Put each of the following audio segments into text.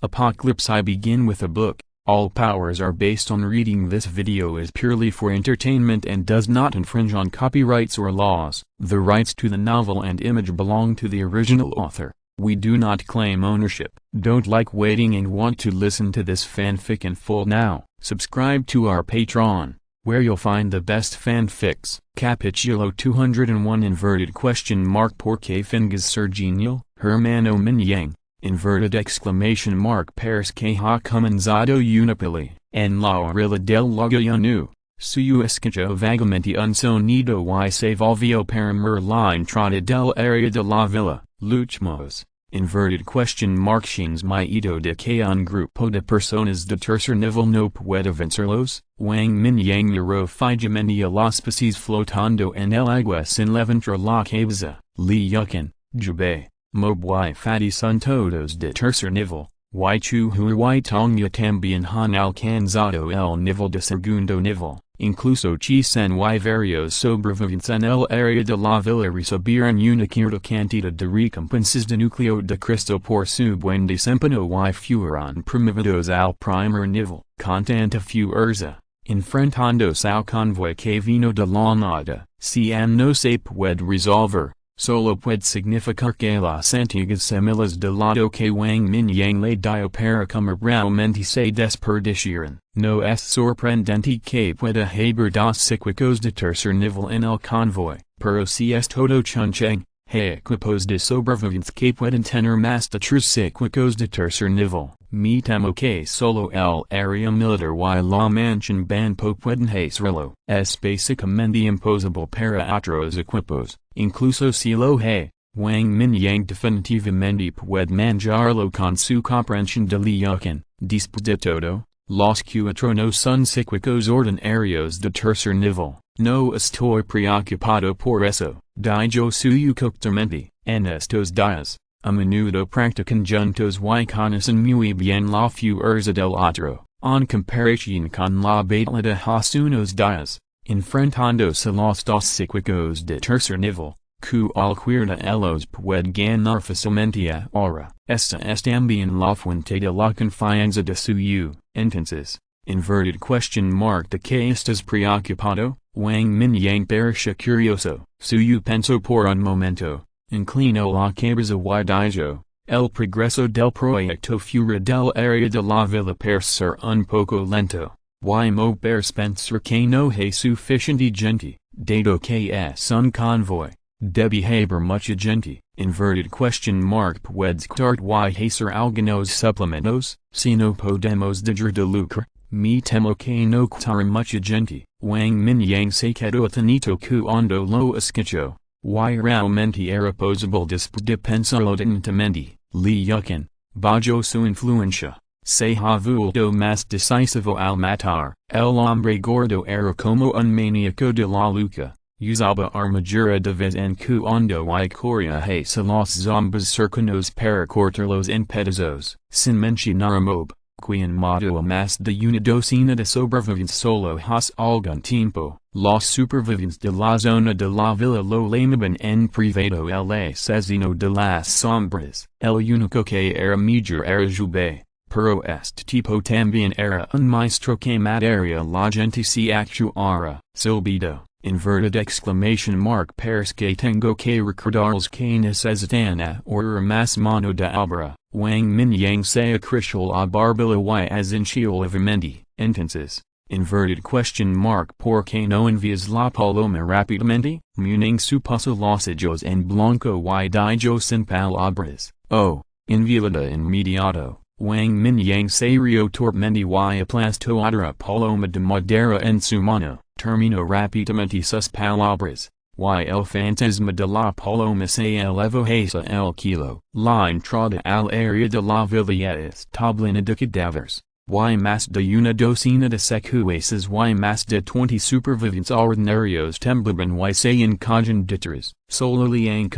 Apocalypse. I begin with a book. All powers are based on reading. This video is purely for entertainment and does not infringe on copyrights or laws. The rights to the novel and image belong to the original author. We do not claim ownership. Don't like waiting and want to listen to this fanfic in full now? Subscribe to our Patreon, where you'll find the best fanfics. Capítulo 201 inverted question mark Por qué fingas ser genial, Hermano Mingyang, inverted exclamation mark Paris que ha comenzado una peli, en la orilla del lago Yanu, su escucho vagamente un sonido y se volvió para mer la entrada del área de la villa, luchamos. Inverted question mark Shings miedo de que un grupo de personas de tercer nivel no puede vencerlos, Wang Mingyang lloró fijamente a los peces flotando en el agua sin levantar la cabeza, li yucan, jube, mob y fati son todos de tercer nivel, y chu hui tonga también han alcanzado el nivel de segundo nivel. Incluso Chisen y varios sobrevivientes en el área de la villa recibieron una cierta cantidad de recompensas de núcleo de Cristo por su buen desempeño y fueron promovidos al primer nivel. Con tanta fuerza, enfrentándose al convoy que vino de la nada, si no se puede resolver, solo puede significar que las antiguas semillas de lado que Wang Mingyang le dio para comer realmente se desperdiciaron. No es sorprendente que pueda haber dos psíquicos de tercer nivel en el convoy, pero si es todo chuncheng, hay equipos de sobrevivientes que pueden tener más de tres psíquicos de tercer nivel. Me temo que solo el área militar y la mansión banpo pueden hacerlo. Es básicamente imposible para otros equipos, incluso si lo hay. Wang Mingyang definitivamente puede manjarlo con su comprensión de Liucan. Después de todo, los cuatro no son psíquicos ordinarios de tercer nivel. No estoy preocupado por eso. Digo suyo cortamente, en estos días, a menudo practican juntos y conocen muy bien la fuerza del otro, en comparación con la batalla de hace unos días, enfrentándose los dos psíquicos de tercer nivel, cualquiera de ellos puede ganar fácilmente ahora. Esta es también la fuente de la confianza de suyo. Entonces, inverted question mark de que estás preocupado, Wang Mingyang pareció curioso, suyo pensó por un momento, inclinó la cabeza y dijo, el progreso del proyecto fuera del área de la villa parece ser un poco lento, y mo parece pensar que no hay suficiente gente, dado que es un convoy, debe haber mucha gente. Inverted question mark puedes start y hacer algunos suplementos, si no podemos dejar de lucrar. Me temo que no quedará mucha gente. Wang Mingyang se quedó atenito cuando lo escuchó, y realmente era posible después de pensarlo atentamente. Li yucan, bajo su influencia, se ha vuelto más decisivo al matar. El hombre gordo era como un maníaco de la lucha. Usaba armadura de vez en cuando y corría hacia los zombies cercanos para cortarlos en pedazos. Sin mencionar a Mob, quien mató a más de una docena de sobrevivientes solo hace algún tiempo. Los supervivientes de la zona de la villa lo llamaban en privado el asesino de las sombras. El único que era mejor era Jube, pero este tipo también era un maestro que mataría la gente si actuara. Silbido. Inverted exclamation mark Paris que tengo que recordarles que necesitan ahorrar más mano de obra. Wang Mingyang se acrisol a barbilla y azinchiolivamente. Entonces, inverted question mark por qué no envías la paloma rápidamente, muning supuso los ojos en blanco y dijo sin palabras. Oh, envíala inmediato. Wang Mingyang se rió torpemente y aplastó otra paloma de madera en su mano. Terminó rápidamente sus palabras, y el fantasma de la paloma se elevó hacia el kilo. La entrada al área de la villa está plena de cadáveres, y más de una docena de secuaces y más de 20 supervivientes ordinarios temblaban y se encajan detrás. Solo Liang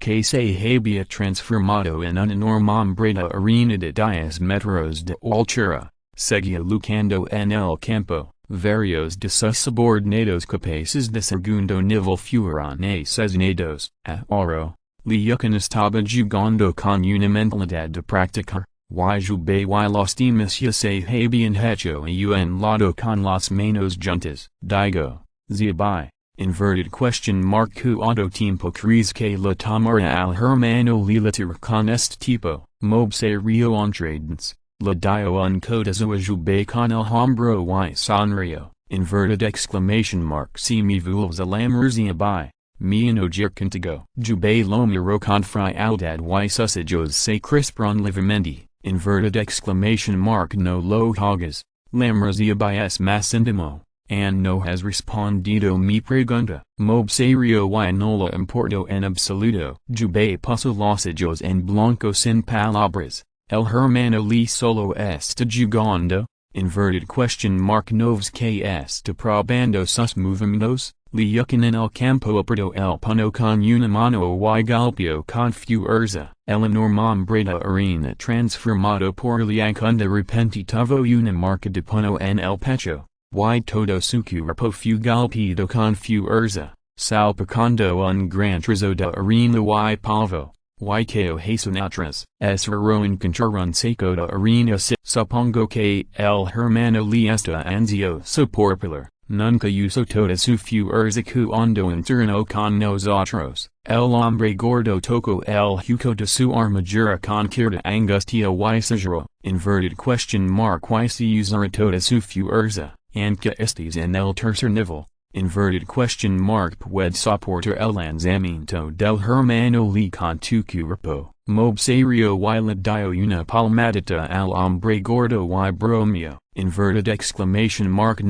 que se había transformado en un enorme hombre de arena de 10 metros de altura, seguía luchando en el campo. Varios de sus subordinados capaces de segundo nivel fueron asesinados. Ahora, Liucan estaba jugando con una mentalidad de practicar, y jubei y los temas y se habían hecho un lado con las manos juntas. Digo, zibai, inverted question mark cuando tiempo crees que la tomara al hermano lilatir con este tipo, mobse rio entrades, la dio un codazo a jubei con el hombro y sonrio, inverted exclamation mark si me vuelves a la merziabai. Me no jer contigo. Jubei lo miro con frialdad y susajos se crispron livamente, inverted exclamation mark no lo hagas, la merziabai es más íntimo, and no has respondido mi pregunta. Mob serio y no lo importo en absoluto. Jubei puso los ojos en blanco sin palabras, el hermano li solo está jugando, inverted question mark noves que está probando sus movimientos. Liucan en el campo aperto el puno con una mano y golpeo con fuerza, el enorme de arena transformado por liucan de repente tuvo una marca de puno en el pecho, y todo su cuerpo fue golpeado con fuerza, salpicando un gran trozo de arena y polvo, y que hasan atrás, es raro encontrar un saco de arena supongo que el hermano li está ansioso por pelear. Nunca usó toda su fuerza cuando interno con nosotros. El hombre gordo tocó el hueco de su armadura con cierta angustia y exageró, inverted question mark y si usara toda su fuerza, aunque estés en el tercer nivel, inverted question mark puede soportar el lanzamiento del hermano li con tu cuerpo. Mob serio y le dio una palmadita al hombre gordo y bromeo, inverted exclamation mark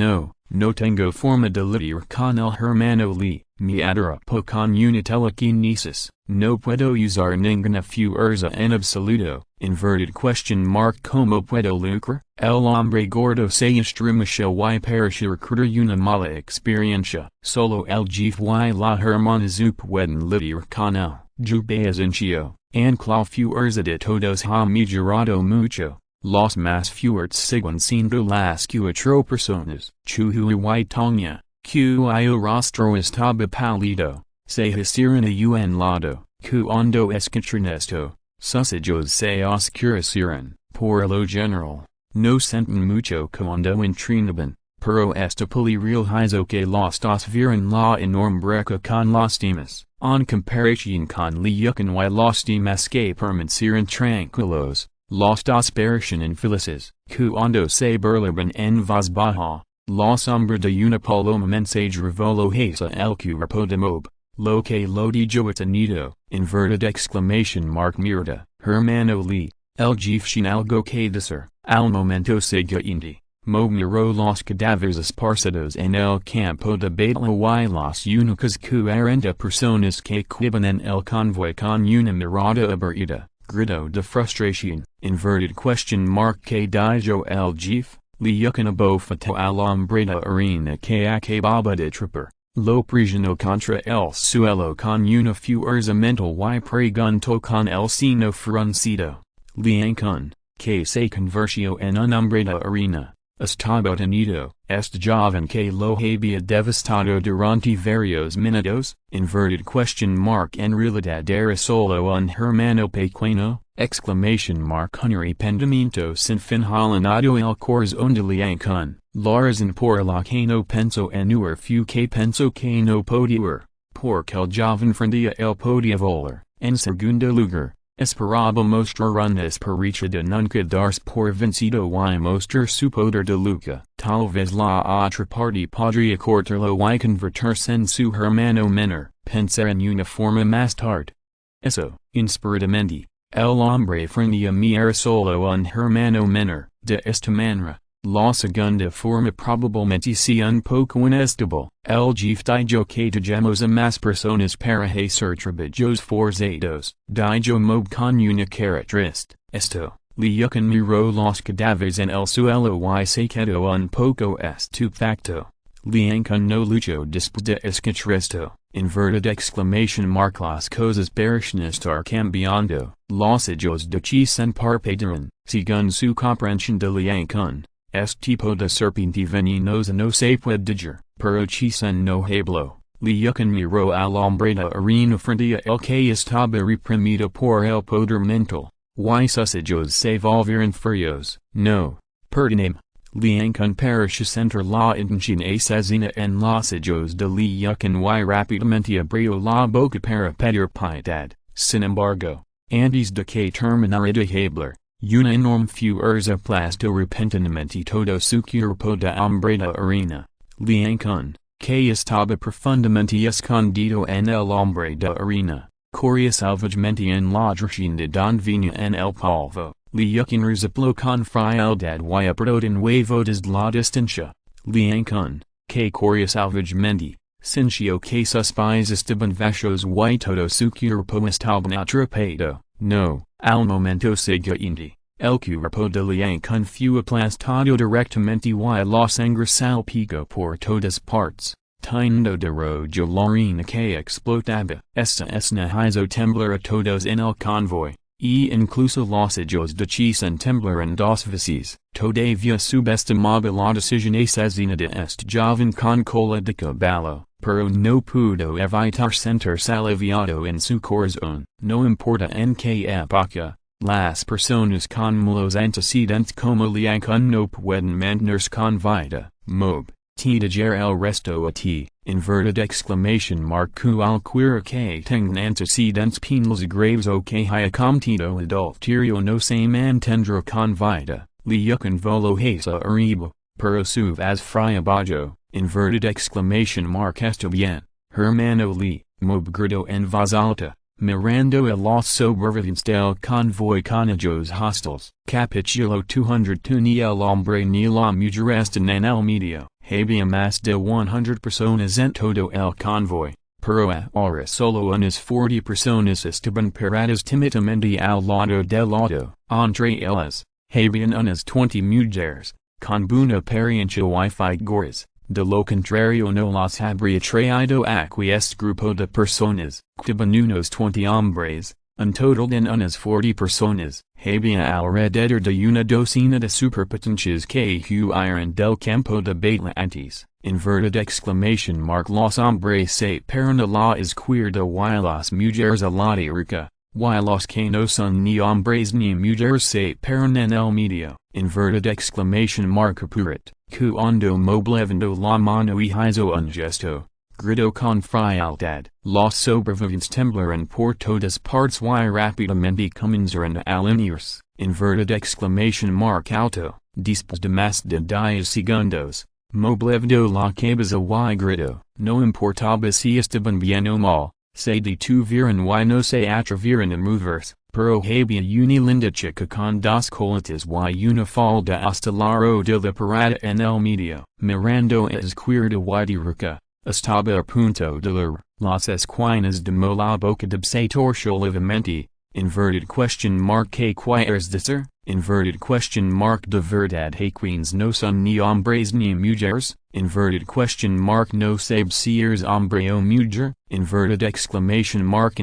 no tengo forma de lidiar con el hermano li, me atrapo con una telequinesis, no puedo usar ninguna fuerza en absoluto, inverted question mark como puedo lucrar, el hombre gordo se estremeció y pareció recordar una mala experiencia, solo el jefe y la hermana zu pueden lidiar con él, jubei asencio, ancla fuerza de todos ha mejorado mucho. Los más fuertes siguen siendo las cuatro personas. Chuhui y Tonya, cuyo rostro estaba pálido, se hicieron a un lado, cuando escucharon esto, sus ojos se oscurecieron, por lo general, no senten mucho cuando entrenaban, pero esta poli realizó que los dos vieron la enorme brecha con los demás, en comparación con Liucan y los demás que permanecieron tranquilos. Los dos parecen infelices, cuando se burlaban en voz baja, la sombra de una paloma mensage revoló hacia el cuerpo de Mob, lo que lo dijo atenido, inverted exclamation mark mierda, hermano li, el jefe sin algo que decir, al momento siguiente, Mob miró los cadáveres esparcidos en el campo de batalla y las únicas 40 personas que quedaban en el convoy con una mirada aburrida. Grito de frustración, inverted question mark que dijo el jefe, Liucan abofeto al hombre de arena que acababa de trepar, lo presionó contra el suelo con una fuerza mental y preguntó con el seno fruncido, Liucan, que se convirtió en un hombre de arena, estaba tenido, este joven que lo había devastado durante varios minutos, inverted question mark en realidad era solo un hermano pequeño, exclamation mark un arrepentimiento sin fin halonado el corazón de Liucan, la razón por la que no pensó en huir fue que pensó que no podía huir, porque el joven frente a él podía volar, en segundo lugar. Esperaba mostrar una esperanza de nunca darse por vencido y mostrar su poder de lucha. Tal vez la otra parte podría cortarlo y convertirse en su hermano menor, pensar en una forma más tarde. Eso, inspiradamente, el hombre frente a mí era solo un hermano menor, de esta manera. La segunda forma probablemente sea un poco inestable. El jefe dijo que tenemos a más personas para hacer trabajos forzados. Dijo Mob con una cara triste. Esto, Liucan miró los cadáveres en el suelo y se quedó un poco estupefacto. Liucan no luchó después de escuchar esto. Inverted exclamation mark las cosas parecen estar cambiando. Los ojos de Chisan parpadearon, según su comprensión de Liucan. Este tipo de serpiente venenosa no se puede digerir, pero Chisan no habló. Liucan miró al hombre de arena frente a él que estaba reprimido por el poder mental, y susajos se volvieron furios. No, perdoname. Liangkun parishes entre la intención asesina en los ojos de Liangkun y rápidamente abrió la boca para pedir piedad. Sin embargo, antes de que terminara de hablar, una enorme fuerza aplastó repentinamente todo su cuerpo de hombre de arena. Liangkun, que estaba profundamente escondido en el hombre de arena, corría salvajemente en la dirección de donde venía en el polvo. Liangkun resopló con frialdad y apretó de nuevo desde la distancia. Liangkun, que corría salvajemente, sintió que sus pies estaban vacíos y todo su cuerpo estaba atrapado. No, al momento siguiente, el cuerpo de Liangkun fue aplastado directamente y la sangre salpicó por todas partes, teniendo de rollo la arena que explotaba. Esta escena hizo temblar a todos en el convoy. Incluso los ojos de Chisan temblaron dos veces. Todavía subestimaba la decisión asesina de este joven con cola de caballo, pero no pudo evitar sentirse aliviado en su corazón. No importa en qué época, las personas con malos antecedentes como Liangkun no pueden mantenerse con vida. Mob, te dejar el resto a ti. Inverted exclamation mark cualquiera que tengan antecedentes penales graves o que haya cometido adulterio no se mantendrá con vida. Liangkun voló hacia arriba, pero su vez fue abajo. Inverted exclamation mark está bien, hermano Li. Mob gritó en voz alta, mirando a los sobrevivientes del convoy con ojos hostiles. Capítulo 202. Ni el hombre ni la mujer están en el medio. Había más de 100 personas en todo el convoy, pero ahora solo unas 40 personas estaban paradas tímidamente al lado del auto. Entre ellas, habían unas 20 mujeres, con buena apariencia y figuras. De lo contrario no las habría traído aquí este grupo de personas. Estaban unos 20 hombres. En total en unas 40 personas, había alrededor de una docena de superpotencias que huyeron del campo de batalla. Inverted exclamation mark los hombres se paran a la izquierda y las mujeres a la derecha, y los que no son ni hombres ni mujeres se paran en el medio. Inverted exclamation mark apurat, cuando moviendo la mano y hizo un gesto. Gritó con frialdad. Los sobrevivientes temblaron por todas partes y rápidamente comenzaron a alinearse. Inverted exclamation mark alto. Después de más de 10 segundos, moviendo la cabeza y gritó. No importaba si estaban bien o mal, se detuvieron y no se atrevieron a moverse, pero había una linda chica con dos colitas y una falda hasta la rodilla parada en el medio. Mirando a izquierda y derecha. Estaba a punto de las esquinas de la boca de se torció levemente. Inverted question mark que es decir, inverted question mark de verdad haquins no son ni hombres ni mujeres. Inverted question mark no sabe si eres hombre o mujer. Inverted exclamation mark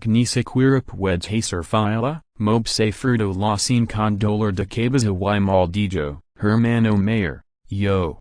ni siquiera puedes hacer fila. Mob se furdo la sin con dolor de cabeza y maldillo, hermano mayor, yo.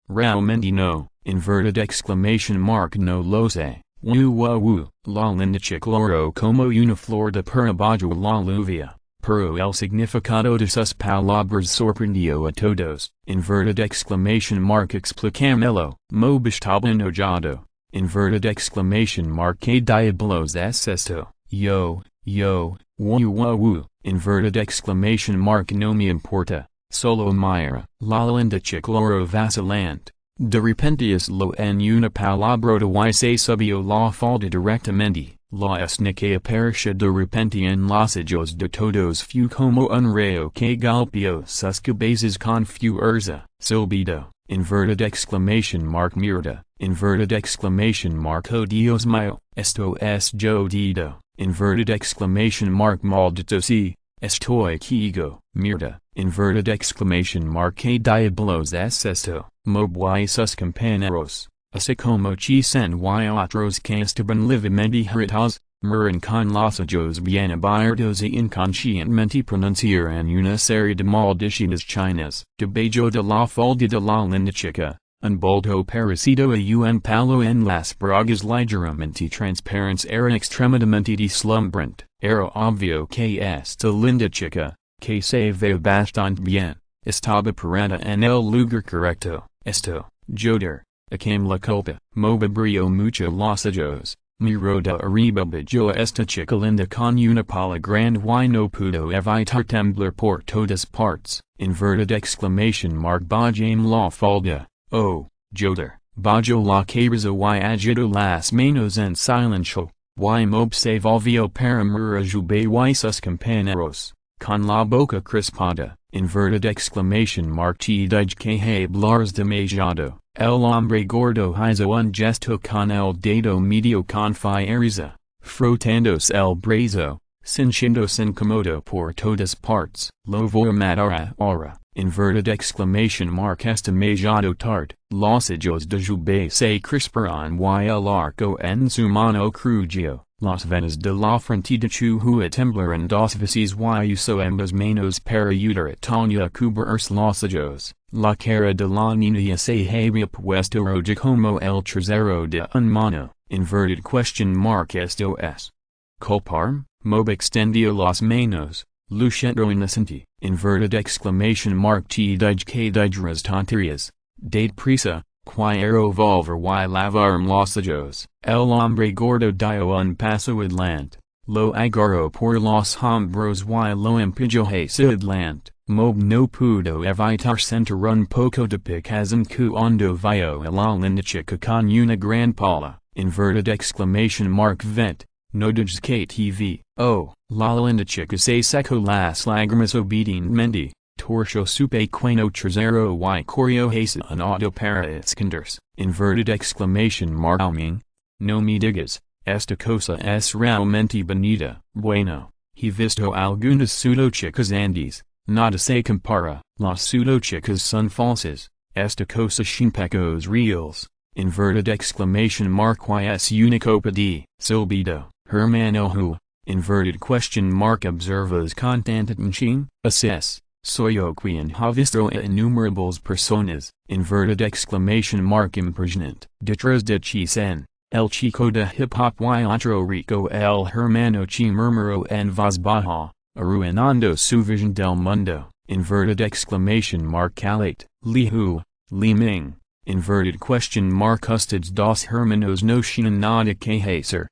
Realmente no. Inverted exclamation mark no lo sé. La linda chicloro como una flor de para bajo la lluvia, pero el significado de sus palabras sorprendió a todos. Inverted exclamation mark explícamelo. Mob estaba enojado. Inverted exclamation mark que diablos es esto. Yo. Inverted exclamation mark no me importa. Solo mira. La linda chicloro vacilante. De repente lo en una palabra y se subió la falda directamente. La escena que apareció de repente en los ojos de todos fue como un rayo que golpeó sus cabezas con fuerza. Silbido. Inverted exclamation mark mierda. Inverted exclamation mark oh Dios mío, esto es jodido. Inverted exclamation mark maldito si. Estoy ciego. Mierda. Inverted exclamation mark que diablos es esto. Mob y sus compañeros, así como Chisan y otros que estaban levemente irritados, miran con los ojos bien abiertos y inconscientemente pronunciaron una serie de maldiciones chinas. Debajo de la falda de la linda chica, un bulto parecido a un palo en las bragas ligeramente transparentes era extremadamente deslumbrante. Era obvio que esta linda chica, que se ve bastante bien, estaba parada en el lugar correcto. Esto, joder, acame la culpa. Moba brio mucho los ojos. Miro de arriba yo esta chica linda con una pala grande y no pudo evitar temblar por todas partes. Inverted exclamation mark bajame la falda. Oh, joder, bajo la cabeza y agito las manos en silencio. Y mob se volvió para mirar jube y sus compañeros, con la boca crispada. Inverted exclamation mark te dije que hablares demasiado. El hombre gordo hizo un gesto con el dedo medio con fiereza, frotándose el brazo, sintiéndose incómodo por todas partes. Lo voy a matar ahora. Inverted exclamation mark esta demasiado tarde. Los ojos de jube se crisparon y el arco en su mano crujió. Las venas de la frente de Chuhua temblaron dos veces y usó ambas manos para ayudar a Tanya a cubrirse los ojos. La cara de la niña se había puesto roja como el trasero de un mano. Inverted question mark esto es culparme. Mob extendió las manos, luciendo inocente. Inverted exclamation mark te dije que dijeras tonterías. Date prisa. Quiero volver y lavarme los ojos. El hombre gordo dio un paso adelante. Lo agarró por los hombros y lo empujó hacia adelante. Mob no pudo evitar sentir un poco de picazón cuando vio a la linda chica con una gran pala. Inverted exclamation mark vent. No digas que TV. Oh, la linda chica se secó las lágrimas obedientemente. Torso su pequeño trasero y corrió hacia un auto para esconderse. Inverted exclamation mark Ming. No me digas, esta cosa es realmente bonita. Bueno, he visto algunas pseudo chicas andes, nada se compara. Las pseudo chicas son falsas, esta cosa sin pecos reals. Inverted exclamation mark y es una copa de silbido. Hermano who? Inverted question mark observas constantemente. Assess. Soy quien ha visto a innumerables personas. Inverted exclamation mark impertinent. Detrás de Chisen, el chico de hip hop y otro rico el hermano chi murmuró en voz baja, arruinando su visión del mundo. Inverted exclamation mark calate. Li Hu, Li Ming. Inverted question mark ustedes dos hermanos no tienen nada que hacer.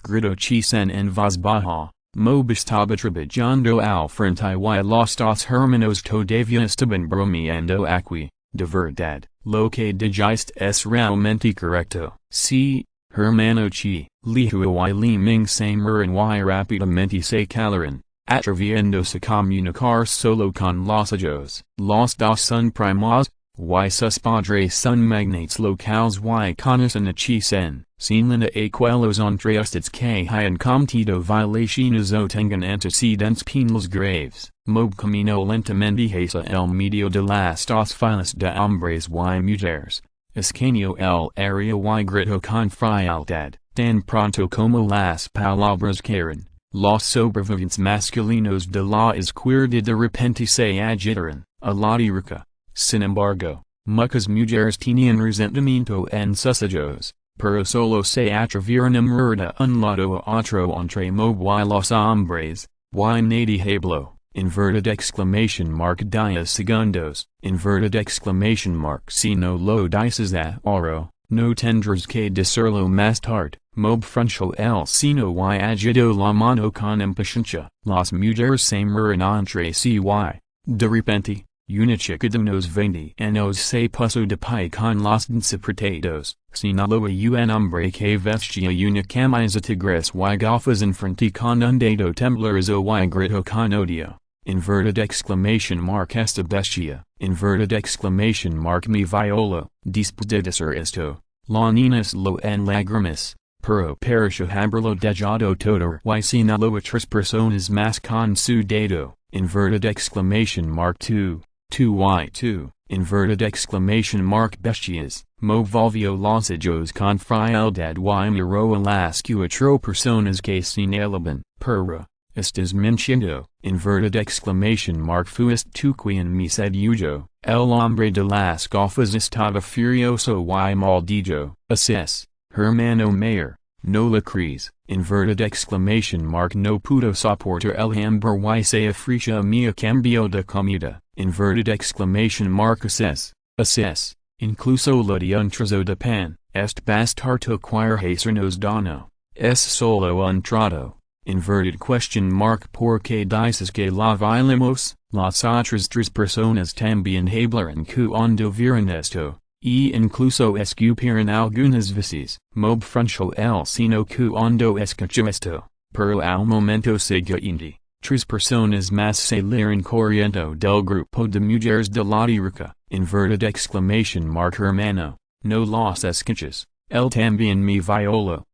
Gritó Chisen en voz baja. Mob estaba trabajando al frente y los dos hermanos todavía estaban bromeando aquí. De verdad, lo que dijiste es realmente correcto. Sí, hermano Chi, Li Hua y Li Ming se miran y rápidamente se calaron, atreviéndose a comunicar solo con los ojos. Los dos son primos, y sus padres son magnates locales y conocen a Chisen. Sin linda aquellos entre ustedes que hayan cometido violaciones o tengan antecedentes penales graves. Mob camino lentamente hacia el medio de las dos filas de hombres y mujeres. Escaneó el área y gritó con frialdad, tan pronto como las palabras cayeron. Los sobrevivientes masculinos de la izquierda de repente se agitaron, a la derecha. Sin embargo, muchas mujeres tenían resentimiento en sus ojos. Pero solo se atrevieron a mirar de un lado a otro entre Mob y los hombres, y nadie habló. Inverted exclamation mark 10 segundos. Inverted exclamation mark si no lo dices ahora, no tendrás que decirlo más tarde. Mob frunció el seno y agitó la mano con impaciencia. Las mujeres se miran entre sí y, de repente, una chica de unos 20 años se puso de pie con los desapretados, señaló a un hombre que vestía una camiseta gris y gafas enfrente con un dedo tembloroso y gritó con odio. Inverted exclamation mark esta bestia. Inverted exclamation mark mi viola. Después de decir esto, la niña lo en lágrimas, pero pareció haberlo dejado todo y señaló a tres personas más con su dedo. Inverted exclamation mark 2. 2y2, inverted exclamation mark bestias. Mob volvió los ojos con frialdad y miró a las cuatro personas que señalaban. Pero, estás mintiendo. Inverted exclamation mark fuiste tú quien me sedujo. El hombre de las gafas estaba furioso y maldito. Así es, hermano mayor, no lacres, inverted exclamation mark no puto soporter el hambre y se ofrecia mia cambio de comida, inverted exclamation mark assess, incluso lo de un trozo de pan, est bastardo quire hacernos dono, es solo un trato, inverted question mark porque dices que la bailemos, las otras tres personas también hablaran cuando vieron esto. Incluso escupiran algunas veces, mob frontal el sino cuando escucho esto, pero al momento siguiente, tres personas más salieron corriendo del grupo de mujeres de la rica, inverted exclamation mark hermano, no los escuchas, él también me violó,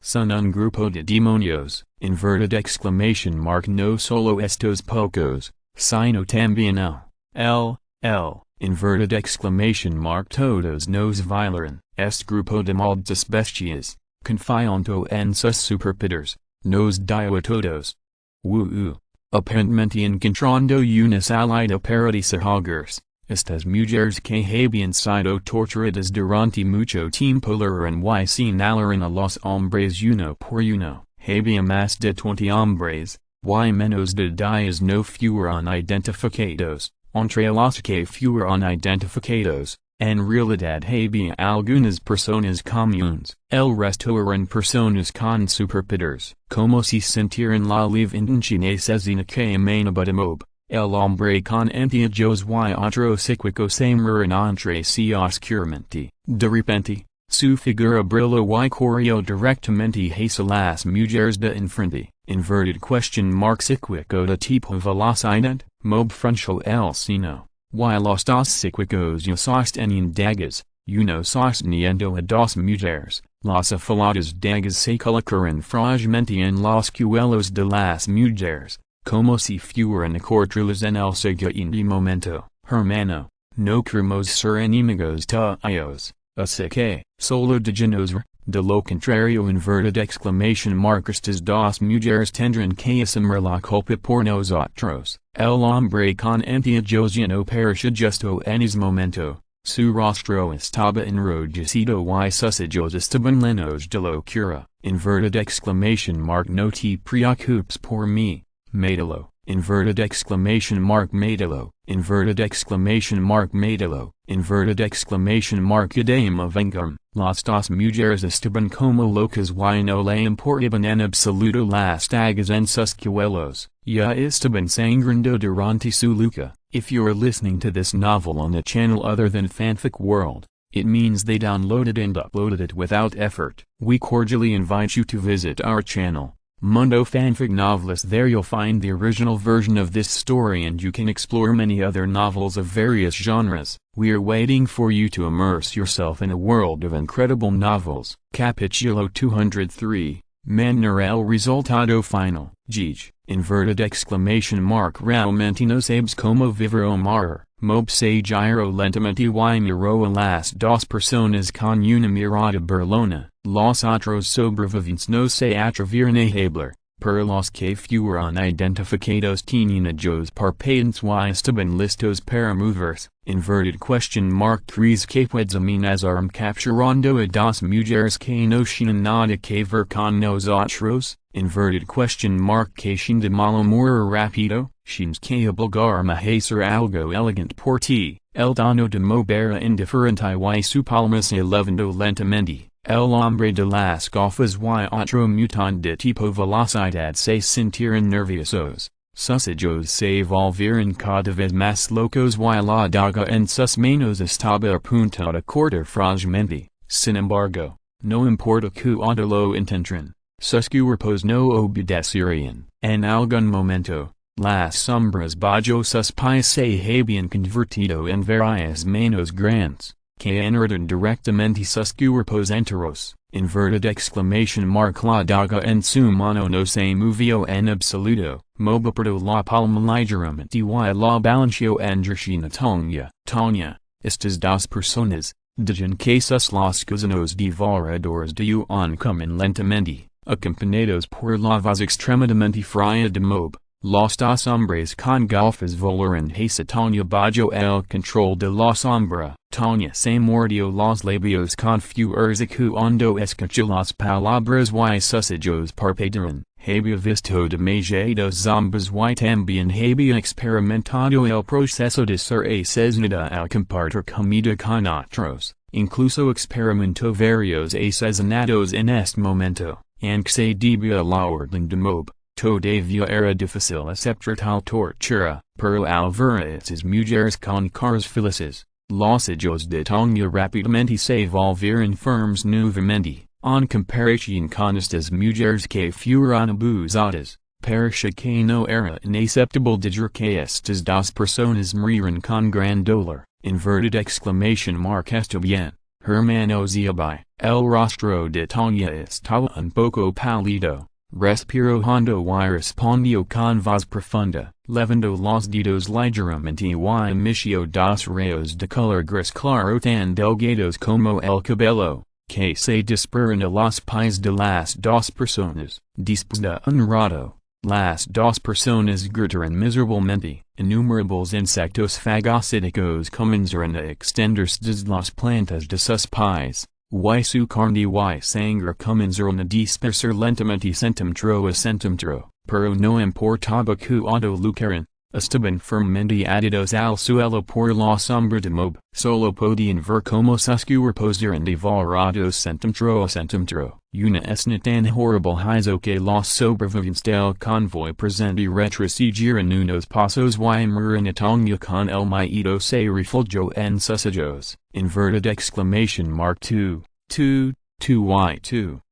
son un grupo de demonios, inverted exclamation mark no solo estos pocos, sino también el, inverted exclamation mark todos nos violaron, este grupo de malditas bestias, confiando en sus superpowers, nos dio a todos. Aparentemente encontrando una salida para desahogarse, estas mujeres que habían sido torturadas durante mucho tiempo leyeron y señalaron a los hombres uno por uno, había más de 20 hombres, y menos de 10 no fueron identificados. Entre los que fueron identificados, en realidad había algunas personas comunes, el resto eran personas con superpowers, como si sintieran la live-intención asesina que amenaba de mob, el hombre con anteojos y otro psíquico se miran entre sí oscuramente, de repente, su figura brilló y corrió directamente hacia las mujeres de enfrente, inverted question mark psíquico de tipo velocidad, mob frontal el sino, y los dos psíquicos ya sostenían dagas, uno sosteniendo a dos mujeres, las afiladas dagas se colocaron fragmente en los cuellos de las mujeres, como si fueran a cortarlas en el siguiente momento, hermano, no queremos ser enemigos tuyos, así que, solo díganos de lo contrario inverted exclamation mark estas dos mujeres tendrán que asumir la culpa por nosotros, el hombre con anteojos ya no parecía justo en ese momento, su rostro estaba enrojecido y sus ojos estaban llenos de locura, inverted exclamation mark no te preocupes por mí, mételo, inverted exclamation mark mételo, inverted exclamation mark mételo, inverted exclamation mark idema vengam. Las dos mujeres estaban como locas y no le importaban en absoluto las dagas en sus cuellos, ya estaban sangrando durante su lucha. If you're listening to this novel on a channel other than Fanfic World, it means they downloaded and uploaded it without effort. We cordially invite you to visit our channel, Mundo Fanfic Novelist. There you'll find the original version of this story and you can explore many other novels of various genres. We are waiting for you to immerse yourself in a world of incredible novels. Capítulo 203, Manera el resultado final. Gij, inverted exclamation mark realmente no sabes como vivir o morir, mob se giro lentamente y miró a las dos personas con una mirada burlona. Los otros sobrevivientes no se atrevieron a hablar, pero los que fueron identificados tenían ojos parpadeantes y estaban listos para moverse, inverted question mark 3 que puedes amenazar capturando a dos mujeres que no tienen nada que ver con nosotros, inverted question mark que sin de malo morir rápido, shins que obligar a hacer algo elegante por ti, el dono de movera indiferente y su palma se levantó lentamente. El hombre de las gafas y otro mutante de tipo velocidad se sintieron nerviosos, sus ojos se volvieron cada vez más locos y la daga en sus manos estaba a punto de cortar fragmente. Sin embargo, no importa cuando lo intentaran, sus cuerpos no obedecerían. En algún momento, las sombras bajo sus pies se habían convertido en varias manos grandes, que enredan directamente sus cuerpos enteros, inverted exclamation mark la daga en su mano no se movió en absoluto, movió la palma ligeramente y la balanceó entre China Tonya, estas dos personas, dijeron que sus los gusanos devoradores de un comen lentamente, acompañados por la voz extremadamente fría de mob. Los dos hombres con gafas volaron hacia Tonya bajo el control de la sombra. Tanya se mordió los labios con fuerza cuando escuchó las palabras y sus ojos parpadearon. Había visto demasiados zombies y también había experimentado el proceso de ser asesinada al compartir comida con otros. Incluso experimentó varios asesinatos en este momento, aunque se debía a la orden de mob. Todavía era difícil aceptar tal tortura, pero al ver estas mujeres con caras felices, los ojos de Tanya rápidamente se volvieron firmes nuevamente. En comparación con estas mujeres que fueron abusadas, parecía que no era inaceptable decir que estas dos personas murieron con gran dolor. Inverted exclamation mark está bien, hermanos y by. El rostro de Tanya estaba un poco pálido. Respiró hondo y respondió con voz profunda, levantó los dedos ligeramente y inició dos rayos de color gris claro tan delgados como el cabello, que se dispersieron a los pies de las dos personas. Después de un rato, las dos personas gritaron miserablemente. Innumerables insectos fagocíticos comenzaron a extenderse desde las plantas de sus pies. Y su carne y sangre comenzaron a dispersar lentamente centímetro a centímetro, pero no importaba cuánto lucraran, estaban firmemente atados al suelo por la sombra de mob. Solo podían ver cómo sus cuerpos eran devorados centímetro a centímetro. Una escena tan horrible hizo que los sobrevivientes del convoy presente retrocedieron unos pasos y murieron. Tanya con el miedo se refugió en sus ojos. Inverted exclamation mark 2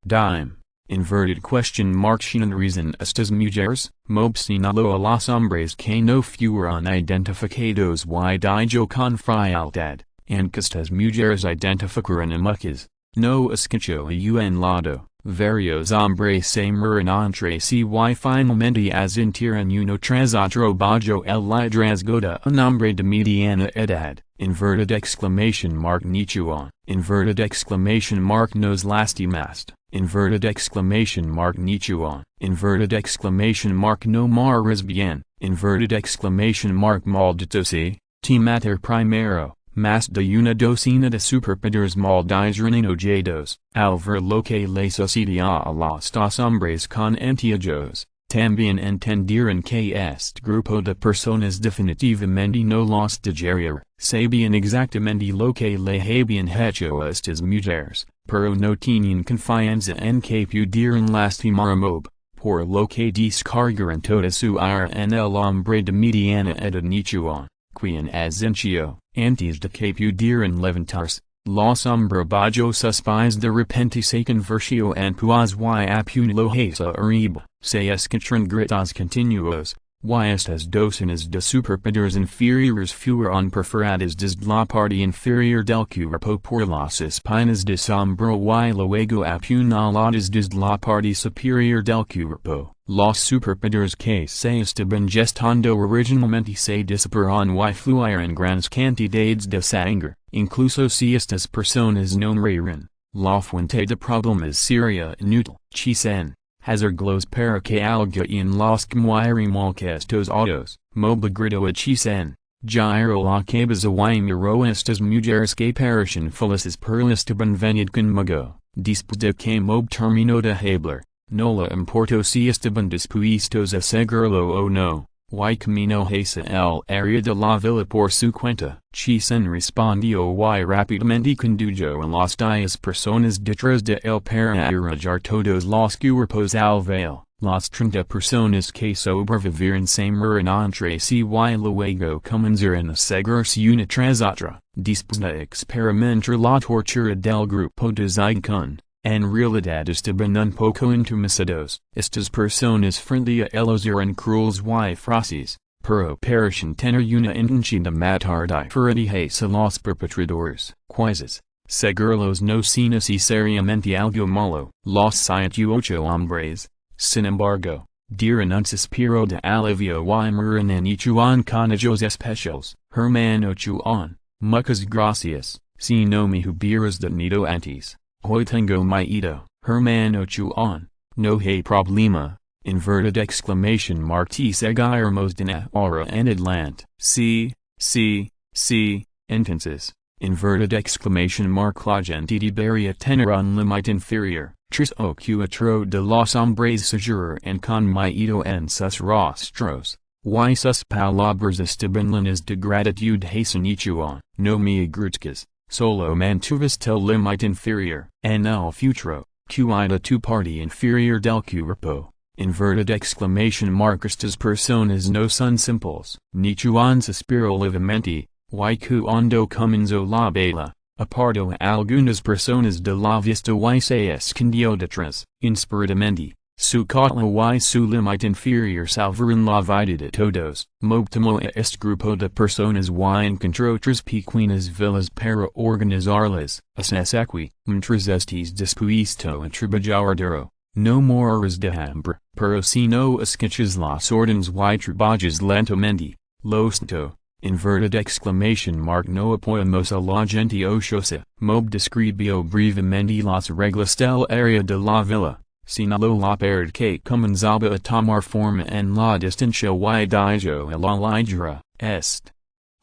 dime. Inverted question mark ¿Quién reason estas mujeres? Mob señaló a los hombres que no fueron identificados y dijo con frialdad, aunque estas mujeres identificaron a muchas. No escuchó a un lado, varios hombres se murieron entre sí y finalmente asintieron uno tras otro bajo el liderazgo de un hombre de mediana edad. Inverted exclamation mark Nichuan. Inverted exclamation mark nos lastimaste. Inverted exclamation mark Nichuan. Inverted exclamation mark no maras bien. Inverted exclamation mark maldito sea, te matar primero. Más de una docena de superpowers maldijeron enojados, al ver lo que le sucedía a los dos hombres con anteojos. También entendieron que este grupo de personas definitivamente no los dejaría. Sabían exactamente lo que le habían hecho a estas mujeres, pero no tenían confianza en que pudieran lastimar a mob, por lo que descargaron toda su ira en el hombre de mediana edad Nichuan, quien asintió. Antes de que pudieran levantarse, los hombres bajo sus pies de repente se convirtió en pues y apuñaló hacia arriba. Se escucharon gritos continuos, y estas docenas de superpowers inferiores fueron perforadas desde la parte inferior del cuerpo por las espinas de sombra y luego apuñaladas desde la parte superior del cuerpo. Los superpowers que se estaban gestando originalmente se dispararon y fluyeron grandes cantidades de sangre, incluso si estas personas no murieron. La fuente de problemas sería inútil. Chisen, hazardglos para que alguien los muéramos estos autos. Mob gritó a Chisen, giró la cabeza y miró a estas mujeres que parecían felices por estaban venid conmigo. Después de que Mob terminó de hablar, no le importó si estaban dispuestos a seguirlo o no, y camino hacia el área de la villa por su cuenta. Chisen respondió y rápidamente condujo a las 10 personas detrás de él para arrojar todos los cuerpos al veil. Las 30 personas que sobrevivieron se murieron entre sí y luego comenzaron a seguirse una tras otra. Después de experimentar la tortura del grupo de Zhutian, en realidad estaban un poco entumizados. Estas personas frente a ellos eran crueles y feroces, pero parecían tener una intención de matar diferente hacia los perpetradores. Quizás, seguirlos no sea necesariamente algo malo. Los 18 hombres, sin embargo, dieron un suspiro de alivio y murieron en Chuan con ellos especiales. Hermano Chuan, muchas gracias, si no me hubieras detenido antes. Hoy tengo miedo, hermano Chuan, no hay problema. Inverted exclamation mark te seguiremos de ahora en adelante. Sí, entonces, inverted exclamation mark la gente de Beria teneron limite inferior, tris o cuatro de los hombres séjour en con miedo en sus rostros, y sus palabras estaban llenas de gratitud hasenichuan, no me agrutzcas, solo mantuviste el limite inferior, en el futuro, cuida tu parte inferior del cuerpo. Inverted exclamation mark estas personas no son simples, ni chuan suspiro livamente, y cuando comenzó la bala, aparto algunas personas de la vista y se escondió detrás, inspiradamente, su cotla y su limite inferior salvaron la vida de todos, mobtamo a este grupo de personas y encontró tres pequeñas villas para organizarlas, así mientras estes dispuesto a trabajar duro. No moras de hambre, pero si no escuchas las órdenes y trabajas lentamente, lo siento, inverted exclamation mark no apoyamos a la gente ociosa, mob describió brevemente las reglas del área de la villa, señaló la pared que comenzaba a tomar forma en la distancia y dijo a la ligera,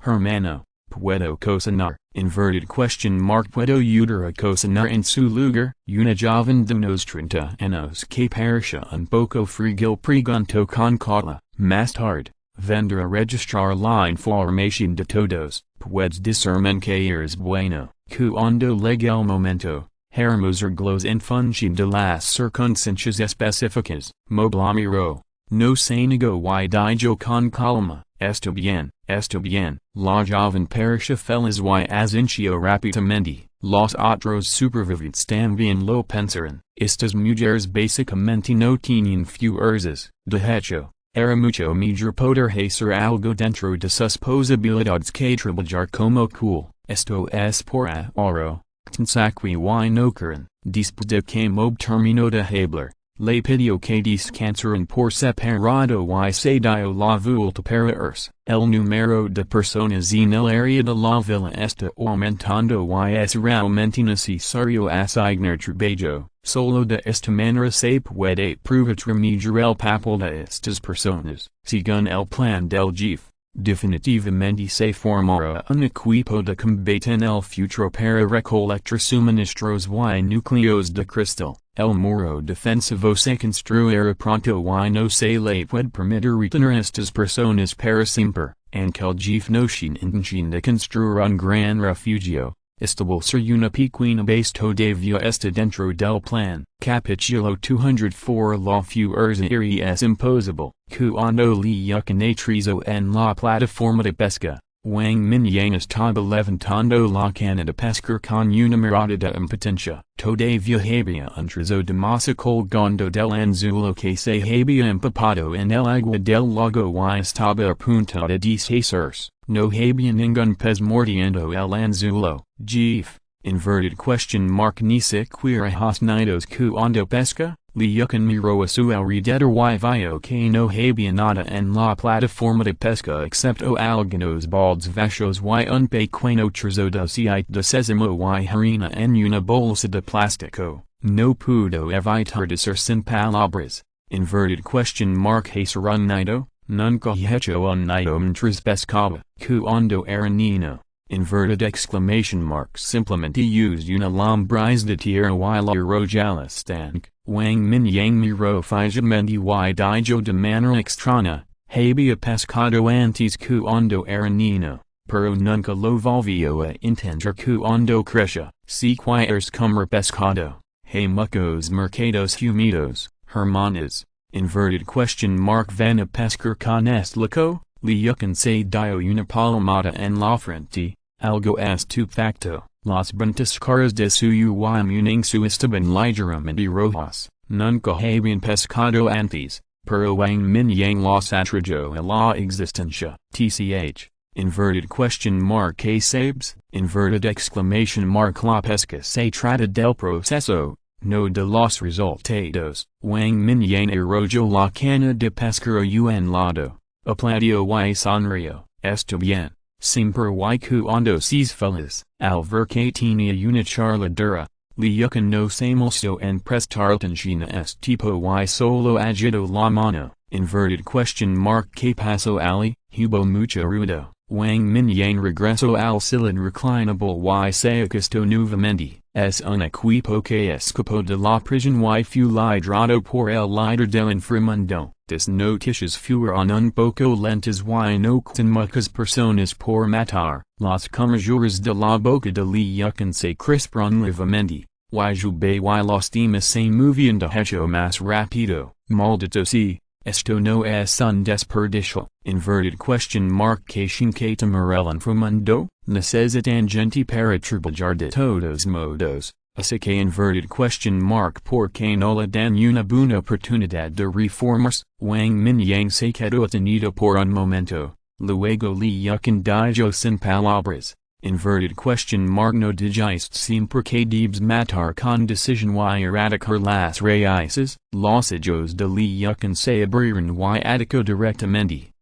hermano, puedo cocinar, inverted question mark puedo ayudar a cocinar en su lugar, una joven de unos 30 años que parecía un poco frígil preguntó con cautela, más tarde, vendrá a registrar la información de todos, puedes decirme que es bueno, cuando llegue el momento, haremos arreglos en función de las circunstancias específicas, moblamiro, no se negó y dijo con calma. Está bien, la joven parecía feliz y asintió rápidamente, los otros supervivientes también lo pensaron, estas mujeres básicamente no tenían fuerzas, de hecho, era mucho mejor poder hacer algo dentro de sus posibilidades que trabajar como cool, esto es por ahora, Tensakwi y no quieren, después de que Mob terminó de hablar. Le pidió que descansaran por separado y se dio la vuelta para irse. El número de personas en el área de la villa está aumentando y es realmente necesario asignar trabajo. Solo de esta manera se puede aprovechar mejor el papel de estas personas. Según el plan del GIF, definitivamente se formará un equipo de combate en el futuro para recolectar suministros y núcleos de cristal. El muro defensivo se construirá pronto y no se le puede permitir retener estas personas para siempre, aunque el GIF no tiene intención de construir un gran refugio. Establecer una pequeña base todavía está dentro del plan. Capítulo 204 La fuerza aérea es imposible. Cuando le aterrizó en la plataforma de pesca, Wang Mingyang estaba levantando la cana de pescar con una mirada de impotencia. Todavía había un trozo de masa colgando del anzuelo que se había empapado en el agua del lago y estaba a punto de deshacerse. No había ningún pez mordiendo el anzuelo. GIF, inverted question mark ni siquiera hasnidos cuando pesca, Liukan miró a su alrededor y vio que no había nada en la plataforma de pesca excepto algunos baldes vacíos y un pequeño trozo de aceite de sésamo y harina en una bolsa de plástico. No pudo evitar decir sin palabras, inverted question mark hacer un nido, nunca hecho un nido mientras pescaba, cuando era niño. Inverted exclamation mark simplemente used una lombriz de tierra y la arrojó al estanque. Wang Mingyang miró fijamente y dijo de manera extraña, había pescado antes cuando era niño, pero nunca lo volvió a intentar cuando creció. Si quieres comer pescado, hay muchos mercados humidos, hermanas. Inverted question mark van a pescar con este loco, Liukan se dio una palmada en la frente. Algo estupefacto, las ventas caras de su Yuamuning su estaban ligeramente rojas, nunca habían pescado antes, pero Wang Mingyang los atrayó a la existencia. TCH, inverted question mark que sabes, inverted exclamation mark la pesca se trata del proceso, no de los resultados. Wang Mingyang arrojó la cana de pescar a un lado, aplaudió y sonrió, está bien. Siempre y cuando seas feliz, al ver que tenía una charla dura, Liukan no se molestó en prestar atención a este tipo y solo agitó la mano. Inverted question mark que pasó Ali, hubo mucho ruido, Wang Mingyang regresso al silid reclinable y se accusto nuevamente, es un equipo que escapó de la prisión y fue liderado por el líder del inframundo. This noticias fueron un poco lentas y no tan muchas personas por matar. Las comerjuras de la boca de Liucan se crisparon levemente, y jube y los temas se movían de hecho más rápido. Maldito si, esto no es un desperdicio. Inverted question mark que tamar el inframundo, necesitan gente para trabajar de todos modos. Así que inverted question mark porque no le dan una buena oportunidad de reformarse. Wang Mingyang se quedó detenido por un momento, luego Liucan dijo sin palabras. Inverted question mark no digiste siempre que debes matar con decisión y erradicar las raíces. Los hechos de Liucan se abrieron y atacó directamente.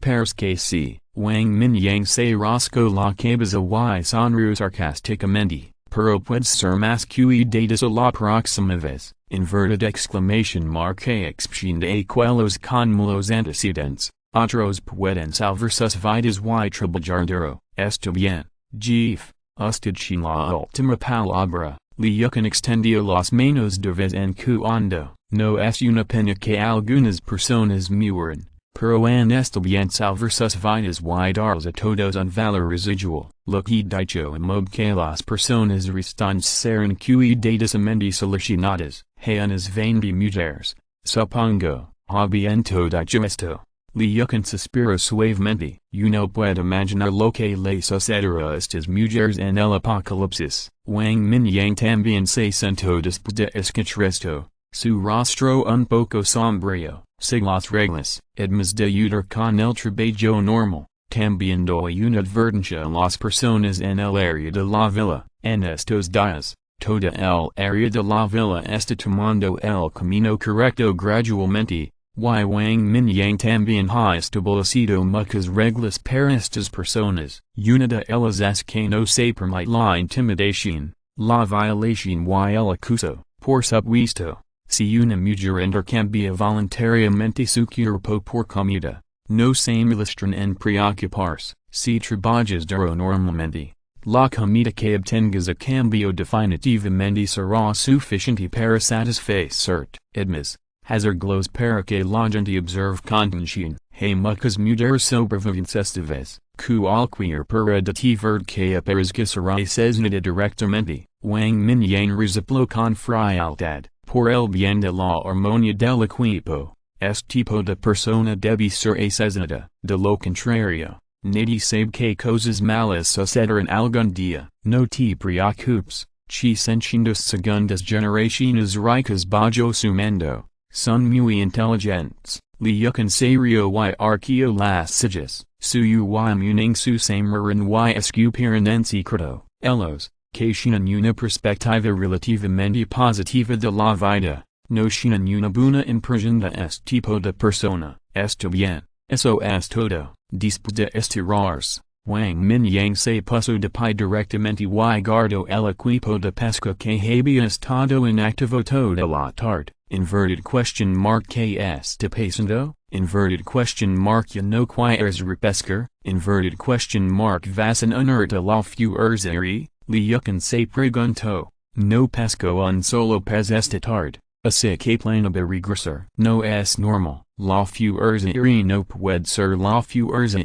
Parce que si, Wang Mingyang se rascó la cabeza y sonrió sarcásticamente. Pero puede ser más cuidadoso la próxima vez. Inverted exclamation mark que expiende aquellos con malos antecedentes. Otros pueden salvar sus vidas y trabajar duro. Está bien, jefe. Usted sin la última palabra. Liucan extendió las manos de vez en cuando. No es una pena que algunas personas mueran, pero está bien salvar sus vidas y darles a todos un valor residual. Lo que dicho en modo que las personas restantes serán cuidadosamente solucionadas. Hay unas 20 mujeres, supongo. Habiendo dicho esto, Liucan suspiró suavemente. Uno puede imaginar lo que le sucederá a estas mujeres en el apocalipsis. Wang Mingyang también se sentó después de escuchar esto, su rostro un poco sombrío. Sig las reglas, además de ayudar con el trabajo normal, también doy una advertencia a las personas en el área de la villa. En estos días, toda el área de la villa está tomando el camino correcto gradualmente. Wang Mingyang también ha establecido muchas reglas para estas personas. Una de ellas es que no se permite la intimidación, la violación y el acoso. Por supuesto, si una mujer intercambia voluntariamente su cuerpo por comida, no se molestan en preocuparse. Si trabajas duro normalmente, la comida que obtengas a cambio definitivamente será suficiente para satisfacerte. Además, hazardlos para que la gente observe contención. Hay muchas mujeres sobrevivientes esta vez. Cualquier predictividad que aparezca será asesinada directamente. Wang Mingyang resopló con frialdad. Por el bien de la armonía del equipo, este tipo de persona debe ser asesinada. De lo contrario, nadie sabe que cosas malas sucederán algún día. No te preocupes, chi sentidos segundas generaciones ricas bajo su mando, son muy inteligentes. Liucan se rio y arqueo las sillas, su y muning su samaran y escupiran en secreto. Ellos, que tienen una perspectiva relativamente positiva de la vida, no tienen una buena impresión de este tipo de persona. Está bien, eso es todo. Después de estirarse, Wang Mingyang se puso de pie directamente y guardó el equipo de pesca que había estado inactivo toda la tarde. Inverted question mark que está pasando? Inverted question mark ya no quieres repescar? Inverted question mark vas en unerte la fuerza. Liucan se preguntó, no pesco un solo pez esta tarde, así que planea regresar. No es normal, la fuerza no puede ser la fuerza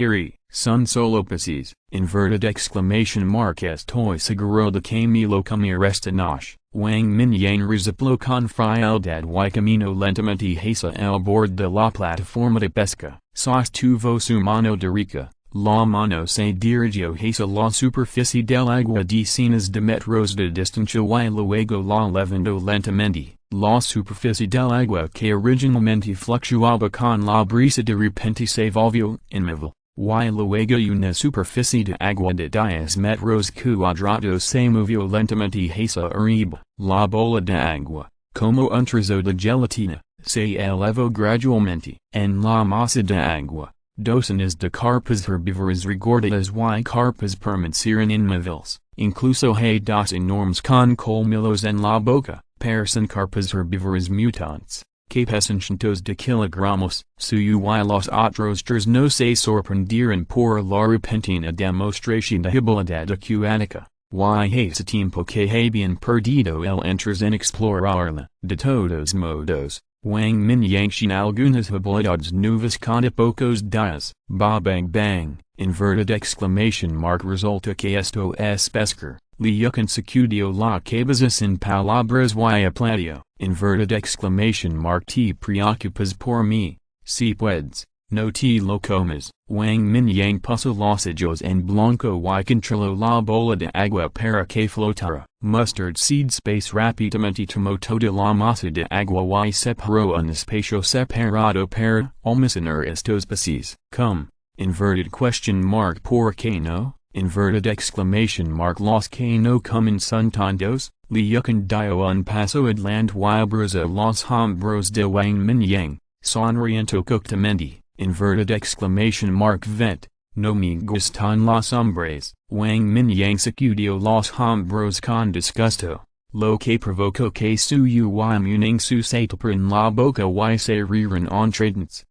son solo peces. Inverted exclamation mark estoy seguro de que me lo comer esta noche. Wang Mingyang resopló con frialdad y caminó lentamente hacia el borde de la plataforma de pesca. Sostuvo su mano derecha. La mano se dirigió hacia la superficie del agua decenas de metros de distancia y luego la levantó lentamente. La superficie del agua que originalmente fluctuaba con la brisa de repente se volvió inmóvil, y luego una superficie de agua de 10 metros cuadrados se movió lentamente hacia arriba. La bola de agua, como un trozo de gelatina, se elevó gradualmente. En la masa de agua, docenas de carpas herbívoras regordadas y carpas permanecieron inmóviles. Incluso hay dos enormes con colmillos en la boca, parecen carpas herbívoras mutantes. que pecentos de kilogramos, suyu y los otros no se sorprendieron por la repentina demostración de habilidad acuática, y hace tiempo que habían perdido el interés en explorarla. De todos modos, Wang Mingyang tiene algunas habilidades nuevas cada pocos días. Ba bang bang, inverted exclamation mark, resulta que esto es pescar. Le consecudio la cabeza sin palabras y aplaudió. Inverted exclamation mark, te preocupas por mí, si puedes, no te lo comas. Wang Mingyang puso los ojos en blanco y controló la bola de agua para que flotara. Mustard seed space rápidamente tomó toda la masa de agua y separó un espacio separado para almacenar estos peces. Come. Inverted question mark, ¿por qué no? Inverted exclamation mark, los que no comen son tontos. Le dio un paso adelante y abrazó los hombros de Wang Mingyang, sonriendo coctamente. Inverted exclamation mark, vet, no me gustan los hombres. Wang Mingyang sacudió los hombros con disgusto, lo que provocó que suyu y muning su se taparan la boca y se rieran entradents.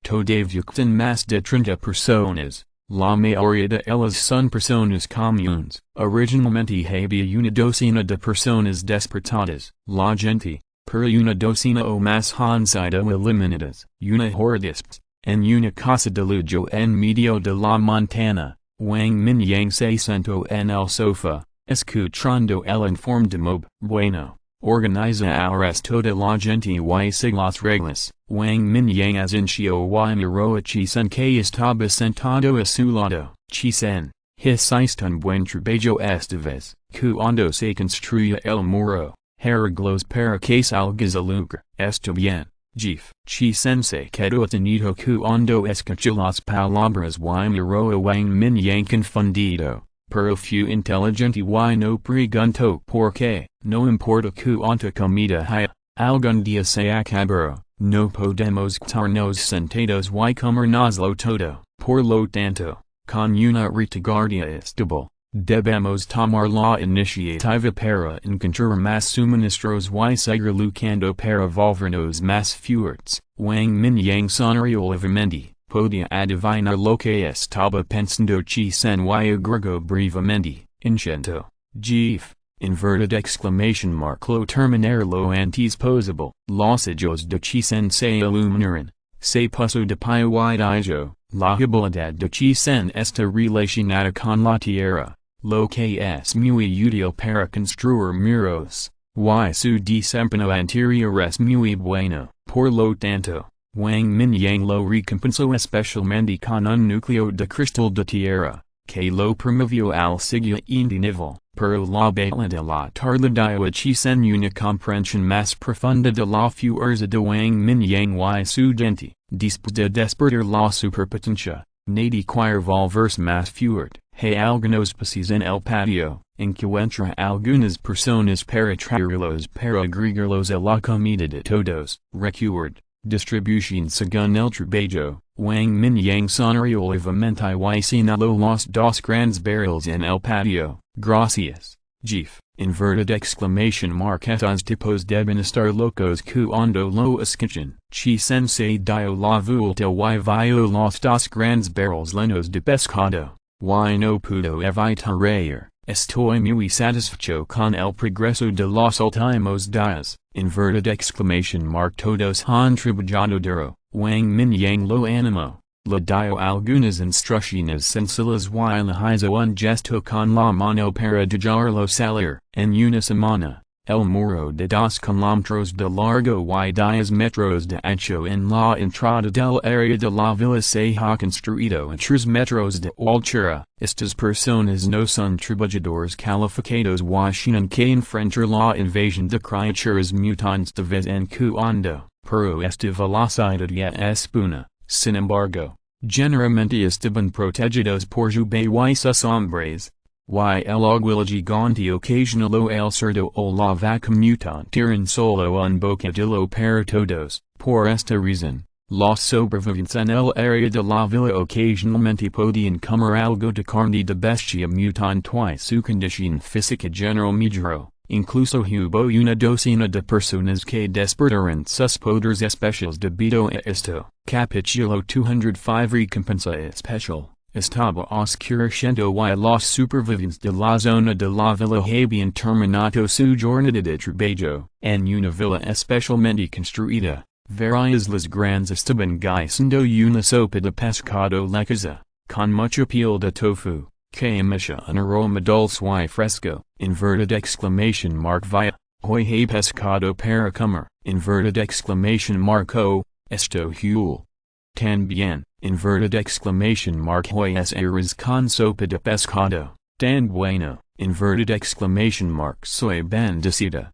Todavía quedan más de 30 personas. La mayoría de ellas son personas comunes. Originalmente había una docena de personas despertadas. La gente, per una docena o más han sido eliminadas. Una hordisps, en una casa de lujo en medio de la montana. Wang Mingyang se sentó en el sofá, escuchando el informe de Mob. Bueno, organiza ahora toda la gente y sigue las reglas. Wang Mingyang asintió y miró a Chisen que estaba sentado a su lado. Chisen, hiciste un buen trabajo esta vez. Cuando se construya el muro, arreglos para que salgas a lucro. Está bien, jefe. Chisen se quedó tenido cuando escuchó las palabras y miró a Wang Mingyang confundido, pero fue inteligente y no preguntó por qué. No importa cuánta comida haya, algún día se acabará. No podemos quedarnos sentados y comernoslo todo. Por lo tanto, con una retaguardia estable, debemos tomar la iniciativa para encontrar más suministros y seguir luchando para volvernos más fuertes. Wang Mingyang sonrió levemente, podía adivinar lo que estaba pensando Chisen y agregó brevemente, intento, jefe. Inverted exclamation mark, lo terminar lo antes posible. Los ojos de Chisen se iluminaron. Se puso de pie y dijo, la habilidad de Chisen está relacionada con la tierra, lo que es muy útil para construir muros, y su desempeño anterior es muy bueno. Por lo tanto, Wang Mingyang lo recompensó especialmente con un núcleo de cristal de tierra, que lo promovió al siguiente nivel. Pero la bala de la tarde dio a Chisen una comprensión más profunda de la fuerza de Wang Mingyang y su gente. Después de despertar la superpotencia, nadie quiere volverse más fuerte. Hay algunos peces en el patio, encuentra algunas personas para traerlos para agregarlos a la comida de todos. Recuerda, distribución según el trabajo. Wang Mingyang sonrió levemente y señaló los dos grandes barriles en el patio. Gracias, jefe. Inverted exclamation mark, estos tipos deben estar locos cuando lo escuchan. Chisen se dio la vuelta y vio los dos grandes barriles llenos de pescado. Y no pudo evitar. Estoy muy satisfecho con el progreso de los últimos días. Inverted exclamation mark, todos han trabajado duro. Wang Mingyang lo animó. Le dio algunas instrucciones sencillas y le hizo un gesto con la mano para dejarlo salir. En una semana, el muro de 2 kilómetros de largo y 10 metros de ancho en la entrada del área de la villa se ha construido a 3 metros de altura. Estas personas no son trabajadores calificados y tienen que enfrentar la invasión de criaturas mutantes de vez en cuando, pero esta velocidad ya es buena. Sin embargo, generalmente estaban protegidos por Jubei y sus hombres, y el aguila gigante ocasionó el cerdo o la vaca mutante eran solo un bocadillo para todos. Por esta razón, los sobrevivientes en el área de la villa ocasionalmente podían comer algo de carne de bestia mutante y su condición física general mejoró. incluso hubo una docena de personas que despertaron sus poderes especiales debido a esto. Capítulo 205 Recompensa especial. Estaba oscureciendo y los supervivientes de la zona de la villa habían terminado su jornada de trabajo en una villa especialmente construida. Varias las grandes estaban guisando una sopa de pescado lechosa, con mucha piel de tofu, que emitía un aroma dulce y fresco, inverted exclamation mark via, hoy hay pescado para comer, inverted exclamation mark o, esto huel. También, inverted exclamation mark hoy es arroz con sopa de pescado, tan bueno, inverted exclamation mark soy bendecida,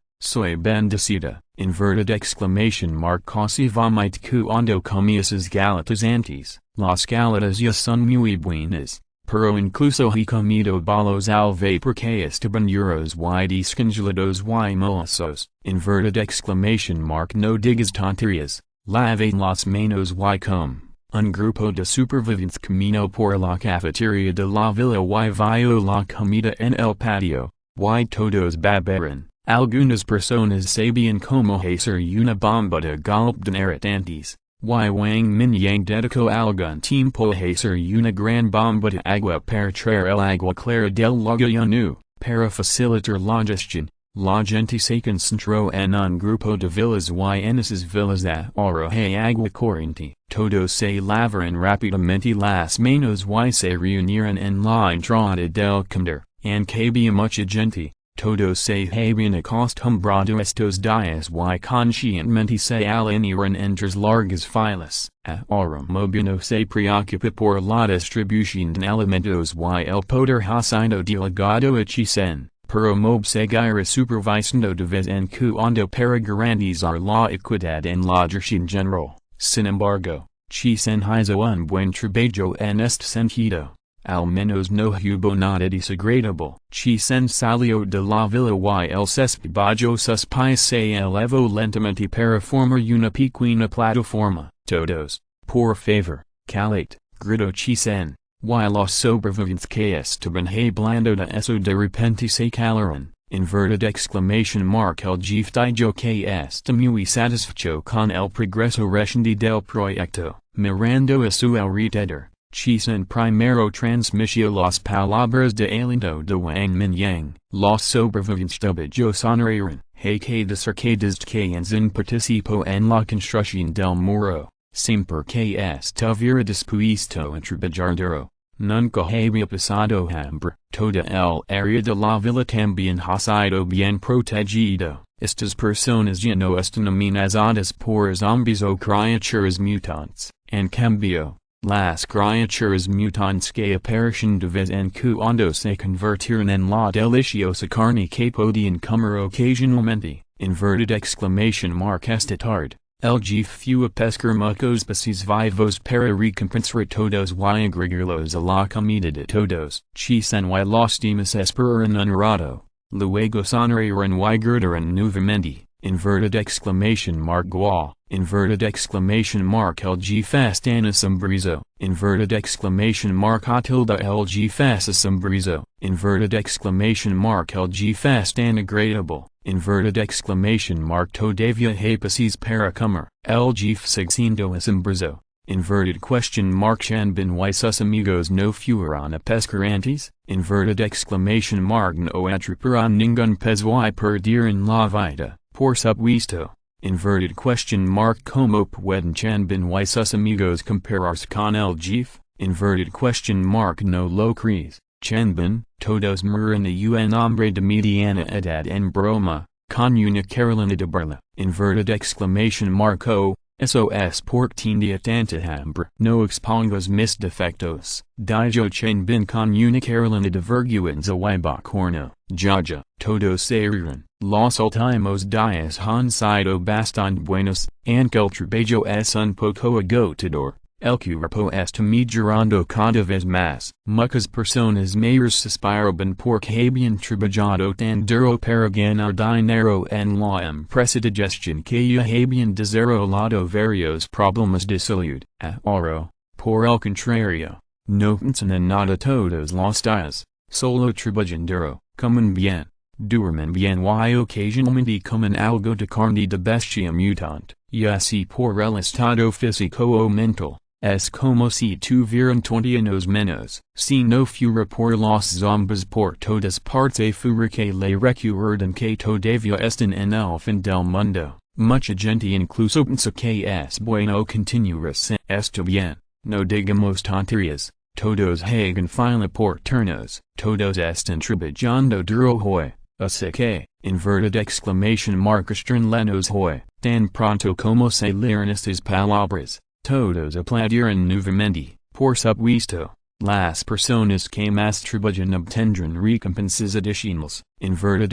inverted exclamation mark casi vomite cuando comí esas galetas antes, las galetas ya son muy buenas, pero incluso he comido balos al vapor que estaban duros y descongelados y molesos, inverted exclamation mark no digas tonterías. Lave las manos y come. Un grupo de supervivientes camino por la cafeteria de la villa y vio la comida en el patio, y todos babaron. Algunas personas sabían cómo hacer una bomba de golpe de antes, y Wang Mingyang dedicó algún tiempo a hacer una gran bomba de agua para traer el agua clara del lago Yanu, para facilitar la gestión. La gente se concentró en un grupo de villas y en esas villas ahora hay agua corriente. Todos se lavaron rápidamente las manos y se reunieron en la entrada del comedor, aunque había mucha gente. Todos se habían acostumbrado estos días y conscientemente se alinearon entre largas filas. Ahora Mobuno se preocupa por la distribución de alimentos y el poder ha sido delegado a Chisen. Pero Mob seguirá supervisando de vez en cuando para garantizar la equidad en la gestión general. Sin embargo, Chisen hizo un buen trabajo en este sentido. Al menos no hubo nada desagradable. Chisen salió de la villa y el césped bajo sus pies se elevó lentamente para formar una pequeña plataforma. Todos, por favor, calate, gritó Chisen. Y los sobrevivientes que estaban hablando de eso de repente se calaron, inverted exclamation mark el jefe dijo que está muy satisfecho con el progreso reciente del proyecto, mirando a su alrededor, Chisen primero transmitió las palabras de aliento de Wang Mingyang, los sobrevivientes de sonrieron, hay que decir que desde que Anzin participó en la construcción del muro. Siempre que estuviera dispuesto a trabajar duro, nunca había pasado hambre. Toda el área de la villa también ha sido bien protegido. Estas personas ya no están amenazadas por zombies o criaturas mutantes. En cambio, las criaturas mutantes que aparecen de vez en cuando se convirtieron en la deliciosa carne que podían comer ocasionalmente. Inverted exclamation mark esta tarde. El jefe fue a pescar muchos peces vivos para recompensar a todos y agregarlos a la comida de todos. Chisen y los demás esperaron un rato, luego sonrieron y gritaron nuevamente. Inverted exclamation mark gua, inverted exclamation mark el jefe está asombroso, inverted exclamation mark tilde el jefe asombroso, inverted exclamation mark el jefe está agradable. Inverted exclamation mark todavía hay peces para comer, el jefe siendo asombroso, inverted question mark Chanbin y sus amigos no fueron a pescar antes, inverted exclamation mark no atraparon ningún pez y perdieron la vida, por supuesto, inverted question mark como pueden Chanbin y sus amigos compararse con el jefe, inverted question mark no lo crees. Chanbin, todos mueren a un hombre de mediana edad en broma, con una carolina de burla, inverted exclamation mark o, eso es porque tenía tanta hambre. No expongas mis defectos, dijo Chanbin con una carolina de vergüenza y bochorno, jaja, todos se rieron. Los últimos días han sido bastante buenos, aunque el trabajo es un poco agotador. El cuerpo está mejorando cada vez más. Muchas personas mayores suspiraban porque habían trabajado tan duro para ganar dinero en la empresa de gestión que ya habían desarrollado varios problemas de salud. Ahora, por el contrario, no piensan en nada todos los días, solo trabajan duro, comen bien, Durman bien y occasionalmente comen algo de carne de bestia mutante, y así por el estado físico o mental, es como si tuvieran 20 años menos. Si no fuera por los zombies por todas partes fuera que le recuerdan que todavía están en el fin del mundo. Mucha gente incluso piensa que es bueno continuar así. Está bien, no digamos tonterías, todos hagan fila por turnos, todos están trabajando duro hoy, así que, están lenos hoy, tan pronto como se lean estas palabras, todos aplaudirán nuevamente. Por supuesto, las personas que más trabajan obtendrán recompensas adicionales, aquellos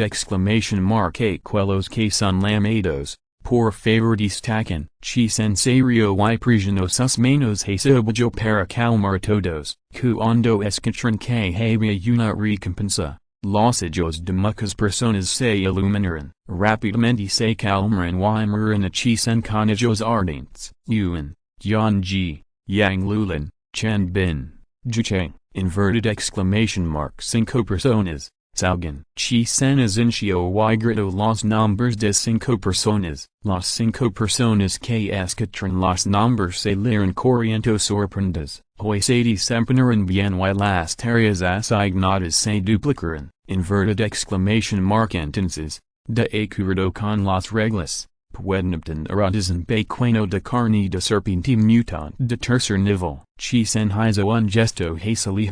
que son llamados, por favor destacan, chis en serio y presionosos menos hacebillo para calmar todos, cuando escuchan que había una recompensa, los ojos de muchas personas se iluminarán, rápidamente se calmarán y miran a chis en con ojos ardentes. Yuan, Yanji, Yang Lulin, Chen Bin, Zhucheng, 5 personas. Salgan. Chisen azincio y grito los nombres de 5 personas. Las 5 personas que escuchan los nombres se lean corriendo sorprendidas. Hoy se desempeñarán bien y las tareas asignadas se duplicarán. Entonces, de acuerdo con las reglas, pueden obtener un desempeño de carne de serpiente mutante de tercer nivel. Chisen hizo un gesto hacia y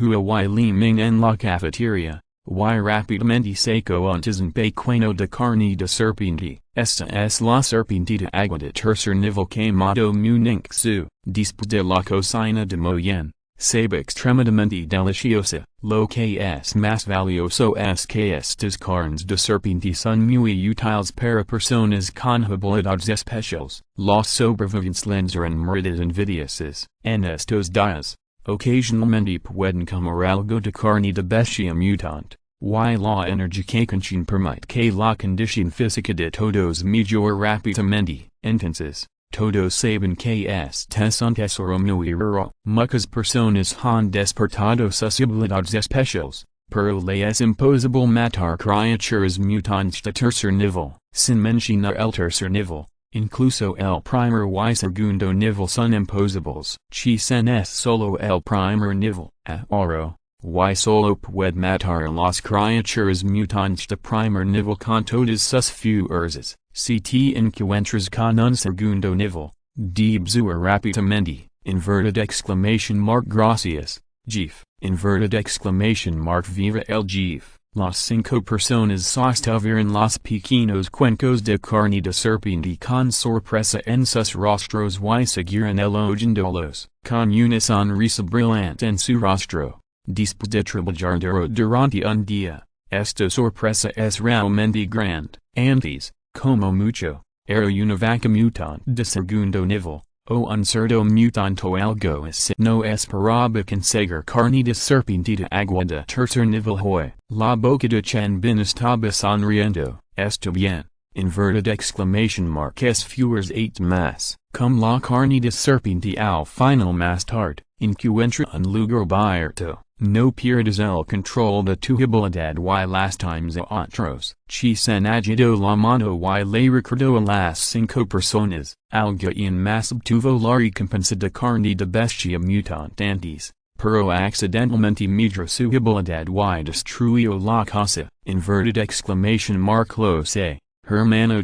Li Ming en la cafeteria. Y rápidamente sacó un desempeño de carne de serpiente. Esta es la serpiente de agua de tercer nivel que mató Muningxu. Después de la cocina de Moyen, sabe extremadamente deliciosa. Lo que es más valioso es que estas carnes de serpiente son muy útiles para personas con habilidades especiales. Los sobrevivientes les eran mordidas envidiosas. En estos días, ocasionalmente pueden comer algo de carne de bestia mutante, y la energía que contiene permite que la condición física de todos mejore rápidamente. Entonces, todos saben que es un tesoro muy raro. Muchas personas han despertado sus habilidades especiales, pero le es imposible matar criaturas mutantes de tercer nivel, sin mencionar el tercer nivel. Incluso el primer y segundo nivel son imposibles. Chisen es solo el primer nivel. Ahora, y solo puede matar las criaturas mutantes de primer nivel con todas sus fuerzas. Si te encuentras con un segundo nivel, debes rápidamente. Gracias, Jeff. Viva el Jeff. Las 5 personas sostuvieron los pequeños cuencos de carne de serpiente con sorpresa en sus rostros y siguieron elogiándolos, con una sonrisa brillante en su rostro. Después de trabajar durante un día, esta sorpresa es realmente grande. Antes, como mucho, era una vaca mutante de segundo nivel, o un cerdo mutante o algo así. No esperaba conseguir carne de serpiente de agua de tercer nivel hoy. La boca de Chen Bin estaba sonriendo. Está bien. Es fuerzas 8 más. Como la carne de serpiente al final más tarde, encuentra un lugar abierto. No pierdas el control de tu habilidad y las times a otros. Chisen agitó la mano y le recordó a las 5 personas. Alguien más obtuvo la recompensa de carne de bestia mutante antes, pero accidentalmente migró su habilidad y destruyó la casa. Lo sé, hermano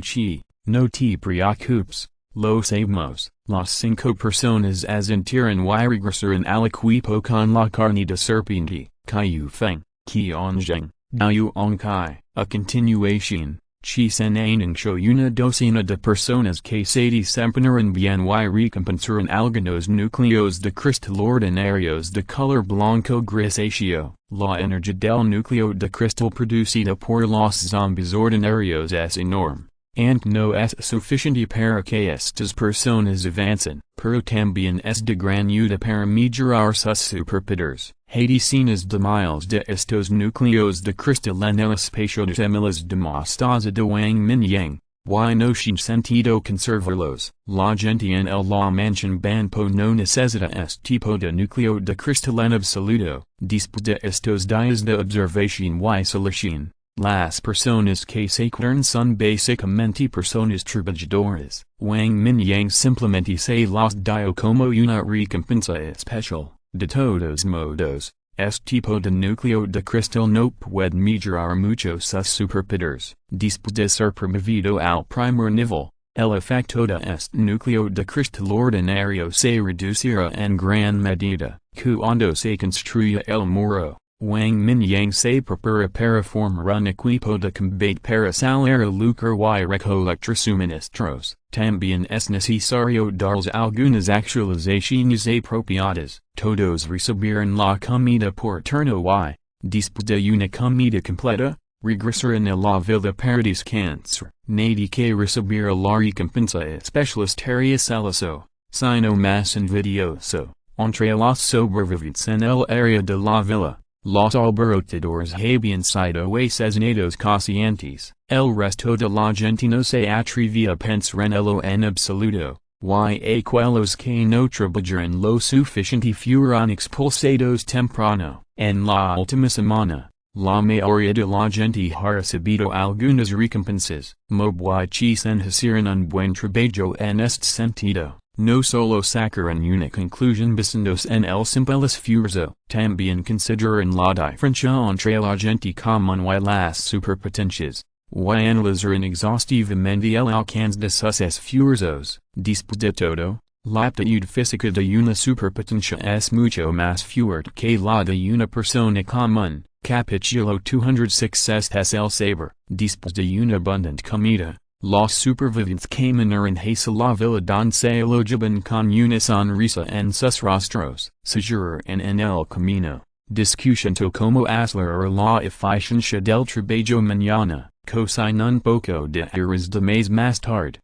Chi, no te preocupes. Lo sabemos. Las 5 personas asintieron y regresaron al equipo con la carne de serpiente. Kayu Feng, Qianzheng, Daoyuan Kai. A continuación, Chisen anunció una docena de personas que se desempeñaron bien y recompensaron algunos núcleos de cristal ordinarios de color blanco grisáceo. La energía del núcleo de cristal producida por los zombies ordinarios es enorme. And no es suficiente para que estas personas avancen, pero también es de gran ayuda para mejorar sus superpoderes. Hay decenas de miles de estos núcleos de cristal en el espacio de semilas de mostaza de Wang Mingyang, Y no sin sentido conservarlos. La gente en el la mansión po no necesita este tipo de núcleo de cristal en absoluto. Después de estos días de observación y solución, las personas que se cuernan son básicamente personas trabajadoras. Wang Mingyang simplemente se los dio como una recompensa especial. De todos modos, este tipo de núcleo de cristal no puede mejorar mucho sus superpowers. Después de ser promovido al primer nivel, el efecto de este núcleo de cristal ordinario se reducirá en gran medida. Cuando se construya el muro, Wang Mingyang se prepara para formar un equipo de combate para salir a lucrar y recolectar suministros. También es necesario darles algunas actualizaciones apropiadas. Todos recibirán la comida por turno y, después de una comida completa, regresarán a la villa para descansar. Nadie que recibirá la recompensa especial estaría celoso, sino más envidioso. Entre los sobrevivientes en el área de la villa, los alborotadores habían sido asesinados conscientes. El resto de la gente no se atrevía a pensar en ello en absoluto. Aquellos que no trabajaron lo suficiente fueron expulsados temprano. En la última semana, la mayoría de la gente ha recibido algunas recompensas. Muchos hicieron un buen trabajo en este sentido. No solo sacaron una conclusión basándose en el simple esfuerzo, también consideran la diferencia entre la gente común y las superpotencias, y analizaron exhaustivamente el alcance de sus esfuerzos. Después de todo, la aptitud física de una superpotencia es mucho más fuerte que la de una persona común. Capítulo 206 Este es el saber. Después de una abundante comida, los supervivientes caminaron hacia la villa donde se alojaban con una sonrisa en sus rostros. Siguieron en el camino, discutiendo cómo acelerar la eficiencia del trabajo mañana. Cocina un poco de arroz de maíz más tarde.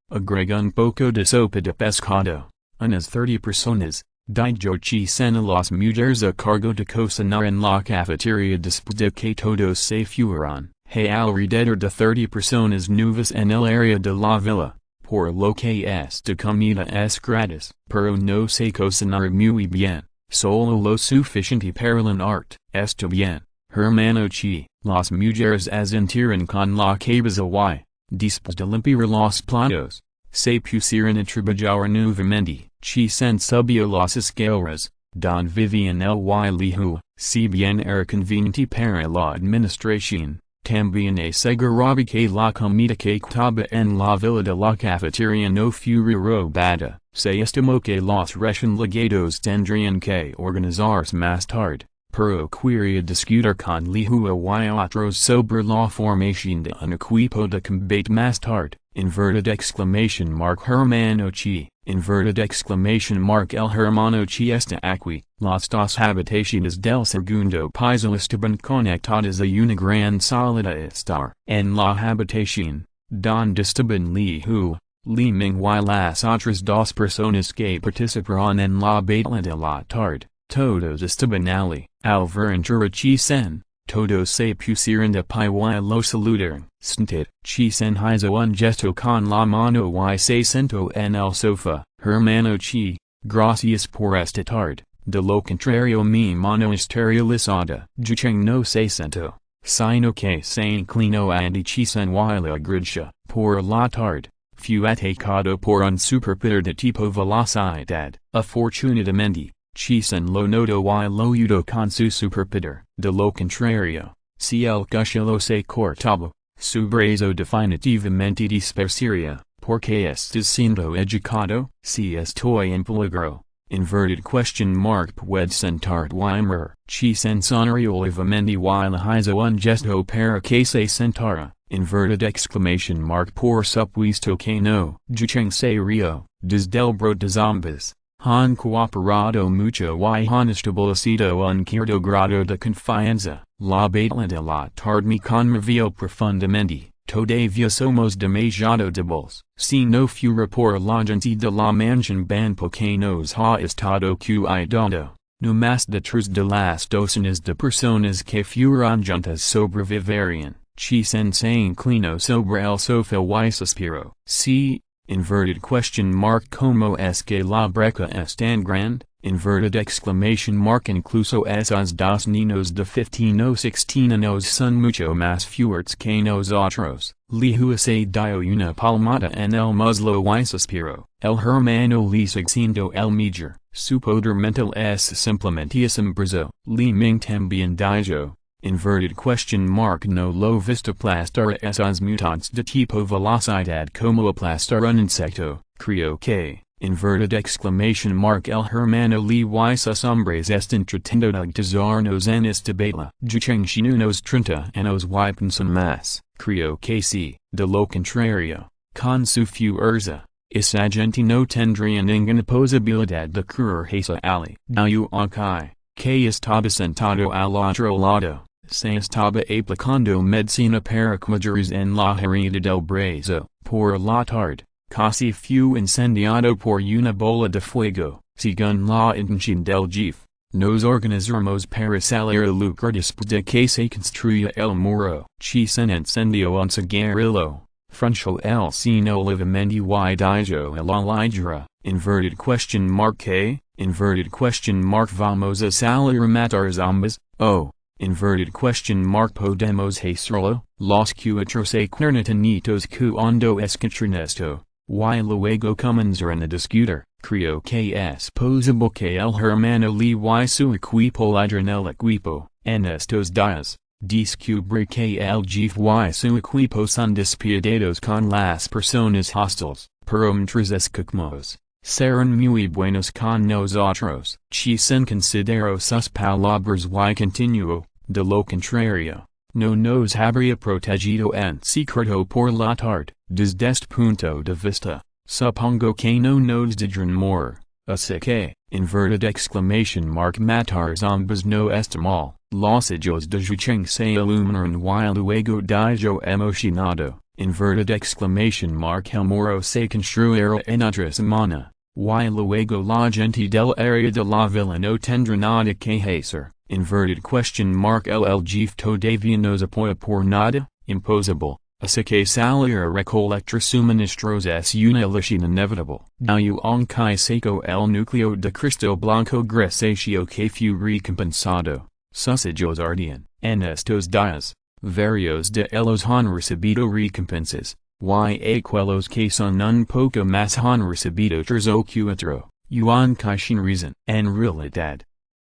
Agrega un poco de sopa de pescado. Unas 30 personas, dicen a las mujeres a cargo de cocinar en la cafetería después de que todos se fueron. Hay alrededor de 30 personas nuevas en el área de la villa, por lo que esta comida es gratis, pero no se cocinar muy bien, solo lo suficiente para art. Está bien, hermano Chi. Las mujeres entran con la cabeza y, después de limpiar los platos, se pusieron a trabajar nuevamente. Chi sen subió las escaleras, don Vivian el y Lihu, si bien era conveniente para la administración. También aseguraba que la comida que estaba en la villa de la cafetería no fuera robada. Se estimó que los recién llegados tendrían que organizarse más tarde, pero quería discutir con Lihu y otros sobre la formación de un equipo de combate más tarde. Inverted exclamation mark hermano Chi. Inverted exclamation mark el hermano Chi está aquí. Las dos habitaciones del segundo piso estaban conectadas a una gran sala de estar. En la habitación, donde estaban Lihu, Li Ming y las otras dos personas que participaron en la batalla de la tarde, todos estaban allí. Al ver entrar a Chi Sen, todos se pusieron de pie y lo saludaron. Sentid, Chi Sen hizo un gesto con la mano y se sentó en el sofá. Hermano Chi, gracias por esta tarde. De lo contrario mi mano estaría lisada. Zhucheng no se sentó, sino que se inclinó ante Chi Sen y le agradecía. Por la tarde, fue atacado por un superpoder de tipo velocidad. Afortunadamente, Chi Sen lo notó y lo ayudó con su superpoder. De lo contrario, si el cuchillo se cortaba, su brazo definitivamente dispersaría. Porque estás siendo educado? Si estoy en peligro. Inverted question mark puede sentar Weimer. Chi Sen sonrió levemente y le hizo un gesto para que se sentara. Inverted exclamation mark por supuesto que no. Zhucheng se rió. Desde el brote de zombies, han cooperado mucho y han establecido un cierto grado de confianza. La batalla de la tarde me conmovió profundamente. Todavía somos demasiado débiles. Si no fuera por la gente de la mansión porque nos ha estado cuidando, no más detrás de las docenas de personas que fueron juntas sobrevivirían. Chi sensei inclino sobre el sofá y suspiro. C. Inverted question mark como es que la brecha es tan grande? Inverted exclamation mark incluso esos dos niños de 15 o 16 años son mucho más fuertes que nosotros. Le hubiese dado una palmada en el muslo y suspiro. El hermano le siguiendo el major. Su poder mental es simplemente asombroso. Le Ming también dijo. Inverted question mark no lo vista aplastar esos mutantes de tipo velocidad como aplastar un insecto. Creo que. Inverted exclamation mark el hermano le y sus hombres están tratando de agitazarnos en esta batalla. Zhuchen unos 30 años y pensan más. Creo que sí. De lo contrario, con su fuerza, esa gente no tendría ninguna posibilidad de curarse ali. Dayu Akai, que estaba sentado al otro lado, se estaba aplicando medicina para cuidados en la herida del brazo. Por la tarde, casi fue incendiado por una bola de fuego. Según la intención del jefe, nos organizamos para salir a lucrar después de que se construya el muro. Chi se encendió un cigarrillo, frunchó el ceño levemente y dijo el alidra. Inverted question mark que? Inverted question mark vamos a salir a matar zombies? Oh. Inverted question mark podemos hacerlo? Los cuatros cuernitanitos cuando escuchan esto. Y luego comenzarán a discutir. Creo que es posible que el hermano le y su equipo ladran el equipo. En estos días, descubrí que el jefe y su equipo son despiadados con las personas hostiles. Pero mientras escuchamos, serán muy buenos con nosotros. Chi sin considero sus palabras y continuo. De lo contrario, no nos habría protegido en secreto por la tarde. Desde este punto de vista, supongo que no nos dirán morir. Así que, inverted exclamation mark matar zombies no está mal. Los ojos de Zhuchen se iluminaron y luego dijo emocionado. Inverted exclamation mark el muro se construirá en otra semana. Y luego la gente del área de la villa no tendrá nada que hacer. Inverted question mark el jefe todavía nos apoya por nada? Imposible. Así que salir a recolectar suministros es una elección inevitable. Dayu aunque seco el núcleo de cristal blanco grisáceo que fue recompensado. Sus ojos ardían. En estos días, varios de ellos han recibido recompensas. Y aquellos que son un poco más han recibido 3 o 4. Yuan sin razón. En realidad,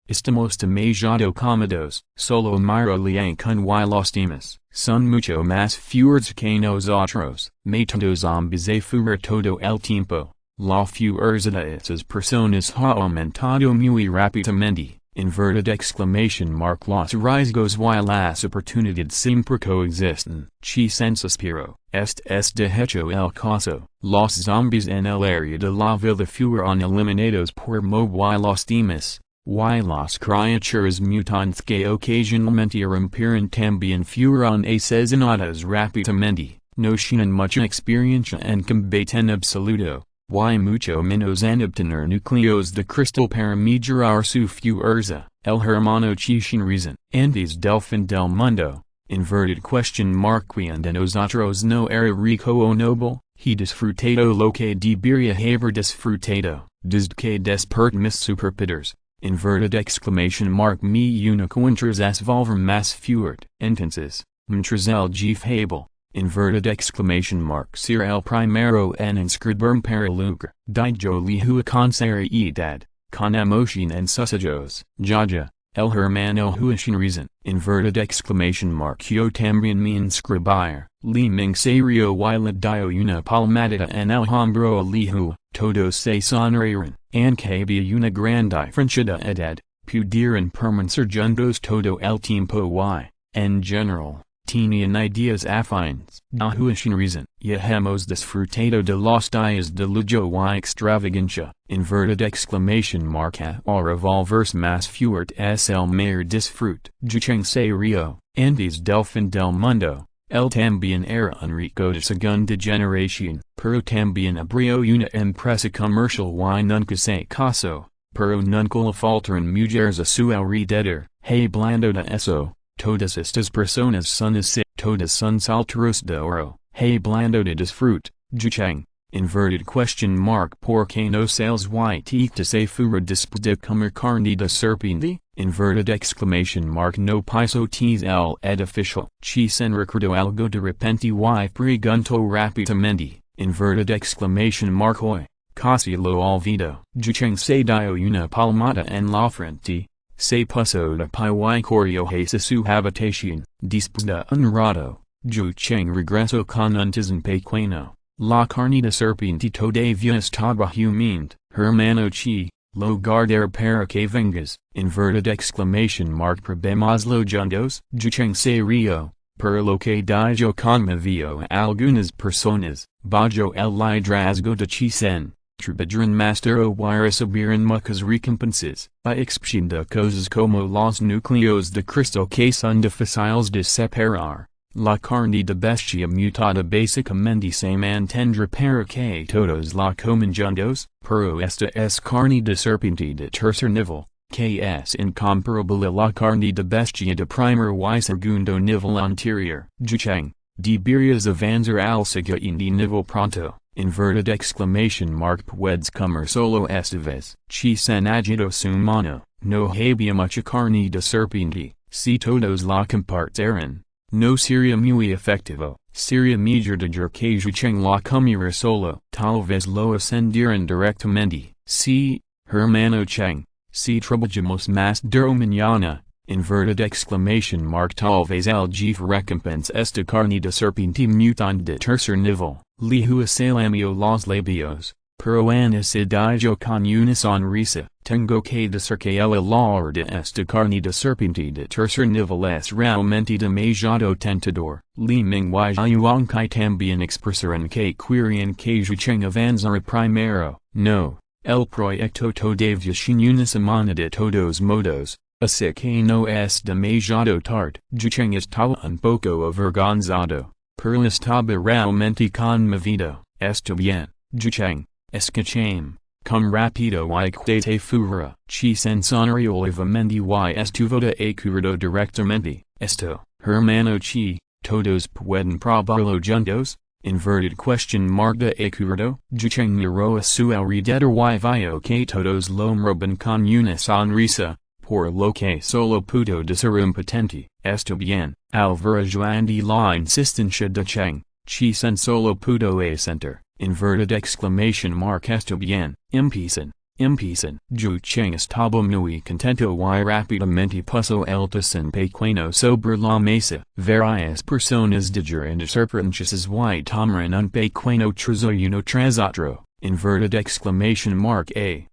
estamos demasiado cómodos. Solo mira Liang Kun y los demás. Son mucho más fuertes que nosotros. Matando zombies afuera todo el tiempo. La fuerza de esas personas ha aumentado muy rápidamente. Inverted exclamation mark los riesgos y las oportunidades siempre coexisten. Chi sen suspiro. Este es de hecho el caso. Los zombies en el área de la villa fueron eliminados por Mob y los demás. Y las criaturas mutantes que ocasionalmente irrumpiran también fueron asesinadas rápidamente. No tienen mucha experiencia en combate en absoluto. Y mucho menos en obtener núcleos de cristal para mejorar su fuerza. El hermano Chi sin razón. Antes del fin del mundo. Inverted question mark cuando nosotros no era rico o noble. He disfrutado lo que debería haber disfrutado. Desde que despertó mis superpowers. Inverted exclamation mark mi único interés es volver más fuerte. Entonces, mientras el jefe hable. Inverted exclamation mark ser el primero en inscribirme para lucrar. Dijo le hua con seriedad, con emoción en sus ojos. Ya, el hermano hua sin razón. Inverted exclamation mark yo también me inscribir. Le Ming serio y le dio una palmadita en el hombro a le hua. Todos se sonrieron. Aunque había una gran diferencia de edad, pudieron permanecer juntos todo el tiempo y, en general, tenían ideas afines. Dahu sin razón. Ya hemos disfrutado de los días de lujo y extravagancia. Inverted exclamation mark ahora volverse más fuerte es el mayor disfrute. Zhuchen se rio. Antes del fin del mundo. Él también era un rico de segunda generación, pero también abrió una empresa comercial y nunca se casó, pero nunca le faltaron mujeres a su alrededor. Hablando de eso, todas estas personas son así. todas son salteros de oro, hey blando de disfrute, Zhucheng. Inverted question mark porque no sales yt to se fura después de comer carne de serpiente, inverted exclamation mark no piso tes el edificial, chi sen recuerdo algo de repente y pregunto rápidamente, inverted exclamation mark hoy, casi lo olvido, Zhucheng se dio una palmada en la frente, se puso de pie y corrió hacia su habitación, después de un rato, Zhucheng regresó con un tizón pequeño. La carne de serpiente todavía estaba humilde, hermano chi, lo guardar para que vengas, inverted exclamation mark probemos lo juntos, Zhucheng se rio, per lo que dijo conmovió a algunas personas, bajo el liderazgo de chi sen, trabajador mastero y recibieron muchas recompensas, a excepción de cosas como los núcleos de cristal que son difíciles de separar. La carne de bestia mutada básicamente se mantendrá para que todos la coman juntos, pero esta es carne de serpiente de tercer nivel, que es incomparable a la carne de bestia de primer y segundo nivel anterior. Zhucheng, deberías avanzar al siguiente nivel pronto, inverted exclamation mark puedes comer solo esta vez. Chi sen agitó su mano, no había mucha carne de serpiente, si todos la compartieran. No sería muy efectivo, sería mejor de que Zhucheng la comiera solo. Tal vez lo ascendieran directamente. Sí, hermano Cheng, si trabajamos más de mañana, inverted exclamation mark tal vez el jefe recompensa esta carne de serpiente mutante de tercer nivel. Lihu se lamió los labios, pero Ana se dijo con una sonrisa, tengo que decir que el olor de esta carne de serpiente de tercer nivel es realmente demasiado tentador. Li Mingwai Yuan Kai también expresaron que querían que Zhucheng avanzara primero. No, el proyecto todavía sin una semana de todos modos, así que no es demasiado tarde. Zhucheng estaba un poco avergonzado, pero estaba realmente conmovido. Está bien, Zhucheng. Escuchame, come rápido y que te fura. Chi sen sonrió levemente y estuvo de acuerdo directamente. Esto, hermano Chi, todos pueden probarlo juntos, inverted question mark de acuerdo. Zhucheng miró a su alrededor y vio que todos lo miraban con una sonrisa, por lo que solo pudo decir impotente. Está bien, al ver Joandi la insistencia de Cheng, Chi sen solo pudo asentir. Inverted exclamation mark está bien, empiezan. Zhucheng estaba muy contento y rápidamente puso el tazón pequeño sobre la mesa. Varias personas dijeron serpientes y tomaron un pequeño trozo uno tras otro. Inverted exclamation mark a.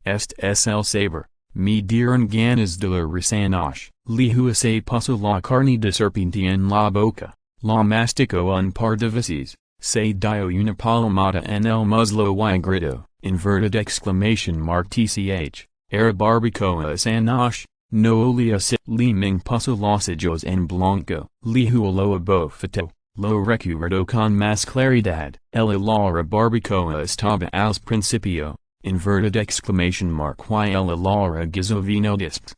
Este es el saber. Me dieron ganas de la resanosh. Lihu se puso la carne de serpiente en la boca. La masticó un par de veces. Se dio una palmada en el muslo y gritó, inverted exclamation mark tch, era barbacoa sanosh, no olía si. Li Ming puso los ojos en blanco. Lihu lo abofeteó, lo recuerdo con más claridad. El olor a barbacoa estaba al principio, inverted exclamation mark y el olor a guiso vino disps.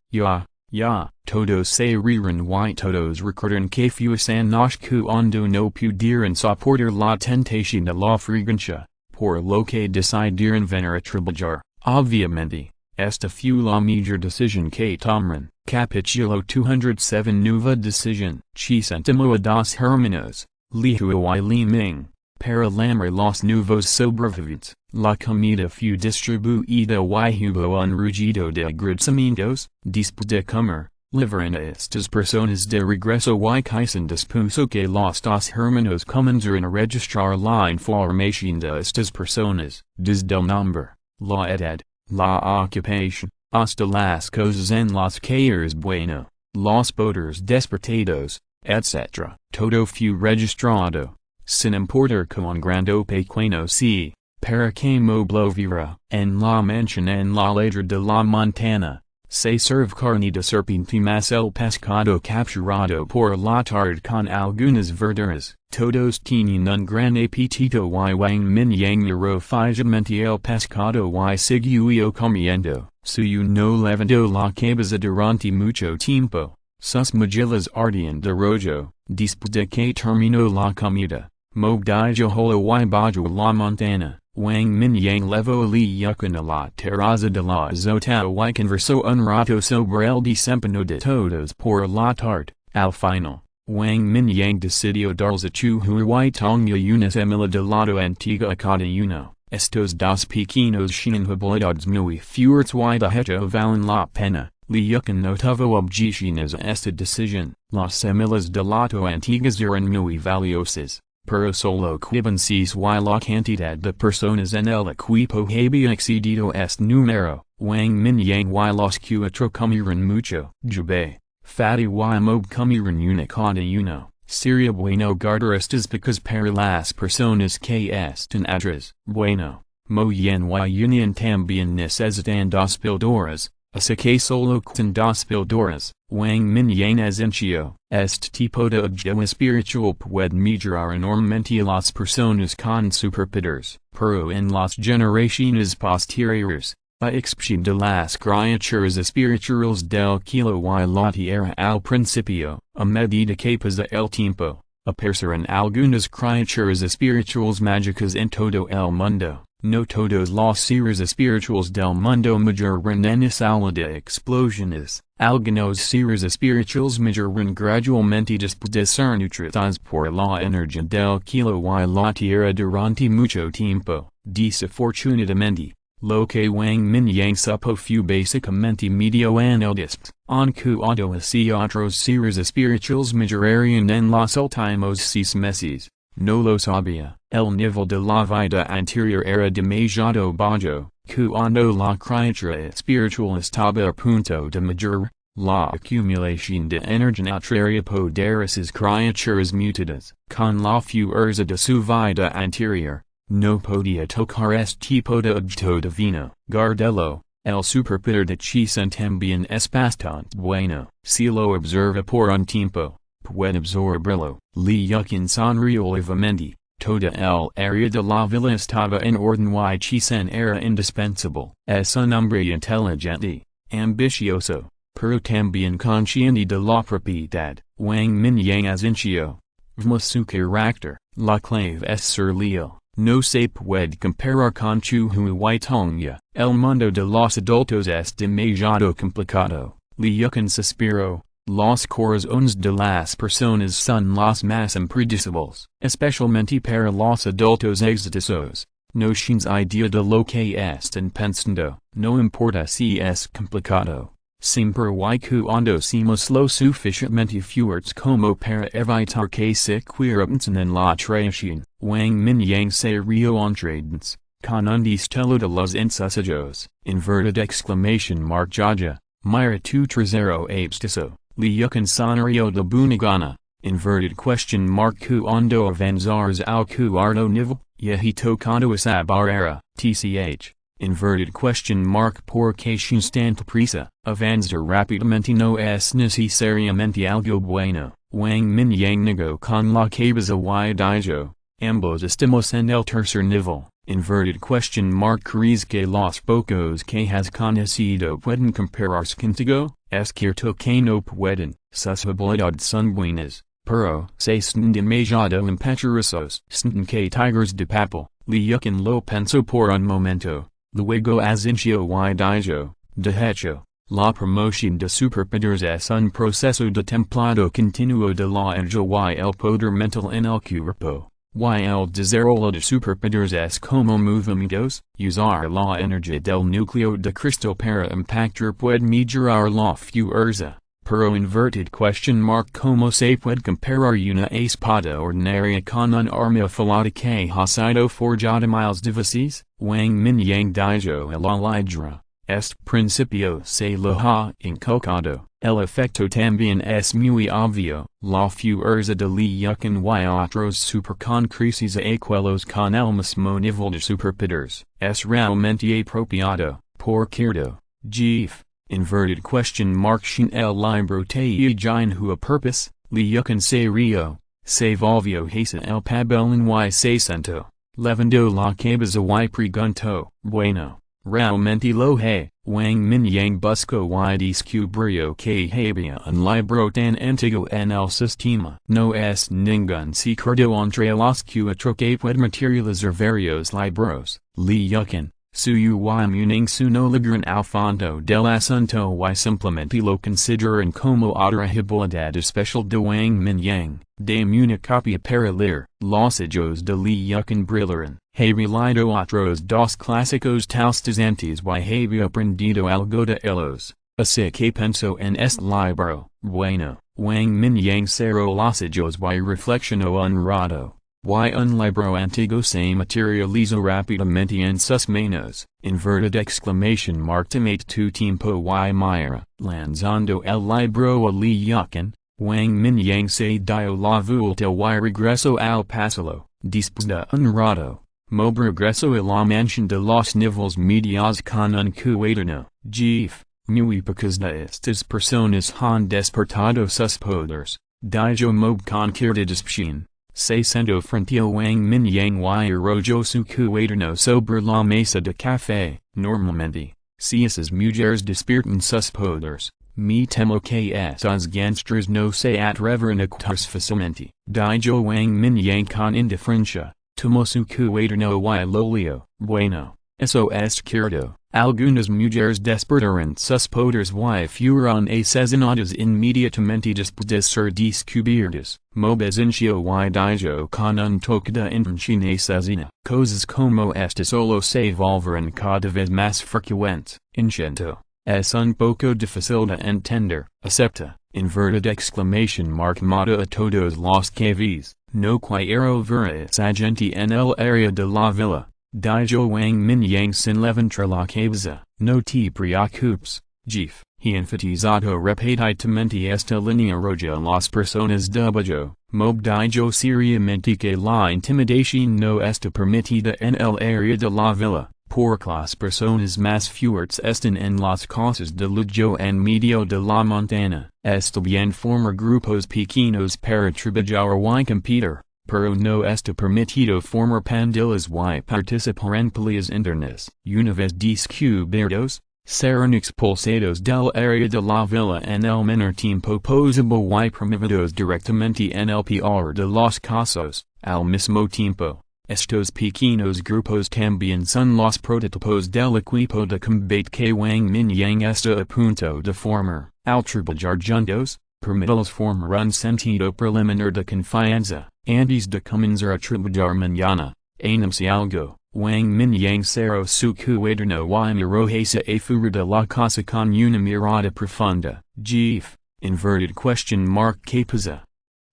Ya, todos se rieron y todos recuerdan que fue sanosh cuando no pudieron soportar la tentación de la fragancia, por lo que decidieron venir a trabajar. Obviamente, esta fue la mejor decisión que tomaron. Capítulo 207 Nueva decisión. Chi sentimo a dos hermanos, Lihu y Li Ming, para llamar los nuevos sobrevivientes. La comida fue distribuida y hubo un rugido de agradecimientos. Después de comer, llevaron a estas personas de regreso y Kaisen dispuso que los dos hermanos comenzaran a registrar la información de estas personas, desde el nombre, la edad, la ocupación, hasta las cosas en las que eres bueno, los poderes despertados, etc. Todo fue registrado, sin importar con grande o pequeño si. Para que moviliera, en la mansión en la ladera de la Montana, se serve carne de serpiente más el pescado capturado por la tarde con algunas verduras. Todos tienen un gran apetito y Wang Mingyang miró fijamente el pescado y siguió comiendo. Suyo no levantó la cabeza durante mucho tiempo. Sus mejillas ardían de rojo, Después de que terminó la comida, Mo dijo holo y bajo la montana, Wang Mingyang levó li yucan a la terraza de la azotea y conversó un rato sobre el desempeño de todos por la tarde. Al final, Wang Mingyang decidió darles a Chu Huitonga una semilla de lado antigua a cada uno. Estos dos pequeños shinhabilidades muy fuertes y de hecho valen la pena. Li yucan no tuvo objeciones a esta decisión. Las semillas de lato antiguas eran muy valiosas, pero solo quiban seis y la cantidad de personas en el equipo había excedido este número. Wang Mingyang y los cuatro comieron mucho. Jube, fatty y Mo comieron una cada uno. Sería bueno guardar estas pocas para las personas que están atrás. Bueno, Mo Yen y Union también necesitan dos píldoras. Así que solo con dos píldoras. Wang Mingyang asenció. Este tipo de objeto espiritual puede mejorar enormemente a las personas con superpoderes, pero en las generaciones posteriores, a excepción de las criaturas espirituales del cielo y la tierra al principio, a medida que pasa el tiempo, aparecerán algunas criaturas espirituales mágicas en todo el mundo. No todos los seres espirituales del mundo majoran en la sala de explosiones. Algunos seres espirituales majoran gradualmente después de ser nutridos por la energía del cielo y la tierra durante mucho tiempo. Desafortunadamente, lo que Wang Mingyang supo fue básicamente medio anelist. En cuanto a si otros seres espirituales majorarían en los últimos 6 meses. No lo sabía. El nivel de la vida anterior era demasiado bajo. Cuando la criatura espiritual estaba a punto de madurar, la acumulación de energía atraía poder a esas criaturas mutadas. Con la fuerza de su vida anterior, no podía tocar este tipo de objeto divino. Guardelo, el superpoder de Chisen también es bastante bueno. Si lo observa por un tiempo, puede absorberlo. Li yucan sonrió levemente. Toda el área de la villa estaba en orden y Chisen era indispensable. Es un hombre inteligente, ambicioso, pero también consciente de la propiedad. Wang Mingyang asenció. Vemos su carácter. La clave es ser leal. No se puede comparar con Chu Huitonga. El mundo de los adultos es demasiado complicado. Li yucan suspiró. Los corazones de las personas son los más impredecibles, especialmente para los adultos exitosos. No tienes idea de lo que están pensando. No importa si es complicado. Siempre y cuando somos lo suficientemente fuertes como para evitar que se conviertan en la traición. Wang Mingyang se rió entre dientes, con un destello de los ensayos. Inverted exclamation mark jaja. Mira tu trasero abstizo. Li yucan sonrió de buena gana. Inverted question mark cuando avanzars al cuarto nivel, yahito cuando esa barrera, tch. Inverted question mark porque tanta prisa. Avanzar rápidamente no es necesariamente algo bueno. Wang Mingyang negó con la cabeza y dijo. Ambos estamos en el tercer nivel. Inverted question mark crees que los pocos que has conocido pueden compararse contigo. Es cierto que no pueden. Sus habilidades son buenas, pero se están demasiado impetuosos. Sienten que tigres de papel. Li yucan lo pensó por un momento. Luego asenció y dijo. De hecho, la promoción de superpoderes es un proceso de templado continuo de la energía y el poder mental en el cuerpo. Y el desarrollo de superpoderes es como movimientos. Usar la energía del núcleo de cristal para impactar puede mejorar la fuerza. Pero inverted question mark como se puede comparar una espada ordinaria con un arma afilada que ha sido forjada miles de veces. Wang Mingyang dijo a la lidra. Este principio se lo ha inculcado. El efecto también es muy obvio. La fuerza de Li yucan y otros superconcreces a aquellos con el mismo nivel de superpoderes. Es realmente apropiado. Por cierto, Jeff. Inverted question mark shin el libro te jin hua purpose. Li yucan se rio. Se volvió hacia el pabellón y se sentó. Levando la cabeza y preguntó. Bueno. Realmente lo he. Wang Mingyang busco y descubrio que había un libro tan antiguo en el sistema. No es ningún secreto entre los cuatro que puede materializar varios libros. Li Yukin, su y muning su no logran al fondo del asunto y simplemente lo consideran como otra habilidad especial de Wang Mingyang. Dame una copia para leer. Los ojos de Li Yukin brillaron. Había leído otros dos clásicos tales antes y había aprendido algo de ellos. Así que pensó en este libro. Bueno, Wang Mingyang cerró los ojos y reflexionó un rato. Y un libro antiguo se materializó rápidamente en sus manos. Inverted exclamation mark tomate tu tiempo y mira. Lanzando el libro a Li Yukin, Wang Mingyang se dio la vuelta y regresó al pasillo. Después de un rato, Mob regresó a la mansión de los niveles medios con un cuaderno. Jeef, muy pocas de estas personas han despertado sus poderes. Dijo Mob con cara de decepción. Se sentó frente a Wang Mingyang y arrojó su cuaderno sobre la mesa de café. Normalmente, si esas mujeres despiertan sus poderes, me temo que esas gangsters no se atreverán a actuar fácilmente. Dijo Wang Mingyang con indiferencia. Tomó su cuaderno y lo leo. Bueno, eso es cierto. Algunas mujeres despertarán sus poderes y fueron asesinadas inmediatamente después de ser descubiertas. Mob esencio y dijo con un toque de intención asesina. Cosas como esta solo se volverán cada vez más frecuentes. Intento. Es un poco difícil de entender. Acepta. Inverted exclamation mark mata a todos los que ves. No quiero ver esa gente en el área de la villa. Dijo Wang Mingyang sin levantar la cabeza. No te preocupes, Jeef. He enfatizado repetidamente esta línea roja las personas de abajo. Mob dijo seriamente que la intimidación no está permitida en el área de la villa. Porque las personas más fuertes están en las casas de lujo en medio de la montaña. Está bien formar grupos pequeños para trabajar y competir, pero no está permitido formar pandillas y participar en peleas internas. Una vez descubiertos, serán expulsados del área de la villa en el menor tiempo posible y promovidos directamente en el peor de los casos. Al mismo tiempo, estos pequeños grupos también son los prototipos del equipo de combate que Wang Mingyang está a punto de formar. Al trabajar juntos, permítalos formar un sentido preliminar de confianza. Antes de comenzar a trabajar mañana, anuncie algo. Wang Mingyang cerró su cuaderno y miró hacia afuera de la casa con una mirada profunda. Jeef, inverted question mark ¿qué pasa?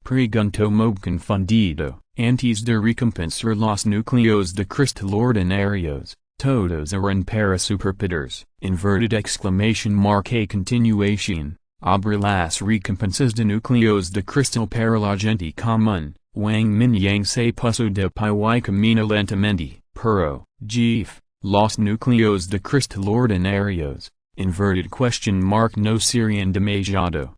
Preguntó Mob confundido. Antes de recompensar los núcleos de cristal ordinarios, todos eran para superpowers. Inverted exclamation mark a continuación. Abre las recompensas de núcleos de cristal para la gente común. Wang Mingyang se puso de pie y camina lentamente. Pero, Jeef, los núcleos de cristal ordinarios, inverted question mark no serían demasiado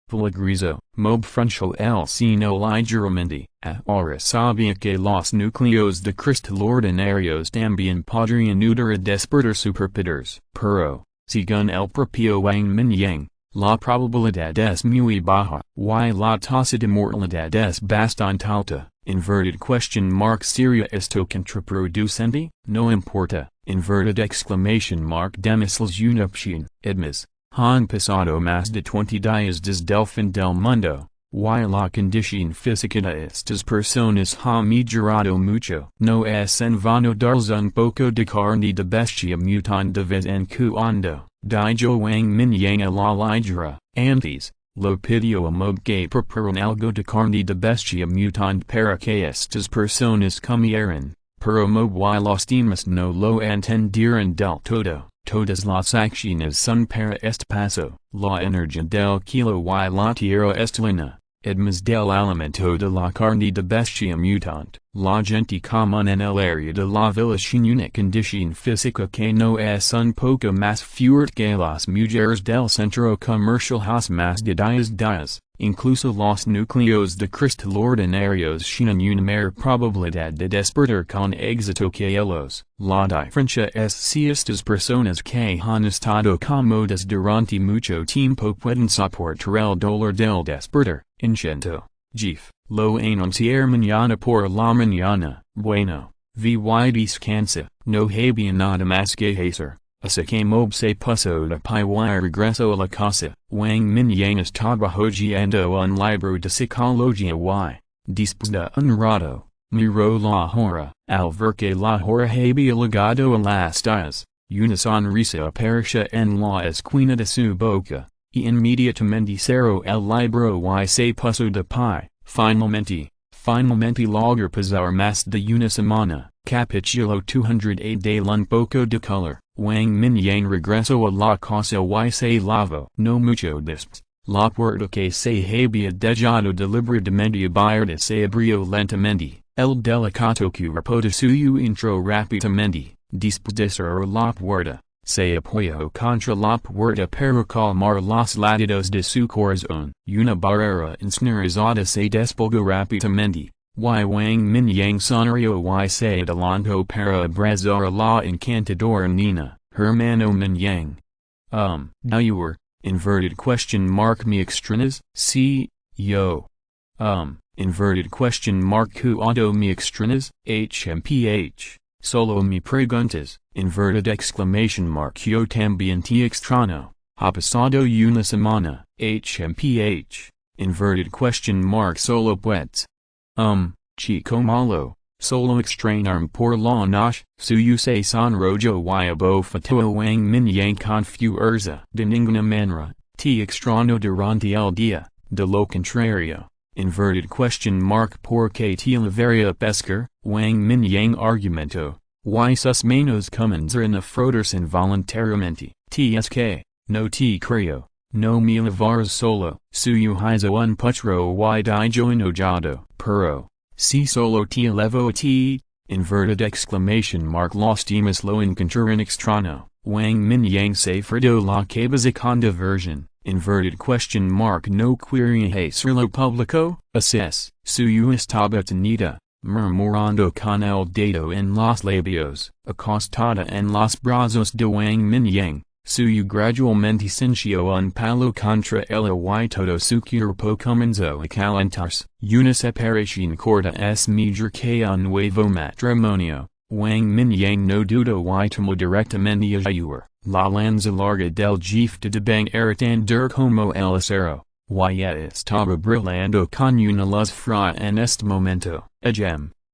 peligroso. Mob frunció el ceño ligeramente. Ahora sabía que los núcleos de cristal ordinarios también podrían ayudar a despertar superpowers. Pero, según el propio Wang Mingyang, la probabilidad es muy baja, y la tasa de mortalidad es bastante alta. Inverted question mark ¿sería esto contraproducente? No importa. Inverted exclamation mark demos una opción. Además, han pasado más de 20 días desde el fin del mundo, y la condición física de estas personas ha mejorado mucho. No es en vano darles un poco de carne de bestia mutante de vez en cuando. Dijo Wang Mingyang a la ligera. Antes, lo pidió a Mob que prepararan algo de carne de bestia mutante para que estas personas comieran, pero Mob y los demás no lo entendieron del todo. Todas las acciones son para este paso. La energía del kilo y la tierra estelina. Además del alimento de la carne de bestia mutante. La gente común en el área de la villa sin una condición física que no es un poco más fuerte que las mujeres del centro comercial has más de 10 días. incluso los núcleos de cristal ordinarios sin una probabilidad de despertar con éxito que ellos, la diferencia es si estas personas que han estado cómodas durante mucho tiempo pueden soportar el dolor del despertar. Intento. Jif, lo anunciar mañana por la mañana. Bueno, vi descansa, no había nada más que hacer. Así que se puso de pie y regresó a la casa. Wang Mingyang estaba hojeando un libro de psicología y, después de un rato, miró la hora. Al ver que la hora había llegado a las 10, una sonrisa apareció en la esquina de su boca, y inmediatamente cerró el libro y se puso de pie. Finalmente logró pasar más de una semana. Capítulo 208 de un poco de color. Wang Mingyang regresó a la casa y se lavó. No mucho después, la puerta que se había dejado deliberadamente abierta se abrió lentamente. El delicado cuerpo de suyo entró rápidamente. Después de cerrar la puerta, se apoyó contra la puerta para calmar los latidos de su corazón. Una barrera encerrada se desplegó rápidamente. Wang Mingyang sonrió y se adelantó para abrazar a la encantadora nena. Hermano Mingyang. Now you were, inverted question mark me extrañas? Sí, yo. Inverted question mark cuando me extrañas? HMPH. Solo me preguntas, inverted exclamation mark yo también te extraño. Ha pasado una semana, HMPH. Inverted question mark solo puedes. Chico malo, solo extrañarme por la noche, suyo se sonrojo y abofeteó Wang Mingyang con fuerza. De ninguna manera, te extraño durante el día, de lo contrario, inverted question mark porque te debería pescar, Wang Mingyang argumentó, y sus manos comenzarán a frotarse involuntariamente, que, no te creo. No me llevarás solo, suyo hizo un putro y dijo enojado, pero, si solo te llevo a ti, inverted exclamation mark los demás lo encontraron extraño. Wang Mingyang se frotó la cabeza con diversión, inverted question mark no quería hacerlo público, así es, suyo estaba tenida, murmurando con el dedo en los labios, acostada en los brazos de Wang Mingyang. Suyo gradualmente sintió un palo contra ella y todo su cuerpo comenzó a calentarse. Una separación corta es mejor que un nuevo matrimonio. Wang Mingyang no dudó y tomó directamente a ayudar. La lanza larga del jefe de bang era tan dura como el acero. Y estaba brillando con una luz fría en este momento.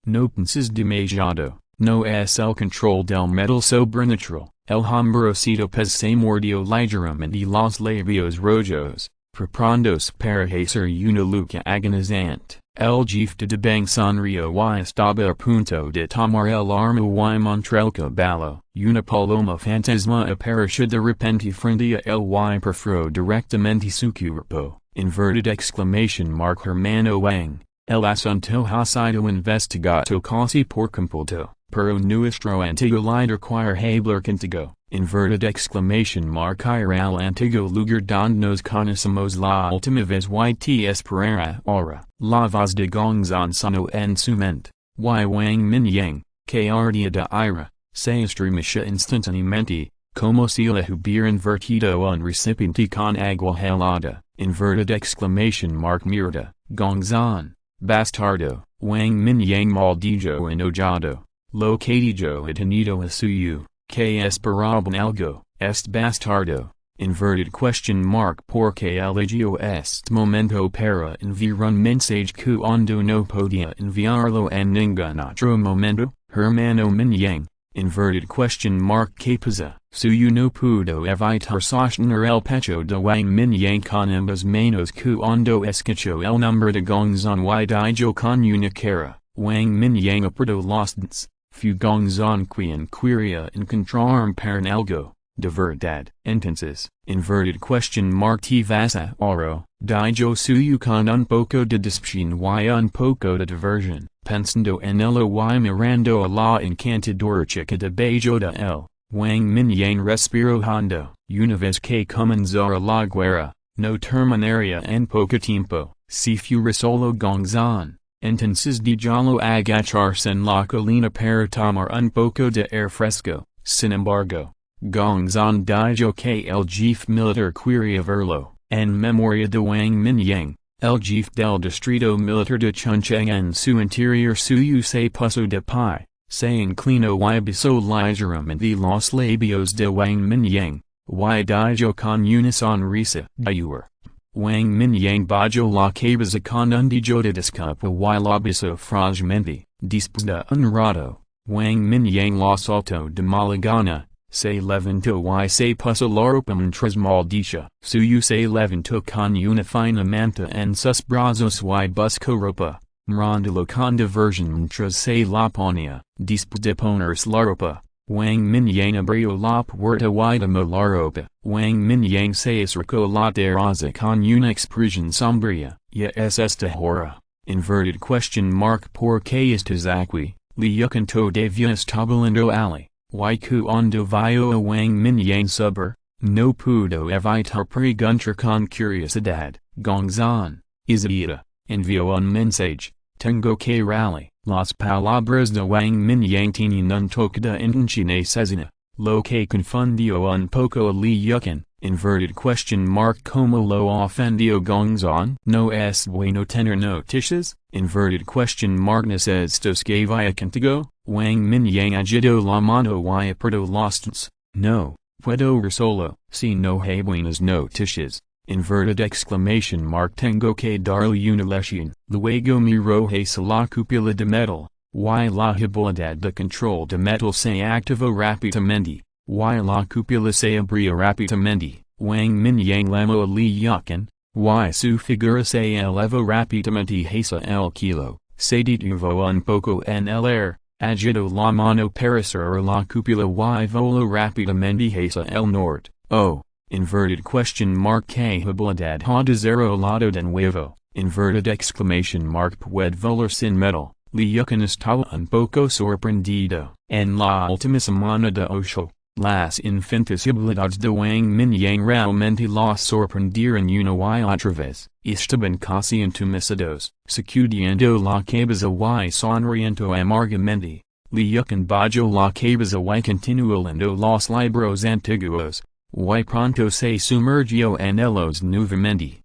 No penses demasiado. No es el control del metal sobrenatural. El hombrecito pez se mordió ligeramente los labios rojos, preparándose para hacer una lucha agonizante. El jefe de bang sonrió y estaba a punto de tomar el arma y mostrar el caballo. Una paloma fantasma apareció de repente frente a él y perforó directamente su cuerpo. Inverted exclamation mark hermano Wang. El asunto ha sido investigado casi por completo. Pero nuestro antiguo líder quiere hablar contigo, inverted exclamation mark ir al antiguo lugar donde nos conocemos la última vez y te esperará ahora. La voz de Gongzan sonó en su mente, y Wang Mingyang, que ardía de ira, se estremeció instantáneamente, como si le hubieran vertido un recipiente con agua helada, inverted exclamation mark mierda, Gongzan, bastardo, Wang Mingyang maldito enojado. Lo que dijo he tenido a suyo, que esperaban algo, este bastardo, inverted question mark porque eligió este momento para enviar un mensaje cuando no podía enviarlo en ningún otro momento, hermano Mingyang, inverted question mark que pasa, suyo no pudo evitar sostener el pecho de Wang Mingyang con ambas manos cuando escuchó el nombre de Gongzan y dijo con una cara, Wang Mingyang apretó los dientes. Fu Gongzan quien quería encontrar para algo, de verdad. Entonces, inverted question mark te vas a oro, dijo suyo con un poco de decepción y un poco de diversión, pensando en ella y mirando a la encantadora chica debajo de él. Wang Mingyang respiró hondo. Una vez que comenzara la guerra, no terminaria en poco tiempo, si fuera solo gongzan, entonces dijalo agacharse en la colina para tomar un poco de aire fresco. Sin embargo, gongzan dijo que el jefe militar quería verlo, en memoria de Wang Mingyang, el jefe del distrito militar de Chuncheng en su interior se puso de pie, se inclinó y besó ligeramente los labios de Wang Mingyang, y dijo con una sonrisa dura. Wang Mingyang bajó la cabeza con un dejo de disculpa y la besó fragilmente. Después de un rato, Wang Mingyang la soltó de mala gana, se levantó y se puso la ropa mientras maldita. Se levantó con una fina manta en sus brazos y buscó ropa, mirándolo con diversión mientras se la ponía. Después de ponerse la ropa, Wang Mingyang abrió la puerta y tomó la ropa. Wang Mingyang se acercó la terraza con una expresión sombría. ¿Ya es esta hora? Inverted question mark. ¿Por qué estás aquí? Lurk todavía estaba ali. Y cuando vio a Wang Mingyang subir, no pudo evitar preguntar con curiosidad. Gongzan, Isabita, envió un mensaje. Tengo que rally. Las palabras de Wang Mingyang tienen un toque de intención asesina, lo que confundió un poco a Lurk. Inverted question mark. ¿Cómo lo ofendió Gongzan? ¿No es bueno tener noticias? Inverted question mark. ¿Necesitas que vaya contigo? Wang Mingyang agitó la mano y apretó los dientes. No, puedo ir solo. Si no hay buenas noticias. Inverted exclamation mark. Tengo que darle una lección. Luego miró hacia la cúpula de metal, y la habilidad de control de metal se activó rápidamente, y la cúpula se abrió rápidamente. Wang Mingyang llamó a Lurk, y su figura se elevó rápidamente hacia el kilo, se detuvo un poco en el aire, agitó la mano para cerrar la cúpula y voló rápidamente hacia el norte. Oh. Inverted question mark. ¿Qué habilidad ha desarrollado de nuevo? Inverted exclamation mark. Puede volar sin metal. Lurk estaba un poco sorprendido. En la última semana de ocho, las infinitas habilidades de Wang Mingyang realmente la sorprendieron una y otra vez. Estaban casi entumizados, sacudiendo la cabeza y sonriendo amargamente. Lurk bajó la cabeza y continuó leyendo los libros antiguos. Y pronto se sumergió en ellos nuevamente.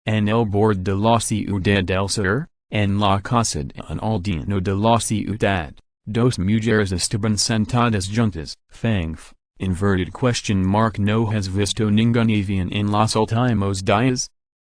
En el borde de la ciudad del sur, en la casa de un aldeano de la ciudad, dos mujeres estaban sentadas juntas. Fangf. Inverted question mark. ¿No has visto ningún avión en los últimos días?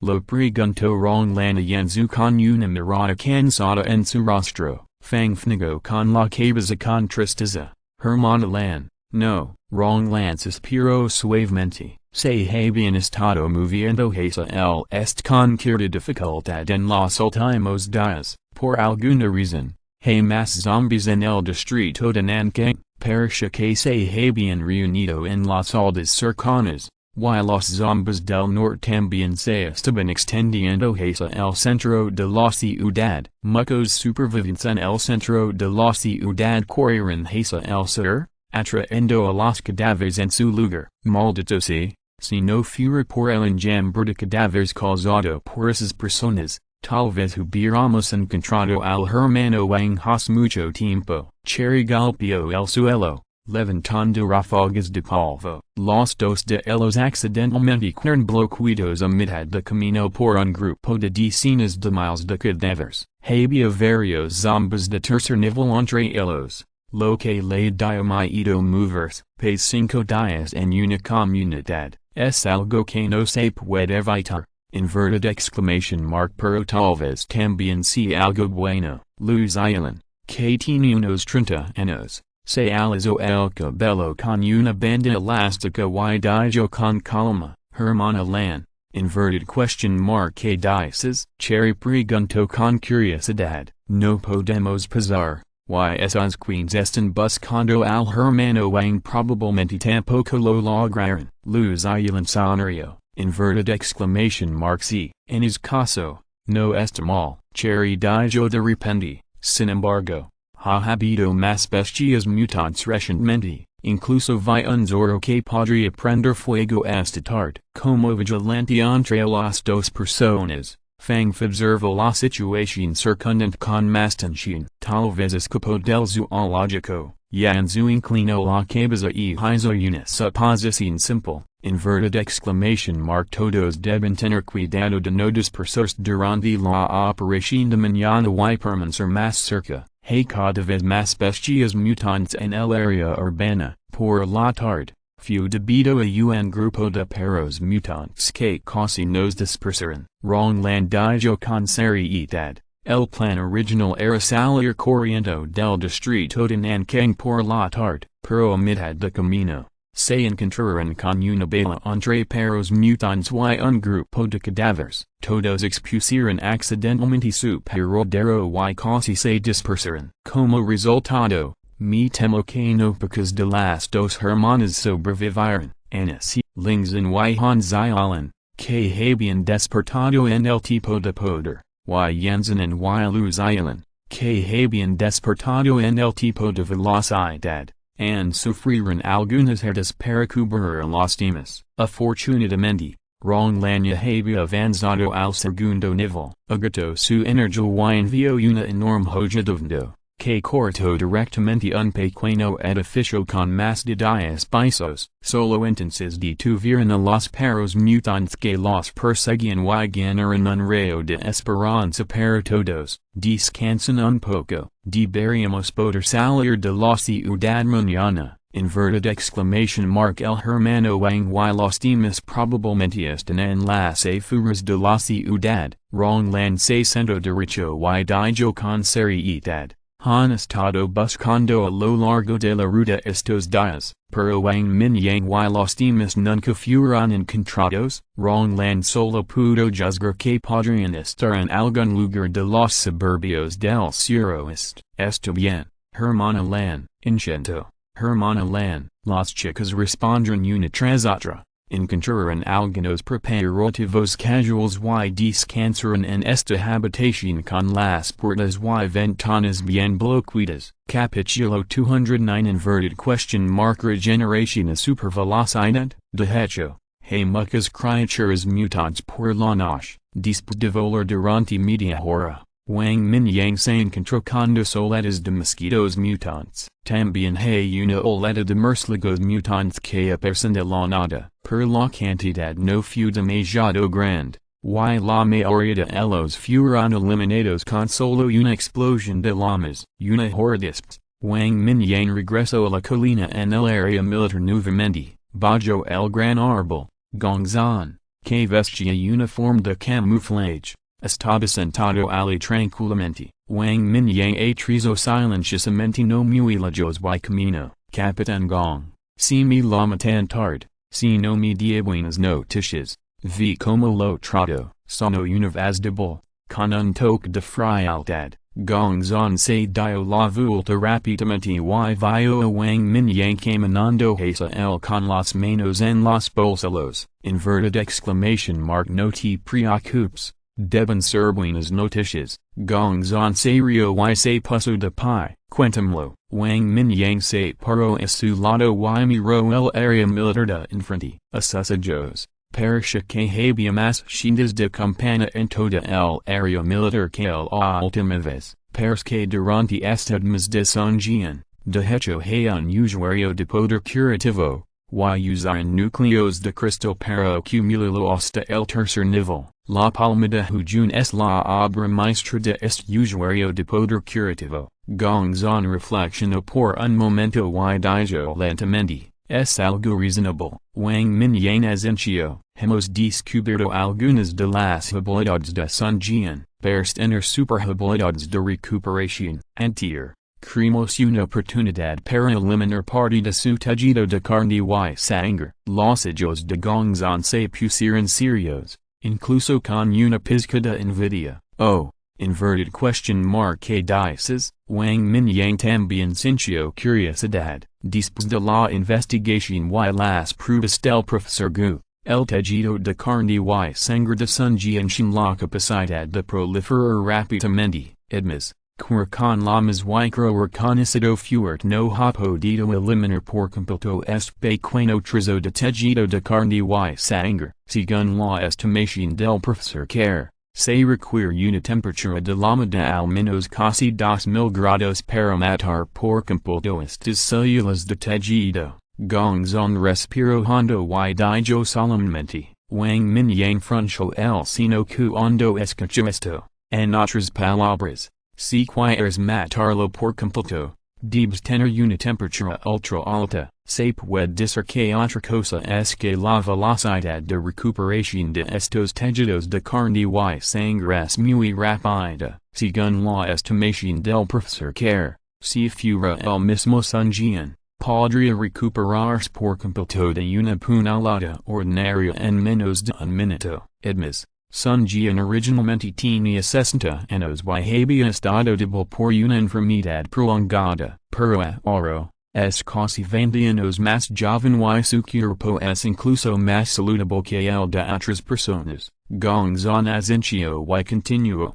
Lo preguntó Rong Lan Yanzu con una mirada cansada en su rostro. Fangf negó con la cabeza con tristeza. Hermana Lan. No. Rong Lan suspiró suavemente. Se habían estado moviendo hacia el este con cierta dificultad en los últimos días. Por alguna razón, hay más zombies en el distrito de Nanking. Parece que se habían reunido en las aldeas cercanas, y los zombies del norte también se estaban extendiendo hacia el centro de la ciudad. Muchos supervivientes en el centro de la ciudad corrieron hacia el sur, atrayendo a los cadáveres en su lugar. Maldito sea, si no fuera por el enjambre de cadáveres causado por esas personas, tal vez hubiéramos encontrado al hermano Wang hace mucho tiempo. Cherry golpeó el suelo, levantando ráfagas de polvo. Los dos de ellos accidentalmente quedaron bloqueados a mitad de camino por un grupo de decenas de miles de cadáveres. Había varios zombies de tercer nivel entre ellos. Lo que le dio miedo moverse. Pase 5 días en una comunidad, es algo que no se puede evitar. Inverted exclamation mark. Pero tal vez también sea algo bueno. Luz Island, que tiene unos 30 años, se alisó el cabello con una banda elástica y dijo con calma. Hermana Lan. Inverted question mark. ¿Qué dices? Cherry preguntó con curiosidad. No podemos pasar. Y esas queens están buscando al hermano Wang. Probablemente tampoco lo lograron. Luz Island sonrió. Inverted exclamation mark. Sí, en ese caso, no está mal. Cherry dijo de repente. Sin embargo, ha habido más bestias mutantes recientemente. incluso vi un zorro que podría prender fuego esta tarde. Como vigilante entre las dos personas, Fang observa la situación circundante con más atención. Tal vez escapó del zoológico, Yanzu inclinó la cabeza y hizo una suposición simple. Inverted exclamation mark. Todos deben tener cuidado de no dispersarse durante la operación de mañana y permanecer más cerca. Hay cada vez más bestias mutantes en el área urbana. Por la tarde, fue debido a un grupo de perros mutantes que casi nos dispersaron. Dijo con seriedad. El plan original era salir corriendo del distrito de Nankang por la tarde, pero a mitad de camino, se encontraron con una bala entre perros mutantes y un grupo de cadáveres. Todos expusieron accidentalmente su paradero y casi se dispersaron. Como resultado, me temo que no pocas de las dos hermanas sobrevivieron. Anas y Lingzhen y Han Xiaolan, que habían despertado en el tipo de poder. Y Yanzen y Lu Xiaolan, que habían despertado en el tipo de velocidad, and sufrieron algunas heridas para cubrir las demás. Afortunadamente, Lanya había avanzado al segundo nivel. Agotó su energía y envió una enorme hoja de vento, que cortó directamente un pequeño edificio con más de 10 pisos. Solo entonces detuvieron a los perros mutantes que los perseguían y ganaron un rayo de esperanza para todos. Descansen un poco, deberíamos poder salir de la ciudad mañana. Inverted exclamation mark. El hermano Wang y los demás probablemente están en las afueras de la ciudad. Land se sentó derecho y dijo con seriedad. Han estado buscando a lo largo de la ruta estos días, pero Wang Mingyang y los demás nunca fueron encontrados. Land solo pudo juzgar que podrían estar en algún lugar de los suburbios del suroeste. Está bien, hermana Lan, intento. Hermana Lan, las chicas respondieron una tras otra. Encontraron algunos preparativos casuales y descansaron en esta habitación con las puertas y ventanas bien bloqueadas. Capítulo 209 Inverted question mark. Regeneración a supervelocidad. De hecho, hay muchas criaturas mutantes por la noche. Después de volar durante media hora, Wang Mingyang se encontró con dos oletas de mosquitos mutantes. También hay una oleta de murciélagos mutantes que aparecen de la nada. Per la cantidad no fue demasiado grande, y la mayoría de ellos fueron eliminados con solo una explosión de llamas. Una hora después, Wang Mingyang regresó a la colina en el área militar nuevamente. Bajo el gran árbol, Gongzan, que vestía uniforme de camuflaje, estaba sentado allí tranquilamente. Wang Mingyang atrezó silenciosamente no muy lejos y camino. Capitán Gong, si me la matan tarde, si no me da buenas noticias, vi como lo trato, sono unavazable, con un toque de frialdad. Gongzan se dio la vuelta rápidamente y vio a Wang Mingyang caminando hacia él con las manos en los bolsillos. Inverted exclamation mark. No te preocupes, deben ser buenas noticias. Gongzan se rió y se puso de pie. Cuéntamelo. Wang Mingyang se paró a su lado y miró el área militar de enfrente. A sus ojos, parecía que había más shindas de campana en toda el área militar que la última vez. Parece que durante este mes de Zhutian, de hecho hay un usuario de poder curativo, y usaron núcleos de cristal para acumularlo hasta el tercer nivel. La palma de Hujun es la obra maestra de este usuario de poder curativo. Gongzan reflexionó por un momento y dijo lentamente, es algo reasonable. Wang Mingyang asenció. Hemos descubierto algunas de las habilidades de Zhutian, para tener super habilidades de recuperación. Antier, creemos una oportunidad para eliminar parte de su tejido de carne y sangre. Los ojos de Gongzan se pusieron serios, incluso con una pizca de envidia. Oh, inverted question mark. ¿Qué dices? Wang Mingyang también sintió curiosidad. Después de la investigación y las pruebas del profesor Gu, el tejido de carne y sangre de Zhutian sin la capacidad de proliferar rápidamente. Además, Quircon lamas micro reconhecido fuert no hapodido eliminar por completo este queno trizo de tejido de carne y sangre, según la estimación del profesor care, se requiere una temperatura de lama de al menos casi 2000 grados para matar por completo estas células de tejido. Gongzon respiro hondo y dijo solemnemente, Wang Mingyang frunció el seno cuando escuchó esto, en otras palabras, si quieres matarlo por completo, debes tener una temperatura ultra alta. Se puede decir que otra cosa es que la velocidad de recuperación de estos tejidos de carne y sangre es muy rápida, según la estimación del profesor Care, si fuera el mismo Zhutian. Podría recuperarse por completo de una puñalada ordinaria en menos de un minuto. Además, Zhutian originalmente tenía 60 años y había estado débil por una enfermedad prolongada, pero ahora, es casi 20 años más joven y su cuerpo es incluso más saludable que el de otras personas. Gongzon asencio y continuo,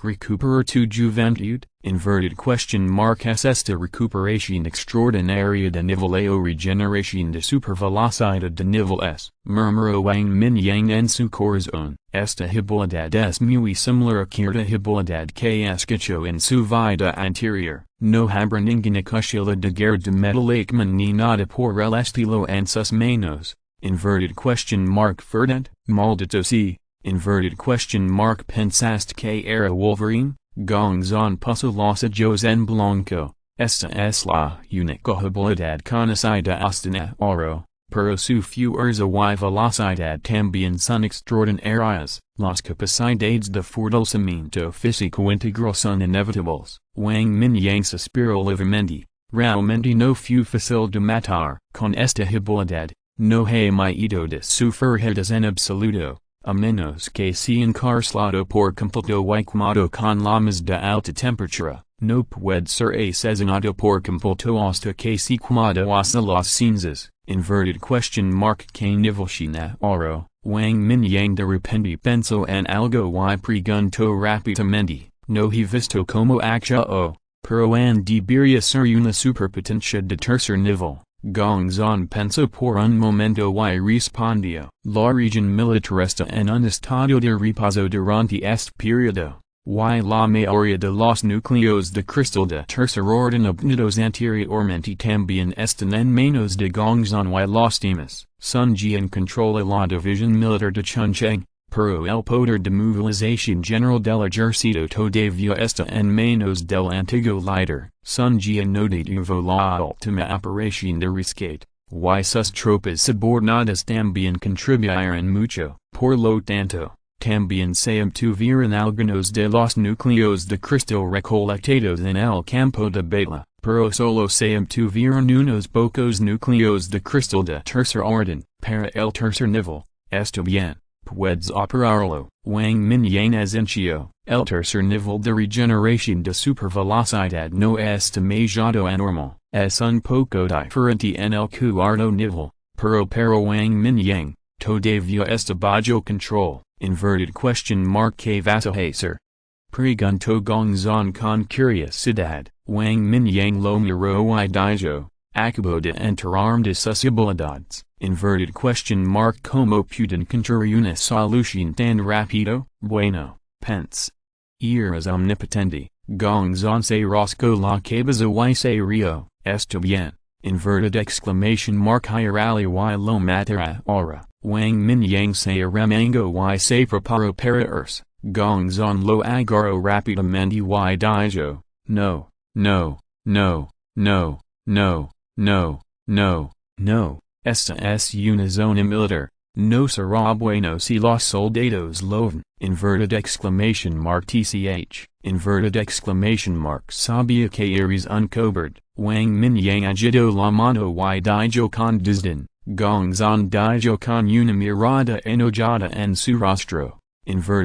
recuperar tu juventud, es esta recuperación extraordinaria de nivel o regeneración de supervelocidad de nivel S. Murmuró Wang Mingyang en su corazón, esta habilidad es muy similar a cierta habilidad que escuchó en su vida anterior. No habrá ninguna cuchilla de guerra de metal ni nada por el estilo en sus manos. Verdad, maldito sí, pensaste que era Wolverine, Gongzon puso los ojos en blanco, esta es la única habilidad conocida hasta ahora, pero su fuerza y velocidad también son extraordinarias, las capacidades de fortalecimiento físico integral son inevitables. Wang Mingyang suspiró levemente, realmente no fue fácil de matar, con esta habilidad. No hay miedo de sufrir en absoluto, a menos que sea encarcelado por completo y quemado con lamas de alta temperatura, no puede ser asesinado por completo hasta que se quemado hasta las cenizas. Que nivel ahora, Wang Mingyang de repente pensó en algo y preguntó rápidamente, no he visto como actúo, pero debería ser una superpotencia de tercer nivel. Gongzon pensó por un momento y respondió, la región militarista en un estado de reposo durante este periodo, y la mayoría de los núcleos de cristal de tercer orden obtenidos anteriormente también están en manos de Gongzon y los demás. Zhutian controla la división militar de Chongqing, pero el poder de movilización general del ejército todavía está en manos del antiguo líder. Zhutian no detuvo la última operación de rescate, y sus tropas subordinadas también contribuyeron mucho. Por lo tanto, también se obtuvieron algunos de los núcleos de cristal recolectados en el campo de batalla, pero solo se obtuvieron unos pocos núcleos de cristal de tercer orden. Para el tercer nivel, está bien. Puedes operarlo. Wang Mingyang asencio, el tercer nivel de regeneración de supervelocidad no es demasiado anormal, es un poco diferente en el cuarto nivel, pero para Wang Mingyang, todavía está bajo control. ¿Qué vas a hacer? Preguntó Gongzon con curiosidad. Wang Mingyang lo miró y dijo, acabo de enterarme de sus habilidades. ¿Cómo pueden encontrar una solución tan rápido? Bueno, pense. Eres omnipotente. Gongzon se rascó la cabeza y se rió. Está bien. Hirali y lo matará ahora. Wang Mingyang se remangó y se preparó para irse. Gongzon lo agarró rápidamente y dijo, no, no, no, no, no, no, no, no. Esta es una zona militar, no será bueno si los soldados lo ven. TCH, sabía que eres un cobarde. Wang Mingyang agitó la mano y dijo con desdén. Gongzon dijo con una mirada enojada en su rostro. Esto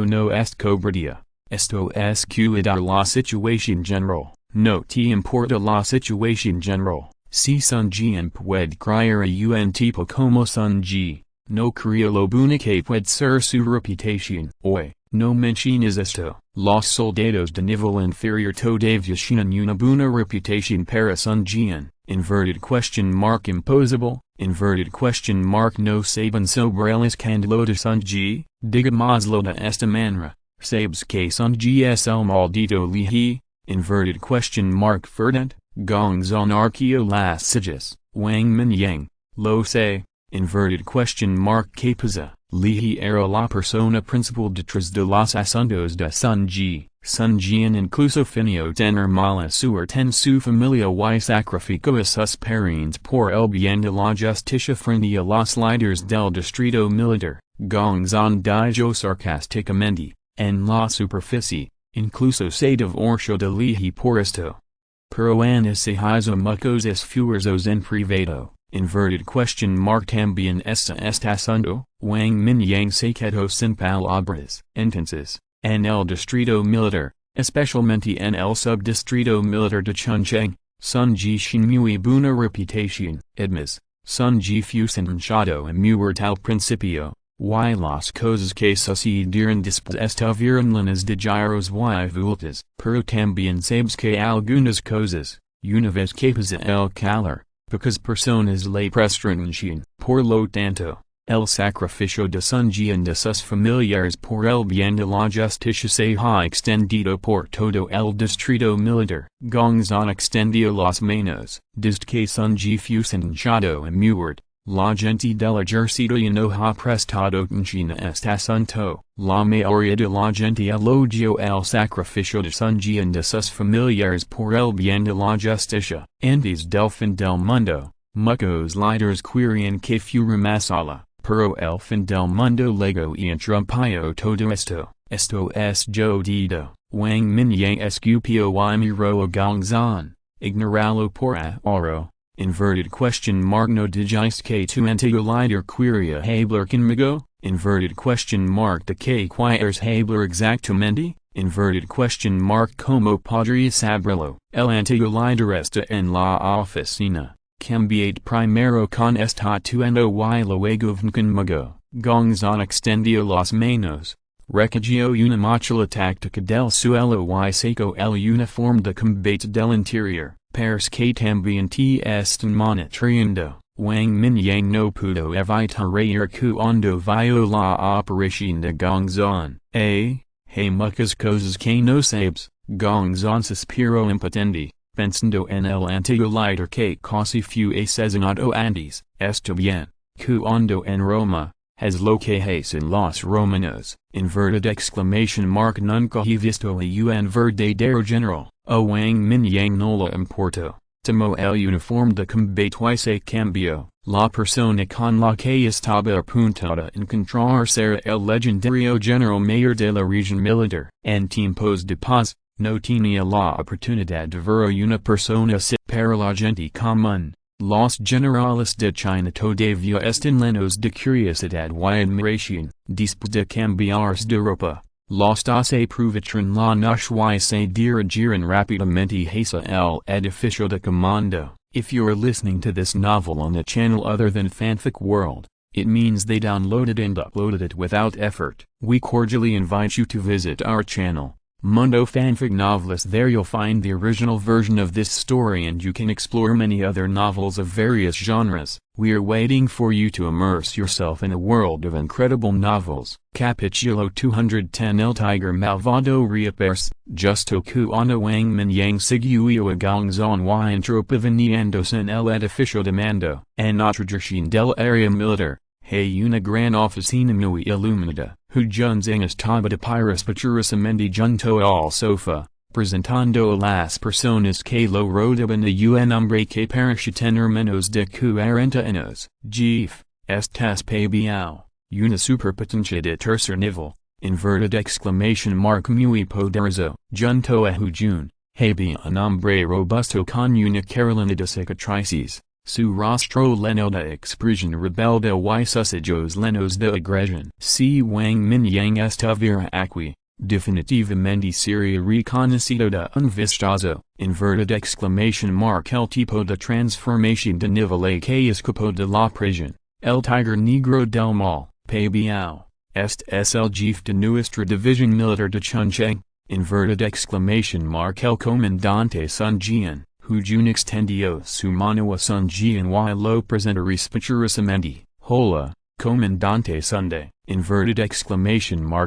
no es cobardía. Esto es cuidar la situación general. No te importa la situación general. Si Zhutian puede crear a un tipo como Zhutian, no crea lo bueno que puede ser su reputación. Hoy, No menciones esto. Los soldados de nivel inferior todavía tienen una buena reputación para Zhutian, inverted question mark imposable, inverted question mark no saben sobre el escándalo de Zhutian, digámoslo de esta manera, sabes que Zhutian es el maldito Lihi, inverted question mark verdad, gongzon arqueo las sillas, Wang Mingyang, lo sé, inverted question mark que pasa. Lihi era la persona principal detrás de los asuntos de Zhutian incluso finio tener mala suerte en su familia y sacrificó a sus parents por el bien de la justicia frente a los líderes del distrito militar, gongzon dijo sarcásticamente, en la superficie, incluso se divorció de Lihi por esto. Pero han hizo muchos esfuerzos en privado. Inverted question mark también está asunto, Wang Mingyang se quedó sin palabras. Entonces, en el distrito militar, especialmente en el subdistrito militar de Chongqing, Zhutian muy buena reputación. Además, Zhutian fue sentenciado a muerte al principio, y las cosas que sucedieron después estuvieron llenas de giros y vueltas. Pero también sabes que algunas cosas, una vez que pasa el calor, because personas le prestan por lo tanto, el sacrificio de Zhutian de sus familiares por el bien de la justicia se ha extendido por todo el distrito militar. Gongzon extendió las manos. Desde que Zhutian fue sentenciado a muerte, la gente del ejército ya no ha prestado atención a este asunto. La mayoría de la gente elogió el sacrificio de Zhutian de sus familiares por el bien de la justicia. Antes del fin del mundo, muchos líderes querían que fuera más allá, pero el fin del mundo luego interrumpió todo esto. Esto es jodido. Wang Mingyang escupió y miró a Gongzon, ignoralo por ahora. Inverted question mark no dijiste que tu antiguo líder quería hablar conmigo, inverted question mark de que quieres hablar exactamente, inverted question mark como podría saberlo. El antiguo líder está en la oficina, cambiate primero con esta tuendo y luego ven conmigo. Gongzon extendió las manos, recogió una mochila táctica del suelo y sacó el uniforme de combate del interior. Pairs que también te están monitoreando. Wang Mingyang no pudo evitar reír cuando vio la operación de Gongzon. Hey muchas cosas que no sabes. Gongzon suspiró impotente, pensando en el antiguo líder que casi fue asesinado antes. Está bien. Cuando en Roma, es lo que hacen los romanos. Inverted exclamation mark nunca he visto a un verdadero general. A Wang Mingyang no le importó. Tomó el uniforme de combate y se cambió. La persona con la que estaba apuntada encontrar será el legendario general mayor de la región militar. En tiempos de paz, no tenía la oportunidad de ver a una persona sit para la gente común. Los generales de China todavía están llenos de curiosidad y admiración. Después de cambiarse de ropa, los dos aprovecharon la noche y se dirigieron rápidamente hacia el edificio de comando. If you're listening to this novel on a channel other than Fanfic World, it means they downloaded and uploaded it without effort. We cordially invite you to visit our channel, Mundo Fanfic Novelist. There you'll find the original version of this story and you can explore many other novels of various genres. We're waiting for you to immerse yourself in a world of incredible novels. Capítulo 210 El Tiger Malvado reaparece, justo cuando Wang Mingyang siguió a Gongzon y entropiveniéndose en el edificio de mando. En otra dirección del área militar, hay una gran oficina muy iluminada. Zhutian estaba de piras pachurosamente junto al sofá, presentando a las personas que lo rodeaban a un hombre que parecía tener menos de 40 años. Jeff, estás pabiao, una superpotencia de tercer nivel, inverted exclamation mark muy poderoso, junto a Zhutian, había un hombre robusto con una carolina de cicatrices. Su rostro lleno de expresión rebelde y sus ojos llenos de agresión. Si Wang Mingyang estuviera aquí, definitivamente sería reconocido de un vistazo. Inverted exclamation mark el tipo de transformación de nivel a que escapó de la prisión. El tiger negro del mal, pabiao. est SLGF de nuestra división militar de Chuncheng, el comandante Sun Jian, Hujun extendió su mano a Sun Jian y lo presenta respetuosamente, hola, comandante Sunday,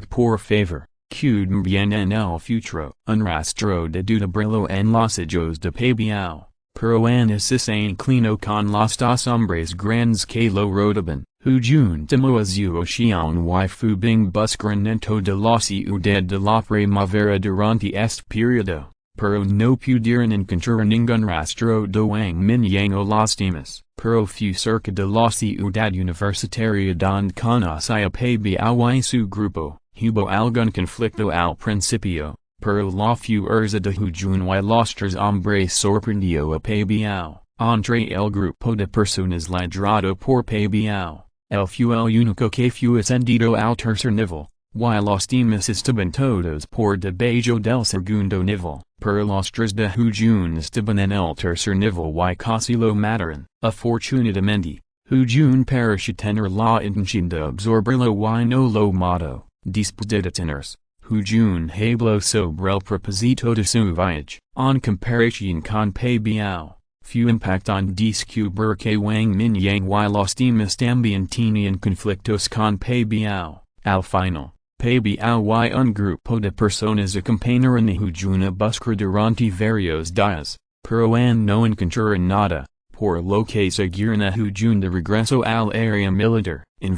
por favor, cuide bien en el futuro, un rastro de duda brillo en los ojos de Pabiao, pero Annis se inclinó con los dos hombres grandes que lo rodeaban. Hujun temo zuo xian y fu bing buscranento de la ciudad de la primavera durante este periodo, pero no pudieron encontrar ningún rastro de Wang Mingyang o las demás, pero fu cerca de la ciudad universitaria donde conocía Pabiao y su grupo, hubo algún conflicto al principio, pero la fuerza de Hujun y los tres hombres sorprendió a Pabiao, entre el grupo de personas liderado por Pabiao. El fue el único que fue ascendido al tercer nivel, y los demás estaban todos por debajo del segundo nivel, pero los tres de Hujun estaban en el tercer nivel y casi lo mataron. Afortunadamente, Hujun pareció tener la intención de absorberlo y no lo mató. Después de detenerse, Hujun habló sobre el propósito de su viaje, en comparación con Pabiao. Fu impactan descubrir que Wang Mingyang y los demás también tenían conflictos con Pabiao. Al final, Pabiao y un grupo de personas acompañaron a Hujun a buscar durante varios días, pero no encontraron nada, por lo que siguieron a Hujun de regreso al área militar. El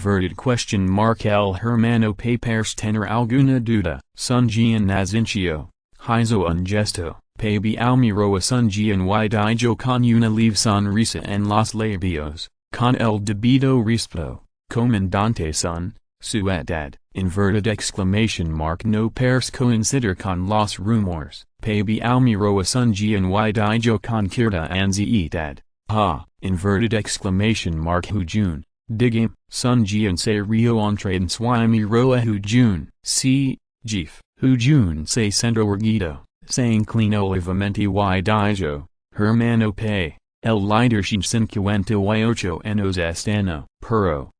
hermano Papers tener alguna duda. Sun Jian asintió, hizo un gesto. Pabiao miró a Sun Jian y dijo con una leve sonrisa en los labios, con el debido respeto, comandante Sun, su edad, no parece coincidir con los rumores. Pabiao miró a Sun Jian y dijo con cierta ansiedad, Hujun, digame. Sun Jian se rió entre y miró a Hujun, sí, Jeef. Hujun se sentó erguido. Se inclinó levemente y dijo, hermano Pei, el líder 58 años estano, pero,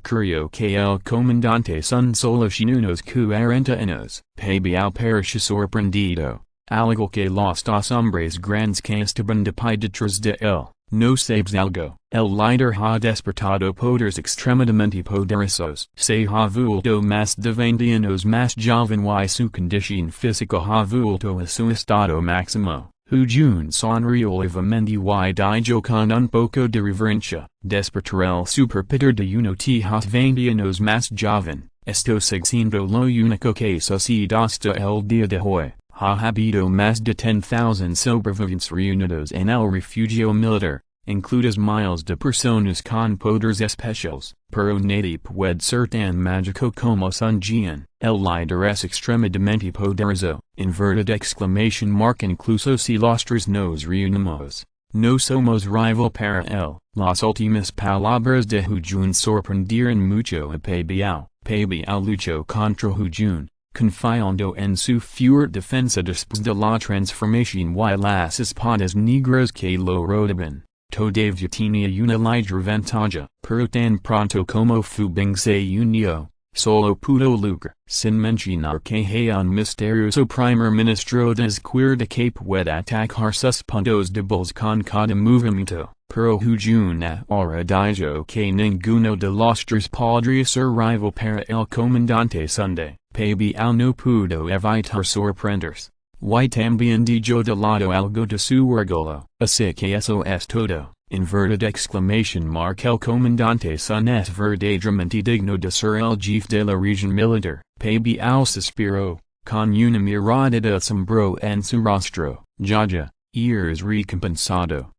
creo que el comandante son solo unos 40 años. Pabiao pareció sorprendido, algo que los dos hombres grandes que estaban de pie detrás de él. No sabes algo. El líder ha despertado poderes extremadamente poderosos. Se ha vuelto más de 20 años más joven y su condición física ha vuelto a su estado máximo. Hujun sonrió levemente y dijo con un poco de reverencia. Despertar el superpoder de uno de los 20 años más joven. Esto sigue siendo lo único que sucede hasta el día de hoy. Ha habido más de 10,000 sobrevivientes reunidos en el refugio militar, incluidas miles de personas con poderes especiales, pero nadie puede ser tan mágico como Sun Jian. El líder es extremadamente poderoso, incluso si los tres nos reunimos. No somos rival para él. Las últimas palabras de Hujun sorprendieron mucho a Pabiao. Pabiao luchó contra Hujun, confiando en su fuerte defensa después de la transformación y las espadas negras que lo rodeaban. Todavía tenía una liger ventaja, pero tan pronto como Fu Bing se unió, solo pudo lucrar. Sin mencionar que hay un misterioso primer ministro de izquierda que puede atacar sus puntos débiles con cada movimiento. Pero Hujun ahora dijo que ninguno de los tres podría ser rival para el comandante Sunday. Pabiao no pudo evitar sorprenderse. Y también dijo de lado algo de su orgullo. Así que eso es todo. El comandante Sun es verdaderamente digno de ser el jefe de la región militar. Pabiao suspiró, con una mirada de asombro en su rostro. Ya, eres recompensado.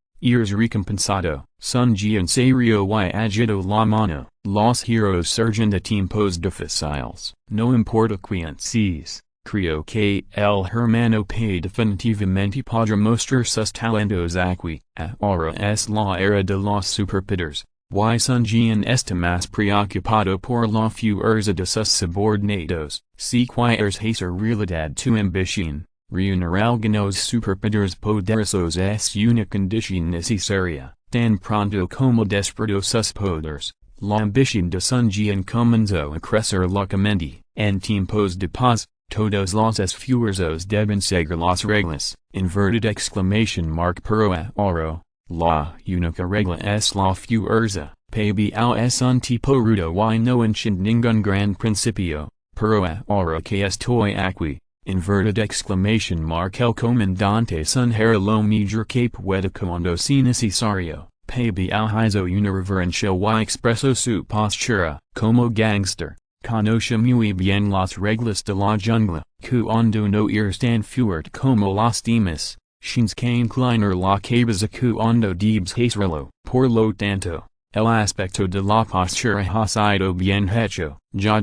Sun Jian se rió y agitó la mano. Los heroes surgen de tiempos difíciles. No importa quién seas. Creo que el hermano Pei definitivamente podrá mostrar sus talentos aquí. Ahora es la era de los superpoderes. Y Sun Jian está más preocupado por la fuerza de sus subordinados. Si quieres hacer realidad tu ambición, reunir algunos superpoderes poderosos es una condición necesaria. Tan pronto como despertó sus poderes, L'ambition de Zhutian comenzo a crescer locamente, en tiempos de paz, todos los esfuerzos deben seguir las reglas, inverted exclamation mark pero ahora, la única regla es la fuerza, pabl es un tipo rudo y no entiende ningún gran principio, pero ahora que estoy aquí, inverted exclamation mark el comandante sugiere lo mejor que puede cuando sea necesario. Pabl hizo una reverencia y expresó su postura, como gangster, conoce muy bien las reglas de la jungla, cuando no eres tan fuerte como los demás, tienes que inclinar la cabeza cuando debes hacerlo, por lo tanto, el aspecto de la postura ha sido bien hecho, ya,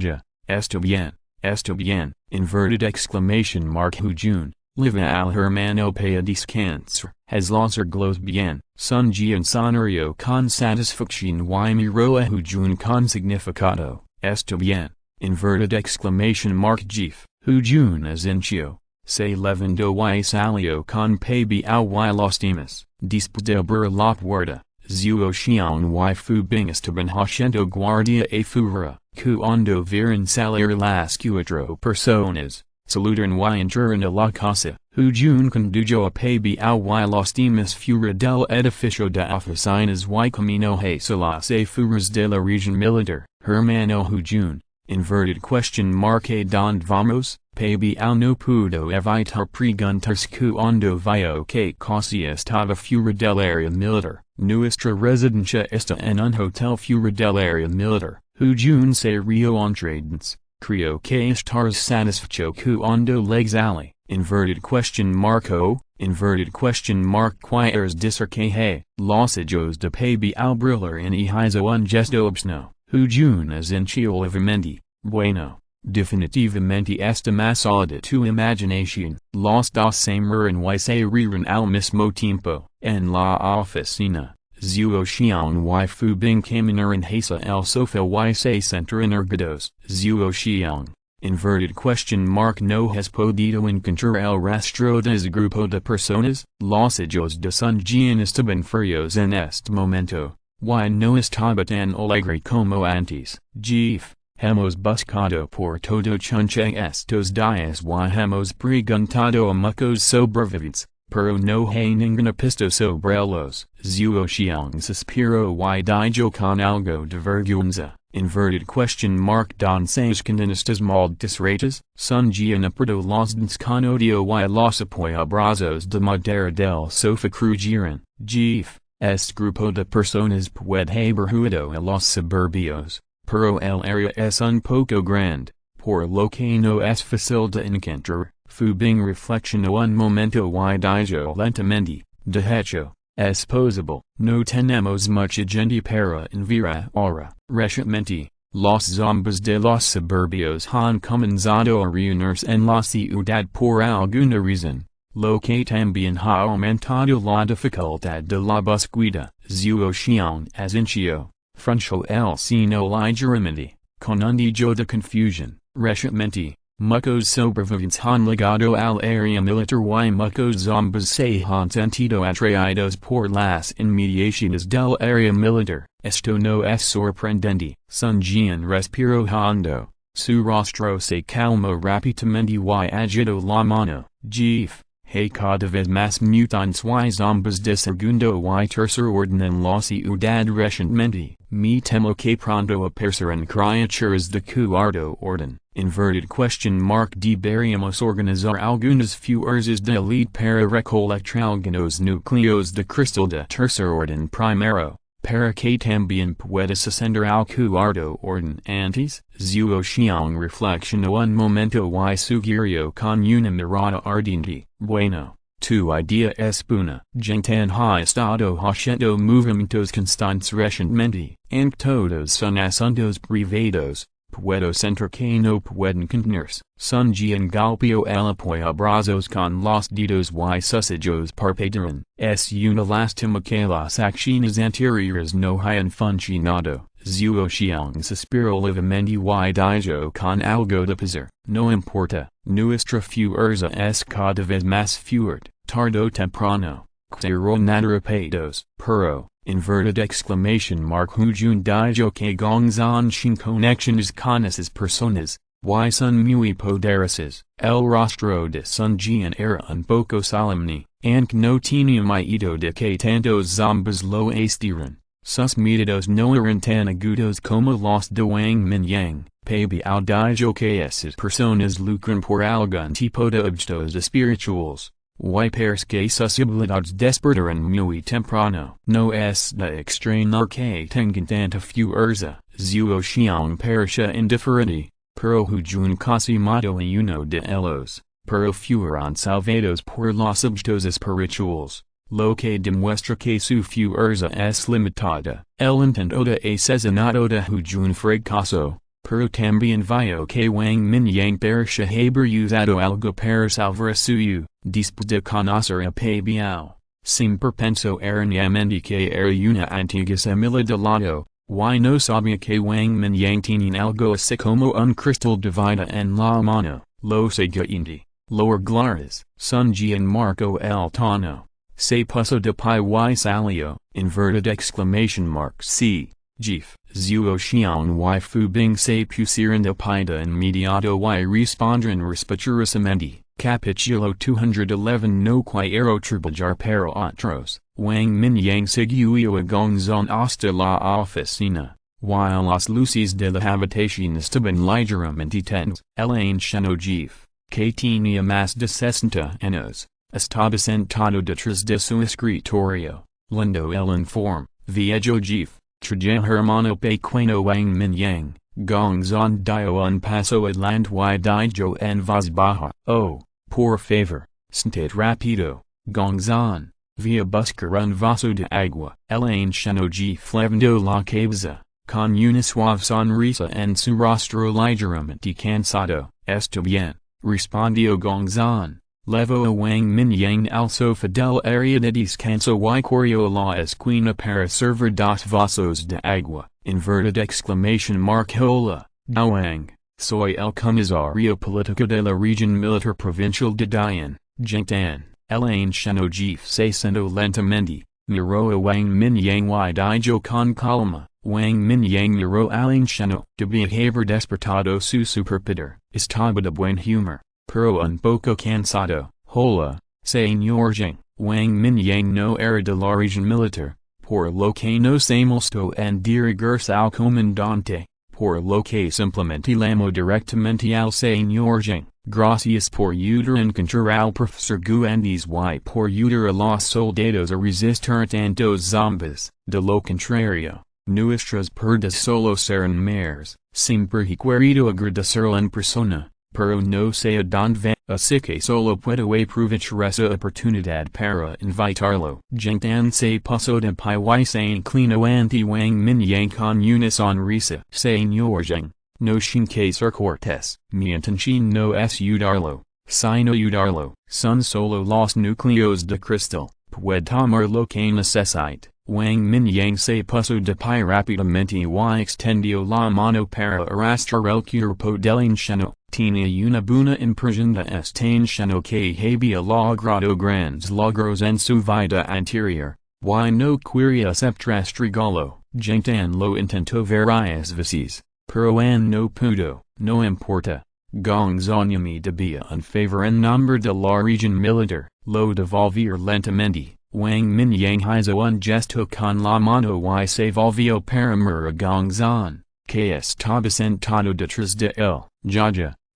esto bien, inverted exclamation mark June. Live al hermano para descansar, has los arglos bien, Zhutian sonario con satisfacción y miro a June con significado, esto bien, inverted exclamation mark Jeef, June es inchio, se levantó y salió con pabl y los demás, después de abrir la puerta, Zhuoxiang y fu bing estaban haciendo guardia afuera, cuando vieron salir las cuatro personas. Saludaron y entraron a la casa, June condujo a pabl y los demás fuera del edificio de oficinas y camino hacia las afueras de la región militar, hermano June, inverted question mark a donde vamos, pabl no pudo evitar preguntarse cuando vio que casi estaba fuera del área militar, nuestra residencia está en un hotel fuera del área militar, June se rió entre dientes. Creo que estás satisfecho cuando legs ali, inverted question mark o, inverted question mark quieres decir que he, los ojos de pabl brillar en hizo un gesto obsceno, June es intuitivamente, bueno, definitivamente esta más allá de tu imaginación, los dos se miran y se ríen al mismo tiempo, en la oficina. Zhuoxiang y fu bing caminaron hacia el sofá y se sentaron erguidos. Zhuoxiang, inverted question mark no has podido encontrar el rastro de ese grupo de personas, los ojos de Zhutian estaban fríos en este momento, y no estaba tan alegre como antes. Jeef, hemos buscado por todo chunche estos días y hemos preguntado a muchos sobrevivientes. Pero no hay ninguna pista sobre los, Zhuoxiang suspiró y dijo con algo de vergüenza, inverted question mark don se esconden estas malditas ratas, Zhutian apretó los dentes con odio y los apoyabrazos de madera del sofá crujeron, Jeef, este grupo de personas puede haber huido a los suburbios, pero el área es un poco grande, por lo que no es fácil de encontrar. Fu bing reflexionó un momento y dijo lentamente, de hecho, es posible, no tenemos mucha gente para enviar ahora. Recientemente, los zombies de los suburbios han comenzado a reunirse en la ciudad por alguna razón, lo que también ha aumentado la dificultad de la búsqueda. Zhuoxiang es inchio, frunció el ceño ligeramente, con un dejo de confusión. Recientemente, muchos sobrevivientes han llegado al área militar y muchos zombies se han sentido atraídos por las inmediaciones del área militar. Esto no es sorprendente. Zhutian respiró hondo, su rostro se calmó rápidamente y agitó la mano. Jeef, hay cada vez más mutantes y zombies de segundo y tercer orden en la ciudad recientemente. Me temo que pronto aparecerán criaturas de cuarto orden. Inverted question mark deberíamos organizar algunas fuerzas de elite para recolectar algunos núcleos de cristal de tercer orden primero, para que también puedas ascender al cuarto orden antes. Zhuoxiang reflexionó un momento y sugirió con una mirada ardiente, bueno. Tu idea es buena. Zhutian ha estado haciendo movimientos constantes recientemente, en todos son asuntos privados, puedo sentir que no pueden contenerse. Zhutian golpeó el apoyabrazos con los dedos y sus ojos parpadearon. Es una lástima que las acciones anteriores no hayan funcionado. Zhuoxiang suspiró levemente y dijo con algo de pesar, no importa, nuestra fuerza es cada vez más fuerte, tarde o temprano, serán atrapados. Pero, inverted exclamation mark Hujun Daijo Ke Gongzan Shin Connections Conasis Personas, Y Sun Mui Poderises, El Rostro de Sun Jian Era Un Poco Solemni, Ank no Tenium Ito de Que Tantos Zombas Lo Astiran, Sus Medidos Noeran Tanagudos Como Los de Wang Mingyang, Pabi Al Daijo Ks Personas Lucran por Algun Tipo de Obstos de Spirituals. Y pers que suscibilidades despertaran muy temprano. No es de extrañar que tengan tanta fuerza, zuo xiang perisha indiferente, pero hujun casi mato y uno de ellos, pero fueron salvados por los objetos espirituales, lo que demuestra que su fuerza es limitada. El intento de asesinato de hujun fracaso, pero también vio que Wang Mingyang parecía haber usado algo para salvar suyo. Después de conocer a Pabiao, siempre pensó erróneamente que era una antigua semilla de lado, y no sabía que Wang Mingyang tenía algo así como un cristal de vida en la mano. Lo siguiente, lo arreglares, Sun Jian marco el tono, se puso de pie y salió, inverted exclamation mark C, Jif, zuo xiang y fu bing se pusieron de pie de inmediato y respondieron respetuosamente. Capítulo 211 No quiero trabajar para otros, Wang Mingyang siguió a Gongzon hasta la oficina, while las luces de la habitación estaban ligeramente tenues. El anciano Jif, que tenía más de 60 años, estaba sentado detrás de su escritorio, leyendo el informe. Viejo Jif, traje hermano pequeño Wang Mingyang, Gongzon dio un paso adelante y dijo en voz baja, oh. Por favor, sentad rápido, Gongzon, voy a buscar un vaso de agua. El anciano Jif levantó la cabeza, con una suave sonrisa en su rostro ligeramente cansado. Está bien, respondió Gongzon, levó a Wang Mingyang al sofá del área de descanso y corrió a la esquina para servir dos vasos de agua. Inverted exclamation mark hola, Wang. Soy el comisario político de la región militar provincial de Dian, Zhutian. El anciano Jif se sentó lentamente, miró a Wang Mingyang y dijo con calma. Wang Mingyang miró al anciano. De haber despertado su superpoder, estaba de buen humor, pero un poco cansado. Hola, señor Zheng. Wang Mingyang no era de la región militar, por lo que no se molestó en dirigirse al comandante. Por lo que simplemente llamó directamente al señor Zheng. Gracias por ayudar a encontrar al profesor Guandes y por ayudar a los soldados a resistir tantos zombies. De lo contrario, nuestras perdas solo serán mares. Siempre he querido agradecerle en persona, pero no sé a dónde va, así que solo puedo aprovechar esa oportunidad para invitarlo. Zhutian se puso de pie y se inclinó ante Wang Mingyang con una sonrisa. Señor Zheng, no sin que ser cortés. Mi intención no es ayudarlo, sino ayudarlo. Son solo los núcleos de cristal, puede tomar lo que necesite. Wang Mingyang se puso de pie rápidamente y extendió la mano para arrastrar el cuerpo del anciano. Tenía una buena impresión de este anciano que había logrado grandes logros en su vida anterior, y no quería aceptar este regalo. Zhutian lo intentó varias veces, pero no pudo. No importa. Gongzon me debía un favor en nombre de la región militar, lo devolvió lentamente. Wang Mingyang hizo un gesto con la mano y se volvió para mirar a Gongzon, que estaba sentado detrás de él. Ya,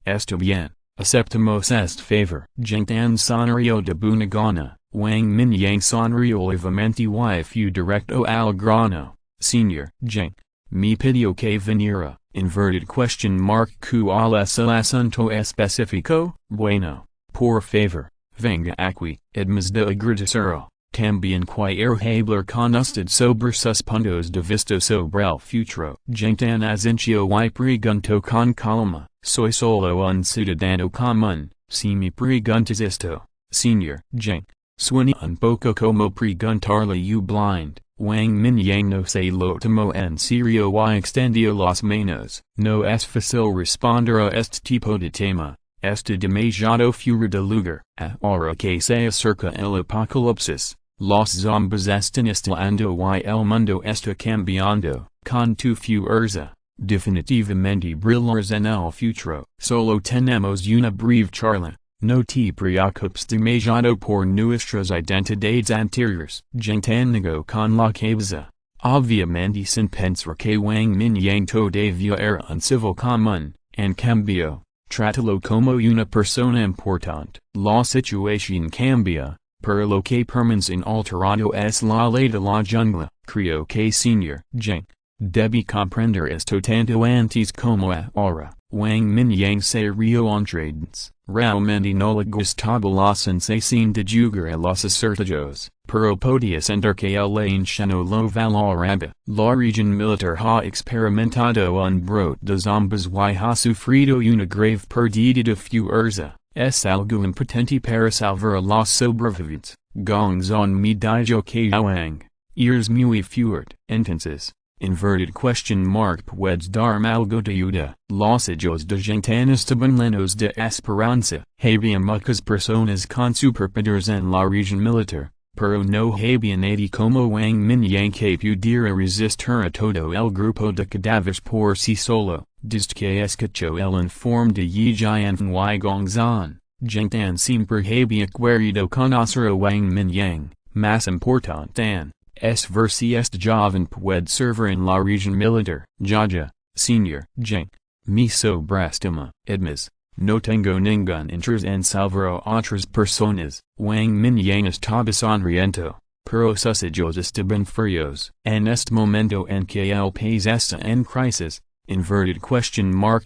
está bien, aceptamos este favor. Zhutian sonrió de buena gana. Wang Mingyang sonrió levemente y fue directo al grano. Señor Zheng, me pidió que viniera, inverted question mark ¿cuál es el asunto específico? Bueno, por favor, venga aquí, además de agradecerlo. También quiero hablar con usted sobre sus puntos de vista sobre el futuro. Zhutian asintió y preguntó con calma. Soy solo un ciudadano común, si me preguntas esto, señor Zheng. Suena un poco como preguntarle you blind. Wang Mingyang no se lo tomó en serio y extendió las manos. No es fácil responder a este tipo de tema. Está demasiado fuera de lugar. Ahora que se acerca el apocalipsis, Los zombas están estalando y el mundo está cambiando, con tu fuerza, definitivamente brillarás en el futuro. Solo tenemos una breve charla, no te preocupes demasiado por nuestras identidades anteriores. Juntando con la cabeza, obviamente sin pensar que Wang Mingyang todavía era un civil común, en cambio, trátalo como una persona importante. La situación cambia, pero lo que permanece inalterado es la ley de la jungla. Creo que Sr. Zheng debe comprender esto tanto antes como ahora. Wang Mingyang se rió entradas. Realmente no le gustaba la sensación de jugar a los acertijos, pero podía sentir que el anciano lo valoraba. La región militar ha experimentado un brote de zombies y ha sufrido una grave pérdida de fuerza. Es algo impotente para salvar a los sobrevivientes. Gongs on me dijo que Wang eres muy fuerte. Entonces, puedes darme algo de ayuda. Los hijos de Zhutian estaban llenos de esperanza. Había muchas personas con superpoderes en la región militar, pero no había nadie como Wang Mingyang que pudiera resistir a todo el grupo de cadáveres por sí solo. Desde que escuchó el informe de Yi Jianfeng y Gongzhan, Zhutian siempre había querido conocer a Wang Mingyang. Más importante es ver si este joven puede servir en la región militar. Jaja, Sr. Zheng, me sobreestima. Además, no tengo ningún interés en salvar a otras personas. Wang Mingyang estaba sonriendo, pero sus ojos estaban fríos. En este momento en que el país está en crisis,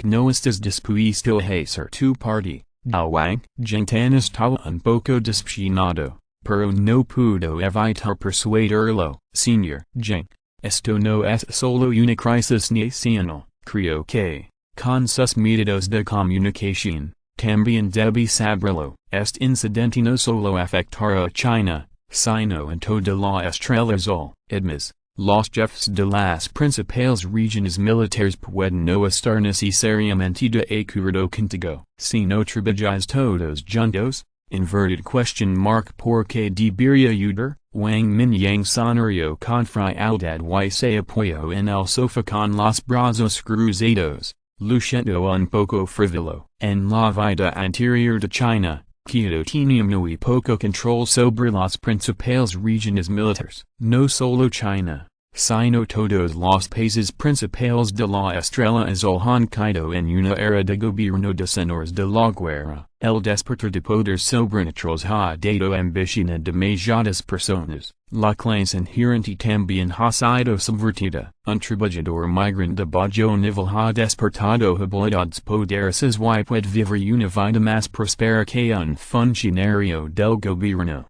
no estás dispuesto a hacer tu parte. Wang Zhutian estaba un poco decepcionado, pero no pudo evitar persuadirlo. Sr. Zheng, esto no es solo una crisis nacional. Creo que, con sus métodos de comunicación, también debe saberlo. Este incidente no solo afectará a China, sino en toda la Estrella Azul. Además, los jefes de las principales regiones militares pueden no estar necesariamente de acuerdo contigo. Si no trabajáis todos juntos, ¿por qué debería ayudar? Wang Mingyang sonrió con frialdad y se apoyó en el sofá con los brazos cruzados, luciendo un poco frívolo. En la vida anterior de China, Quito tenía muy poco control sobre las principales regiones militares. No solo China, sino todos los países principales de la Estrella Azul han caído en una era de gobierno de señores de la guerra. El despertar de poderes sobrenaturales ha dado ambición a demasiadas personas. La clase inherente también ha sido subvertida. Un trabajador migrante de bajo nivel ha despertado habilidades poderosas y puede vivir una vida más próspera que un funcionario del gobierno.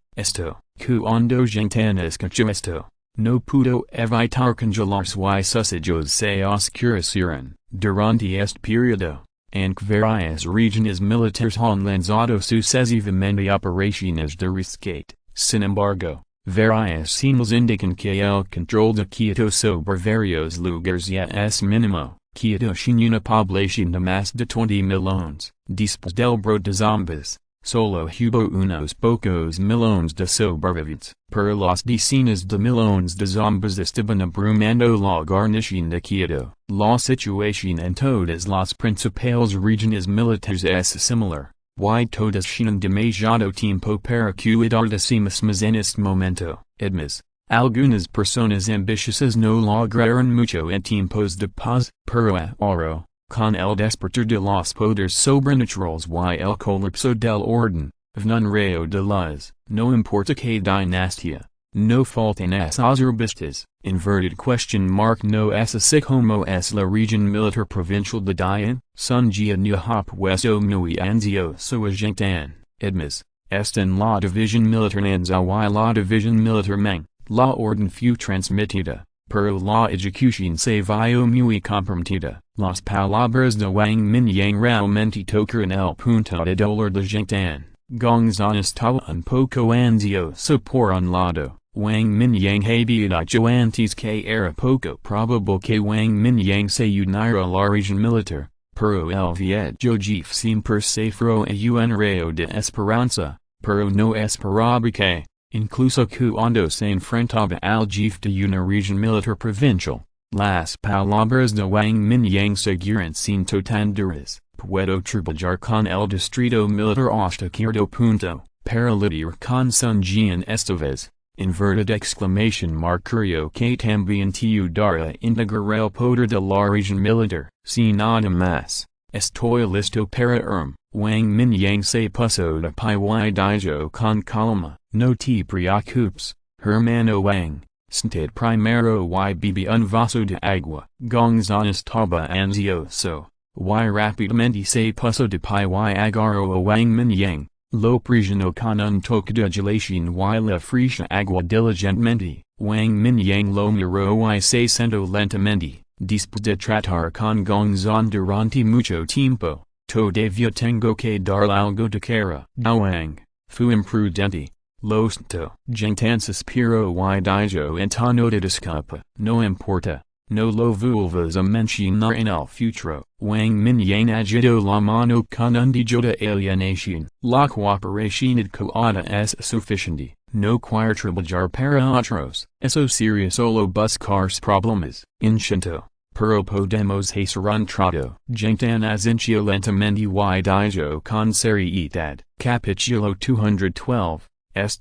Cuando Zhutian escuchó esto, no pudo evitar congelarse y sus ojos se oscurecieron. Durante este periodo, aunque varias regiones militares han lanzado sucesivamente operaciones de rescate, sin embargo, varias señales indican que el control de Quito sobre varios lugares ya es mínimo. Quito tiene una población de más de 20 millones. Después del brote de zombies, solo hubo unos pocos millones de sobrevivientes, pero las decenas de millones de zombies estaban abrumando la guarnición de Quito. La situación en todas las principales regiones militares es similar, y todas tienen demasiado tiempo para cuidar de sí mismas en este momento. Además, algunas personas ambiciosas no lograron mucho en tiempos de paz, pero ahora, con el despertar de los poderes sobrenaturales y el colapso del orden, rayo de luz, no importa qué dinastía, no faltan esos arbistas. No es así como es la región militar provincial de Dian, Sun Jia no ha puesto muy ansioso a Zhutian. Además, está en la división militar Nanzhou y la división militar Meng. La orden fue transmitida, pero la ejecución se vio muy comprometida. Las palabras de Wang Mingyang realmente tocaron el punto de dolor de Zhutian. Gongzhan estaba un poco ansioso por un lado. Wang Mingyang había dicho antes que era poco probable que Wang Mingyang se uniera a la región militar, pero el viejo jefe siempre se fue a un rayo de esperanza, pero no esperaba que, incluso cuando se enfrentaba al jefe de una región militar provincial. Las palabras de Wang Mingyang seguirán sin totanduras. Puedo trabajar con el distrito militar hasta cierto punto, para lidiar con Zhutian esta vez. Inverted exclamation mark creo que también te ayudará a integrar el poder de la región militar. Si nada más, estoy listo para Wang Mingyang se puso de pie y dijo con calma, no te preocupes, hermano Wang. Sentad primero y bebí un vaso de agua. Gongzan estaba ansioso. Y rápidamente se puso de pie y agarró a Wang Mingyang. Lo presionó con un toque de agitación y la fresca agua diligentemente. Wang Mingyang lo miró y se sentó lentamente. Después de tratar con Gongzan durante mucho tiempo, todavía tengo que darle algo de cara. Wang, fue imprudente. Lo siento. Zhutian suspiró y dijo en tono de disculpa. No importa. No lo vuelvas a mencionar en el futuro. Wang Mingyang agitó la mano con un dejo de alienación. La cooperación adecuada es suficiente. No quiero trabajar para otros. Eso sería solo buscar problemas. Instinto. Pero podemos hacer un trato. Zhutian asintió lentamente y dijo con seriedad. Capítulo 212.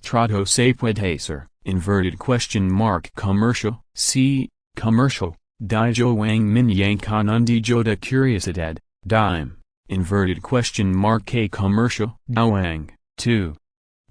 Trato se puede hacer. Inverted question mark commercial. Sí, commercial. Dijo Wang Mingyang con un dejo de curiosidad. Dime. Inverted question mark que commercial. Wang. 2.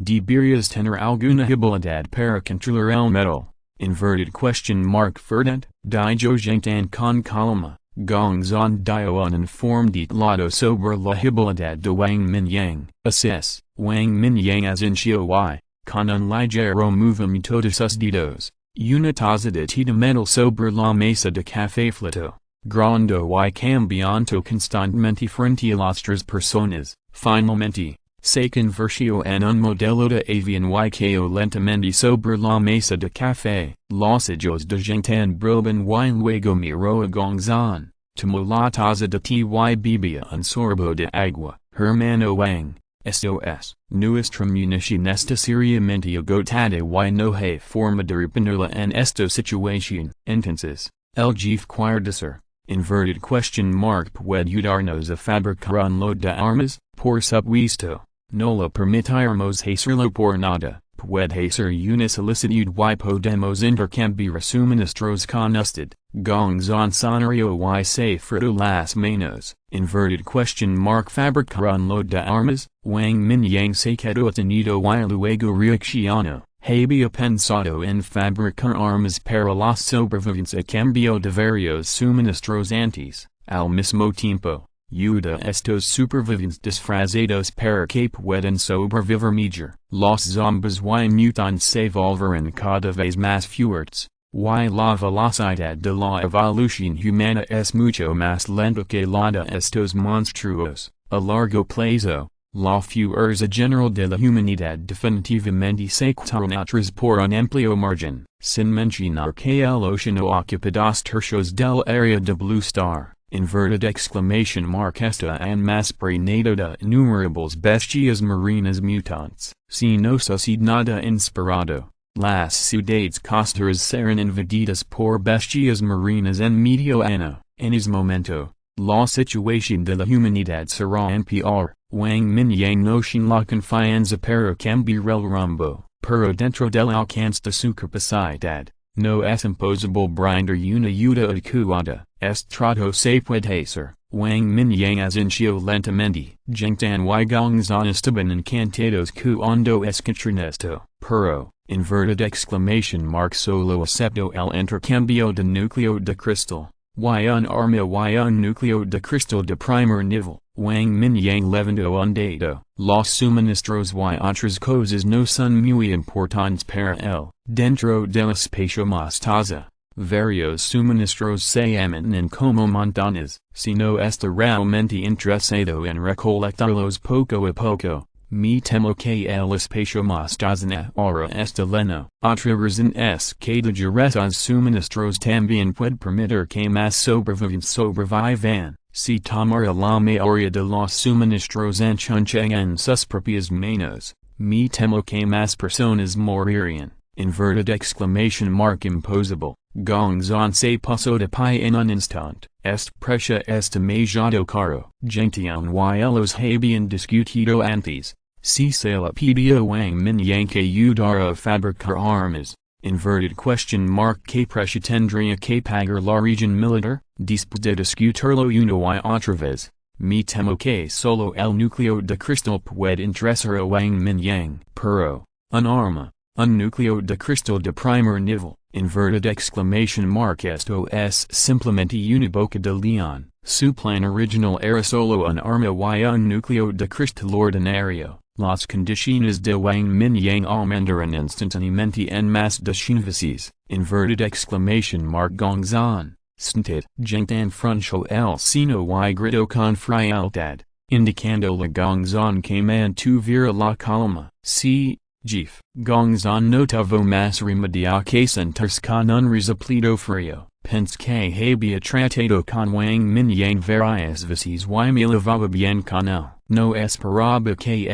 Deberías tener alguna habilidad para controlar el metal. Inverted question mark verdad. Dijo Zhutian con calma. Gongzan dio un informe detallado sobre la habilidad de Wang Mingyang. Así, Wang Mingyang asintió y, con un ligero movimiento de sus dedos, una taza de té de metal sobre la mesa de café flotó, grando y cambiando constantemente frente a las tres personas. Finalmente, se convirtió en un modelo de avión y cayó lentamente sobre la mesa de café. Los ojos de Zhutian brillaban y luego miró a Gongzan, tomó la taza de té y bebía un sorbo de agua. Hermano Wang, esto es, nuestra munición está seriamente agotada y no hay forma de reponerla en esta situación. Entonces, el jefe quiere decir, inverted question mark puede ayudarnos a fabricar un lot de armas. Por supuesto, no lo permitiremos hacerlo por nada. Puede hacer una solicitud y podemos intercambiar suministros con usted. Gongzan sonrió y se frotó las manos. Inverted question mark fabricar un lot de armas. Wang Mingyang se quedó detenido y luego reaccionó. Había pensado en fabricar armas para la sobrevivencia a cambio de varios suministros antes. Al mismo tiempo, ayuda a estos supervivientes disfrazados para que puedan sobrevivir mejor. Los zombies y mutantes se volverán cada vez más fuertes, y la velocidad de la evolución humana es mucho más lenta que la de estos monstruos. A largo plazo, la fuerza general de la humanidad definitivamente se quitará atrás por un amplio margen, sin mencionar que el océano ocupa 2/3 del área de Blue Star. Inverted exclamation mark está en más prenado de innumerables bestias marinas mutantes. Si no sucede nada inspirado, las ciudades costeras serán invadidas por bestias marinas en medio año. En ese momento, la situación de la humanidad será en peor. Wang Mingyang no tiene la confianza para cambiar el rumbo, pero dentro del alcance de su capacidad, no es imposible brindar una ayuda adecuada. Trato se puede hacer. Wang Mingyang asintió lentamente. Zhutian y Gongzan estaban encantados cuando escucharon esto. Pero, inverted exclamation mark solo aceptó el intercambio de núcleo de cristal. Y un arma y un núcleo de cristal de primer nivel. Wang Mingyang levantó un dedo. Los suministros y otras cosas no son muy importantes para él. Dentro del espacio mostaza, varios suministros se amontonan como montañas. Si no está realmente interesado en recolectarlos poco a poco, me temo que el espacio mostaza ahora está lleno. Otra razón es que los suministros también puede permitir que más sobrevivan. Si tomara la mayoría de los suministros en sus propias manos, Mi temo que más personas morirían, inverted exclamation mark imposable, gongzon se pasó de pie en un instant, est precia estimado caro. Gentian y los habían discutido antes, si se le pidió Wang Mingyang que ayudara a fabricar armas, inverted question mark que precia tendría que pagar la region militar, después de discutirlo una y otra vez. Me temo que solo el núcleo de cristal puede interesar a Wang Mingyang. Pero, un arma, un núcleo de cristal de primer nivel, inverted exclamation mark esto es simplemente una boca de león. Su plan original era solo un arma y un núcleo de cristal ordinario. Las condiciones de Wang Mingyang aumentarán instantáneamente en más de 100 veces, inverted exclamation mark gongzon. Sntid. Gent'an frunchó el seno y gritó con frialdad, indicando la gongzon que mantuviera la calma. Si, Jeef. Gongzon no tuvo más remedio que sentarse con un resoplido frío. Pense que había tratado con Wang Mingyang varias veces y me llevaba bien con él. No esperaba que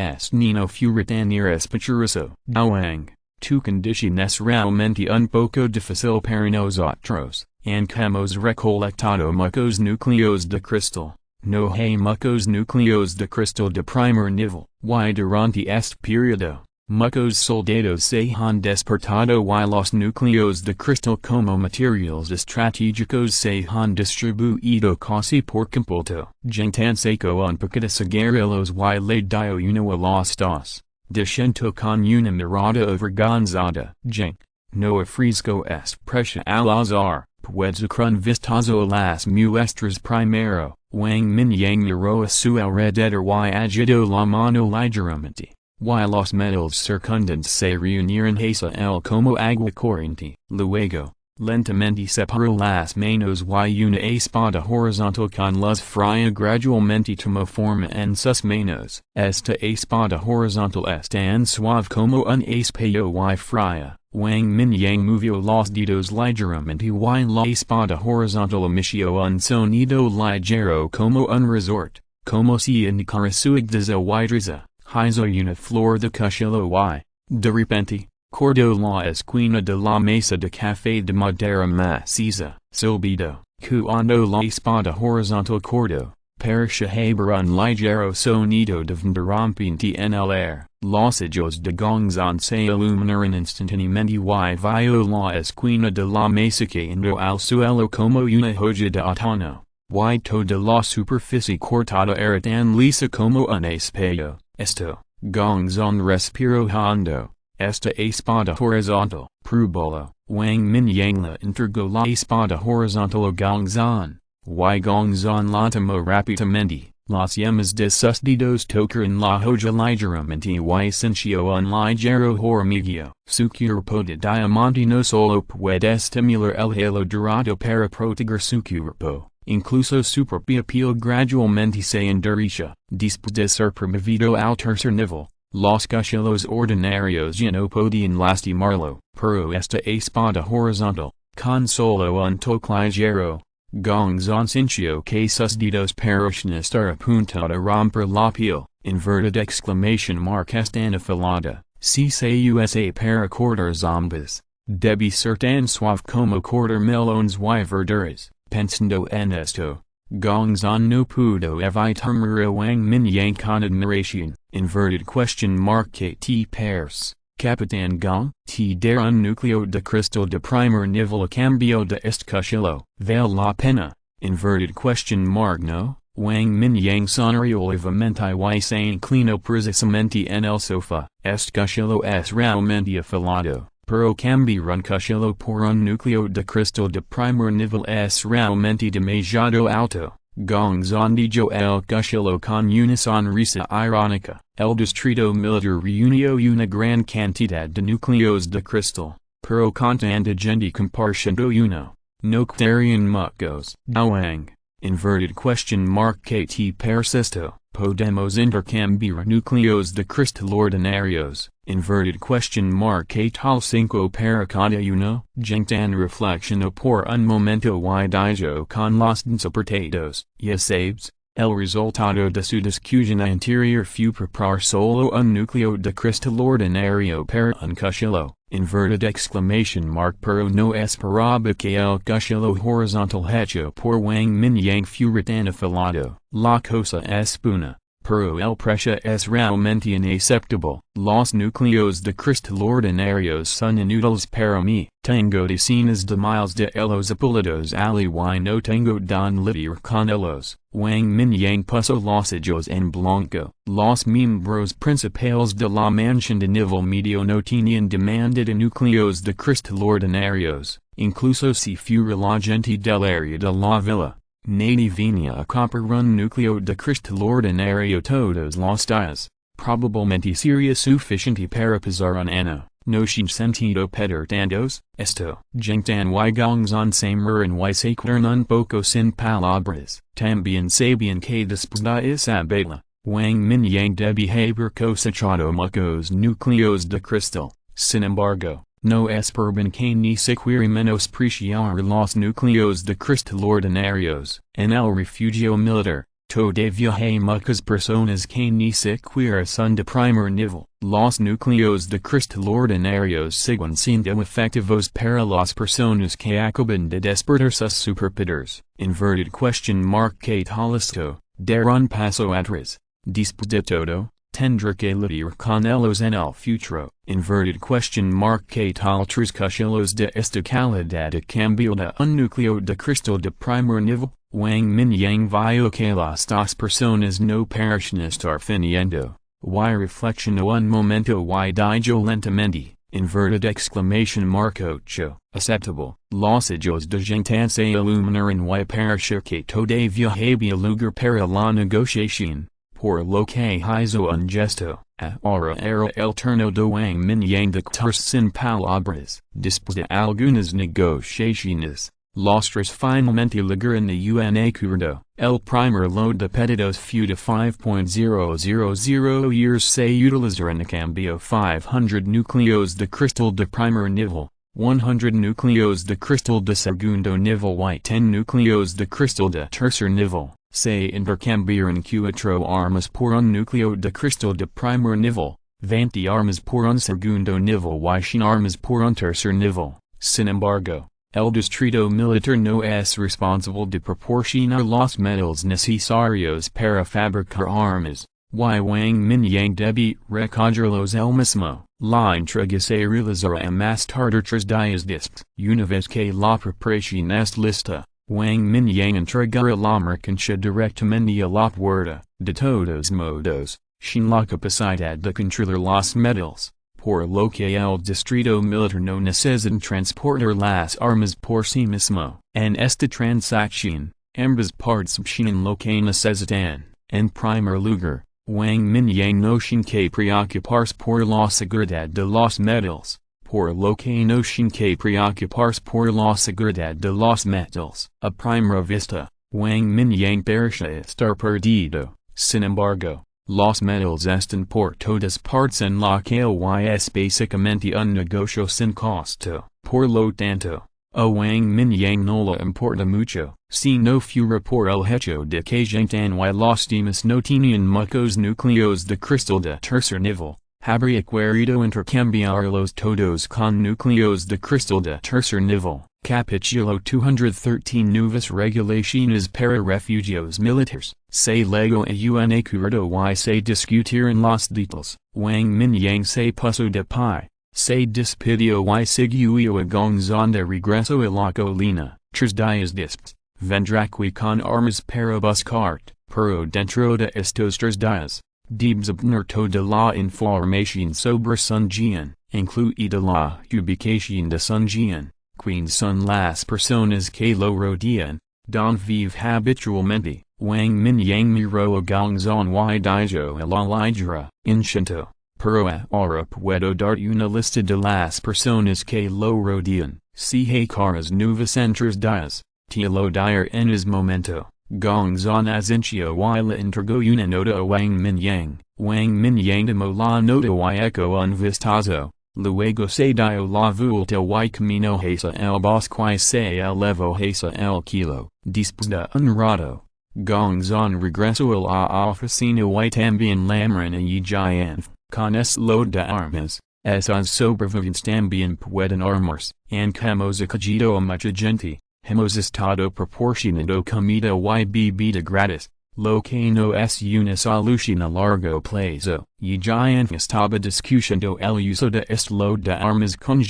no fuera tan irrespetuoso. Wang, tu condición es realmente un poco difícil para nosotros. Hemos recolectado muchos núcleos de cristal. No hay muchos núcleos de cristal de primer nivel. Y durante este periodo, muchos soldados se han despertado y los núcleos de cristal como materiales estratégicos se han distribuido casi por completo. Gent'an seco un poco de cigarrillos y le dio uno a los dos, diciendo con una mirada avergonzada. Gent. No ofrezco es precia al azar. Puedes un vistazo a las muestras primero. Wang Mingyang miró a su alrededor y agitó la mano ligeramente. Y los metals circundantes se reunieron hacia él como agua corriente. Luego, lentamente separó las manos y una espada horizontal con luz fría gradualmente tomó forma en sus manos. Esta espada horizontal es tan suave como un espejo y fría. Wang Mingyang movió los dedos ligeramente y la espada horizontal emitió un sonido ligero como un resort, como si indicara su desahuidraza. Hizo una flor de cuchillo y, de repente, cortó la esquina de la mesa de café de madera maciza. Silbido, cuando la espada horizontal cortó, percibir un ligero sonido de rompimiento en el aire. Los ojos de Gongzon se iluminaron instantáneamente y vio la esquina de la mesa cayendo al suelo como una joya de otoño. Y toda la superficie cortada era tan lisa como un espejo. Esto, Gongzon respiró hondo. Esta espada horizontal, probolo. Wang Mingyang le entregó la espada horizontal a Gongzon. Y Gongzon la tomó rápidamente. Las yemas de sus dedos tocaron la joya ligeramente y sintió un ligero hormigueo. Su cuerpo de diamante no solo puede estimular el halo dorado para proteger su cuerpo, incluso su propia piel gradualmente se endurece. Después de ser promovido al tercer nivel, los cuchillos ordinarios ya no podían lastimarlo, pero esta espada horizontal, con solo un toque ligero, Gongzon sintió que sus dedos parecían estar a punto de romper la piel. Inverted exclamation mark están afilada. Si se usa para cortar zombies, debe ser tan suave como cortar melones y verduras. Pensando en esto, Gongzon no pudo evitar mirar a Wang Mingyang con admiración. Inverted question mark que te parece, Capitán Gong? Te dar un núcleo de cristal de primer nivel a cambio de este cuchillo. ¿Vale la pena? Inverted question mark no. Wang Mingyang sonrió levemente y se inclinó precisamente en el sofá. Este cuchillo es realmente afilado, pero cambiar un cuchillo por un núcleo de cristal de primer nivel es realmente demasiado alto. Gongzon dijo el cuchillo con una sonrisa irónica. El distrito militar reunió una gran cantidad de núcleos de cristal, pero con tanta gente compartiendo uno, no quedarían muchos. Wang, inverted question mark que te parece esto, podemos intercambiar núcleos de cristal ordinarios, inverted question mark que tal 5 para cada uno. Gent'an reflexionó por un momento y dijo con los dedos, ya sabes, El resultado de su discusión anterior fue preparar solo un núcleo de cristal ordinario para un cuchillo, inverted exclamation mark pero no esperaba que el cuchillo horizontal hecho por Wang Mingyang fuera tan afilado. La cosa es buena, pero el precio es realmente inaceptable. Los núcleos de cristal ordinarios son inútiles para mí. Tengo decenas de miles de elos apolados ali y no tengo don lidiar con ellos. Wang Mingyang puso los ojos en blanco. Los miembros principales de la mansión de nivel medio no tenían demanda de núcleos de cristal ordinarios, incluso si fuera la gente del área de la villa. Nadie venía a comprar un núcleo de cristal ordinario todos los días. Probablemente sería suficiente para pasar un año. No sin sentido pedir tantos. Esto. Jingtan y gongzon se mueren y se quedan un poco sin palabras. También sabían que después de esa batalla, Wang Mingyang debía cosechado muchos núcleos de cristal. Sin embargo, no esperban que ni siquiera menospreciar los núcleos de cristal ordinarios. En el refugio militar, todavía hay muchas personas que ni siquiera son de primer nivel. Los núcleos de cristal ordinarios siguen siendo efectivos para las personas que acaban de despertar sus superpowers. Inverted question mark que tal esto, dar un paso atrás. Después de todo, tendrá que lidiar con ellos en el futuro. Inverted question mark que tal tres cuchillos de esta calidad a cambio de un núcleo de cristal de primer nivel. Wang Mingyang vio que las dos personas no parecen estar finiendo. Y reflexionó un momento y dijo lentamente, inverted exclamation mark 8, aceptable. Los ojos de Jingtan se iluminaron y parece que todavía había lugar para la negociación. Por lo que hizo un gesto, ahora era el turno de Wang Mingyang de quedarse sin palabras. Después de algunas negociaciones, los tres finalmente lograron un acuerdo. El primer load de pedidos fue de 5.000 years se utilizaron a cambio 500 núcleos de cristal de primer nivel, 100 núcleos de cristal de segundo nivel y 10 núcleos de cristal de tercer nivel. Se intercambiaron 4 armas por un núcleo de cristal de primer nivel, 20 armas por un segundo nivel y 100 armas por un tercer nivel. Sin embargo, el distrito militar no es responsable de proporcionar los metales necesarios para fabricar armas. Wang Mingyang debe recogerlos él mismo. La entrega se realizará más tarde 3 días después. Una vez que la preparación es lista, Wang Mingyang entregará la mercancía directamente a la puerta. De todos modos, sin la capacidad de controlar los metales, por lo que el distrito militar no necesita transportar las armas por sí mismo. En esta transacción, ambas partes obtienen lo que necesitan. En primer lugar, Wang Mingyang no tiene que preocuparse por la seguridad de los metales, por lo que no tiene que preocuparse por la seguridad de los metales. A primera vista, Wang Mingyang parece estar perdido. Sin embargo, los metals están por todas partes en la calle es básicamente un negocio sin costo. Por lo tanto, a Wang Mingyang no le importa mucho, si no fuera por el hecho de que Jingtan y los demás no tenían muchos núcleos de cristal de tercer nivel. Habría querido intercambiarlos todos con núcleos de cristal de tercer nivel. Capítulo 213 Nuevas regulaciones para refugios militares. Se llegó a un acuerdo y se discutieron los detalles. Wang Mingyang se puso de pie, se despidió y siguió a gongzon de regreso a la colina. 3 días después, vendrá con armas para buscarte, pero dentro de estos 3 días, debes obtener toda la información sobre Sun Jian, incluida la ubicación de Sun Jian. Quienes son las personas que lo rodean, don vive habitualmente. Wang Mingyang miró a gongzon y dijo a la ligera, instinto, pero ahora puedo dar una lista de las personas que lo rodean. Si hay caras nuevas en 3 días, te lo diré en ese momento. Gongzon asintió y le entregó una nota a Wang Mingyang. Wang Mingyang tomó la nota y echó un vistazo. Luego se dio la vuelta y camino hacia el bosque y se elevó hacia el kilo. Después de un rato, Gongzon regresso la oficina y también lamran y giant, con es load de armas, esas sobrevivientes también pueden armarse, and hemos acogido a mucha gente, hemos estado proporcionando comida y bebida gratis, lo que no es una solución a largo plazo, y giant estaba discutiendo el uso de este load de armas con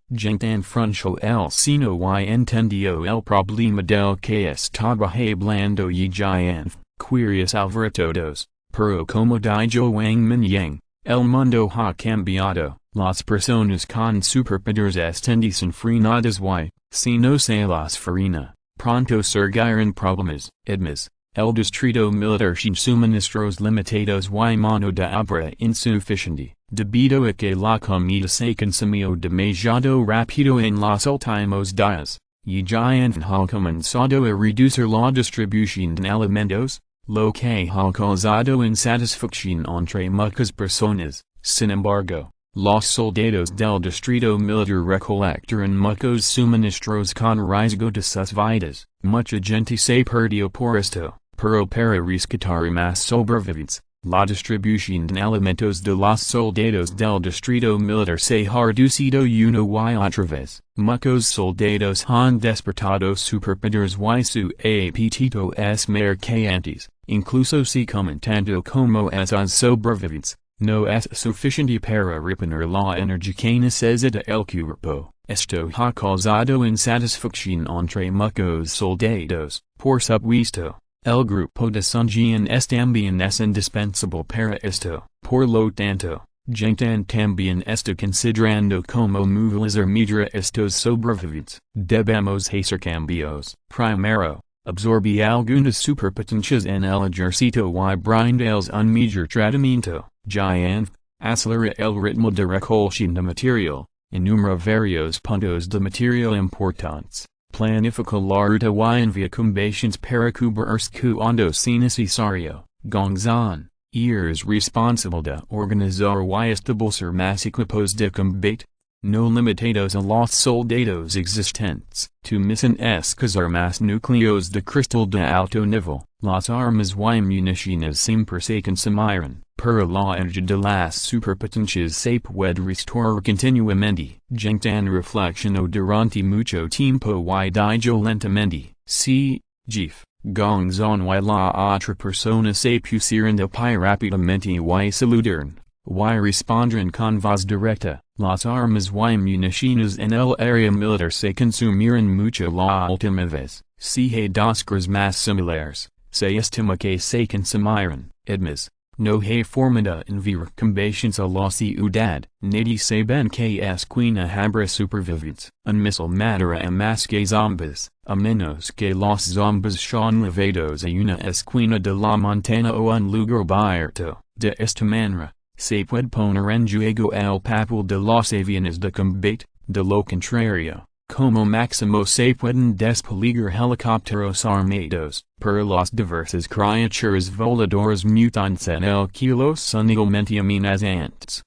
Gentan frunchó el seno y entendió el problema del que estaba hablando y giant, querías salvar todos, pero como dijo Wang Mingyang, el mundo ha cambiado, las personas con superpoderes están desenfrenadas y, si no se las frena, pronto surgirán problemas, además. El distrito militar sin suministros limitados y mano de obra insuficiente, debido a que la comida se consumió demasiado rápido en los últimos días, y giant ha comenzado a reducir la distribución de alimentos, lo que ha causado insatisfacción entre muchas personas. Sin embargo, los soldados del distrito militar recolectaron muchos suministros con riesgo de sus vidas. Mucha gente se perdió por esto. Pero para rescatar más sobrevivientes, la distribución de alimentos de los soldados del distrito militar se ha reducido una y otra vez. Muchos soldados han despertado superpoderes y su apetito es mayor que antes, incluso si comentando como esos sobrevivientes, no es suficiente para reponer la energía que necesita el cuerpo. Esto ha causado insatisfacción entre muchos soldados, por supuesto. El grupo de Zhutian es también es indispensable para esto, por lo tanto, Gentan también está considerando como movilizar mejor estos sobrevivientes. Debemos hacer cambios. Primero, absorbe algunas superpotencias en el ejército y brindarles un mejor tratamiento. Giant, acelera el ritmo de recolección de material, enumera varios puntos de material importantes. Planifica la ruta y envía combinaciones para cubrirse cuando sea necesario. Gongzon, es responsable de organizar y establecer más equipos de combate, no limitados a los soldados existentes. Tu misión es cazar más núcleos de cristal de alto nivel. Las armas y municiones siempre se consumirán, pero la energía de las superpotencias se puede restaurar continuamente. Gentan reflexionó durante mucho tiempo y dijo lentamente, si, Jeff, Gongzon y la otra persona se pusieron de pie rápidamente y saludaron, y respondieron con voz directa, las armas y municiones en el área militar se consumirán mucho la última vez. Si hay dos cosas más similares, se estima que se consumirán, además. No hay forma de enviar combinaciones a la ciudad, nadie sabe que es quien habrá supervivientes. Un misil matará a más que zombies, a menos que los zombies sean llevados a una esquina de la montaña o un lugar abierto. De esta manera, se puede poner en juego el papel de los aviones de combate, de lo contrario. Como máximo se pueden desplegar helicópteros armados, para las diversas criaturas voladoras mutantes en el que los igualmente amenazantes.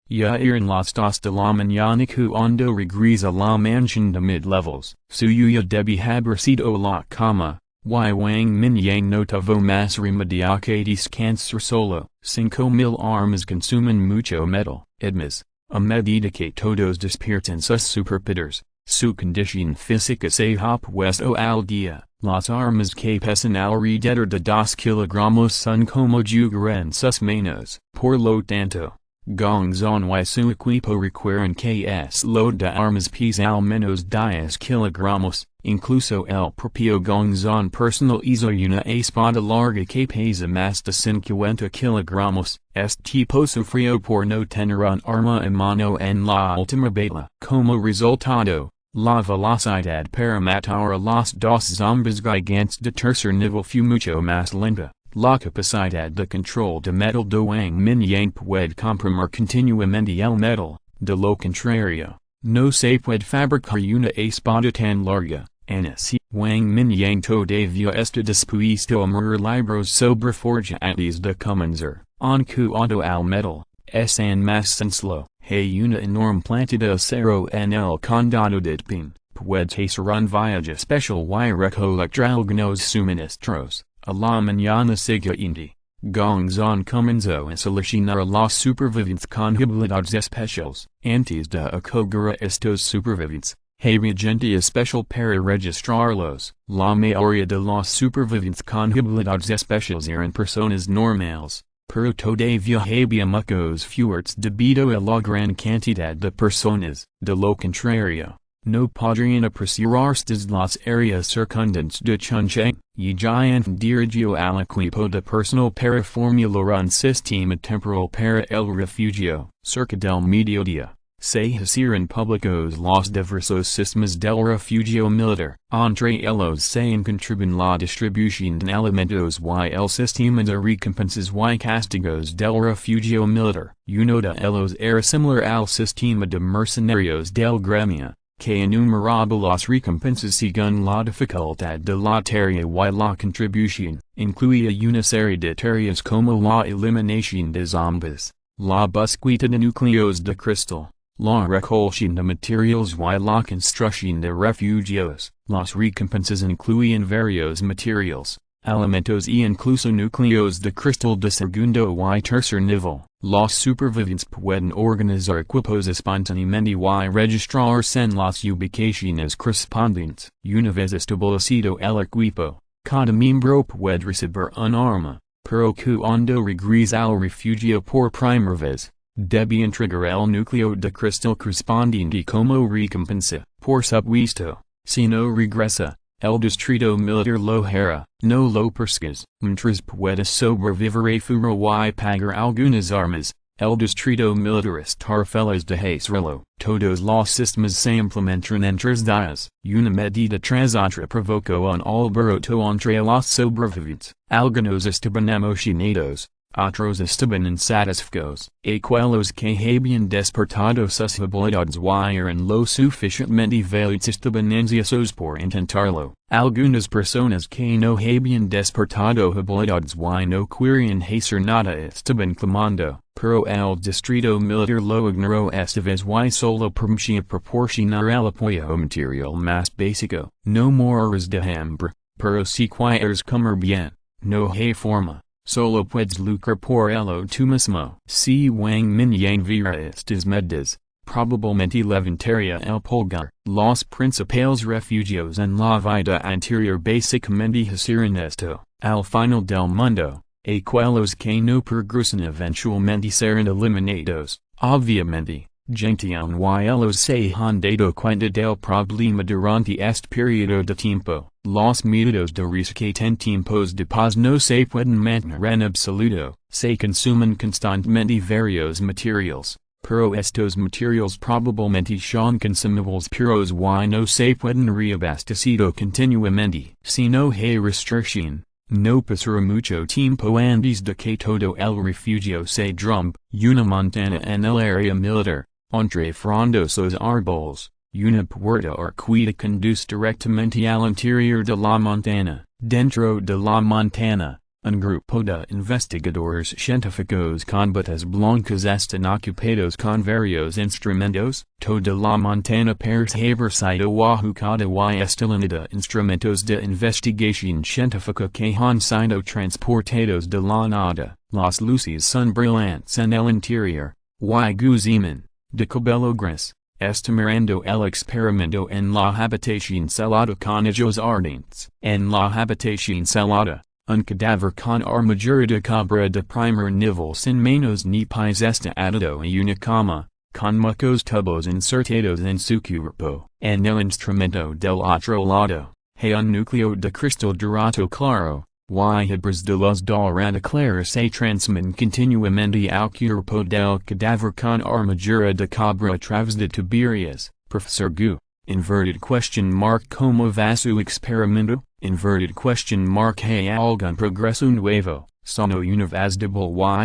Ya eran las 2 de la mañana cuando regresa la mansión de mid-levels. Suya debe haber sido la cama, y Wang Mingyang no tuvo más remedio que descansar solo. 5,000 armas consumen mucho metal, además. A medida que todos despiertan sus superpoderes, su condición física se ha puesto al día. Las armas que pesan alrededor de 2 kilogramos son como jugar en sus manos. Por lo tanto, Gongzon y su equipo requieren que es load de armas pesa al menos 10 kilogramos. Incluso el propio Gongzon personal hizo una espada larga que pesa más de 50 kilogramos. Este tipo sufrió por no tener un arma en mano en la última batalla. Como resultado, la velocidad para matar a los 2 zombies gigantes de tercer nivel fue mucho más lenta. La capacidad de control de metal de Wang Mingyang puede comprimir continuamente el metal, de lo contrario, no se puede fabricar una espada tan larga. Así, Wang Mingyang todavía está dispuesto a morir libros sobre forja antes de comenzar. En cuanto al metal, es en más sencillo, hay una enorme planta de acero en el condado de Pin, puedes hacer viaje special y recolectar algunos suministros, a la mañana siguiente. Gongzon comenzó a solucionar las supervivencias con habilidades especiales. Antes de acoger estos supervivientes, había gente especial para registrarlos. La mayoría de los supervivientes con habilidades especiales eran personas normales, pero todavía había muchos fuertes debido a la gran cantidad de personas. De lo contrario, no podrían apreciarse las áreas circundantes de Chongqing. Zhutian dirigió al equipo de personal para formular un sistema temporal para el refugio. Cerca del mediodía, se hicieron públicos los diversos sistemas del refugio militar. Entre ellos se encontraban la distribución de alimentos y el sistema de recompensas y castigos del refugio militar. Uno de ellos era similar al sistema de mercenarios del gremio, que enumeraba las recompensas según la dificultad de la tarea y la contribución. Incluía una serie de tareas como la eliminación de zombies, la búsqueda de núcleos de cristal, la recolección de materiales y la construcción de refugios. Las recompensas incluían varios materiales, alimentos y incluso núcleos de cristal de segundo y tercer nivel. Los supervivientes pueden organizar equipos espontáneamente y registrarse en las ubicaciones correspondientes. Una vez establecido el equipo, cada miembro puede recibir un arma, pero cuando regresa al refugio por primera vez, debe entregar el núcleo de cristal correspondiente como recompensa. Por supuesto, si no regresa, el distrito militar lo hará. No lo persigas. Mientras puedes sobrevivir a furo y pagar algunas armas, el distrito militar estará feliz de hacerlo. Todos los sistemas se implementan en 3 días. Una medida tras otra provocó un alboroto entre los sobrevivientes. Algunos estaban emocionados, otros estaban insatisfechos. Aquellos que habían despertado sus habilidades y eran lo suficientemente valientes estaban ansiosos por intentarlo. Algunas personas que no habían despertado habilidades y no querían hacer nada estaban clamando, pero el distrito militar lo ignoró esta vez y solo permitía proporcionar el apoyo material más básico. No morirás de hambre, pero si quieres comer bien, no hay forma. Solo puedes lucrar por ello tú mismo. Si Wang Mingyang viera estas medidas, probablemente levantaría el pulgar. Los principales refugios en la vida anterior básicamente hicieron esto. Al final del mundo, aquellos que no progresan eventualmente serán eliminados. Obviamente, Zhutian y ellos se han dado cuenta del problema durante este periodo de tiempo. Los métodos de rescate en tiempos de paz no se pueden mantener en absoluto. Se consumen constantemente varios materiales, pero estos materiales probablemente son consumibles puros y no se pueden reabastecer continuamente. Si no hay restricción, no pasará mucho tiempo antes de que todo el refugio se derrumbe. Una montana en el área militar, entre frondosos árboles. Una puerta arcuada conduce directamente al interior de la montana. Dentro de la montana, un grupo de investigadores científicos con batas blancas están ocupados con varios instrumentos. Toda la montana parece haber sido ajutada y estilada de instrumentos de investigación científica que han sido transportados de la nada. Las luces son brillantes en el interior, y Guzman, de cabello gris, está mirando el experimento en la habitación celada con ojos ardientes. En la habitación celada, un cadáver con armadura de cabra de primer nivel sin manos ni pies está atado a una cama, con muchos tubos insertados en su cuerpo. En el instrumento del otro lado, hay un núcleo de cristal dorado claro, y hebras de luz dorada clara se transmiten continuamente al cuerpo del cadáver con armadura de cabra a través de tuberías. Profesor Gu, inverted question mark como va su experimento, inverted question mark hay algún progreso nuevo, sono una vez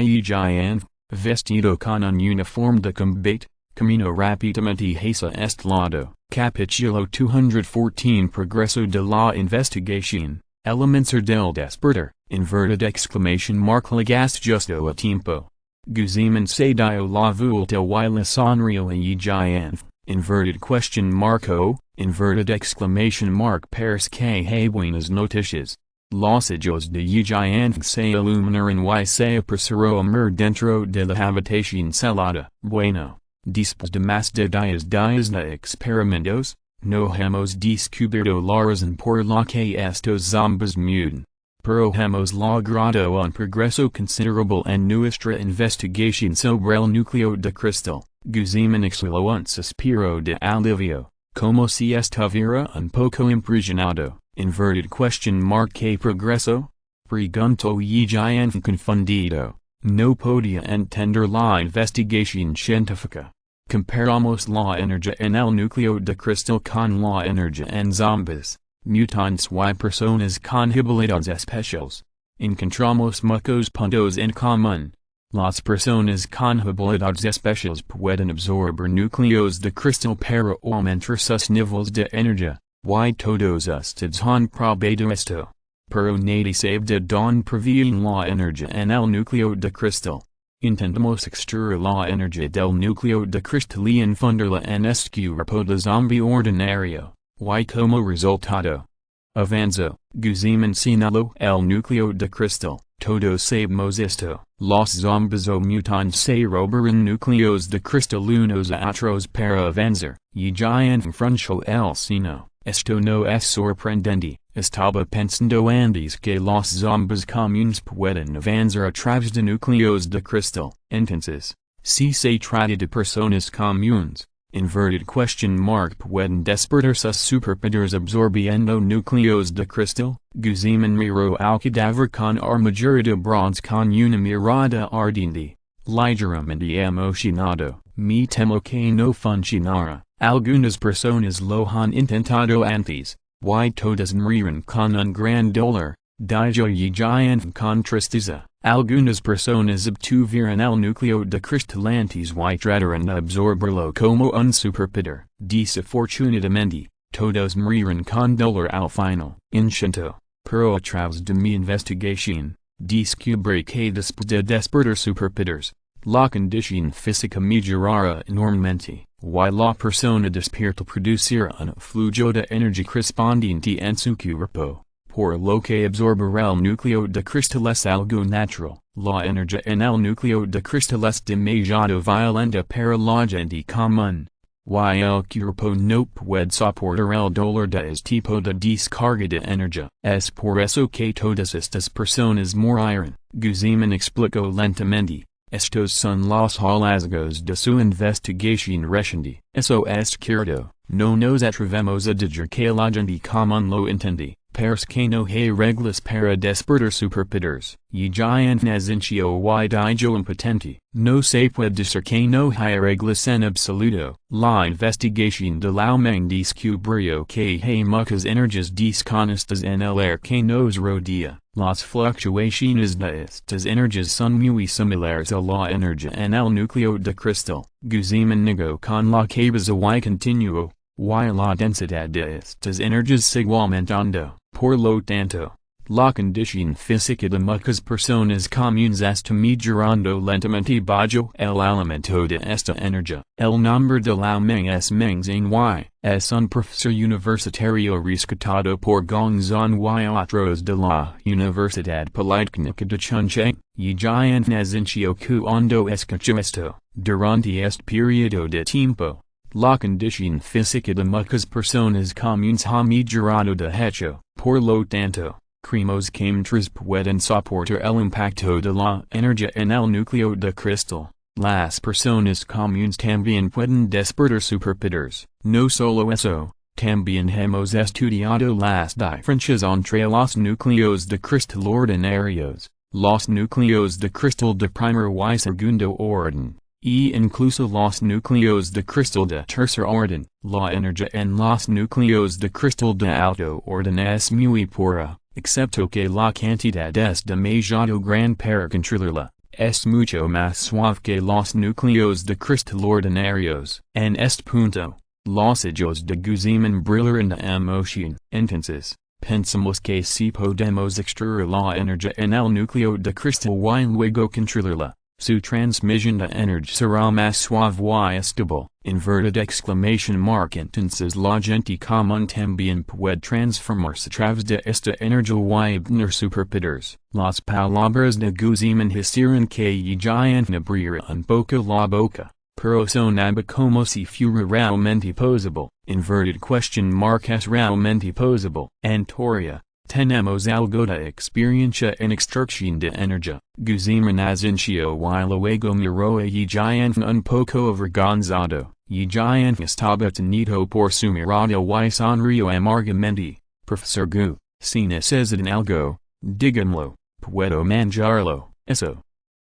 y giant, vestido con un uniforme de combate, camino rápidamente hacia este lado. Capítulo 214 Progreso de la investigación. Elements del despertar, inverted exclamation mark llegaste justo a tiempo. Guzman se dio la vuelta y la sonrió a Giant, inverted question mark o, inverted exclamation mark pairs que buenas noticias. Los hijos de Yijian se iluminaron y se apresuraron dentro de la habitación celada. Bueno, después de más de 10 días de experimentos, no hemos descubierto la razón por la que estos zombies mutan. Pero hemos logrado un progreso considerable en nuestra investigación sobre el núcleo de cristal. Guzman exhaló un suspiro de alivio, como si estuviera un poco impresionado. Inverted question mark ¿Qué progreso? Preguntó Yijian confundido. No podía entender la investigación científica. Comparamos la energía en el núcleo de cristal con la energía en zombies, mutantes y personas con habilidades especiales. Encontramos muchos puntos en común. Las personas con habilidades especiales pueden absorber núcleos de cristal para aumentar sus niveles de energía. Y todos ustedes han probado esto. Pero nadie sabe de dónde proviene la energía en el núcleo de cristal. Intentamos extraer la energía del núcleo de cristal y infundirla en este cuerpo de zombie ordinario. Y como resultado. Avanzó, Guzman señaló el núcleo de cristal. Todos sabemos esto. Los zombies o mutantes se robaron núcleos de cristal unos a otros para avanzar. Yijian frunció el ceño. Esto no es sorprendente. Estaba pensando antes que los zombies comunes pueden avanzar a través de núcleos de cristal. Entonces, si se trata de personas comunes, inverted question mark pueden despertar sus superpoderes absorbiendo núcleos de cristal. Guzman miró al cadáver con armadura de bronce con una mirada ardiente, ligeramente emocionado. Me temo que no funcionará. Algunas personas lo han intentado antes, y todas murieron con un gran dolor. Dijo Yijian con tristeza. Algunas personas obtuvieron el núcleo de cristal antes y trataron de absorberlo como un superpoder. Desafortunadamente, todos murieron con dolor al final. Instinto. Pero a través de mi investigación, descubrí que después de despertar superpoderes, la condición física mejorará enormemente, y la persona despierta producirá un flujo de energía correspondiente en su cuerpo, por lo que absorber el núcleo de cristal es algo natural. La energía en el núcleo de cristal es demasiado violenta para la gente común, y el cuerpo no puede soportar el dolor de este tipo de descarga de energía. Es por eso que todas estas personas murieron. Guzman explicó lentamente. Estos son los hallazgos de su investigación reciente. Eso es cierto, no nos atrevemos a decir que la gente común lo entiende, pero que no hay reglas para despertar superpoderes. Yijian nazincio y dijo impotente. No se puede decir que no hay reglas en absoluto. La investigación de Lao Meng descubrió que hay muchas energías desconocidas en el aire que nos rodea. Las fluctuaciones de estas energías son muy similares a la energía en el núcleo de cristal. Guzman negó con la cabeza y continuó, y la densidad de estas energías sigue aumentando. Por lo tanto, la condición física de muchas personas comunes está mejorando lentamente bajo el alimento de esta energía. El nombre de Lao Meng es Mingyang y es un profesor universitario rescatado por Gongzhou y otros de la Universidad Politécnica de Chongqing. Yijian nazincio cuando escuchó esto. Durante este periodo de tiempo, la condición física de muchas personas comunes ha mejorado de hecho. Por lo tanto, creemos que muchos pueden soportar el impacto de la energía en el núcleo de cristal. Las personas comunes también pueden despertar superpoderes. No solo eso, también hemos estudiado las diferencias entre los núcleos de cristal ordinarios, los núcleos de cristal de primer y segundo orden, y incluso los núcleos de cristal de tercer orden. La energía en los núcleos de cristal de alto orden es muy pura, excepto que la cantidad es demasiado gran para controlarla. Es mucho más suave que los núcleos de cristal ordinarios. En este punto, los ojos de Guzman brillaron de emoción. Entonces, pensamos que si podemos extraer la energía en el núcleo de cristal y luego controlarla, Su transmission de energia será mais suave y estable, inverted exclamation mark. Entonces la gente común también puede transformarse a través de esta energía y obtener superpoderes. Las palabras de Guzman hicieron que Zhutian abriera un poco la boca, pero sonaba como si fuera realmente posible, inverted question mark es realmente posible. Antoria. Tenemos algo de experiencia en extracción de energía. Guzman asencio y luego miró a Zhutian un poco avergonzado. Zhutian estaba tenido por su mirada y sonrió amargamente. Profesor Gu, si necesitan algo, díganlo, puedo manjarlo, eso.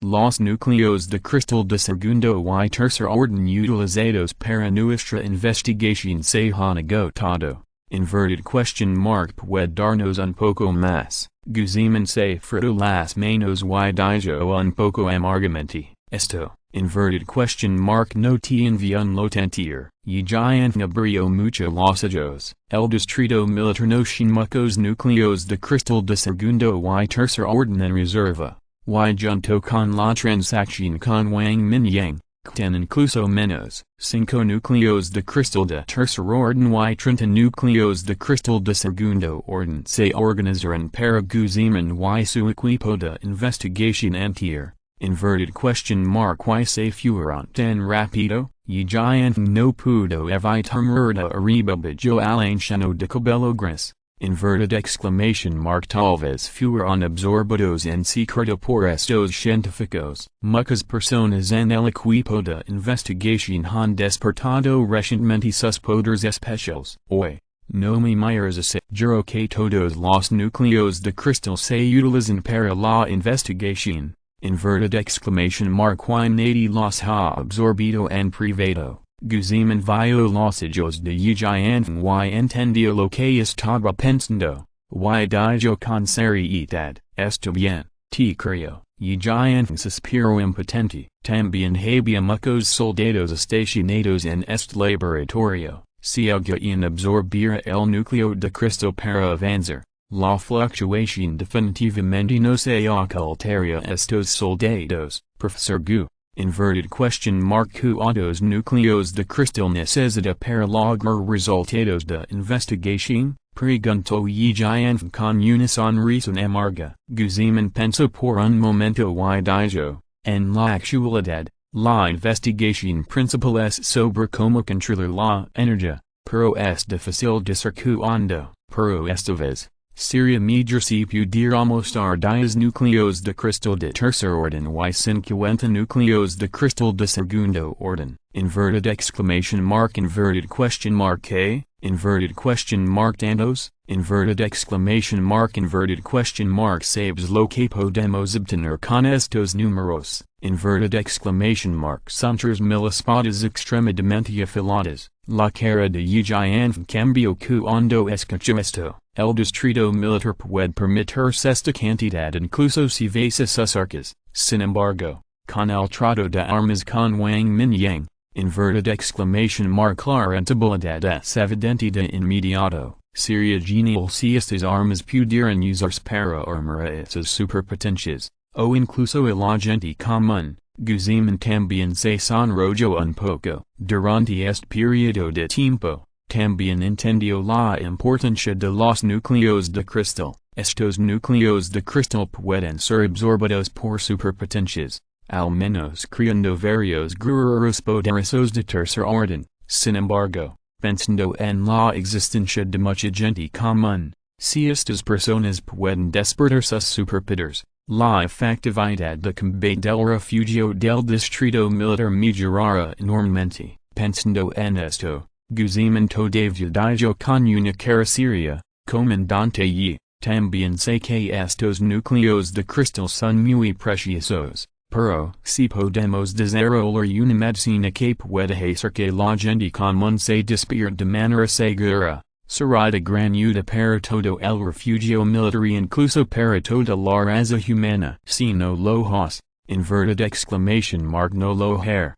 Los núcleos de cristal de segundo y tercer orden utilizados para nuestra investigación se han agotado. Inverted question mark puede darnos un poco más. Guzman se frotó las manos y dijo un poco amargamente, esto, inverted question mark no tiene un lo tentir. Zhutian abrió mucho los ojos. El distrito militar no tiene muchos núcleos de cristal de segundo y tercer orden en reserva. Y junto con la transacción con Wang Mingyang, ten incluso menos, 5 núcleos de cristal de tercer orden y 30 núcleos de cristal de segundo orden se organizaron para Guzman y su equipo de investigación antier. Inverted question mark y se fueron tan rápido, Zhutian no pudo evitar mirada arriba bajo el enchano de cabello gris. Inverted exclamation mark tal vez fueron absorbidos en secreto por estos científicos. Muchas personas en el equipo de investigación han despertado recientemente sus poderes especiales. Hoy, no me mires así. Juro que todos los núcleos de cristal se utilizan para la investigación. Inverted exclamation mark y nadie los ha absorbido en privado. Guzman vio los ojos de Zhutian y entendió lo que estaba pensando, y dijo con seriedad, está bien, te creo. Zhutian suspiró impotente. También había muchos soldados estacionados en este laboratorio. Si alguien absorbiera el núcleo de cristal para avanzar, la fluctuación definitivamente no se ocultaría a estos soldados. Profesor Gu. Inverted question mark ¿cuántos núcleos de cristal necesita para lograr resultados de investigación? Preguntó Zhutian con una sonrisa amarga. Guzman pensó por un momento y dijo, en la actualidad, la investigación principal es sobre cómo controlar la energía, pero es difícil decir cuándo, pero esta vez. Sería mejor si pudiéramos dar 10 núcleos de cristal de tercer orden y 50 núcleos de cristal de segundo orden. Inverted exclamation mark inverted question mark ¿qué? Inverted question mark tantos? Inverted exclamation mark inverted question mark sabes lo que podemos obtener con estos números. Inverted exclamation mark son 3000 espadas extremadamente afiladas. La cara de Zhutian cambió cuando escuchó esto. El distrito militar puede permitirse esta cantidad incluso si besa sus arcas. Sin embargo, con el trato de armas con Wang Mingyang, inverted exclamation mark la rentabilidad es evidente de inmediato. Sería genial si estas armas pudieran usarse para armar a esas superpotencias, o incluso a la gente común. Guzman también se sonrojó un poco. Durante este periodo de tiempo, también entendió la importancia de los núcleos de cristal. Estos núcleos de cristal pueden ser absorbidos por superpotencias, al menos creando varios guerreros poderosos de tercer orden. Sin embargo, pensando en la existencia de mucha gente común, si estas personas pueden despertar sus superpoderes, la efectividad de combate del refugio del distrito militar mejorará enormemente. Pensando en esto, Guzman todavía dijo con una cara seria, comandante y, también sé que estos núcleos de cristal son muy preciosos, pero si podemos desarrollar una medicina que pueda hacer que la gente común se despierte de manera segura, será de gran ayuda para todo el refugio militar y incluso para toda la raza humana. Si no lo has, inverted exclamation mark no lo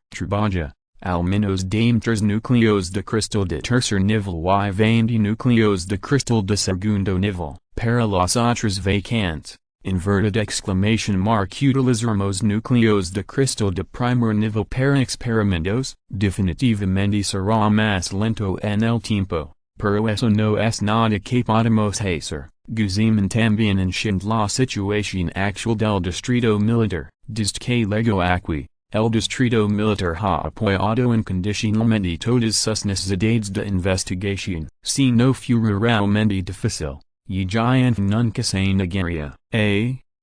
trabaja, al menos dame 3 núcleos de cristal de tercer nivel y 20 núcleos de cristal de segundo nivel, para las otras vacantes. Utilizarmos núcleos de cristal de primer nível para experimentos, definitivamente será más lento en el tiempo, pero eso no es nada que podemos hacer. Guzman también enchint la situación actual del distrito militar, desde que llegó aquí. El distrito militar ha apoyado incondicionalmente todas sus necesidades de investigación. Si no fuera realmente difícil, ya nunca se negaría.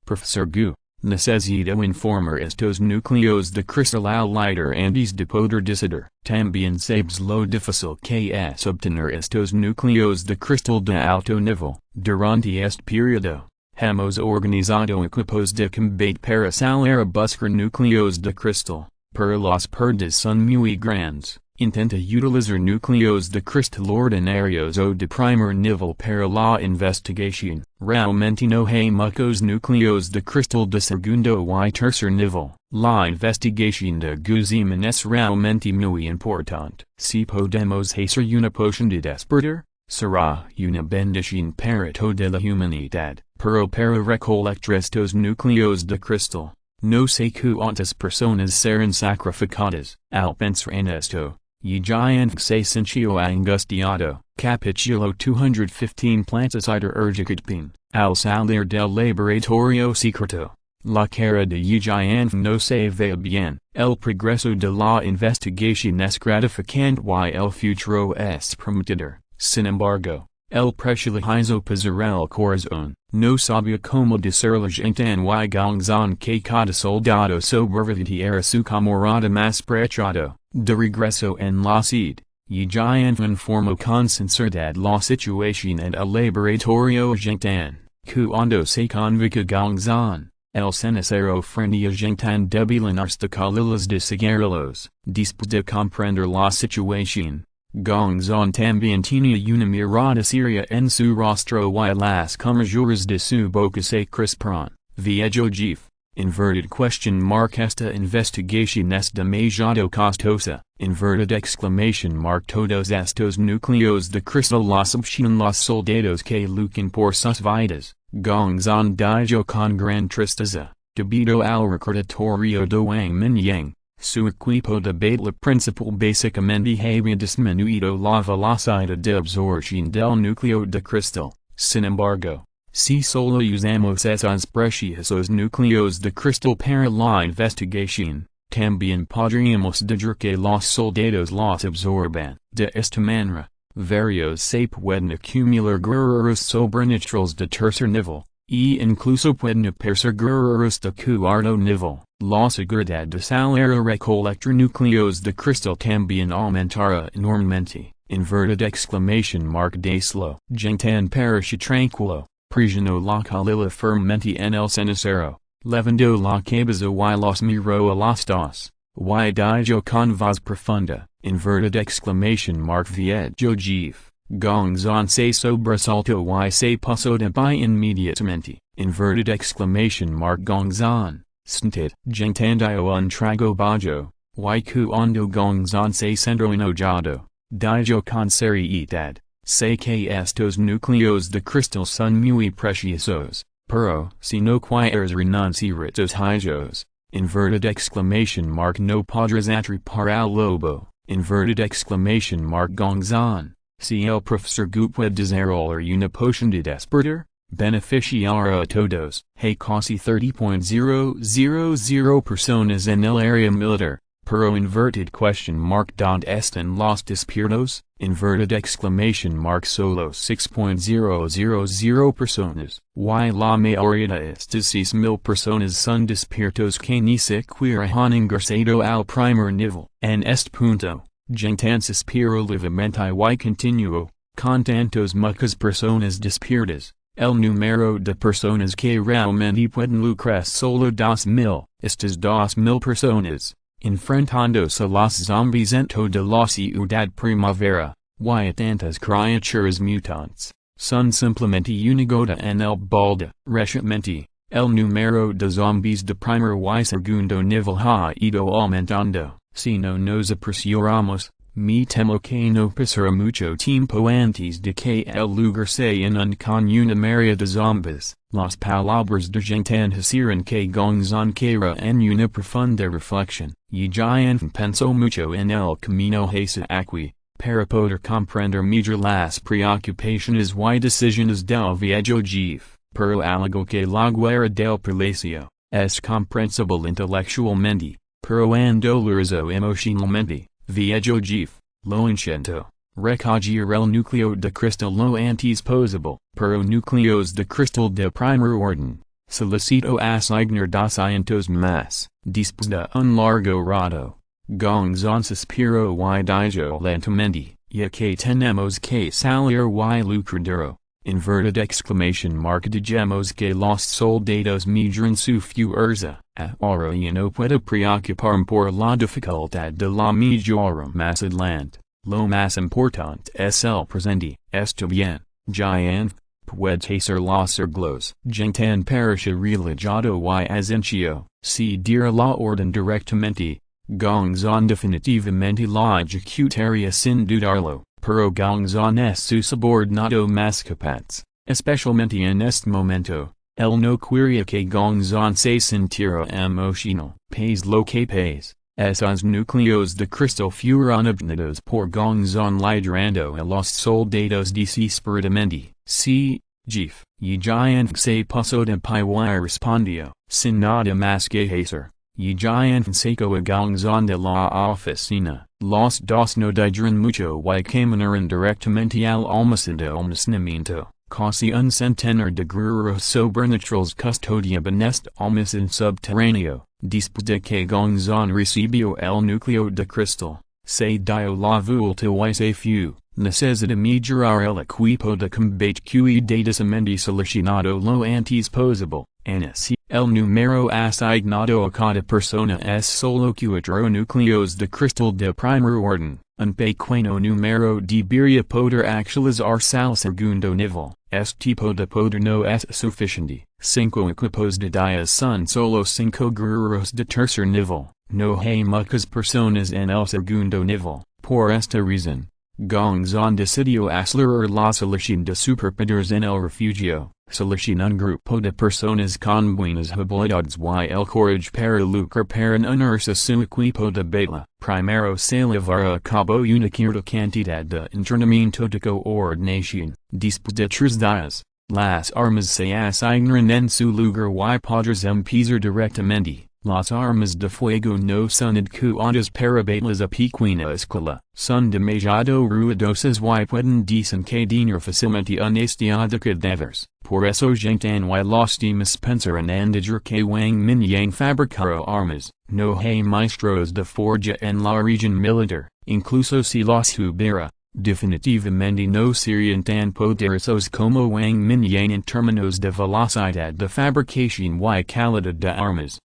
Profesor Gu, necesito informar estos núcleos de cristal al líder antes de poder decidir. También sabes lo difícil que es obtener estos núcleos de cristal de alto nivel. Durante este periodo, hemos organizado equipos de combate para salir a buscar núcleos de cristal, pero las pérdidas son muy grandes. Intenta utilizar núcleos de cristal ordinarios o de primer nivel para la investigación. Realmente no hay muchos núcleos de cristal de segundo y tercer nivel. La investigación de Guzman es realmente muy importante. Si podemos hacer una poción de despertar, será una bendición para toda la humanidad. Pero para recolectar estos núcleos de cristal, no sé cuántas personas serán sacrificadas. Al pensar en esto, ya se sintió angustiado. Capítulo 215 Planticider Urgicatpin. Al salir del laboratorio secreto, la cara de Yan no se ve bien. El progreso de la investigación es gratificante y el futuro es prometedor. Sin embargo, el preciso para el corazón. No sabía cómo decirle Zhutian y Gongzan que cada soldado sobreviviente era su camarada más preciado. De regreso en la ciudad, Yan informó con sinceridad la situación en el laboratorio Zhutian. Cuando se convoca Gongzan, el cenicero frente a Zhutian debilan hasta calilas de seguirlos. Después de comprender la situación, Gongzan también tenía una mirada seria en su rostro y las comisuras de su boca se crisparon. Viejo jefe, inverted question mark esta investigación es demasiado costosa, inverted exclamation mark todos estos núcleos de cristal los obtienen los soldados que luchan por sus vidas. Gongzan dijo con gran tristeza, debido al recordatorio de Wang Mingyang. Su equipo de batalla principal básicamente había disminuido la velocidad de absorción del núcleo de cristal. Sin embargo, si solo usamos esos preciosos núcleos de cristal para la investigación, también podríamos decir que los soldados los absorban. De esta manera, varios se pueden acumular guerreros sobrenaturales de tercer nivel, y incluso pueden aparecer guerreros de cuarto nivel. La seguridad de salir a recolectar núcleos de cristal también aumentará enormemente. Inverted exclamation mark de slow. Zhutian pareció tranquilo, presionó la calila firmemente en el cenicero, levantó la cabeza y los miró a los dos, y dijo con voz profunda. Inverted exclamation mark viejo jefe. Gongzan se sobresaltó y se puso de pie inmediatamente. Inverted exclamation mark Gongzan. Sntid. Zhutian dio un trago bajo, y cuando Gongzan se centró enojado, dijo con seriedad, sé que estos núcleos de cristal son muy preciosos, pero si no quieres renunciar a tus hijos, inverted exclamation mark no podrás atrapar al lobo. Inverted exclamation mark Gongzan. Si el profesor Gu puede desarrollar una poción de despertar, beneficiará a todos. Hay casi 30.000 personas en el área militar, pero inverted question mark ¿dónde están los despiertos? Inverted exclamation mark solo 6.000 personas. Y la mayoría de estas 6.000 personas son despiertos que ni siquiera han ingresado al primer nivel. En este punto, Zhutian suspiró levemente y continuó, con tantos muchas personas despiertas, el número de personas que realmente pueden lucrar solo 2.000. Estas 2.000 personas, enfrentándose a los zombies en toda la ciudad primavera, y tantas criaturas mutantes, son simplemente una gota en el balde. Recientemente, el número de zombies de primer y segundo nivel ha ido aumentando. Si no nos apreciamos, me temo que no pasará mucho tiempo antes de que el lugar se inunde con una marea de zombies. Las palabras de Zhutian hicieron que Gongzon cara en una profunda reflexión. Y Jian pensó mucho en el camino hacia aquí, para poder comprender mejor las preocupaciones y decisiones del viejo jefe, pero algo que la guerra del palacio, es comprensible intelectualmente, pero doloroso emocionalmente. Viejo jefe, lo intento, recoger el núcleo de cristal lo antes posible, pero núcleos de cristal de primer orden. Solicito asignar 200 más, después de un largo rato. Gongzon suspiro y dijo lentamente, ya que tenemos que salir y lucradero. Inverted exclamation mark digamos que los soldados mejoran su fuerza. Ahora ya no puedo preocuparme por la dificultad de la mejora más adelante. Lo más importante es el presente. Está bien, Jian. Puede hacer los arreglos. Zhutian parece relajado y asencio. Si dir la orden directamente. Gongzon definitivamente la ejecutaría sin dudarlo. Pero Gongzon es su subordinado más capaz, especialmente en este momento. Él no quería que Gongzon se sintiera emocional. Pase lo que pase, esos núcleos de cristal fueron obtenidos por Gongzon liderando a los soldados desesperadamente. Sí, jefe. Y Jian se puso de pie y respondió, sin nada más que hacer. Y Jian sacó a Gongzon de la oficina. Los dos no dijeron mucho y caminaron directamente al almacén de almacenamiento. Casi un centenar de guerreros sobrenaturales custodiaban este almacén subterráneo. Después de que Gongzon recibió el núcleo de cristal, se dio la vuelta y se fue. Necesita mejorar el equipo de combate que debidamente solucionado lo antes posible. Así, el número asignado a cada persona es solo 4 núcleos de cristal de primer orden. Un pequeño número debería poder actualizarse al segundo nivel. Este tipo de poder no es suficiente. 5 equipos de 10 son solo 5 guerreros de tercer nivel. No hay muchas personas en el segundo nivel. Por esta razón, Gongzon decidió acelerar la solución de superpowers en el refugio. Solución un grupo de personas con buenas habilidades y el courage para luchar para unirse su equipo de batalla. Primero se llevará a cabo una cierta cantidad de entrenamiento de coordinación. Después de 3 días, las armas se asignan en su lugar y podrás empezar directamente. Las armas de fuego no son adecuadas para batallas a pequeña escala. Son demasiado ruidosas y pueden desencadenar fácilmente una estia de cadáveres. Por eso Zhutian y los demás pensaron en decir que Wang Mingyang fabricara armas. No hay maestros de forja en la región militar, incluso si los hubiera. Definitivamente no serían tan poderosos como Wang Mingyang en términos de velocidad de fabricación y calidad de armas.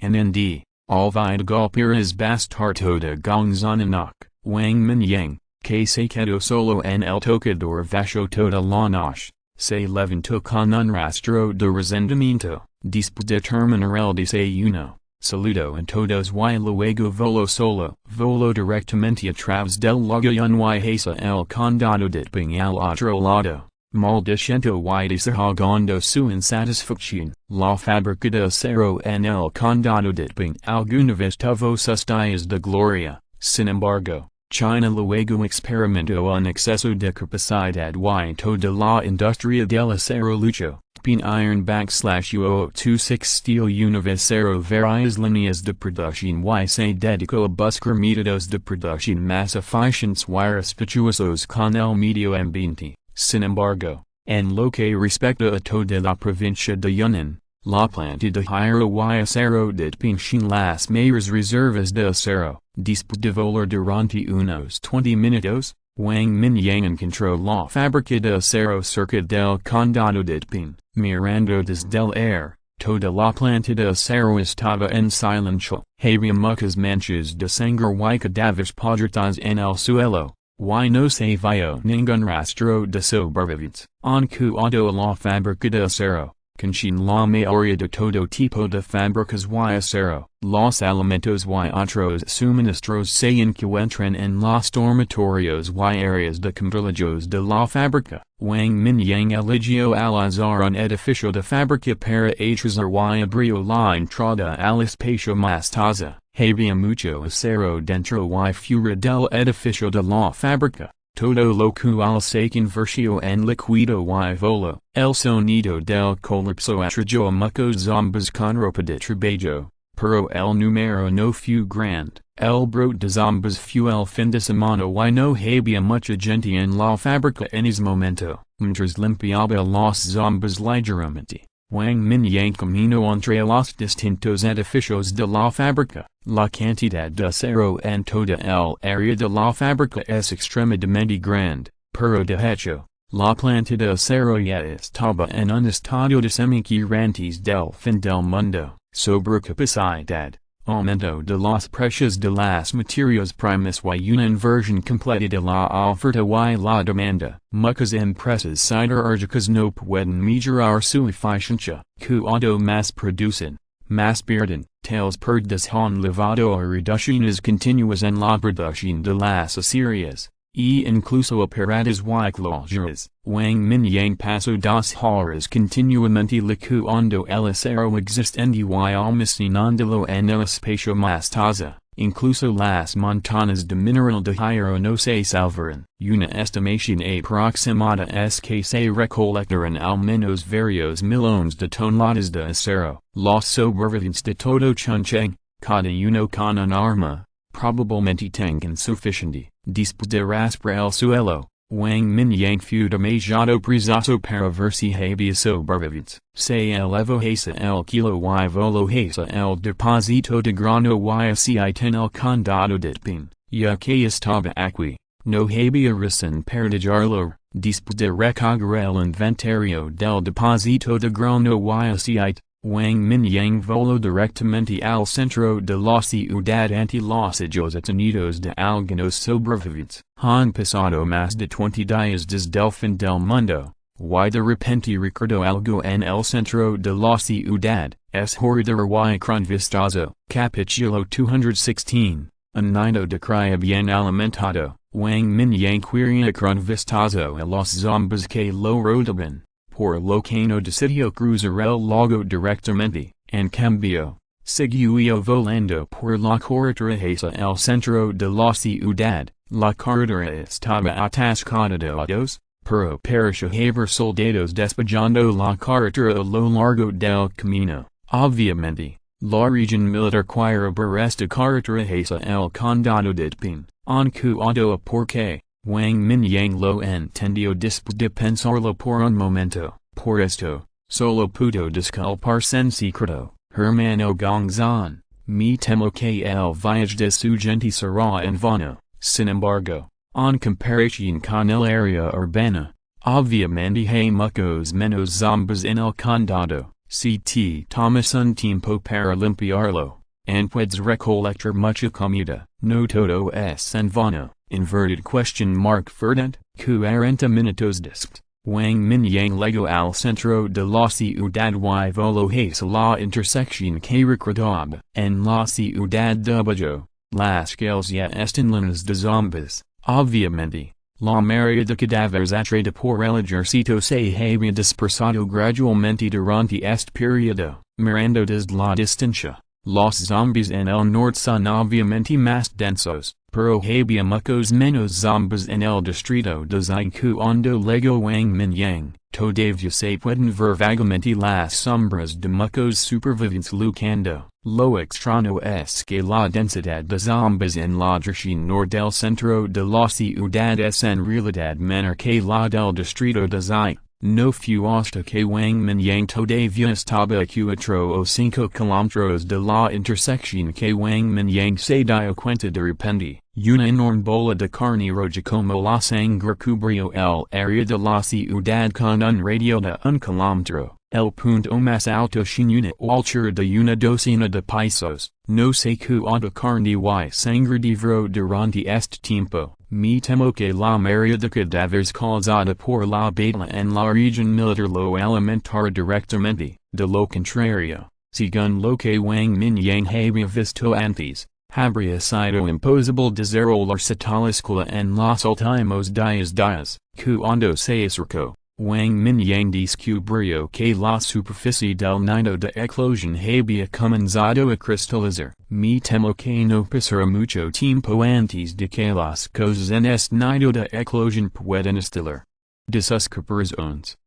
NND, olvida golpear es bastardo de Gongzon Enoch, Wang Mingyang, que se quedó solo en el tocador bajo toda la noche, se levantó con un rastro de resentimiento, después de terminar el desayuno. Saludó a todos y luego voló directamente a través del lagoon y hacia el condado de Bing al otro lado, maldiciendo y desahogando su insatisfacción. La fábrica de acero en el condado de Bing alguna vez tuvo sus días de gloria. Sin embargo, China luego experimentó un exceso de capacidad y toda la industria del acero luchó. Pin iron /26 steel una vez cero varias líneas de producción y se dedicó a buscar métodos de producción más eficientes y respetuosos con el medio ambiente. Sin embargo, en lo que respecta a toda la provincia de Yunnan, la planta de hierro y acero de Pingshin las mayores reservas de acero. Después de volar durante unos 20 minutos, Wang Mingyang encontró la fábrica de acero cerca del condado de Ping. Mirando desde el aire, toda la planta de acero estaba en silencio. Había muchas manchas de sangre y cadáveres podridos en el suelo, y no se vio ningún rastro de sobrevivientes. En cuanto a la fábrica de acero, Conchin la mayoría de todo tipo de fábricas y acero. Los alimentos y otros suministros se encuentran en los dormitorios y áreas de controlados de la fábrica. Wang Mingyang eligió al azar un edificio de fábrica para atrasar y abrió la entrada al espacio más taza. Había mucho acero dentro y fuera del edificio de la fábrica. Todo lo cual se convirtió en líquido y voló. El sonido del colapso atrayó a muchos zombies con ropa de trabajo, pero el número no fue grande. El brote de zombies fue el fin de semana y no había mucha gente en la fábrica en ese momento. Mientras limpiaba los zombies ligeramente, Wang Mingyang caminó entre los distintos edificios de la fábrica. La cantidad de acero en toda el área de la fábrica es extremadamente grande, pero de hecho, la planta de acero ya estaba en un estado de semi-antes del fin del mundo. Sobrecapacidad, aumento de los precios de las materias primas y una inversión completa de la oferta y la demanda. Muchas empresas siderúrgicas no pueden mejorar su eficiencia. Cuando más producen, más pierden. Tales perdas han llevado a reducciones continuas en la producción de las acerías, e incluso a paradas y clausuras. Wang Mingyang pasó 2 horas continuamente licuando el acero existente y almacenándolo en el espacio más taza. Incluso las montañas de mineral de hierro no se salvaron. Una estimación aproximada es que se recolectaron al menos varios millones de toneladas de acero. Los sobrevivientes de todo Chongqing, cada uno con un arma, probablemente tengan suficiente. Después de raspar el suelo, Wang Mingyang fue demasiado presuroso para ver si había sobrevivientes. Se elevó hacia el kilo y voló hacia el depósito de grano y aceite en el condado de Pin, ya que estaba aquí, no había razón para dejarlo. Después de recoger el inventario del depósito de grano y aceite, Wang Mingyang voló directamente al centro de la ciudad ante los ojos detenidos de algunos sobrevivientes. Han pasado más de 20 días desde el fin del mundo, y de repente recordó algo en el centro de la ciudad. Es horror y vistazo. Capítulo 216, un nido de cría bien alimentado. Wang Mingyang quería vistazo a los zombies que lo rodeaban. Por lo que no decidió cruzar el lago directamente. En cambio, siguió volando por la carretera hacia el centro de la ciudad. La carretera estaba atascada de autos, pero pareció haber soldados despejando la carretera a lo largo del camino. Obviamente, la región militar quiere ver esta carretera hacia el condado de Pin. En cuanto a por qué, Wang Mingyang lo entendió después de pensarlo por un momento. Por esto, solo pudo disculparse en secreto. Hermano Gongzan, me temo que el viaje de su gente será en vano. Sin embargo, en comparación con el área urbana, obviamente hay muchos menos zombies en el condado. Si te tomas un tiempo para limpiarlo, and puedes recolectar mucha comida, no todo es en vano. Inverted question mark verdad. 40 minutos después, Wang Mingyang llegó al centro de la ciudad y voló hacia la intersección que recordaba. En la ciudad de Abajo, las calles ya están llenas de zombies. Obviamente, la mayoría de cadáveres atraída por el ejército se había dispersado gradualmente durante este periodo. Mirando desde la distancia, los zombies en el norte son obviamente más densos, pero había muchos menos zombies en el distrito de Zai cuando llegó Wang Mingyang. Todavía se pueden ver vagamente las sombras de muchos supervivientes luchando. Lo extraño es que la densidad de zombies en la dirección norte del centro de la ciudad es en realidad menor que la del distrito de Zai. No fue hasta que Wang Mingyang todavía estaba a 4 o 5 kilómetros de la intersección que Wang Mingyang se dio cuenta de repente. Una enorme bola de carne roja como la sangre cubrió el área de la ciudad con un radio de 1 kilómetro. El punto más alto sin una altura de una docena de pasos. No sé cuánta carne y sangre devoró durante este tiempo. Me temo que la mayoría de cadáveres causada por la beta en la region militar lo alimentara directamente, de lo contrario, según lo que Wang Mingyang había visto antes, habría sido imposible desarrollarse tal escuela en los últimos 10 días. Cuando se acercó, Wang Mingyang descubrió que la superficie del nido de eclosión había comenzado a cristalizar. Me temo que no pasará mucho tiempo antes de que las cosas en este nido de eclosión puedan estilar. De sus caparazons.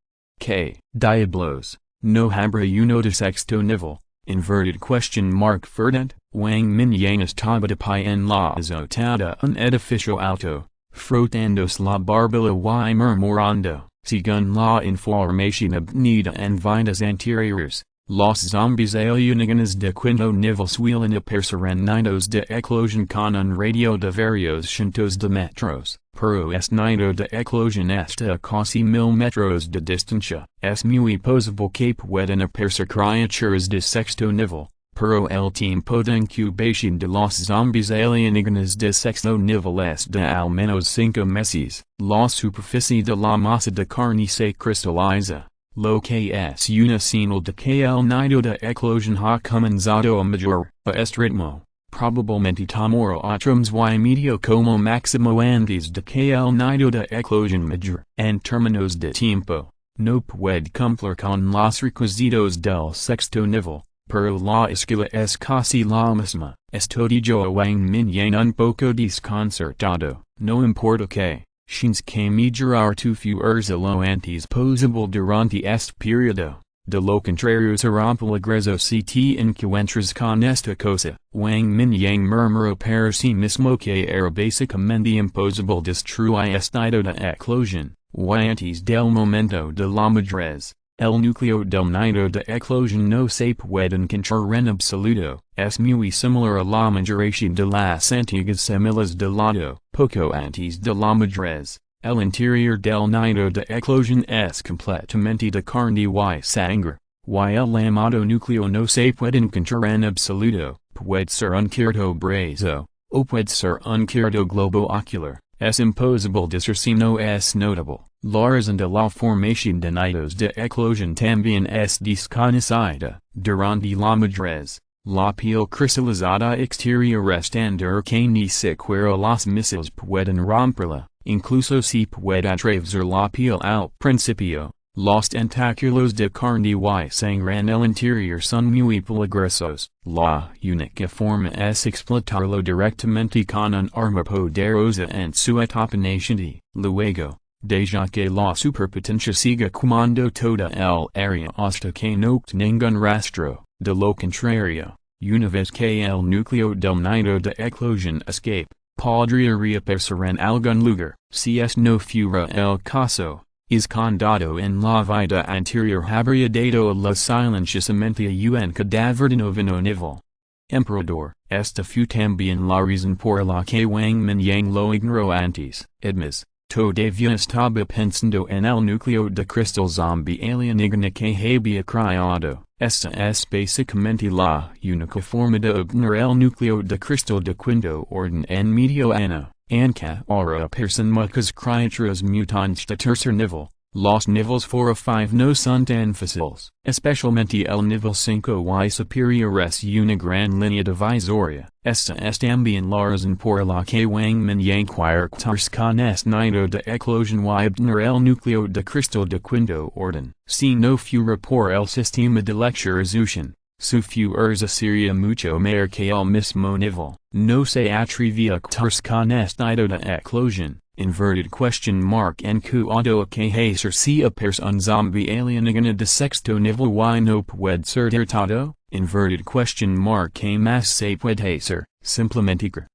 Que, diablos, no habrá uno de sexto nivel, inverted question mark verdad. Wang Mingyang estaba de pie en la azotada un edificio alto, frotándose la barbilla y murmurando, según la información obtenida en vidas anteriores, los zombies alienígenas de quinto nivel suelen aparecer en nidos de eclosión con un radio de varios cientos de metros, pero este nido de eclosión está a casi 1000 metros de distancia. Es muy posible que puedan aparecer criaturas de sexto nivel, pero el tiempo de incubación de los zombies alienígenas de sexto nivel es de al menos 5 meses. La superficie de la masa de carne se cristaliza, lo que es una señal de que el nido de eclosión ha comenzado a madurar. A este ritmo, probablemente tomará otros y medio como máximo antes de que el nido de eclosión madure. En términos de tiempo, no puede cumplir con los requisitos del sexto nivel, pero la escala es casi la misma. Esto dijo a Wang Mingyang un poco desconcertado. No importa que, tienes que mejorar tu fuerza lo antes posible durante este periodo, de lo contrario será peligroso si te encuentras con esta cosa. Wang Mingyang murmuró para sí mismo que era básicamente imposible destruir este nido de eclosión, y antes del momento de la madurez. El núcleo del nido de eclosión no se puede encontrar en absoluto. Es muy similar a la maduración de las antiguas semillas de lado. Poco antes de la madurez, el interior del nido de eclosión es completamente de carne y sangre, y el llamado núcleo no se puede encontrar en absoluto. Puede ser un cierto brazo, o puede ser un cierto globo ocular. Es imposible decir si no es notable. La razón de la formación de nidos de eclosión también es desconocida. Durante la madurez, la piel cristalizada exterior es tan dura que ni siquiera los misiles pueden romperla, incluso si puede atravesar la piel al principio. Los tentáculos de carne y sangre en el interior son muy peligrosos. La única forma es explotarlo directamente con un arma poderosa en su etapa naciente. Luego, deja que la superpotencia siga quemando toda el área hasta que no ningún rastro. De lo contrario, una vez que el núcleo del nido de eclosión escape, podría reaparecer en algún lugar. Si es no fuera el caso, escondido en la vida anterior habría dado a la silenciosamente a un cadáver de noveno nivel. Emperador, esta fue también la razón por la que Wang Mingyang lo ignoró antes. Además, todavía estaba pensando en el núcleo de cristal zombie alienígena que había creado. Esta es básicamente la única forma de obtener el núcleo de cristal de quinto orden en medio año. Anca ahora aparecen muchas criaturas mutantes de tercer nivel. Los niveles 4 y 5 no son tan fáciles. Especialmente el nivel 5 y superior es una gran línea divisoria. Esta es también la razón por la que Wang Mingyang quiere quitarse con este nido de eclosión y obtener el núcleo de cristal de quinto orden. Si no fuera por el sistema de lecturización, su fuerza sería mucho mayor que el mismo nivel. No se atrevía a quitarse con este nido de eclosión. Inverted question mark en cuanto a que hacer si aparece un zombie alienígena de sexto nivel y no puede ser derrotado. Inverted question mark que más se puede hacer, simplemente que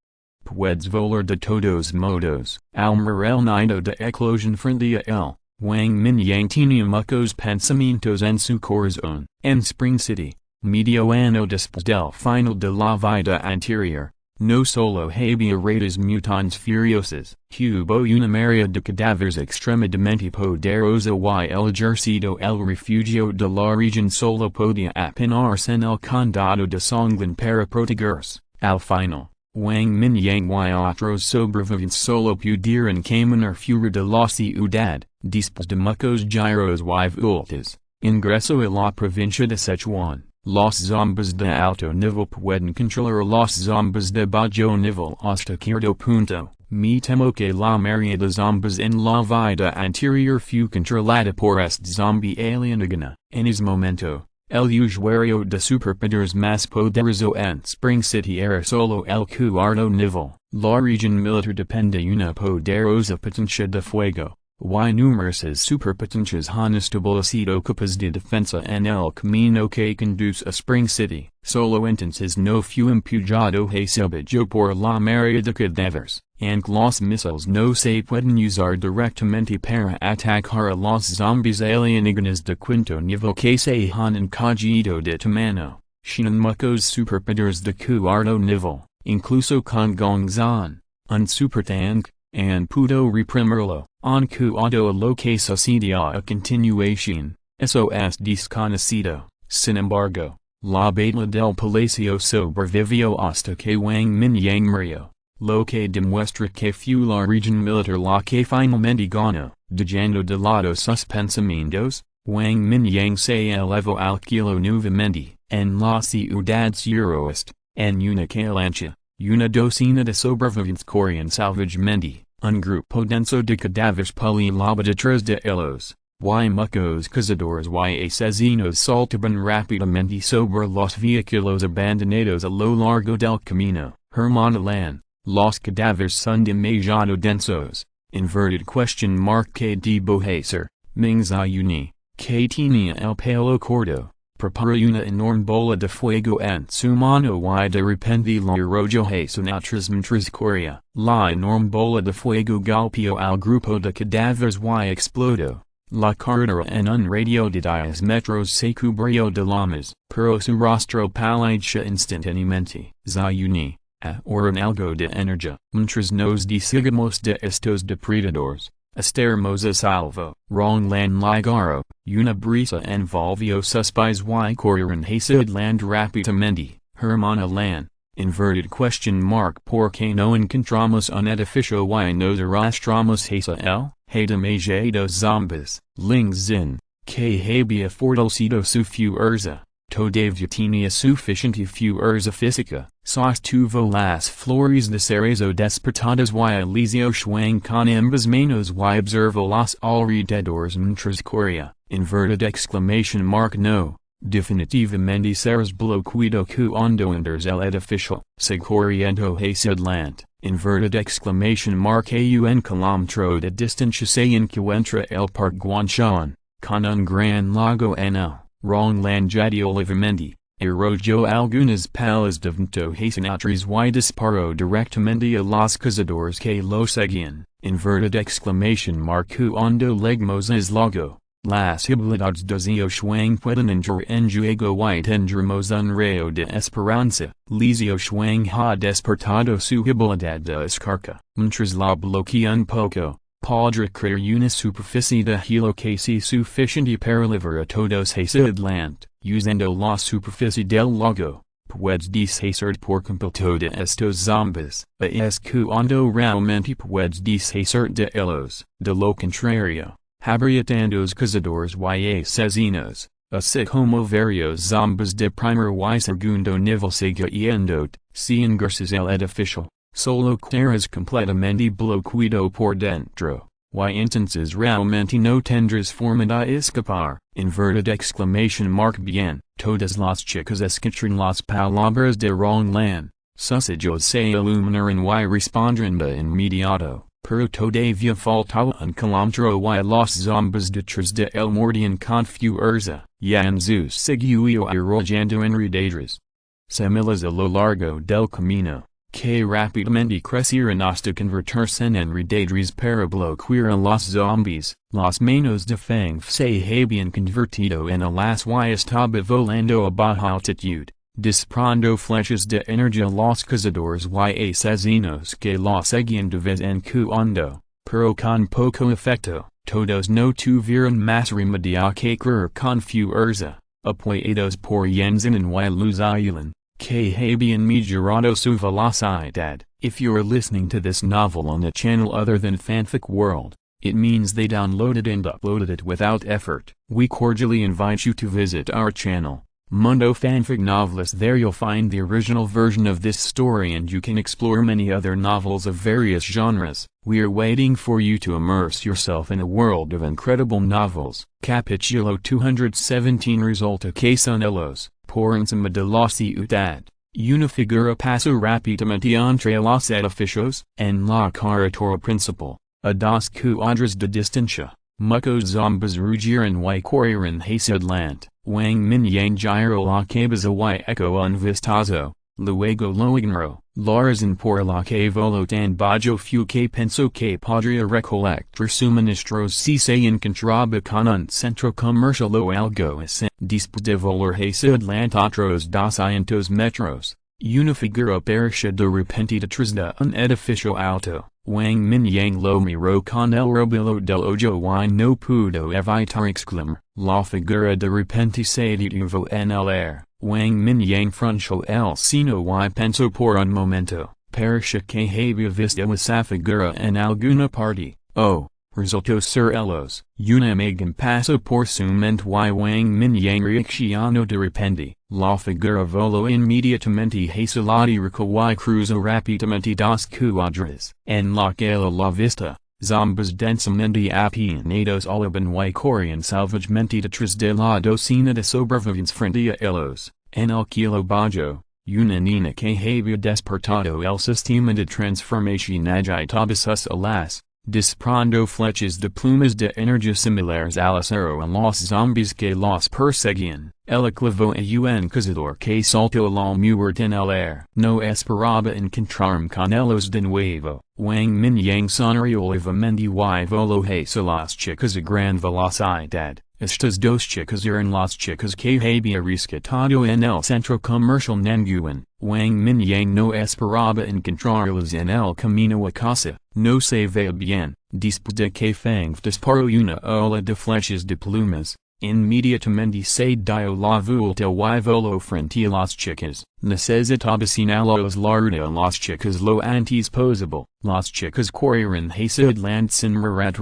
puedes volar de todos modos. Al mirar el nido de eclosión frente a él, Wang Mingyang tenía muchos pensamientos en su corazón. En Spring City, medio año después del final de la vida anterior, no solo había ratas mutantes furiosas, hubo una marea de cadáveres extremadamente poderosa y el ejército el refugio de la región solo podía apenas en el condado de Songlan para protegerse. Al final, Wang Mingyang y otros sobreviventes solo pudieron caminar fuera de la ciudad, después de muchos giros y vueltas. Ingreso a la provincia de Sichuan. Los zombies de alto nivel pueden controlar los zombies de bajo nivel hasta cierto punto. Me temo que la mayoría de zombies en la vida anterior fue controlada por este zombie alienígena. En ese momento, el usuario de superpowers más poderoso en Spring City era solo el cuarto nivel. La región militar depende de una poderosa potencia de fuego. Y numerosas superpotencias han establecido capas de defensa en el camino que conduce a Spring City. Solo entonces no fue empujado hacia abajo por la marea de cadáveres, aunque los misiles no se pueden usar directamente para atacar a los zombies alienígenas de quinto nivel que se han encogido de tamaño. Shinan muchos superpowers de cuarto nivel, incluso con Gongzan, un supertank, and pudo reprimirlo. En cuanto a lo que sucedió a continuación, eso es desconocido. Sin embargo, la batalla del palacio sobrevivió hasta que Wang Mingyang murió, lo que demuestra que fue la región militar la que finalmente ganó. Dejando de lado sus pensamientos, Wang Mingyang se elevó al cielo nuevamente, en la ciudad suroeste, en una calancha, una docena de sobrevivientes corrían salvajemente. Un grupo denso de cadáveres pululaba detrás de ellos, y muchos cazadores y asesinos saltaban rápidamente sobre los vehículos abandonados a lo largo del camino. Hermana Lan, los cadáveres son demasiado densos. Inverted question mark que debo hacer, Mingzayuni, que tenía el pelo corto, prepara una enorme bola de fuego en su mano y de repente la arrojo hacia atrás mientras corría. La enorme bola de fuego golpeó al grupo de cadáveres y explotó. La carretera en un radio de 10 metros se cubrió de llamas, pero su rostro palideció instantáneamente. Zayuni, ahora algo de energía. Mientras nos deshacemos de estos depredadores, estaremos a salvo. Ronglan ligaro, una brisa envolvió sus pies y corrieron hacia adelante rápidamente. Hermana Lan, inverted question mark porque no encontramos un edificio y nos arrastramos hacia él. Hay demasiados zombies. Ling Zin, que había fortalecido su fuerza, todavía tenía suficiente fuerza física, sostuvo las flores de cerezo despertadas y Eliseo Shuang con ambas manos y observó los alrededores mientras corría. Inverted exclamation mark no, definitivamente seres bloqueado cuando enters el edificio, se corriendo hacia adelante. Inverted exclamation mark un kilómetro de distancia se encuentra el Parque Guanshan, con un gran lago en el Ronglan jadió levemente, arrojó algunas palas de viento hacia atrás y disparó directamente a los cazadores que lo seguían. Inverted exclamation mark cuando llegamos al lago, las habilidades de Zio Shuang pueden entrar en juego y tendremos un rayo de esperanza. Lizio Shuang ha despertado su habilidad de escarca. Mientras la bloquea un poco, podrá crear una superficie de hielo que sea suficiente para liberar a todos hacia adelante. Usando la superficie del lago, puedes deshacer por completo de estos zombies. Es cuando realmente puedes deshacer de ellos. De lo contrario, habría tantos cazadores y asesinos, así como varios zombies de primer y segundo nivel siguiéndote. Si ingresas al edificio, solo quedarás completamente bloqueado por dentro, y entonces realmente no tendrás forma de escapar. Inverted exclamation mark bien, todas las chicas escuchan las palabras de Ronglan, sus ojos se iluminaron y respondieron de inmediato. Pero todavía faltaba un kilómetro y los zombies detrás de él mordían con fuerza. Yanzu siguió arrollando enredaderas. Similas a lo largo del camino, que rápidamente crecieron hasta convertirse en enredaderas para bloquear a los zombies. Las manos de Fang se habían convertido en alas y estaba volando a baja altitud, disparando flechas de energía a los cazadores y asesinos que lo seguían de vez en cuando, pero con poco efecto. Todos no tuvieron más remedio que correr con fuerza, apoyados por Yanzin y Luz Island, Kahabian Mejorato su Velocidad. If you're listening to this novel on a channel other than Fanfic World, it means they downloaded and uploaded it without effort. We cordially invite you to visit our channel, Mundo Fanfic Novelist. There you'll find the original version of this story and you can explore many other novels of various genres. We are waiting for you to immerse yourself in a world of incredible novels. Capítulo 217 Resulta que son ellos, por encima de la ciudad, una figura pasa rápidamente entre los edificios, en la carretera principal, a dos cuadras de distancia. Muchos zombies rugieren y corrieron hacia adelante. Wang Mingyang giró la cabeza y eco un vistazo, luego lo ignoró. La razón por la que voló tan bajo fue que pensó que podría recolectar suministros si se encontraba con un centro comercial o algo así. Después de volar hacia adelante otros 200 metros, una figura apareció de repente detrás de un edificio alto. Wang Mingyang lo miró con el rabillo del ojo y no pudo evitar exclamar. La figura de repente se detuvo en el aire. Wang Mingyang frunció el ceño y pensó por un momento. Parecía que había visto esa figura en alguna parte. Oh, resultó ser ellos. Una imagen pasó por su mente y Wang Mingyang reaccionó de repente. La figura voló inmediatamente hacia la derecha y cruzó rápidamente dos cuadras. En la que a la vista, zombies densamente apiñados alaban y corrían salvajemente detrás de la docena de sobrevivientes frente a ellos. En el kilo bajo, una niña que había despertado el sistema de transformación agitaba sus alas, disparando flechas de plumas de energía similares al acero a los zombies que los perseguían. Ella clavó a un cazador que saltó la muerte en el aire. No esperaba encontrarme con ellos de nuevo. Wang Mingyang sonrió levemente y voló hacia las chicas a gran velocidad. Estas dos chicas eran las chicas que había rescatado en el centro comercial Nanguan. Wang Mingyang no esperaba encontrarlas en el camino a casa. No se veía bien. Después de que Fang disparó una ola de flechas de plumas, inmediatamente se dio la vuelta y voló frente a las chicas. Necesitaba señalarles la ruta a las chicas lo antes posible. Las chicas corrieron hacia adelante sin mirar,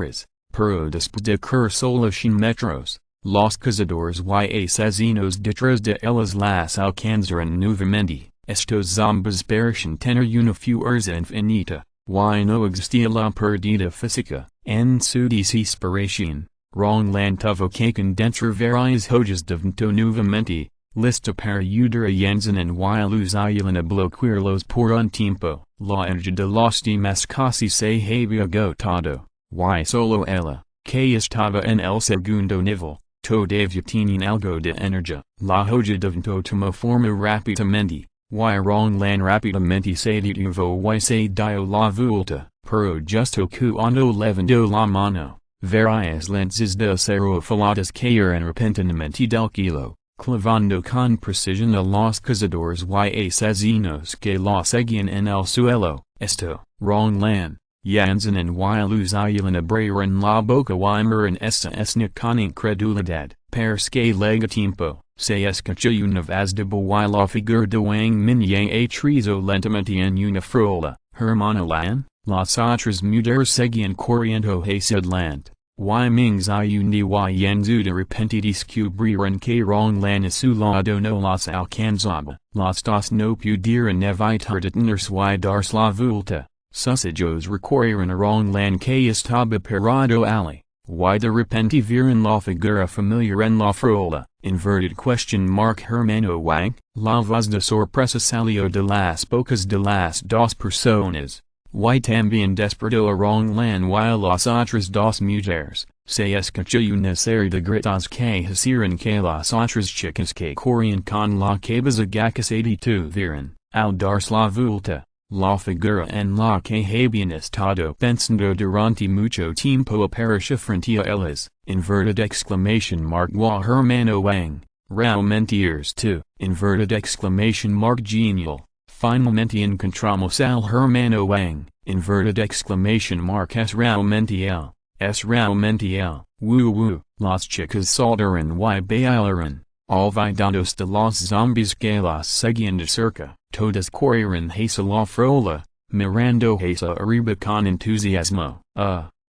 pero después de cruzar los 100 metros, los cazadores y asesinos detrás de ellas las alcanzaron nuevamente. Estos zombies parecen tener una fuerza infinita, y no existía la pérdida física. En su desesperación, Ronglan tuvo que condensar varias hojas de vento nuevamente, lista para ayudar a Yanzen y los ayudan a bloquearlos por un tiempo. La energía de los demás casi se había agotado, y solo ella, que estaba en el segundo nivel, todavía tenía algo de energía. La hoja de vento tomó forma rápidamente, y Ronglan rápidamente se detuvo y se dio la vuelta, pero justo cuando levantó la mano, varias lanzas de acero afiladas cayeron repentinamente del kilo, clavando con precisión a los cazadores y asesinos que los seguían en el suelo. Esto, Ronglan, Yanzen y los ayudan abrieron la boca y miran esta escena con incredulidad. Porque lega tiempo, se escuchó una voz de y la figura de Wang Mingyang aterrizó lentamente en una frola. Hermano Lan, las otras mujeres seguían corriendo hacia adelante. Y Ming's ayundi y Yanzu de repente descubrieron que Ronglan a su lado no las alcanzaba. Las dos no pudieron evitar detenerse y darse la vuelta. Sus ojos recorrieron a Ronglan que estaba parado allí, y de repente vieron la figura familiar en la frola. Inverted question mark hermano Wang. La voz de sorpresa salió de las bocas de las dos personas. Y también despertó a Ronglan y las otras dos mujeres. Se escuchó una serie de gritos que hicieron que las otras chicas que corrían con la cabeza agacha se detuvieran. Al darse la vuelta, la figura en la que habían estado pensando durante mucho tiempo apareció frente a ellas. Inverted exclamation mark wa hermano Wang. Realmente eres tú. Inverted exclamation mark genial. Finalmente encontramos al hermano Wang. Inverted exclamation mark es realmente él. Es realmente él. Woo woo. Las chicas saltaron y bailaron. olvidados de los zombies que las seguían de cerca, todas corrieron hacia la frola, mirando hacia arriba con entusiasmo.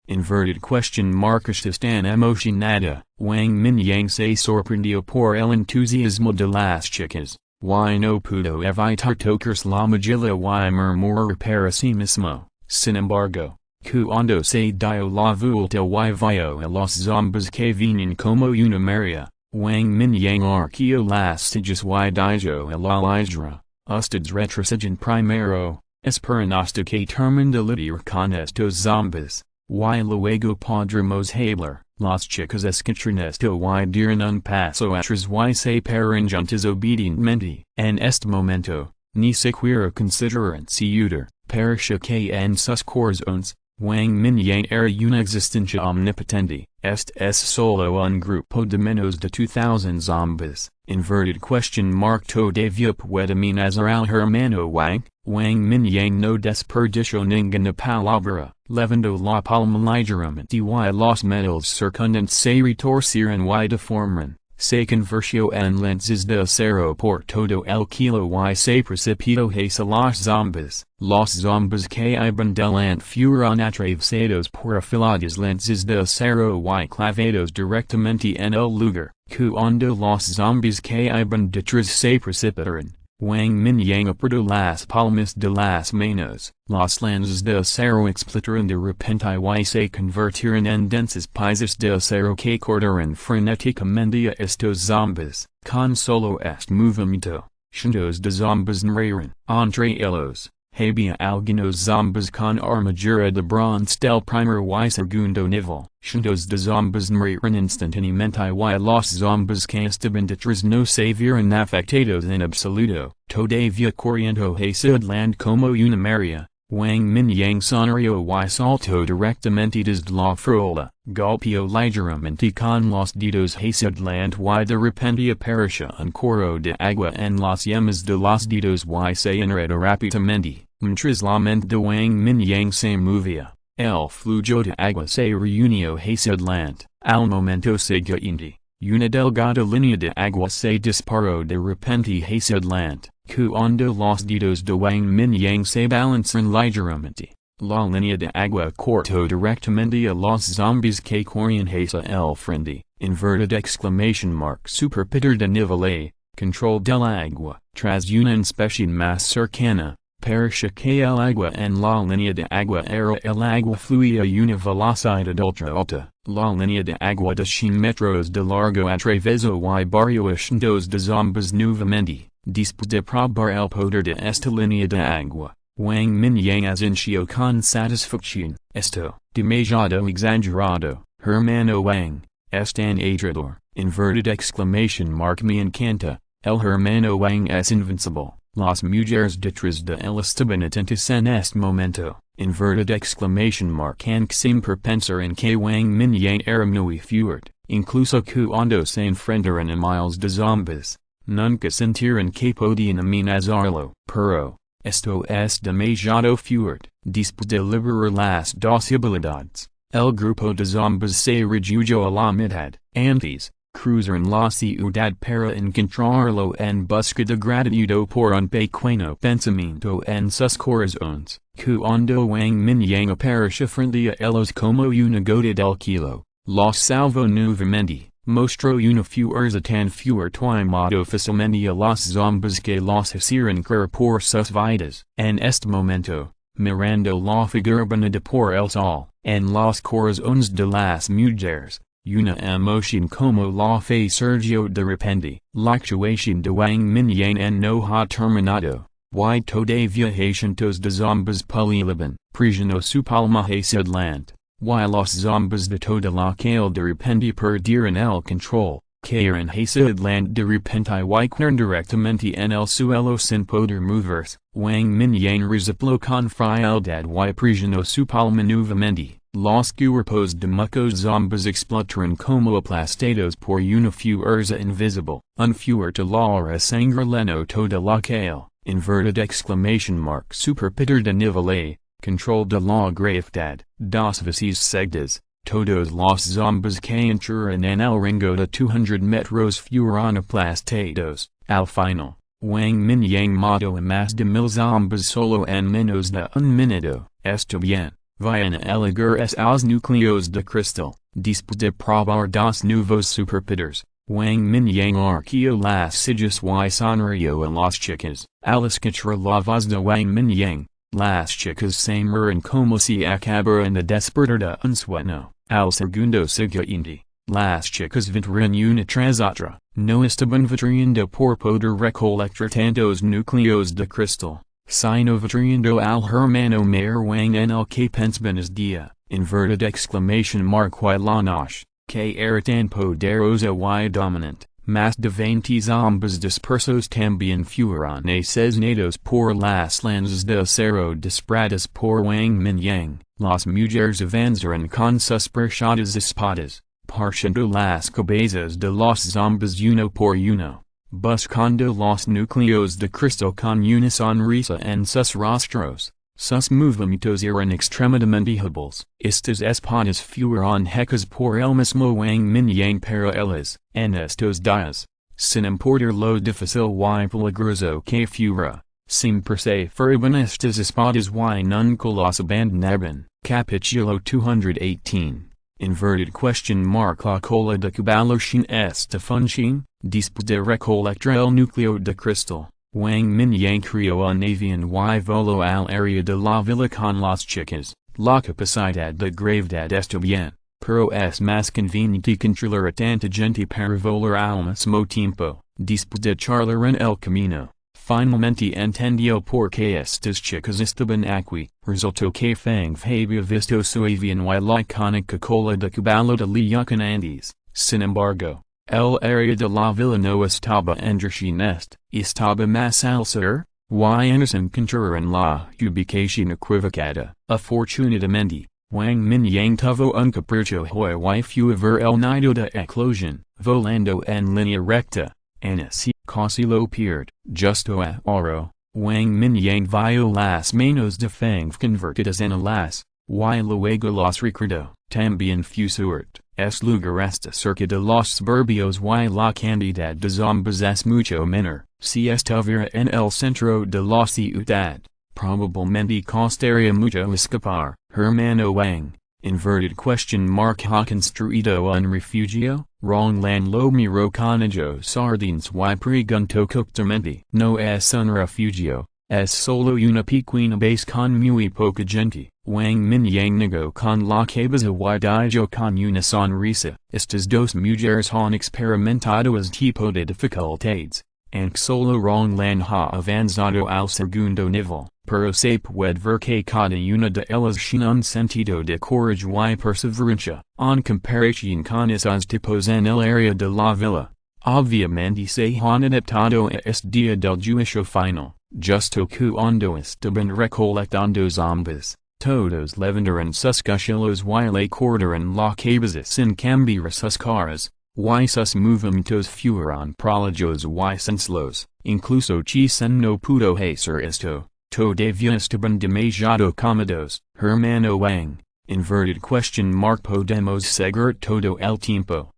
Inverted question mark están emocionada. Wang Mingyang se sorprendió por el entusiasmo de las chicas. Y no pudo evitar tocarse la mejilla y murmurar para sí mismo. Sin embargo, cuando se dio la vuelta y vio a los zombies que venían como una marea, Wang Mingyang arqueó las cejas y dijo a la isla, ustedes retroceden primero, esperan hasta que termine de lidiar con estos zombies. Y luego podremos hablar. Las chicas escuchan esto y dieron un paso atrás y se paran juntas obedientemente. En este momento, ni siquiera consideran ciudad, parece que en sus corazones, Wang Mingyang era una existencia omnipotente. Este es solo un grupo de menos de 2000 zombies. Inverted question mark todavía puede amenazar al hermano Wang. Wang Mingyang no desperdició ninguna palabra, levando la palma ligeramente y los medios circundantes se retorcieron y deformaron. Se convirtió en lenses de acero por todo el kilo y se precipitó hacia los zombies. Los zombies que iban delante fueron atravesados por afiladas lenses de acero y clavados directamente en el lugar. Cuando los zombies que iban detrás se precipitaron, Wang Mingyang apretó las palmas de las manos. Los lenses de acero explotaron de repente y se convirtieron en densas piezas de acero que cortaron frenéticamente a estos zombies. Con solo este movimiento, cientos de zombies murieron. Entre ellos, había algunos zombies con armadura de bronce del primer y segundo nivel. Cientos de zombies murieron instantáneamente y los zombies que estaban detrás no se vieron afectados en absoluto. Todavía corriendo hacia adelante como una marea, Wang Mingyang sonrió y saltó directamente desde la frola, golpeó ligeramente con los dedos hacia adelante y de repente apareció un chorro de agua en las yemas de los dedos y se enredó rápidamente. Mientras la mente de Wang Mingyang se movía, el flujo de agua se reunió hacia adelante. Al momento siguiente, una delgada línea de agua se disparó de repente hacia adelante. Cuando los dedos de Wang Mingyang se balanzaron ligeramente, la línea de agua cortó directamente a los zombies que corrían hacia el frente. Inverted exclamation mark superpoder de nivel A, control del agua. Tras una inspección más cercana, parece que el agua en la línea de agua era el agua fluía a una velocidad ultra alta. La línea de agua de 100 metros de largo atravesó y barrió a cientos de zombies nuevamente. Después de probar el poder de esta línea de agua, Wang Mingyang asintió con satisfacción. Esto, demasiado exagerado, hermano Wang, es tan aterrador. Inverted exclamation mark me encanta, el hermano Wang es invincible. Las mujeres detrás de él estaban atentas en este momento. Inverted exclamation mark aunque siempre pensar en que Wang Mingyang era muy fuerte, incluso cuando se enfrentaron a miles de zombies. Nunca sintieron que podían amenazarlo. Pero, esto es demasiado fuerte. Después de liberar las dos habilidades, el grupo de zombies se redujo a la mitad. Antes, cruzaron la ciudad para encontrarlo en busca de gratitud por un pequeño pensamiento en sus corazones. Cuando Wang Mingyang apareció frente a ellos como una gota del kilo, los salvó nuevamente. Mostró una fuerza tan fuerte y mató fácilmente a los zombies que los hicieron correr por sus vidas. En este momento, mirando la figura bonita por el sol, en los corazones de las mujeres, una emoción como la fe surgió de repente. La actuación de Wang Mingyang no ha terminado, y todavía hay cientos de zombies pululaban, presionó su palma hacia adelante. Y los zombies de toda la calle de repente perdieron el control, cayeron hacia adelante de repente y cayeron directamente en el suelo sin poder moverse. Wang Mingyang resopló con frialdad y presionó su palma nuevamente. Los cuerpos de muchos zombies explotaron como aplastados por una fuerza invisible. Un fuerte olor a sangre llenó toda la calle. Inverted exclamation mark superpoder de nivel A. Control de la gravedad. Dos veces seguidas, Todos los zombies que entran en el rango de 200 metros fueron aplastados. Al final, Wang Mingyang mató a más de 1000 zombies solo en menos de un minuto. Esto bien, vayan a elegir los núcleos de cristal. Después de probar dos nuevos superpowers, Wang Mingyang arqueó las sillas y sonrió a las chicas. Al escuchar la voz de Wang Mingyang, las chicas se miran como si acabaran de despertar de un sueño. Al segundo siguiente, las chicas vendrían una tras otra. No estaban vitriendo por poder recolectar tantos núcleos de cristal, sino vitriendo al hermano mayor Wang en el que pensaban es día. Inverted exclamation mark y la noche, que era tan poderosa y dominante, más de 20 zombies dispersos también fueron asesinados por las lanzas de acero disparadas por Wang Mingyang. Las mujeres avanzaron con sus preciosas espadas, partiendo las cabezas de los zombies uno por uno, buscando los núcleos de cristal con una sonrisa en sus rostros. Sus movimientos eran extremadamente hábiles. Estas espadas fueron hechas por el mismo Wang Mingyang para ellas. En estos días, sin importar lo difícil y peligroso que fuera, siempre se ferraban estas espadas y nunca las abandonaban. Capítulo 218. Inverted question mark la cola de caballerín esta función. Después de recolectar el núcleo de cristal, Wang Mingyang creó un avión y voló al área de la villa con las chicas. La capacidad de gravedad está bien, pero es más conveniente controlar a tanta gente para volar al mismo tiempo. Después de charlar en el camino, finalmente entendió por qué estas chicas estaban aquí. Resultó que Fang había visto su avión y la icónica cola de caballo de Liucan Andes. Sin embargo, el área de la villa no estaba enderechada, estaba más al sur, y en encontrar en la ubicación equivocada. Afortunadamente, Wang Mingyang tuvo un capricho y fue a ver el nido de eclosión, volando en línea recta, en así casi lo pierde. Justo ahora, Wang Mingyang vio las manos de Fang convertidas en alas, y luego los recordó. También fue suerte. Es lugar está cerca de los suburbios y la cantidad de zombies es mucho menor. Si estuviera en el centro de la ciudad, probablemente costaría mucho escapar. Hermano Wang, inverted question mark ha construido un refugio. Ronglan lo miró con ojos sardines y preguntó cortamente. No es un refugio, es solo una pequeña base con muy poca gente. Wang Mingyang negó con la cabeza y dijo con una sonrisa. Estas dos mujeres han experimentado este tipo de dificultades, aunque solo Ronglan ha avanzado al segundo nivel, pero se puede ver que cada una de ellas tiene un sentido de coraje y perseverancia. En comparación con esos tipos en el área de la villa, obviamente se han adaptado a este día del juicio final, justo cuando estaban recolectando zombies. Todos levantaron sus cuchillos y le cortaron la cabeza sin cambiar sus caras, y sus movimientos fueron prodigiosos y sencillos. Incluso Chisen no pudo hacer esto. Todavía estaban demasiado cómodos. Hermano Wang, inverted question mark podemos seguir todo el tiempo.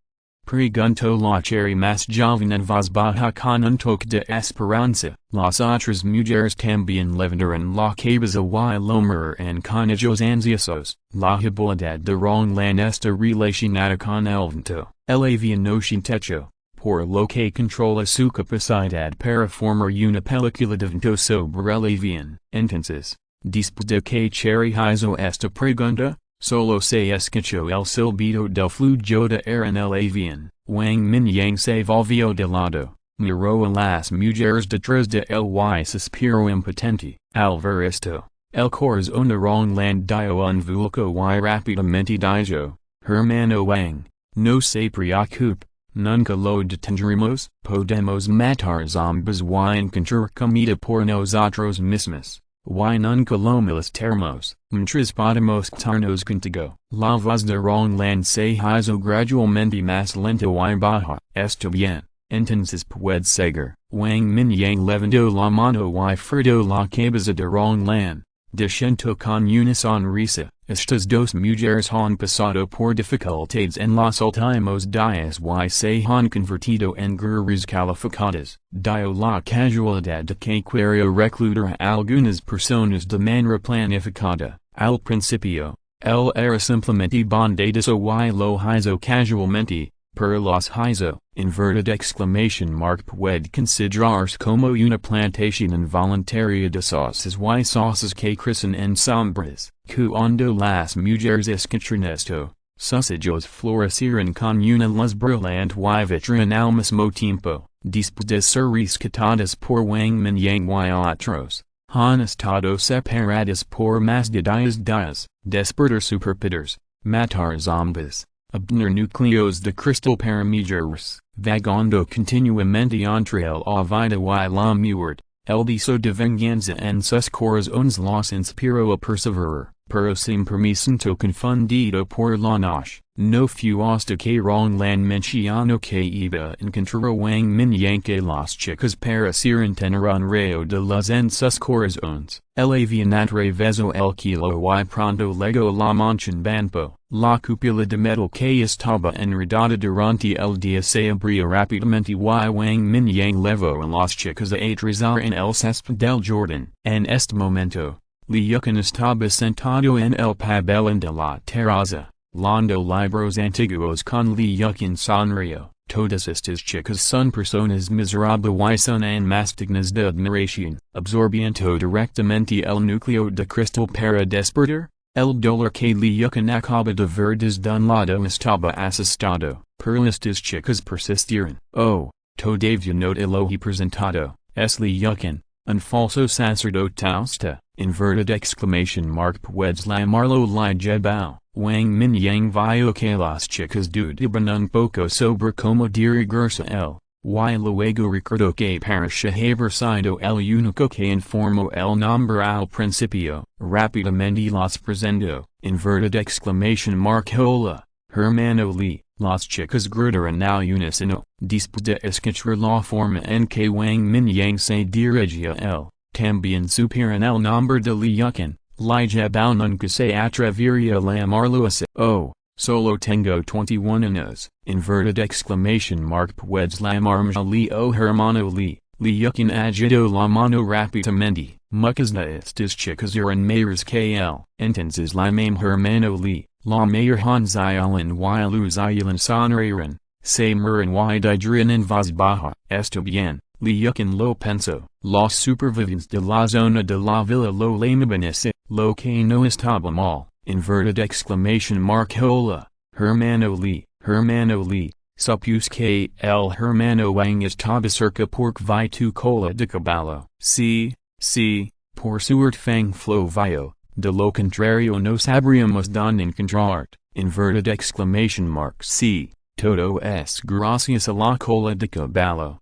Preguntó la cherry más joven en voz baja con un toque de esperanza. Las otras mujeres también levantaron la cabeza y lo miraron con ojos ansiosos. La habilidad de Ronglan está relacionada con el viento. El avión no tiene techo, por lo que controla su capacidad para formar una película de viento sobre el avión. Entonces, después de que Cherry hizo esta pregunta, solo se escuchó el silbido del flujo de aire en el avión. Wang Mingyang se volvió de lado, miró a las mujeres detrás de él y suspiró impotente. Al ver esto, el corazón de Ronglan dio un vuelco y rápidamente dijo, hermano Wang, no se preocupe, nunca lo detendremos. Podemos matar zombies y encontrar comida por nosotros mismos. Y nunca lo molestaremos, mientras podemos quedarnos contigo. La voz de Ronglan se hizo gradualmente más lenta y baja. Está bien, entonces puede seguir. Wang Mingyang levantó la mano y frotó la cabeza de Ronglan, diciendo con una sonrisa, Estas dos mujeres han pasado por dificultades en los últimos días y se han convertido en guerreras calificadas. Dio la casualidad de que quiero reclutar a algunas personas de manera planificada. Al principio, él era simplemente bondadoso y lo hizo casualmente, pero los hizo, puede considerarse como una plantación involuntaria de sauces y sauces que crecen en sombras. Cuando las mujeres escuchan esto, sus ellos florecieron con una luz brillante y vitrina al mismo tiempo. Después de ser rescatadas por Wang Mingyang y otros, han estado separadas por más de 10 días. Despertar superpowers, matar zombies, obtener núcleos de cristal para mujeres, vagando continuamente entre la vida y la muerte. El deseo de venganza en sus corazones los inspiró a perseverar, pero siempre me siento confundido por la noche. No fue hasta que Rong Lan mencionó que iba a encontrar a Wang Mingyang que las chicas parecieron tener un rayo de luz en sus corazones. El avión atravesó el kilo y pronto llegó la mansión Banpo. La cúpula de metal que estaba enredada durante el día se abrió rápidamente y Wang Mingyang levó a las chicas a aterrizar en el césped del jardín. En este momento, Lurk estaba sentado en el pabellón de la terraza, leyendo libros antiguos con Lurk sonrió. Todas estas chicas son personas miserables y son más dignas de admiración. Absorbiendo directamente el núcleo de cristal para despertar, el dolor que Lurk acaba de ver desde un lado estaba asustado, pero estas chicas persistieron. Oh, todavía no te lo he presentado, es Lurk, un falso sacerdote hasta. Puedes llamarlo la jebao. Wang Mingyang vio que las chicas dudaban un poco sobre cómo dirigirse él, y luego recordó que parecía haber sido el único que informó el nombre al principio. Rápidamente los presentó. Hola, hermano Li. Las chicas gritaron al unísono. Después de escuchar la forma en que Wang Mingyang se dirigía a él, también supieron el nombre de Lurk. La jebao nunca se atrevería a llamarlo así. Oh, solo tengo 21 años. Puedes llamarme Li o hermano Li. Lurk agitó la mano rápidamente. Muchas de estas chicas eran mayores que él. Entonces llamé hermano Li. La mayor han zielen y los zielen sonrieron. Se miran y dijeron en voz baja. Está bien. Lurk lo pensó. Los supervivientes de la zona de la villa lo llamaban así, lo que no estaba mal. Hola, hermano Li, supuse que el hermano Wang estaba cerca porque vi tu cola de caballo. Sí, por suerte Fang Flo vio, de lo contrario no sabríamos dónde encontrarte. Sí. Todo es gracias a la cola de caballo.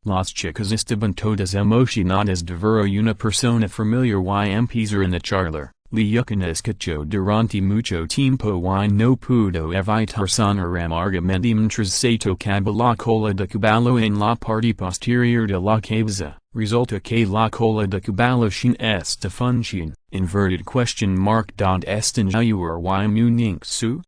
Las chicas estaban todas emocionadas de ver a una persona familiar y empezar en a charlar. Lurk escuchó durante mucho tiempo y no pudo evitar sonar amargamente mientras se tocaba la cola de caballo en la parte posterior de la cabeza. Resulta que la cola de caballo sin esta función. ¿Dónde están ayudar y muñeco?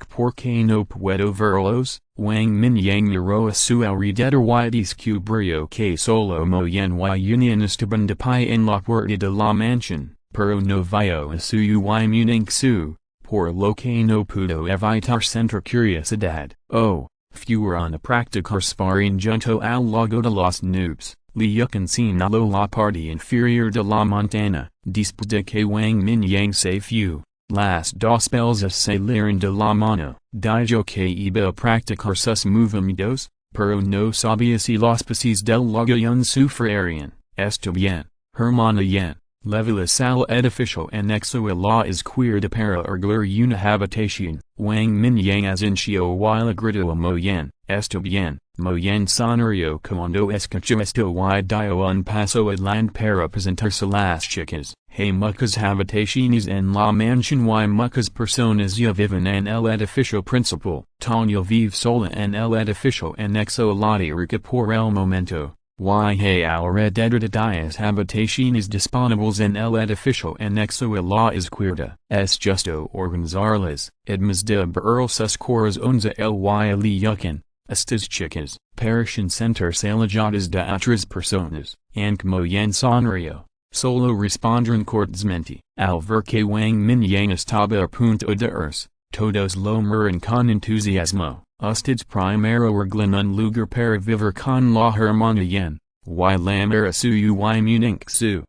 ¿Por qué no puedo verlos? Wang Mingyang miró a su alrededor y descubrió que solo Moyen y Union estaban de pie en la puerta de la mansión, pero no vio a su y muñeco, por lo que no pudo evitar sentir curiosidad. Oh, fueron a practicar sparring junto al lago de los nubes. Lurk señaló la parte inferior de la montana. Después de que Wang Mingyang se fue, las dos bellas salieron de la mano. Dijo que iba a practicar sus movimientos, pero no sabía si los pasos del lago sufrirían. Está bien, hermana Yan. Levelas al edificio anexo a la izquierda para erguir una habitación. Wang Mingyang asintió y le gritó a Moyen. Está bien. Moyen sonrió cuando escuchó esto y dio un paso adelante para presentarse las chicas. Hay muchas habitaciones en la mansión y muchas personas ya viven en el edificio principal. Tanya vive sola en el edificio anexo a la rica por el momento. y hay alrededor de dias habitaciones disponibles en el edificio anexo a la izquierda. Es justo organizarlas, además de ver sus corazones el y yucan. Estas chicas parecen sentirse alejadas de otras personas, and como yan sonrio, solo respondieron cortésmente. Al ver que Wang Mingyang estaba a punto de irse, todos lo miran con entusiasmo. Ustedes primero arreglan un lugar para vivir con la hermana Yen, y la mera suyu y Munich su.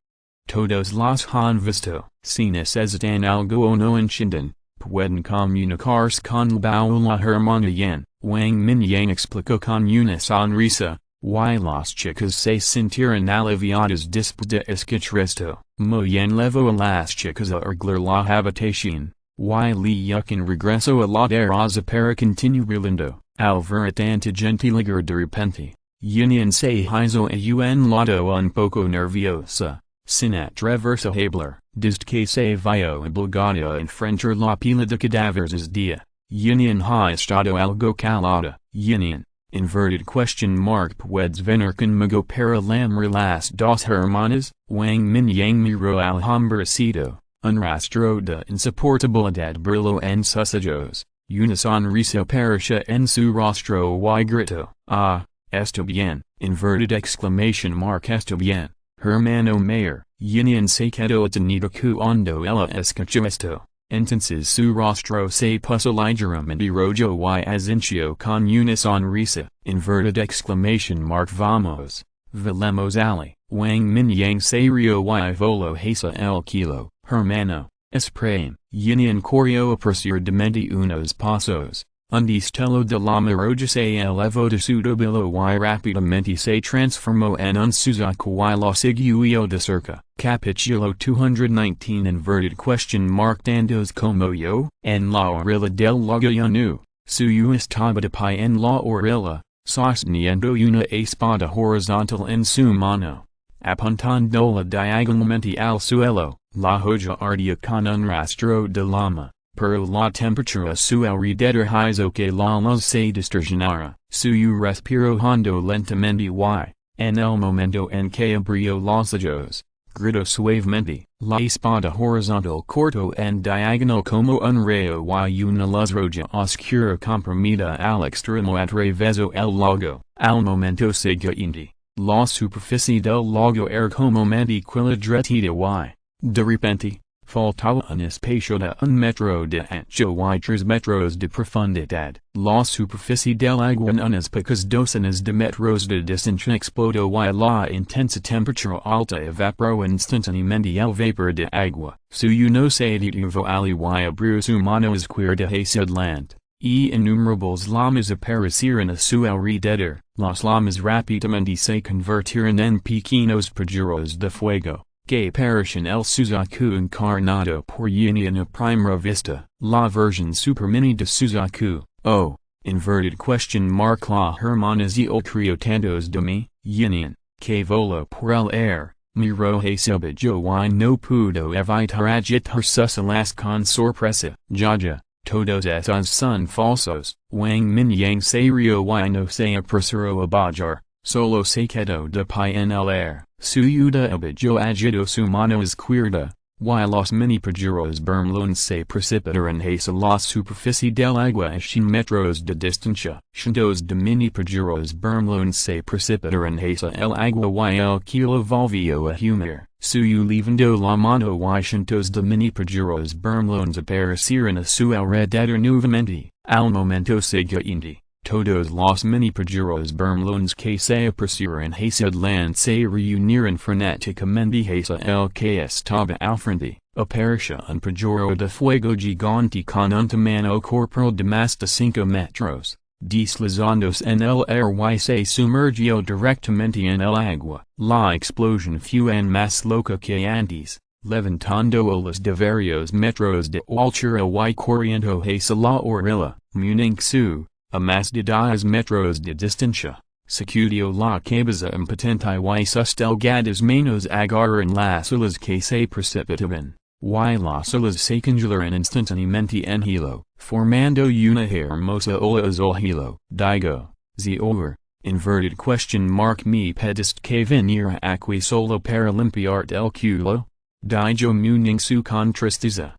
Todos los han visto. Si necesitan algo o no entienden, pueden comunicarse con la hermana Yen. Wang Mingyang explicó con una sonrisa, y las chicas se sintieron aliviadas después de escuchar esto. Muy bien levó a las chicas a arreglar la habitación. Y Li Yukin regresó a la terraza para continuar lindo. Al ver tanta gente llegar de repente, Yin se hizo a un lado un poco nerviosa, sin atreverse a hablar. Desde que se vio obligado a enfrentar la pila de cadáveres día, Yin ha estado algo calada. Yin, inverted question mark puedes venir conmigo para llamar las dos hermanas. Wang Mingyang miró al hombrecito. Un rastro de insoportabilidad brilló en sus ojos, una sonrisa apareció en su rostro y gritó, ah, está bien, inverted exclamation mark está bien, hermano mayor. Yin se quedó atenido cuando ella escuchó esto, entonces su rostro se puso ligeramente rojo y asintió con una sonrisa, inverted exclamation mark vamos, velemos ali. Wang Mingyang se rió y voló hacia el kilo. Hermano, espérame. Yin corrió apreciar de mente unos pasos, un destello de la mirada se elevó de su tabilo y rápidamente se transformó en un Suzaku y lo siguió de cerca. Capítulo 219 inverted question mark Dandos como yo, en la orilla del lago Yanu, su estaba de pie en la orilla, sosteniendo una espada horizontal en su mano, apuntándola diagonalmente al suelo. La joya ardía con un rastro de llama, pero la temperatura a su alrededor hizo que la luz se distorsionara. Suyu respiró hondo lentamente y, en el momento en que abrió los ojos, gritó suavemente. La espada horizontal cortó en diagonal como un rayo y una luz roja oscura comprimida al extremo atravesó el lago. Al momento siguiente, la superficie del lago era comúnmente quilodretida y, de repente, faltaba un espacio de 1 metro de ancho y 3 metros de profundidad. La superficie del agua en unas pocas docenas de metros de distancia explotó y la intensa temperatura alta evaporó instantáneamente el vapor de agua. Suyu no se detuvo ali y abrió su mano izquierda hacia adelante, y innumerables llamas aparecieron a su alrededor. Las llamas rápidamente se convirtieron en pequeños proyectos de fuego, que parecen el Suzaku encarnado por Yin a primera vista. La versión super mini de Suzaku, oh, inverted question mark la hermanas y el criotandos de mi. Yin, que voló por el air, miró hacia abajo y no pudo evitar agitar sus alas con sorpresa. Ya, todos esos son falsos. Wang Mingyang se rió y no se apresuró a bajar, solo se quedó de pie en el air. Suyu de abajo agitó su mano izquierda, y los mini proyectos bermlones se precipitaron hacia la superficie del agua a 100 metros de distancia. Cientos de mini proyectos bermlones se precipitaron hacia el agua y el kilo volvió a humir. Suyu levantó la mano y cientos de mini proyectos bermlones aparecieron a su alrededor nuevamente. Al momento siguiente, todos los mini proyectos bermlones que se apreciaron hacia adelante se reunieron frenéticamente hacia el que estaba al frente. Apareció un proyecto de fuego gigante con un tamaño corporal de más de 5 metros, deslizándose en el aire y se sumergió directamente en el agua. La explosión fue en más loca que antes, levantando olas de varios metros de altura y corriendo hacia la orilla. Munich su, a más de 10 metros de distancia, sacudió la cabeza impotente y sus delgadas manos agarraron las olas que se precipitaban, y las olas se congelaron instantáneamente en hilo, formando una hermosa ola azul hilo. Digo, over, inverted question mark me pedist que venir aqui solo paralimpiart el culo? Dijo muning su contrastiza,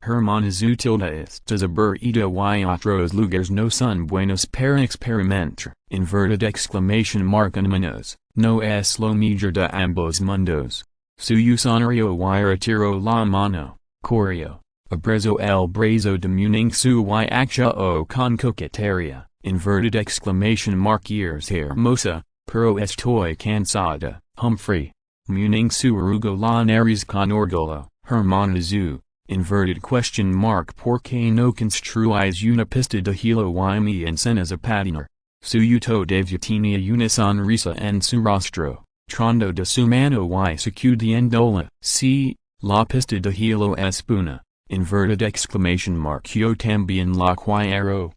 hermanas tilde estas aburrido y otros lugares no son buenos para experimentar, inverted exclamation mark animanos, no es lo mejor de ambos mundos. Su sonario y retiro la mano, correo, abrazo el brazo de muning su y actua o con coqueteria, inverted exclamation mark ears hermosa, pero estoy cansada, Humphrey. Muning su arrugo la nariz con orgullo, hermanazu, inverted question mark porque no construis una pista de hilo y me enseñas a patinar. Su uto deve tenía una sonrisa en su rostro, trondo de su mano y sacudiéndola. Sí, la pista de hilo es buena, inverted exclamation mark yo también la quiero,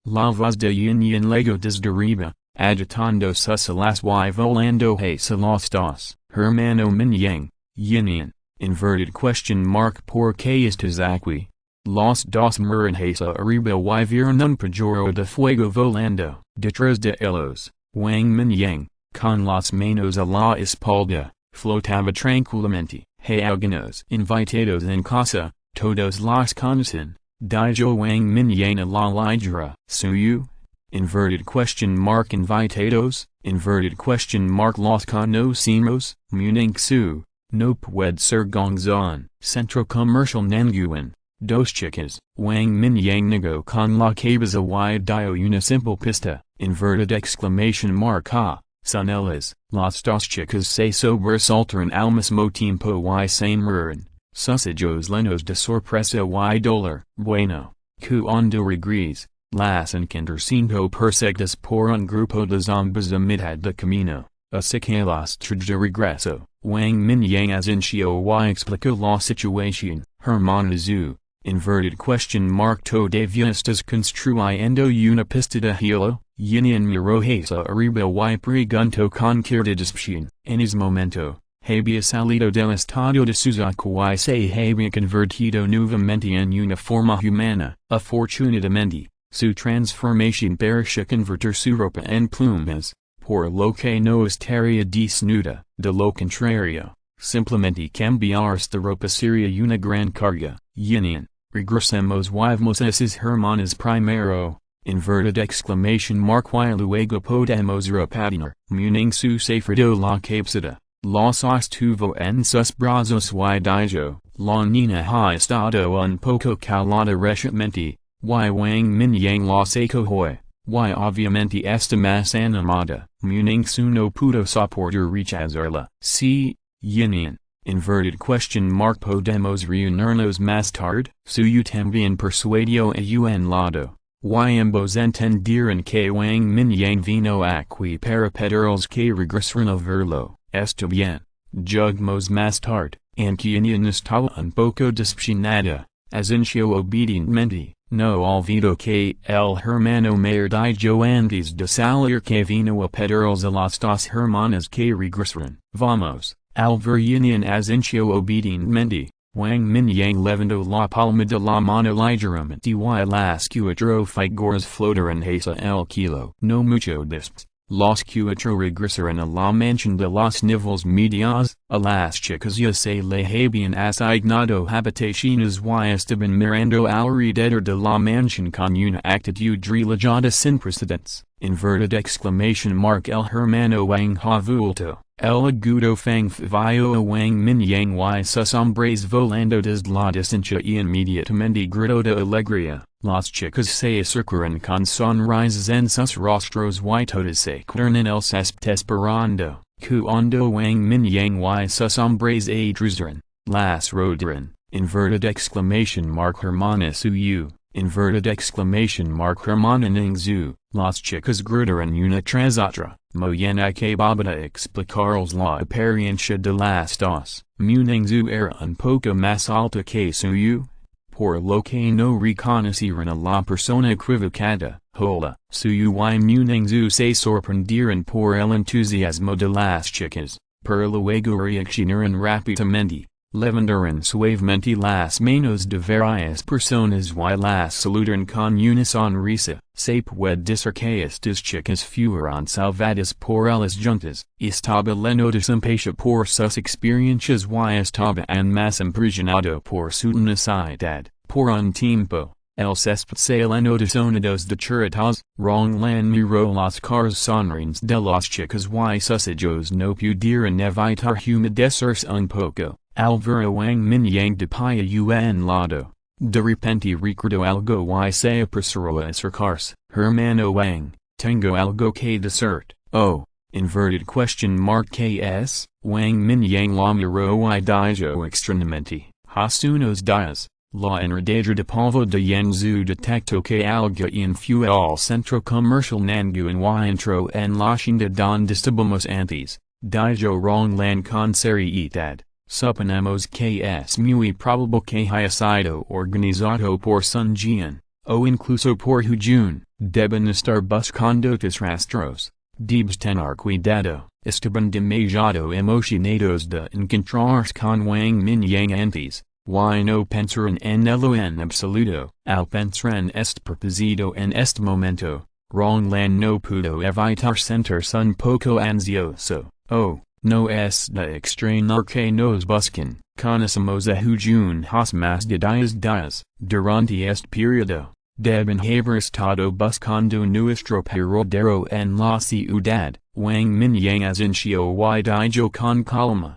La voz de yin lego desde arriba. Agitando sus alas y volando hacia los dos, hermano Mingyang, yin, inverted question mark por qué estás aquí? Los dos miran hacia arriba y vieron un pajaro de fuego volando, detrás de ellos, Wang Mingyang, con las manos a la espalda, flotaba tranquilamente, algunos invitados en casa, todos los conocen, dijo Wang Mingyang a la ligera, suyo? Inverted question mark invitados, inverted question mark los conocimos, muning su, no puede ser gongzon, centro comercial Nanguan, dos chicas, Wang Mingyang negó con la cabeza y dio una simple pista, inverted exclamation mark son ellas, las dos chicas se sobresaltaron al mismo tiempo y se miran, sus ojos llenos de sorpresa y dolor, bueno, cuando regres. Las encontrarcinco perseguidas por un grupo de zombies a mitad de camino, así que las de regreso, Wang Mingyang asintió y explicó la situación, hermanazu, inverted question mark todavía estás construyendo una pista de hilo, yin miró hacia arriba y preguntó con cierta disposición, en ese momento, había salido del estado de Suzaku y se había convertido nuevamente en una forma humana, afortunadamente. Su transformación parecía convertir su ropa en plumas, por lo que no estaría desnuda, de lo contrario, simplemente cambiarse de ropa sería una gran carga, yin, regresemos y vemos esas hermanas primero, inverted exclamation mark y luego podemos repatinar, muning su safrado la cabeza, los sostuvo en sus brazos y dijo, la niña ha estado un poco calada recientemente. Wang Mingyang los acogió, obviamente está más animada, muning su no pudo soportar rechazarla. Sí, yin, inverted question mark podemos reunirnos más tarde, suyo también persuadió a un lado, y ambos entendieron que Wang Mingyang vino aquí para pedirles que regresaran a verlo, está bien, jugamos más tarde, aunque ella estaba un poco decepcionada, asintió obedientemente. No olvido que el hermano mayor dijo antes de salir que vino a pedirles a las dos hermanas que regresaran. Vamos, al ver yin asintió obedientemente, Wang Mingyang levantó la palma de la mano ligeramente y las cuatro figuras flotaron hacia el kilo. No mucho después, los cuatro regresaron a la mansión de los niveles medios, a las chicas ya se le habían asignado habitaciones y estaban mirando alrededor de la mansión con una actitud relajada sin precedentes, inverted exclamation mark el hermano Wang ha vuelto, el agudo fang vio a Wang Mingyang y sus hombres volando desde la distancia y inmediatamente gritó de alegría. Las chicas se acercaron con sonrisas en sus rostros y todas se quedaron en el césped esperando, cuando Wang Mingyang y sus hombres atrasaron, las rodearon, inverted exclamation mark hermana suyu, inverted exclamation mark hermana ningzu, las chicas gritaron una tras otra, muy acabada explicarles la apariencia de las dos, Ningzu era un poco más alta que suyu. Por lo que no reconocieron a la persona equivocada, hola, suyu y Ningzu se sorprendieron por el entusiasmo de las chicas, pero luego reaccionaron rápidamente, levenderan suavemente las manos de varias personas y las saludan con una sonrisa, se puede decir que estas chicas fueron salvadas por las juntas, estaba lleno de simpatia por sus experiencias y estaban más impresionado por su tenacidad, por un tiempo. El césped se llenó de sonidos de chiritas, Ronglan miró las caras sonrientes de las chicas y sus ojos no pudieron evitar humedecerse un poco, al ver a Wang Mingyang de pie un lado. De repente recordó algo y se apresuró a acercarse. Hermano Wang, tengo algo que decirte. Oh, inverted question mark KS, Wang Mingyang la miró y dijo extrañamente, hace unos días. La enredadera de polvo de Yanzhou detectó que algo fue al centro comercial Nanguan y entró en la tienda donde estábamos antes, dijo Ronglan con seriedad. Suponemos que es muy probable que haya sido organizado por Zhutian, o incluso por Hujun. Deben estar buscando tus rastros. Debes tener cuidado. Estaban demasiado emocionados de encontrarse con Wang Mingyang antes. Y no pensaron en ello en absoluto. Al pensar en este propósito en este momento, Ronglan no pudo evitar sentirse un poco ansioso. Oh, no es de extrañar que nos busquen. Conocemos a Hujun hace más de 10 días. Durante este periodo, deben haber estado buscando nuestro paradero en la ciudad. Wang Mingyang asintió y dijo con calma.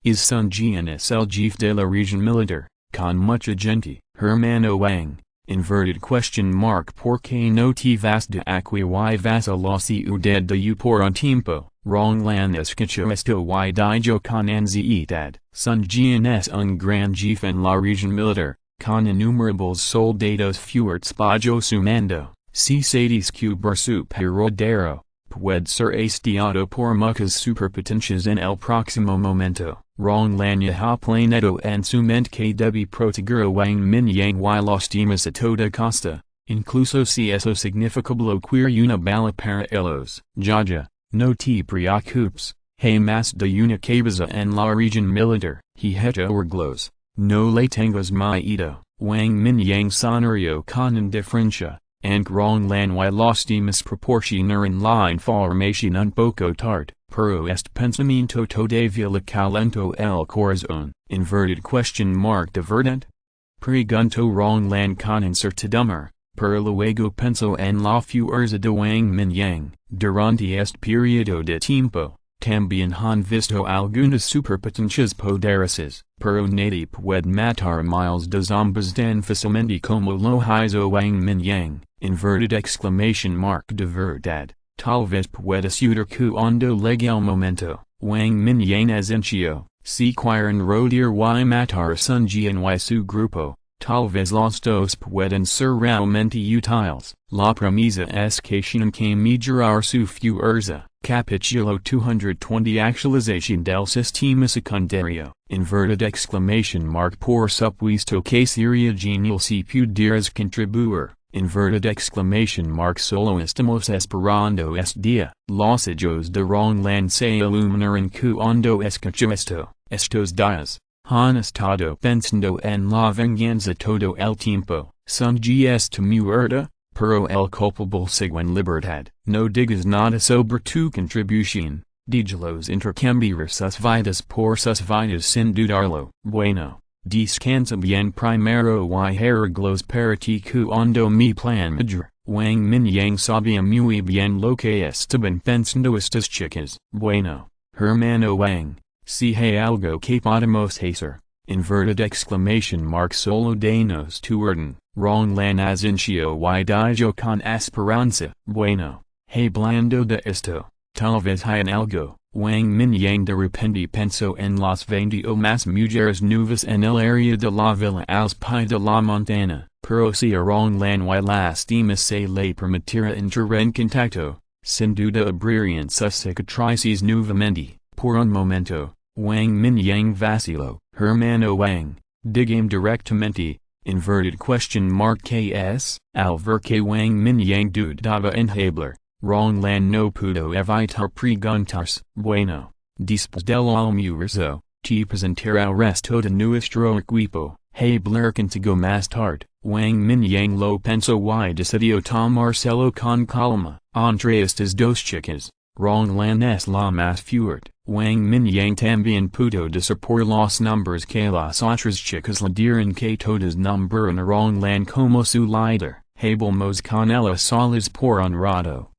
Is Zhutian es el jefe de la región militar, con mucha gente. Hermano Wang, inverted question mark ¿por qué no te vas de aquí y vas a la ciudad de por un tiempo? Ronglan escuchó esto y dijo con ansiedad. Zhutian es un gran jefe en la región militar, con innumerables soldados fuertes bajo su mando. Si se descubre su paradero, puede ser espiado por muchas superpotencias en el próximo momento. Ronglan ya planeado en su mente que debe proteger a Wang Mingyang y los demás a toda costa, incluso si eso significa bloquear una bala para ellos. Ya, no te preocupes, hay más de una cabeza en la región militar. Hecho arreglos, no le tengas miedo. Wang Mingyang sonrió con indiferencia. Ronglan y los demás proporcionaron la información un poco tarde, pero este pensamiento todavía le calentó el corazón. Inverted question mark ¿de verdad? Preguntó Ronglan con incertidumbre, pero luego pensó en la fuerza de Wang Mingyang. Durante este periodo de tiempo, también han visto algunas superpotencias poderosas, pero nadie puede matar miles de zombies tan fácilmente como lo hizo Wang Mingyang. Inverted exclamation mark de verdad, tal vez pueda ser cuando llegue el momento. Wang Mingyang asintió. Si quieren rodear y matar a Zhutian y su grupo, tal vez los dos pueden ser realmente útiles. La premisa es que tienen que mejorar su fuerza. Capítulo 220 Actualización del sistema secundario. Inverted exclamation mark por supuesto que sería genial si pudieras contribuir. Inverted exclamation mark solo estamos esperando este día. Los ojos de Ronglan se iluminaron cuando escuchó esto. Estos días, han estado pensando en la venganza todo el tiempo. Son esta muerta, pero el culpable sigue en libertad. No digas nada sobre tu contribución. Dígelos intercambiar sus vidas por sus vidas sin dudarlo. Bueno. Descansa bien primero y arreglos para ti cuando mi plan mejor. Wang Mingyang sabía muy bien lo que estaban pensando estas chicas. Bueno, hermano Wang, si hay algo que podemos hacer. Inverted exclamation mark solo denos tu orden. Ronglan asintió y dijo con esperanza. Bueno, hablando de esto, tal vez hayan algo. Wang Mingyang de repente pensó en las 20 o más mujeres nuevas en el área de la villa al pie de la montana, pero si a Ronglan y las demás se le permitiera entrar en contacto, sin duda abrirían sus cicatrices nuevamente. Por un momento, Wang Mingyang vaciló. Hermano Wang, dígame directamente, inverted question mark KS, al ver que Wang Mingyang dudaba en hablar. Ronglan no pudo evitar preguntarse. Bueno, después del almuerzo, Te presentera resto de nuestro equipo, hey Blair contigo más tarde, Wang Mingyang lo penso y decidió tomárselo con calma, entre estas dos chicas, Ronglan es la más fuerte, Wang Mingyang también pudo decir por los nombres que las otras chicas le dieron que todas nombraron a Ronglan como su líder, hablamos con ellas solas por un rato.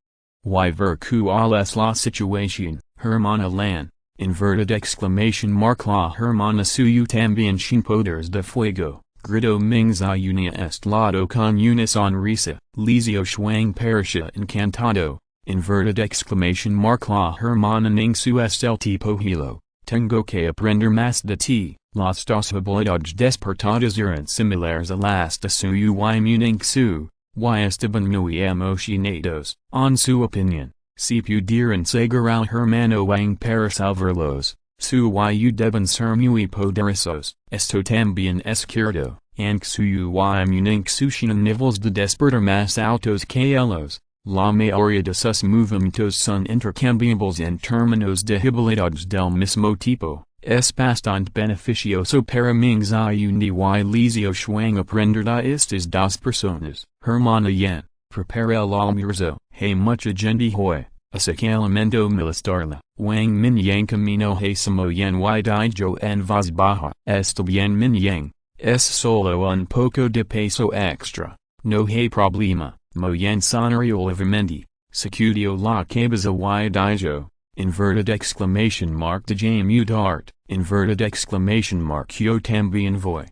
Y ver cuál es la situación, hermana Lan. Inverted exclamation mark la hermana suyo también sin poderes de fuego, gritó Mingzayunia est lado con una sonrisa, Lizio Shuang parecia encantado, inverted exclamation mark la hermana Ning su est el tipo hilo, tengo que aprender más de ti, las dos habilidades despertadas eran similares a las de suyo y Muning su, y estaban muy emocionados, en su opinión. Si pudieran seguir al hermano Wang para salvarlos, su y deben ser muy poderosos, esto también es cierto, aunque su y Muning suscitan niveles de despertar más altos que ellos, la mayoría de sus movimientos son intercambiables en términos de habilidades del mismo tipo, es bastante beneficioso para Mingzayundi y Lizio Shuang aprender a estas dos personas, hermana Yan. Prepara el almuerzo, hay mucha gente hoy, así que elemento militar Wang Mingyang camino hacemos yen y dijo en voz baja, está bien Mingyang, es solo un poco de peso extra, no hay problema, muy yen sonrió levemente, sacudió la cabeza y dijo, inverted exclamation mark de Jamu Dart, inverted exclamation mark yo también voy.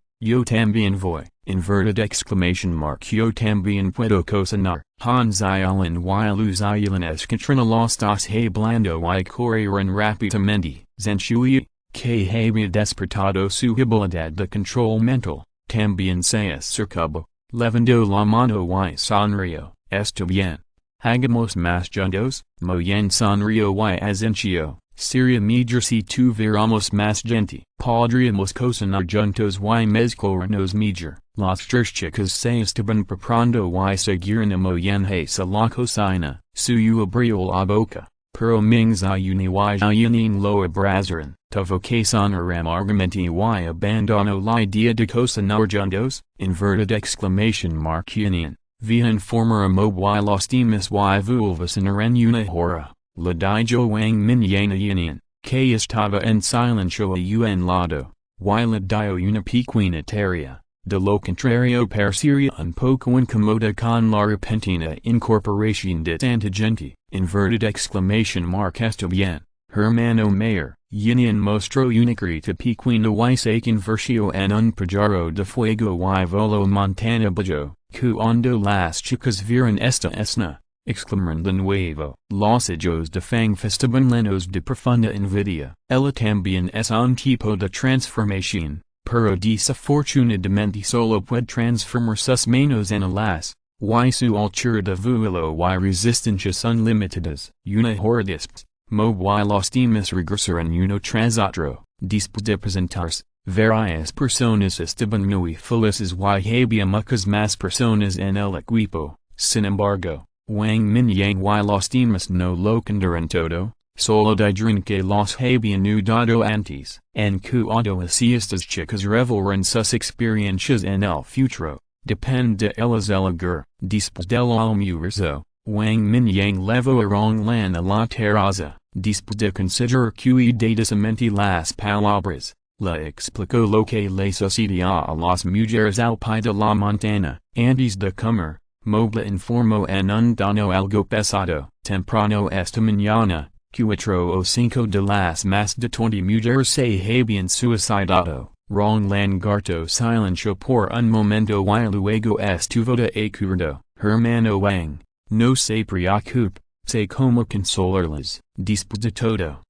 Inverted exclamation mark yo también puedo cocinar, Han Xiaolin y Lu Xiaolin escuchan los dos hablando y corrieron rápidamente, Zenshui, que había despertado su habilidad de control mental, también se acercó, levantó la mano y sonrió, está bien. Hagamos más juntos, muy bien sonrió y asenció. Sería mejor si tuviéramos más gente. Podríamos cocinar juntos y mezclarnos mejor. Las tres chicas se estaban preparando y seguían muy bien hacia la cocina. Suyo abrió la boca, pero Mingzayuni y Xiaoyin lo abrazaron. Tuvo que sonar amargamente y abandonó la idea de cocinar juntos. Inverted exclamation mark Union. Via informer a mobile los temas y vulvas en una hora. La dijo Wang Mingyang Union, que estaba en silencio a un lado, y la dio una pequeña tarea, de lo contrario parecería un poco incomoda con la repentina incorporación de tanta gente, inverted exclamation mark está bien, hermano mayor, Union mostró una grita pequeña y se convirtió en un pajarro de fuego y voló montana bajo, cuando las chicas vieron esta escena. Exclamaron de nuevo, los ojos de Fang estaban llenos de profunda envidia. Ella también es un tipo de transformación, pero desafortunadamente solo puede transformar sus manos en alas, y su altura de vuelo y resistencia son limitadas. Una hora después, y los demás regresaron uno tras otro, después de presentarse. Varias personas estaban muy felices y había muchas más personas en el equipo, sin embargo. Wang Mingyang y los demás no lo contaron todo, solo dijeron que los habían dado antes. En cuanto a si estas chicas revelarán sus experiencias en el futuro, depende de ellas el lugar. Después del almuerzo, Wang Mingyang levó a Ronglan a la terraza, después de considerar cuidadosamente las palabras, le explicó lo que le sucedía a las mujeres al pie de la montaña, antes de comer. Mobla informó en un tono algo pesado, temprano esta mañana, 4 o 5 de las más de 20 mujeres se habían suicidado. Ronglan guardó silencio por un momento y luego estuvo de acuerdo. Hermano Wang, no se preocupe, sé cómo consolarlas, después de todo.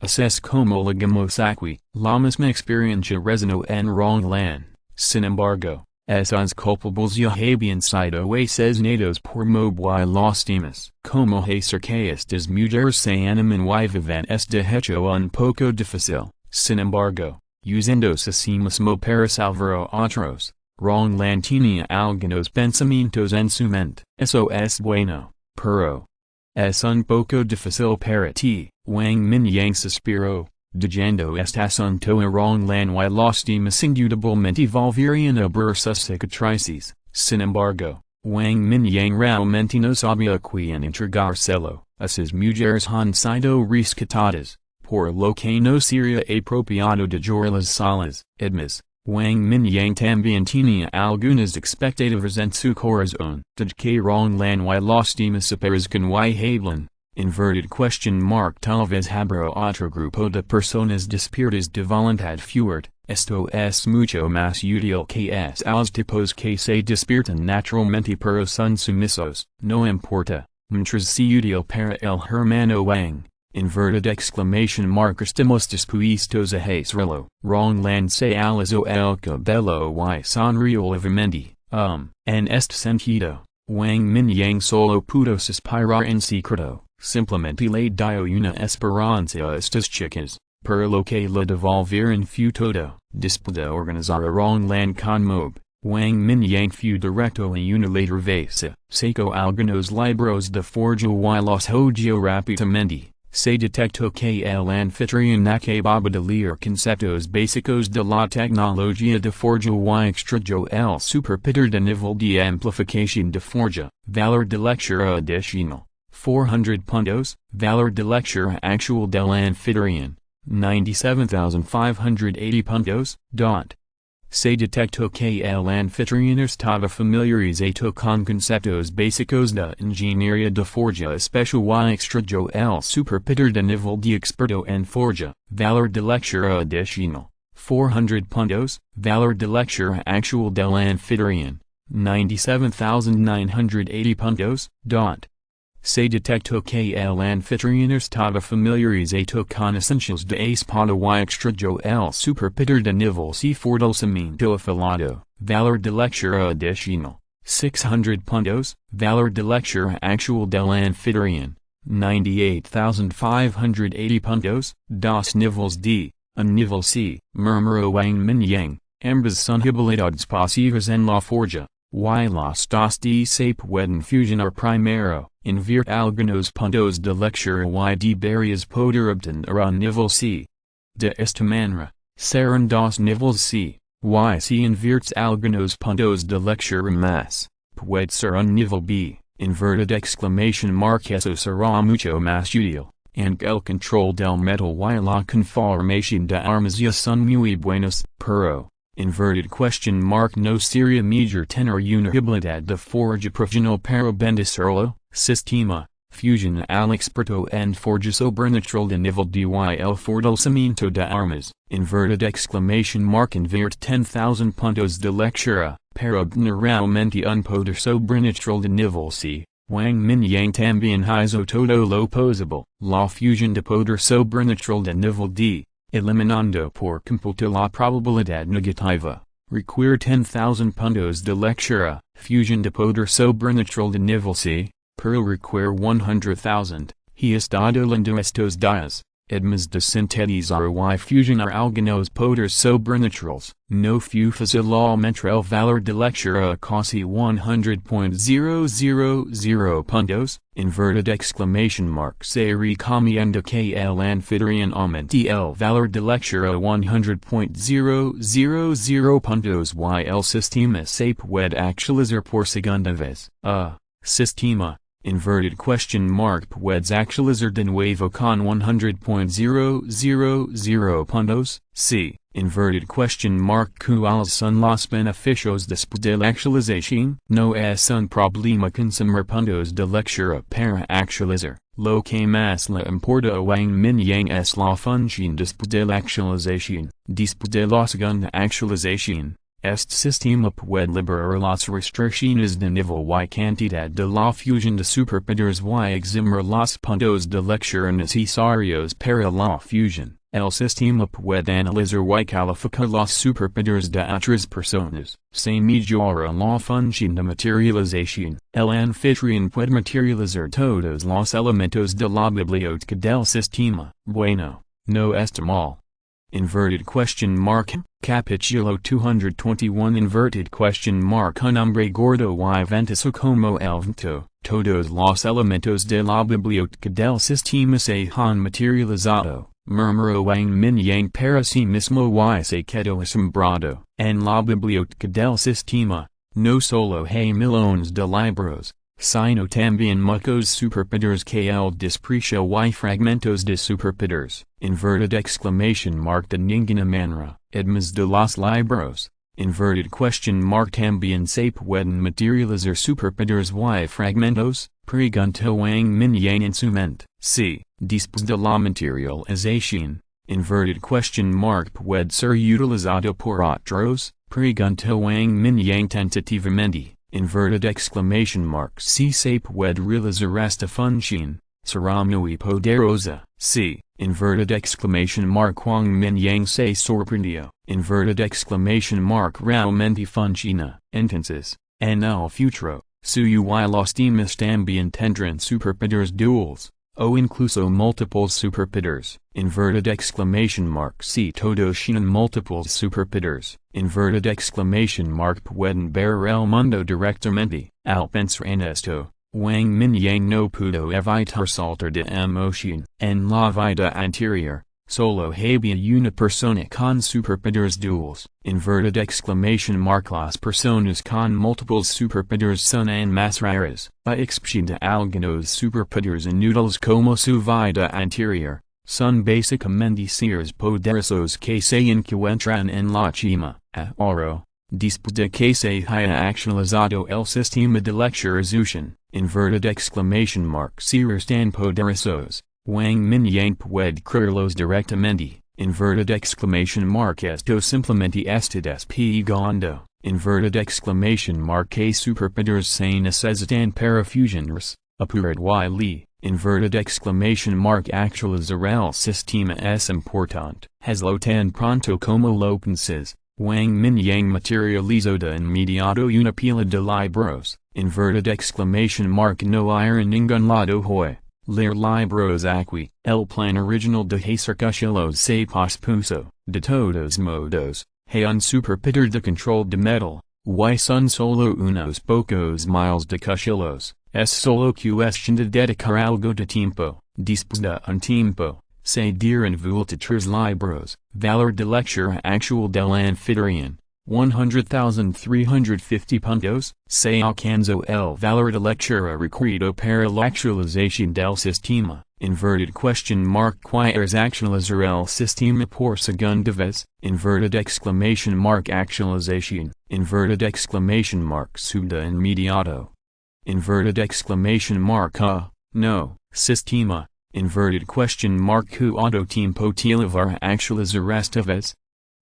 Es como digamos aquí, la misma experiencia resonó en Ronglan. Sin embargo, esos culpables ya habían sido asesinados por Mob y los demás. Como hacer que estas mujeres se animen y vivan es de hecho un poco difícil. Sin embargo, usando sí mismo para salvar a otros, Ronglan tenía algunos pensamientos en su mente. Eso es bueno, pero es un poco difícil para ti. Wang Mingyang suspiró, dejando est asunto arong lan y los temas indudablemente volverían a abrir sus cicatrices. Sin embargo, Wang Mingyang realmente no sabía quién entregárselo a sus mujeres han sido rescatadas, por lo que no sería apropiado de llorarlas solas. Además, Wang Mingyang también tenía algunas expectativas en su corazón. De que rong lan y los temas aparezcan y hablan. Inverted question mark. Tal vez habrá otro grupo de personas despiertas de voluntad fuerte. Esto es mucho más útil que los tipos que se despiertan naturalmente pero son sumisos. No importa, mientras sea útil para el hermano Wang. Inverted exclamation mark. Estamos dispuestos a hacerlo. Rong lan se alisó el cabello y sonrió levemente. En este sentido, Wang Mingyang solo pudo suspirar en secreto. Simplemente le dio una esperanza a estas chicas, por lo que le devolvieron fue todo. Después de organizar a Rong lan con Mob, Wang Mingyang fue directo a una later vez. Sacó algunos libros de forja y los hojeó rápidamente. Se detectó que el anfitrión acababa de leer conceptos básicos de la tecnología de forja y extrayó el superpoder de nivel de amplificación de forja. Valor de lectura adicional. 400 puntos. Valor de lectura actual del anfitrión. 97,580 puntos. Se detectó que el anfitrión estaba familiarizado con conceptos básicos de ingeniería de forja especial y extrayó el superpoder de nivel de experto en forja. Valor de lectura adicional. 400 puntos. Valor de lectura actual del anfitrión. 97,980 puntos. Se detectó que el anfitrión estaba familiarizado con essentials de espada y extrayó el superpoder de nivel C fortalecimiento afilado. Valor de lectura adicional. 600 puntos. Valor de lectura actual del anfitrión. 98,580 puntos. Dos niveles D. Un nivel C. Murmuró Wang Mingyang. Ambas son habilidades pasivas en la forja. Y los dos D se pueden fusionar primero. Invert algunos puntos de lectura y de varias poder obtener a nivel C. De esta manera, serán dos niveles C. Y si inviertes algunos puntos de lectura más, puede ser un nivel B. Inverted exclamation mark. Eso será mucho más útil. And el control del metal y la conformación de armas ya son muy buenos, pero, inverted question mark, no sería mejor tener una habilidad de forja profesional para bendecirlo. Sistema, fusion al experto en forja sobrenatural de nivel de y el fortalecimiento de armas. Inverted exclamation mark. Invert 10,000 puntos de lectura, para obtener realmente un poder sobrenatural de nivel C. Wang Mingyang también hizo todo lo posible. La fusion de poder sobrenatural de nivel D, eliminando por completo la probabilidad negativa. Requiere 10,000 puntos de lectura. Fusion de poder sobrenatural de nivel C. Pero requiere 100,000. He estado leyendo estos días. Además de sintetizar y fusionar algunos poderes sobrenaturales. No fue fácil aumentar el valor de lectura a casi 100,000 puntos. Inverted exclamation mark. Se recomienda que el anfitrión aumente el valor de lectura a 100,000 puntos y el sistema se puede actualizar por segunda vez. Sistema. Inverted question mark. Puedes actualizar de nuevo con 100,000 puntos. C. Inverted question mark. ¿Cuáles son los beneficios después de la actualización? No es un problema consumir puntos de lectura para actualizar. Lo que más le importa a Wang Mingyang es la función después de la actualización. Después de la segunda actualización, este sistema puede liberar las restricciones de nivel y cantidad de la fusión de superpoderes y examinar los puntos de lectura necesarios para la fusión. El sistema puede analizar y calificar los superpoderes de otras personas. Se mejora la función de materialización. El anfitrión puede materializar todos los elementos de la biblioteca del sistema. Bueno, no está mal. Inverted question mark. Capítulo 221. Inverted question mark. Un hombre gordo y ventoso como el viento. Todos los elementos de la biblioteca del sistema se han materializado. murmuró Wang Mingyang para sí mismo y se quedó asombrado. En la biblioteca del sistema, no solo hay millones de libros, sino también muchos superpowers que el desprecio y fragmentos de superpowers. Inverted exclamation mark de ninguna manera. Además de los libros, inverted question mark también se pueden materializar superpowers y fragmentos, preguntó Wang Mingyang en su mente. Sí, después de la materialización, inverted question mark puede ser utilizado por otros, preguntó Wang Mingyang tentativamente. Inverted exclamation mark si se puede realizar esta función, será muy poderosa. Sí, inverted exclamation mark Wang Mingyang se sorprendió. Inverted exclamation mark realmente funciona. Entonces, en el futuro, su y los demás también tendrán superpowers duals, o incluso multiple superpowers. Inverted exclamation mark si todos tienen multiples superpowers. Inverted exclamation mark pueden ver el mundo directamente. Al pensar en esto, Wang Mingyang no pudo evitar saltar de emoción. En la vida anterior, solo había una persona con superpowers duals. Inverted exclamation mark las personas con múltiples superpowers son más raras. A excepción de algunos superpowers inútiles como su vida anterior, son básicamente seres poderosos que se encuentran en la cima. Ahora, después de que se haya actualizado el sistema de lecturización, inverted exclamation mark seres tan poderosos, Wang Mingyang puede creerlos directamente. Inverted exclamation mark esto simplemente está despegando. Inverted exclamation mark que superpowers se necesitan para fusionar, apurad y li. Inverted exclamation mark actualizar el sistema es importante. Hazlo tan pronto como lo penses. Wang Mingyang materializó de inmediato una pila de libros. Inverted exclamation mark no hay ningún lado hoy. Leer libros aquí. El plan original de acercarlos se pospuso. De todos modos, hay un superpoder de control de metal, y son solo unos pocos miles de cachillos. Es solo cuestión de dedicar algo de tiempo. Después de un tiempo, se dirán múltiples libros. Valor de lectura actual del anfitrión, 100,350 puntos. Se alcanzó el valor de lectura requerido para la actualización del sistema. Inverted question mark ¿Quieres actualizar el sistema por segunda vez? Inverted exclamation mark actualización. Inverted exclamation mark suda inmediato. Inverted exclamation mark no, sistema. Inverted question mark ¿Cuánto tiempo llevará actualizar esta vez?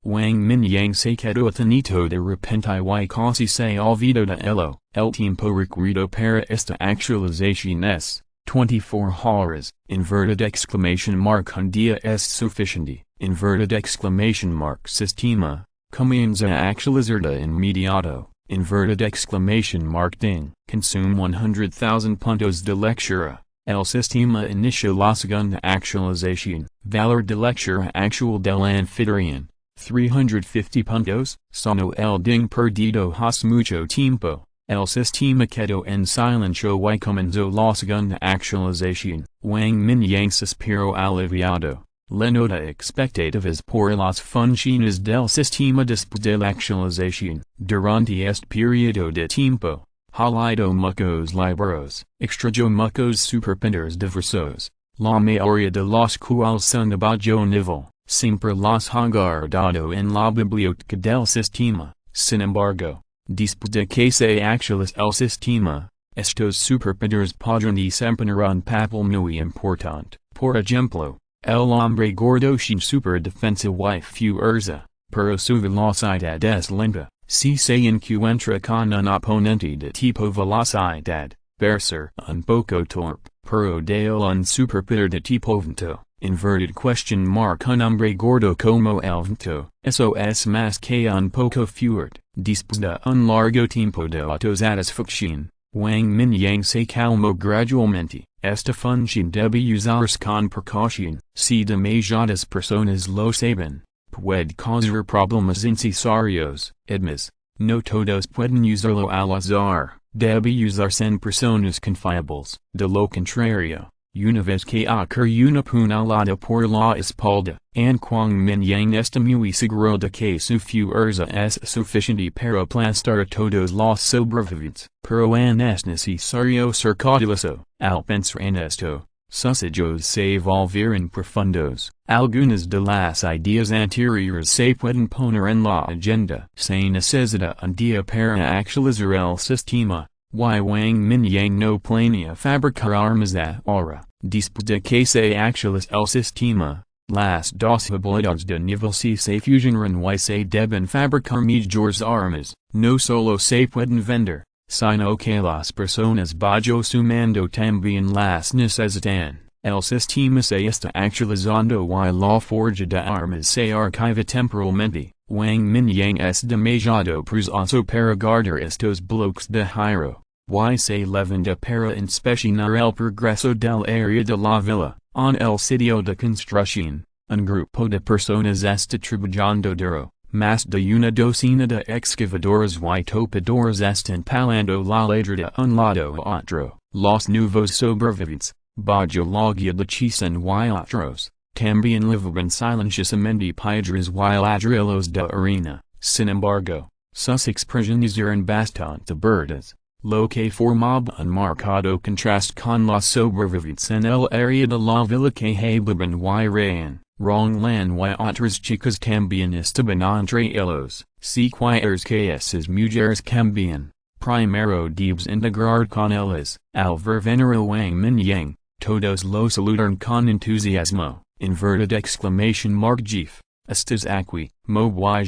Wang Mingyang se quedó atenito de repente y casi se olvidó de ello. El tiempo requerido para esta actualización es 24 horas. Inverted exclamation mark un día es suficiente. Inverted exclamation mark sistema, comienza a actualizar de inmediato. Inverted exclamation mark ding. Consume 100,000 puntos de lectura. El sistema inicia la segunda actualización. Valor de lectura actual del anfitrión, 350 puntos. Sonó el ding perdido hace mucho tiempo. El sistema quedó en silencio y comenzó la segunda actualización. Wang Mingyang suspiró aliviado. La nota expectativas por las funciones del sistema después de la actualización. Durante este periodo de tiempo, ha leído muchos libros, extrayó muchos superpowers diversos, la mayoría de los cuales son de bajo nivel. Siempre los ha guardado en la biblioteca del sistema. Sin embargo, después de que se actualice el sistema, estos superpowers podrán desempeñar un papel muy importante. Por ejemplo, el hombre gordo sin superdefensa y fuerza, pero su velocidad es lenta. Si se encuentra con un oponente de tipo velocidad, ser un poco torpe, pero de un superpoder de tipo vento. Inverted question mark un hombre gordo como el vento, eso es más que un poco fuerte. Después de un largo tiempo de autosatisfacción, Wang Mingyang se calmó gradualmente. Esta función debe usarse con precaución. Si demasiadas personas lo saben, puede causar problemas innecesarios. Además, no todos pueden usarlo al azar. Debe usarse en personas confiables. De lo contrario, una vez que ocurre una punalada por la espalda, and Wang Mingyang está muy seguro de que su fuerza es suficiente para aplastar a todos los sobrevivientes, pero es necesario ser cauteloso al pensar en esto. Sus hechos se volvieron profundos. Algunas de las ideas anteriores se pueden poner en la agenda. Se necesita un día para actualizar el sistema. Wang Mingyang no planea fabricar armas ahora. Después de que se actualice el sistema, las dos habilidades de nivel C se fusionan y se deben fabricar mejores armas. No solo se pueden vender, sino que las personas bajo su mando también las necesitan. El sistema se está actualizando y la forja de armas se archiva temporalmente. Wang Mingyang es demasiado presuroso para guardar estos bloques de giro. Y se levanta para inspeccionar el progreso del área de la villa. En el sitio de construcción, un grupo de personas está trabajando duro. Más de una docena de excavadoras y topadores están palando la ladera de un lado a otro. Los nuevos sobrevivientes, bajo la guía de Chisan y otros, también viven silenciosamente piedras y ladrillos de arena. Sin embargo, sus expresiones eran bastante burdas, lo que formaba un marcado contraste con los sobrevivientes en el área de la villa que hablaban y reían. Ronglan y otras chicas también estaban entre ellos. Si quieres que esas mujeres cambien, primero debes integrar con ellas. Al ver venir a Wang Mingyang, todos lo saludaron con entusiasmo. Inverted exclamation mark GIF. Estás aquí, mo voy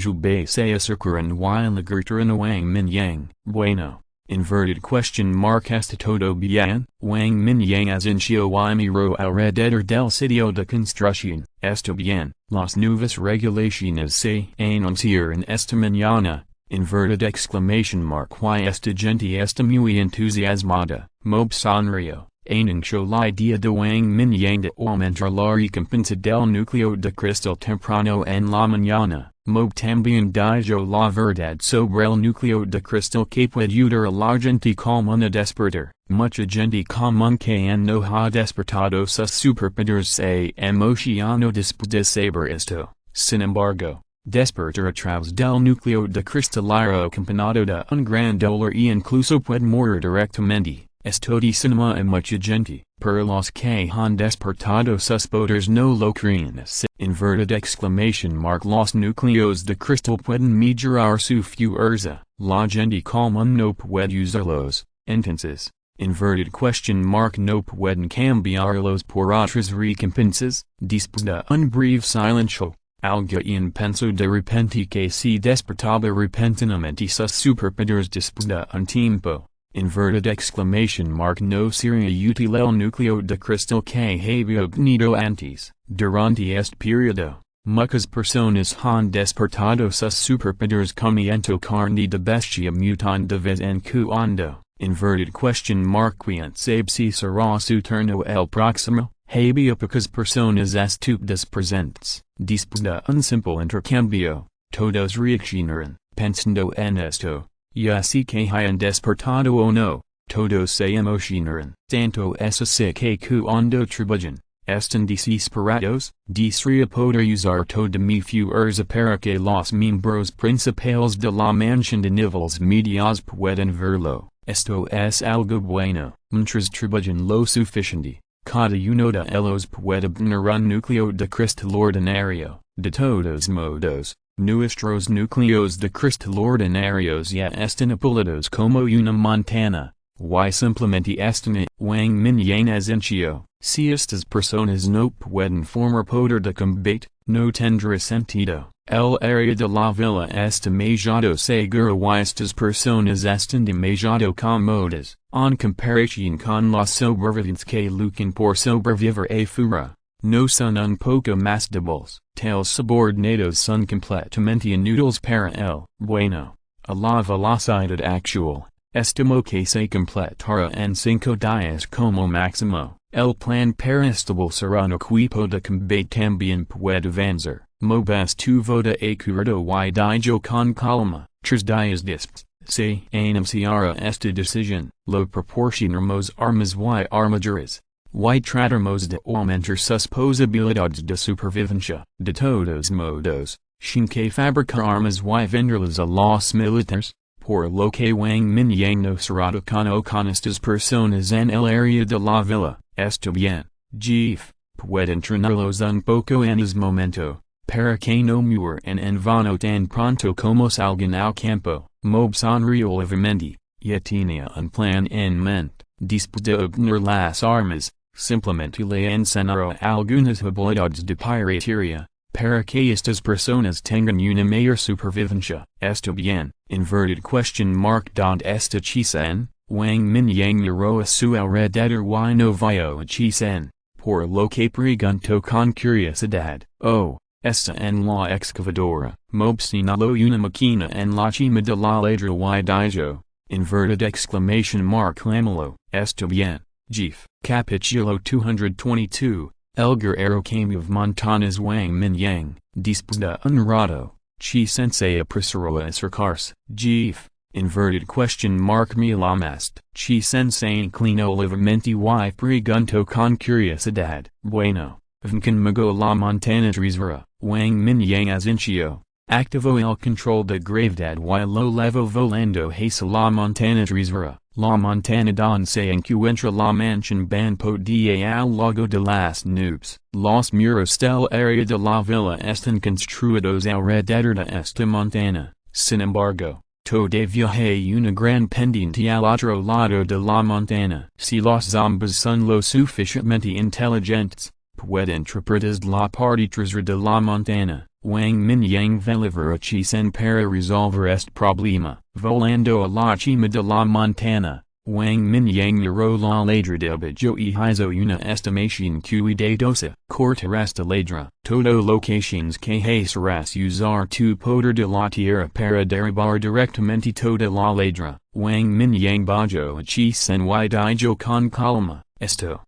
se acercaron y enlagartaron a Wang Mingyang. Bueno. Inverted question mark está todo bien. Wang Mingyang asintió y miró alrededor del sitio de construcción. Está bien. Las nuevas regulaciones se anunciaron esta mañana. Inverted exclamation mark y esta gente está muy entusiasmada. Mob sonrió. Anunció la idea de Wang Mingyang de aumentar la recompensa del núcleo de cristal temprano en la mañana. Mob también dijo la verdad sobre el núcleo de cristal que puede ayudar a la gente común a despertar. Mucha gente común que no ha despertado sus superpoderes se emocionó después de saber esto. Sin embargo, despertar a través del núcleo de cristal irá acompañado de un gran dolor y incluso puede morir directamente. Esto de cinema a mucha gente, pero los que han despertado sus poderes no lo creen así. Inverted exclamation mark los núcleos de cristal pueden mejorar su fuerza. La gente común no puede usarlos. Entonces, inverted question mark no pueden cambiarlos por otras recompensas. Después de un breve silencio, alguien pensó de repente que si despertaba repentinamente sus superpoderes después de un tiempo. Inverted exclamation mark no sería útil el núcleo de cristal que había obtenido antes. Durante este periodo, muchas personas han despertado sus superpoderes comiendo carne de bestia mutante de vez en cuando. Inverted question mark quién sabe si será su turno el próximo. Había pocas personas estúpidas presentes. Después de un simple intercambio, todos reaccionaron, pensando en esto. Ya si que hayan despertado o no, todos se emocionaron. Tanto es así que cuando trabajan, están desesperados. Desea poder usar toda mi fuerza para que los miembros principales de la mansión de niveles medios puedan verlo. Esto es algo bueno. Mientras trabajan lo suficiente, cada uno de ellos puede obtener un núcleo de cristal ordinario. De todos modos, nuestros núcleos de cristal ordinarios ya están apolados como una montana, y simplemente están. Wang Mingyang asintió. Si estas personas no pueden formar poder de combate, no tendrá sentido. El área de la villa está demasiado seguro y estas personas están demasiado cómodas, en comparación con los sobrevivientes que luchan por sobrevivir afuera. No son un poco más débiles. Tales subordinados son completamente inútiles para él. Bueno, a la velocidad actual, estimo que se completará en 5 días como máximo. El plan para establecer un equipo de combate también puede avanzar. Mobas tuvo de acuerdo y dijo con calma. 3 días después, se anunciará esta decisión. Lo proporcionamos armas y armaduras. y tratamos de aumentar sus posibilidades de supervivencia, de todos modos, sin que fabricar armas y venderlas a los militares, por lo que Wang Mingyang no será con estas personas en el área de la villa, esto bien, jefe, puede entrenarlos un poco en es momento, para que no mueran en vano tan pronto como salgan al campo, mob sonriolivamente, ya tenía un plan en mente, después de obtener las armas, simplemente le enseñará algunas habilidades de piratería, para que estas personas tengan una mayor supervivencia. Esto bien, inverted question mark. Esta chisen, Wang Mingyang miró a su alrededor y no vio a chisen, por lo que preguntó con curiosidad, oh, esta en la excavadora, mob señaló una máquina en la cima de la ladra y dijo, inverted exclamation mark lámelo, esto bien, jefe. Capítulo 222, El guerrero came of montañas. Wang Mingyang, después de un rato, chisen se apresuró a acercarse, jefe, inverted question mark me llamaste. Chisen se inclinó levemente y preguntó con curiosidad, bueno, conmigo la montaña trasera. Wang Mingyang asintió, activó el control de gravedad y lo levo volando hacia la montaña trasera. La montana donde se encuentra la mansión podía al lago de las nubes. Los muros del área de la villa están construidos alrededor de esta montana. Sin embargo, todavía hay una gran pendiente al otro lado de la montana. Si los zombies son lo suficientemente inteligentes, pueden trepar desde la parte trasera de la montana. Wang Mingyang velivera chisen para resolver este problema. Volando a la cima de la montana, Wang Mingyang miró la ladra del billo y hizo una estimación cuidadosa. Cortar esta ladra. Todo locations que hacerás usar tu poder de la tierra para derribar directamente toda la ladra. Wang Mingyang bajo a chisen y dijo con calma, esto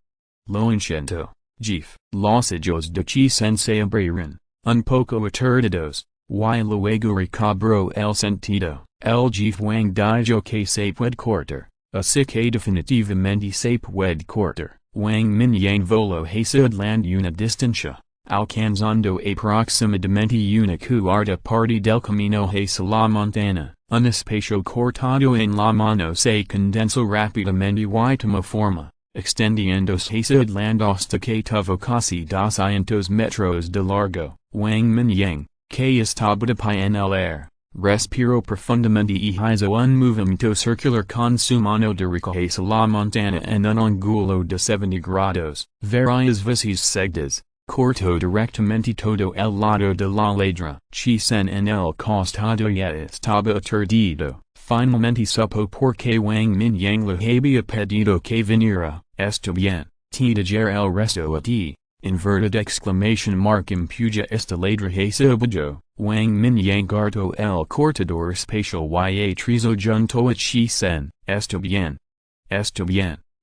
lo entiendo, jefe. Los ojos de chisen se abrieron, un poco aturdidos, y luego recobró el sentido. El jefe Wang dijo que se puede cortar, así que definitivamente se puede cortar. Wang Mingyang voló hacia adelante una distancia, alcanzando aproximadamente una cuarta parte del camino hacia la montana. Un espacio cortado en la mano se condensó rápidamente y tomó forma, extendiéndose hacia adelante hasta que tuvo casi 200 metros de largo. Wang Mingyang, que estaba de pie en el aire, respiró profundamente y hizo un movimiento circular con su mano derecha hacia la montana en un ángulo de 70 grados. Varias veces seguidas, cortó directamente todo el lado de la ladra. Chisen en el costado ya estaba aturdido. Finalmente supo por qué Wang Mingyang le había pedido que viniera. Esto bien, te dejar el resto a ti. Inverted exclamation mark empuja esta ladra hacia abajo. Wang Mingyang guardó el cortador espacial y atrizo junto a Chisen. Esto bien,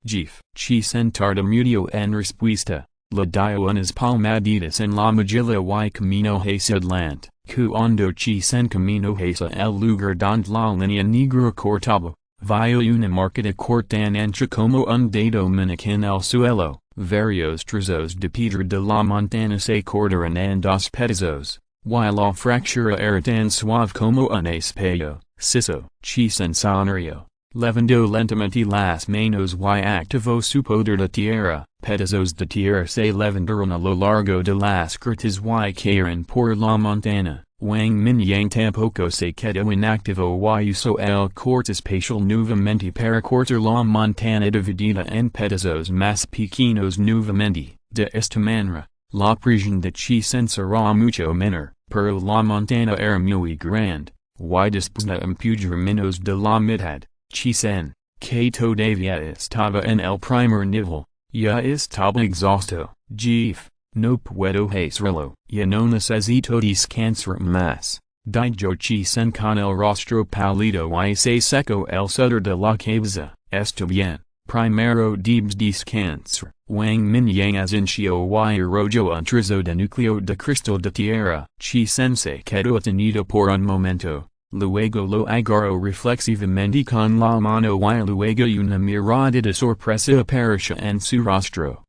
jefe. Chisen tartamudeó en respuesta, le dio unas palmaditas en la mejilla y camino hacia adelante. Cuando Chisen camino hacia el lugar donde la línea negra cortaba, vio una marca de corte tan ancha como un dedo meñique en el suelo. Varios trozos de piedra de la montana se cortaron en dos pedazos, y la fractura era tan suave como un espejo. Siso, Chisen sonrió, levantó lentamente las manos y activó su poder de tierra. Pedazos de tierra se levantaron a lo largo de las grietas y cayeron por la montana. Wang Mingyang tampoco se quedó inactivo y usó el corte espacial nuevamente para cortar la montana dividida en pedazos más pequeños nuevamente. De esta manera, la presión de Chisen será mucho menor, pero la montana era muy grande, y después de empujar menos de la mitad, Chisen, que todavía estaba en el primer nivel, ya estaba exhausto. Jefe, no puedo hacerlo. Ya no necesito descansar más. Dijo Chisen con el rostro pálido y se secó el sudor de la cabeza. Está bien. Primero debes descansar. Wang Mingyang asintió y arrojó un trozo de núcleo de cristal de tierra. Chisen se quedó detenido por un momento. Luego lo agarró reflexivamente con la mano y luego una mirada de sorpresa apareció en su rostro.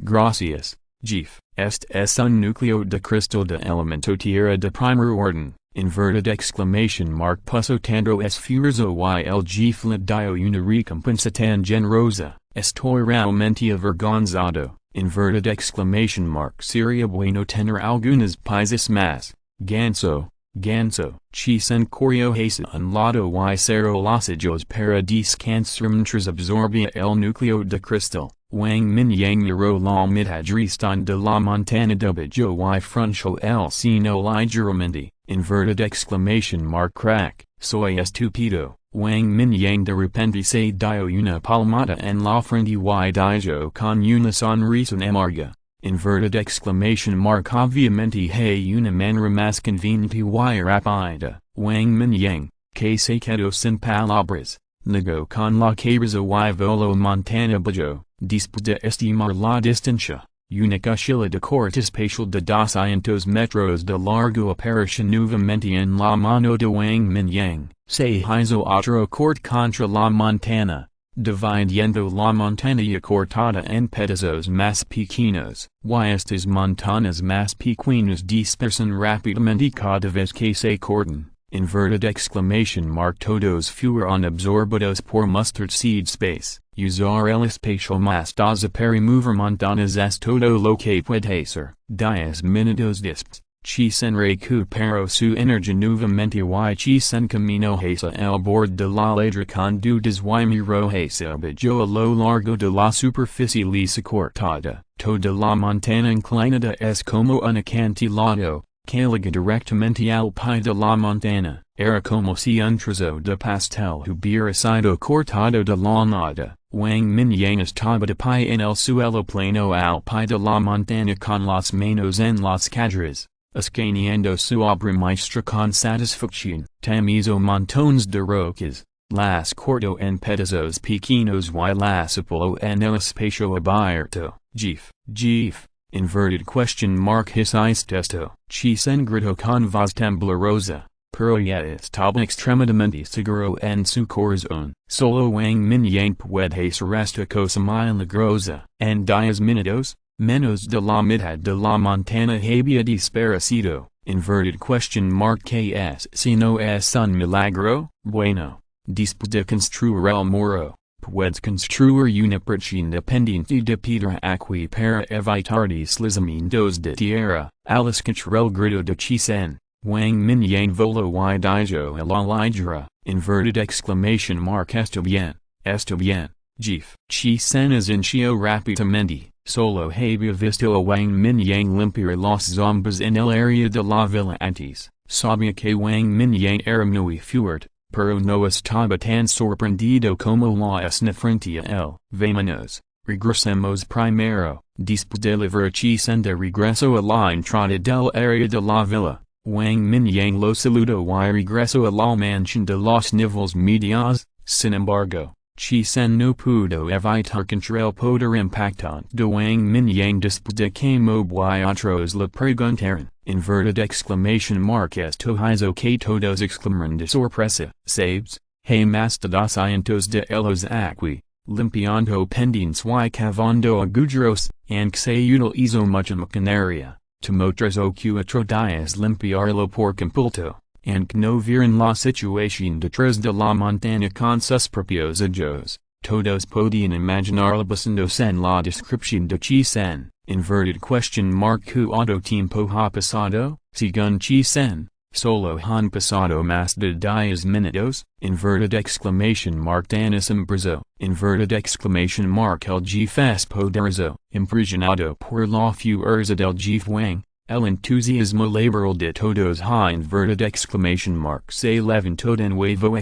Gracias, Jeef, est un núcleo de cristal de elemento tierra de primer orden, Pusotando esfuerzo y el Jeef le dio una recompensa tan generosa, estoy realmente avergonzado, sería bueno tener algunas piezas más, ganso, chisen coriohasa un lado y cero los ojos para descansar mientras absorbía el núcleo de cristal. Wang Mingyang miró la mitad de la montana de Bajo y frunció el seno ligeramente, crack, soy estúpido. Wang Mingyang de repente se dio una palmada en la frente y dijo con una sonrisa amarga, obviamente hay una manera más conveniente y rápida. Wang Mingyang, que se quedó sin palabras, negó con la cabeza y voló montana Bajo. Después de estimar la distancia, una cuchilla de corte espacial de 200 metros de largo apareció nuevamente en la mano de Wang Mingyang, se hizo otro corte contra la montana, dividiendo la montaña cortada en pedazos más pequeños, y estas montañas más pequeñas dispersan rápidamente cada vez que se cortan. Todos fueron absorbidos por mustard seed space. Usar el espacio más daza para mover montañas es todo lo que puede ser. 10 minutos después, Chisen recuperó su energía nuevamente y Chisen caminó hacia el borde de la ladera con dudas y miró hacia abajo a lo largo de la superficie lisa cortada. Toda la montaña inclinada es como un acantilado, que liga directamente al pie de la montaña. Era como si un trozo de pastel hubiera sido cortado de la nada. Wang Mingyang estaba de pie en el suelo plano al pie de la montaña con las manos en las caderas, escaneando su obra maestra con satisfacción. Tamizó montones de rocas, las cortó en pedazos pequeños y las apoló en el espacio abierto. Jeef. ¿Hiciste esto? Chisen gritó con voz temblorosa. Pero ya estaba extremadamente seguro en su corazón. Solo Wang Mingyang puede hacer esta cosa milagrosa. En 10 minutos, menos de la mitad de la montana había desaparecido. ¿Qué es si no es un milagro? Bueno, después de construir el muro, puedes construir una percha independiente de piedra aquí para evitar deslizamientos de tierra. Al escuchar el grito de Chisen, Wang Mingyang voló y dijo a la ligera, esto bien, Jeef. Chisen asintió rápidamente, solo había visto a Wang Mingyang limpiar los zombies en el área de la villa antes. Sabía que Wang Mingyang era muy fuerte, pero no estaba tan sorprendido como la escena frente a él. Vámonos, regresemos primero. Después de la Chisen de regreso a la entrada del área de la villa. Wang Mingyang lo saludó y regresó a la mansión de los niveles medios. Sin embargo, Chisen no pudo evitar contra el poder impactante de Wang Mingyang después de que y otros le preguntaron. Esto hizo que todos exclamaran de sorpresa. Sabes, hay más de 200 de ellos aquí, limpiando pendientes y cavando agujeros, aunque se utilizó mucha maquinaria. Otros otros días limpiarlo por completo, aunque no vieron la situación detrás de la montaña con sus propios ojos, todos podían imaginarlo basándose en la descripción de Chisen. ¿Cuánto tiempo ha pasado? Según Chisen, solo han pasado más de 10 minutos. Danis impreso. El Jeef es poderoso. Impresionado por la fuerza del Jeef Wang, el entusiasmo laboral de todos ha se levantó de nuevo.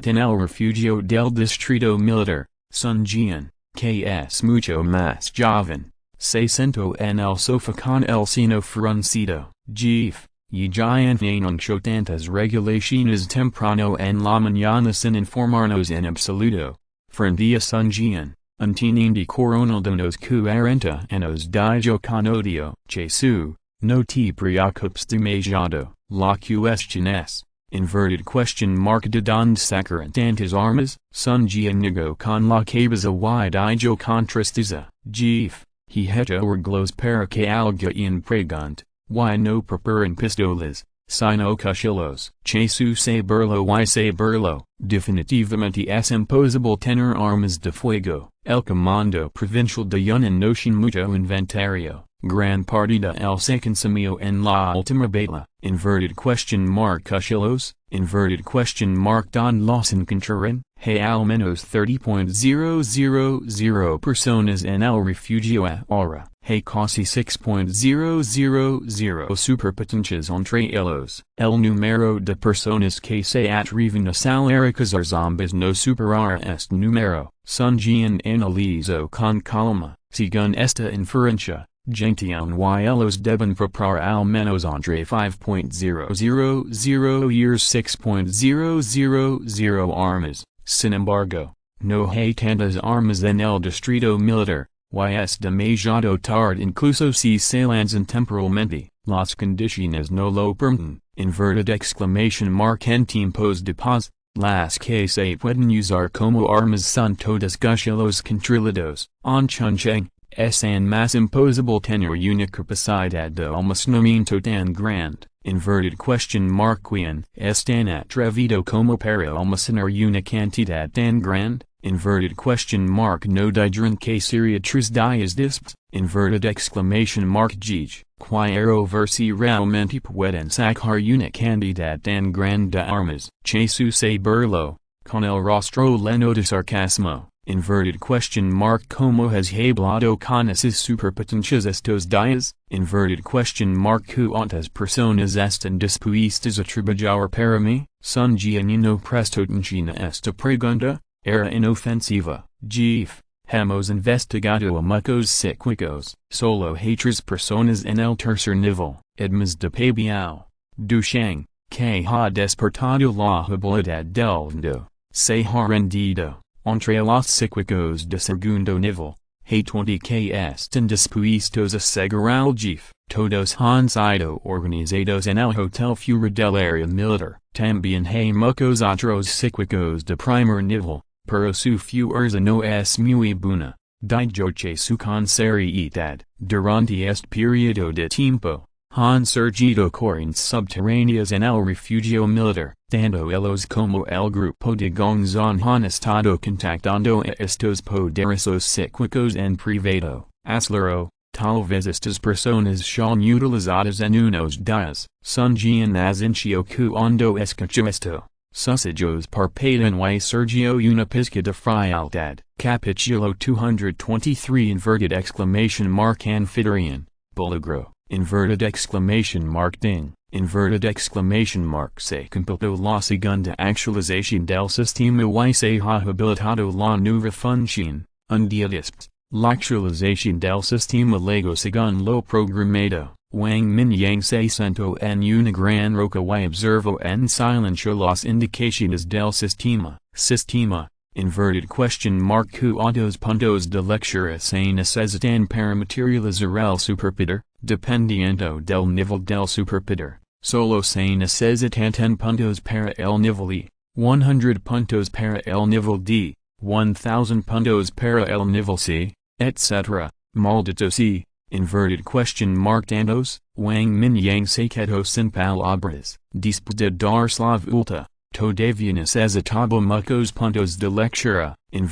En el refugio del distrito militar, Zhutian, que es mucho más joven, se sentó en el sofá con el seno fruncido. Jeef, ya anunció tantas regulaciones temprano en la mañana sin informarnos en absoluto. Frente a Zhutian, un teniente coronel de unos 40 años dijo con odio. Jesu, no te preocupes demasiado, la cuestión es, De don sacarant antes armas, sungia nigo con la cabeza y dijo contrastiza, jeef, he hecho reglos para que alguien pregunt, y no preparan pistolas, sino cuchillos. Chesu se burlo y se burlo, definitivamente es imposible tener armas de fuego. El comando provincial de Yunnan no tiene mucho inventario. Gran partida el se consumió en la última batalla. Cuchillos, don los encontraron, al menos 30.000 personas en el refugio ahora, casi 6.000 superpotencias entre ellos. El número de personas que se atreven a salir a cazar zombies no superará este número. Zhutian analizo con calma, según esta inferencia. Zhutian y los deben preparar al menos entre 5.000 y 6.000 armas. Sin embargo, no hay tantas armas en el distrito militar, y es demasiado tarde incluso si se lanzan temporalmente. Las condiciones no lo permiten. En tiempos de paz, las que se pueden usar como armas son todas cuchillos controlados. En Chongqing, es más imposible tener una capacidad de almacenamiento tan grande. Quien es tan atrevido como para almacenar una cantidad tan grande? No dijeron que sería 3 días después. Gij, quiero ver si realmente pueden sacar una cantidad tan grande de armas. Chesu se burló, con el rostro lleno de sarcasmo. ¿Cómo has hablado con esas superpotencias estos días? ¿Cuántas personas están dispuestas a trabajar para mí? Sungia no prestó atención a esta pregunta, era inofensiva. Jeef, hemos investigado a muchos psíquicos, solo hay 3 personas en el tercer nivel, además de Pabiao, Dusheng, que ha despertado la habilidad del do, se ha rendido. Entre los psíquicos de segundo nivel, hay 20 que están dispuestos a seguir al jeef. Todos han sido organizados en el hotel fuera del área militar. También hay muchos otros psíquicos de primer nivel, pero su fuerza no es muy buena. Dijo que su seriedad, durante este periodo de tiempo, han surgido corrientes subterráneas en el refugio militar. Tanto ellos como el grupo de Gongzon han estado contactando a estos poderosos psíquicos en privado. Aslero, tal vez estas personas son utilizadas en unos días. Sunjian asincio cuando escuchó esto. Sus ojos parpadean y surgió una pizca de frialdad. Capítulo 223 Anfitrión, Bulagro, ding. Se completó la segunda actualización del sistema y se ha habilitado la nueva función. Un día después, la actualización del sistema llegó según lo programado. Wang Mingyang se sentó en una gran roca y observó en silencio las indicaciones del sistema. ¿Cuántos puntos de lectura se necesitan para materializar el superpoder? Dependiendo del nivel del superpoder, solo se necesitan 10 puntos para el nivel E, 100 puntos para el nivel D, 1000 puntos para el nivel C, etc. Maldito sea. Tantos, Wang Mingyang se quedó sin palabras. Después de dar la vuelta, todavía necesitaba muchos puntos de lectura. Los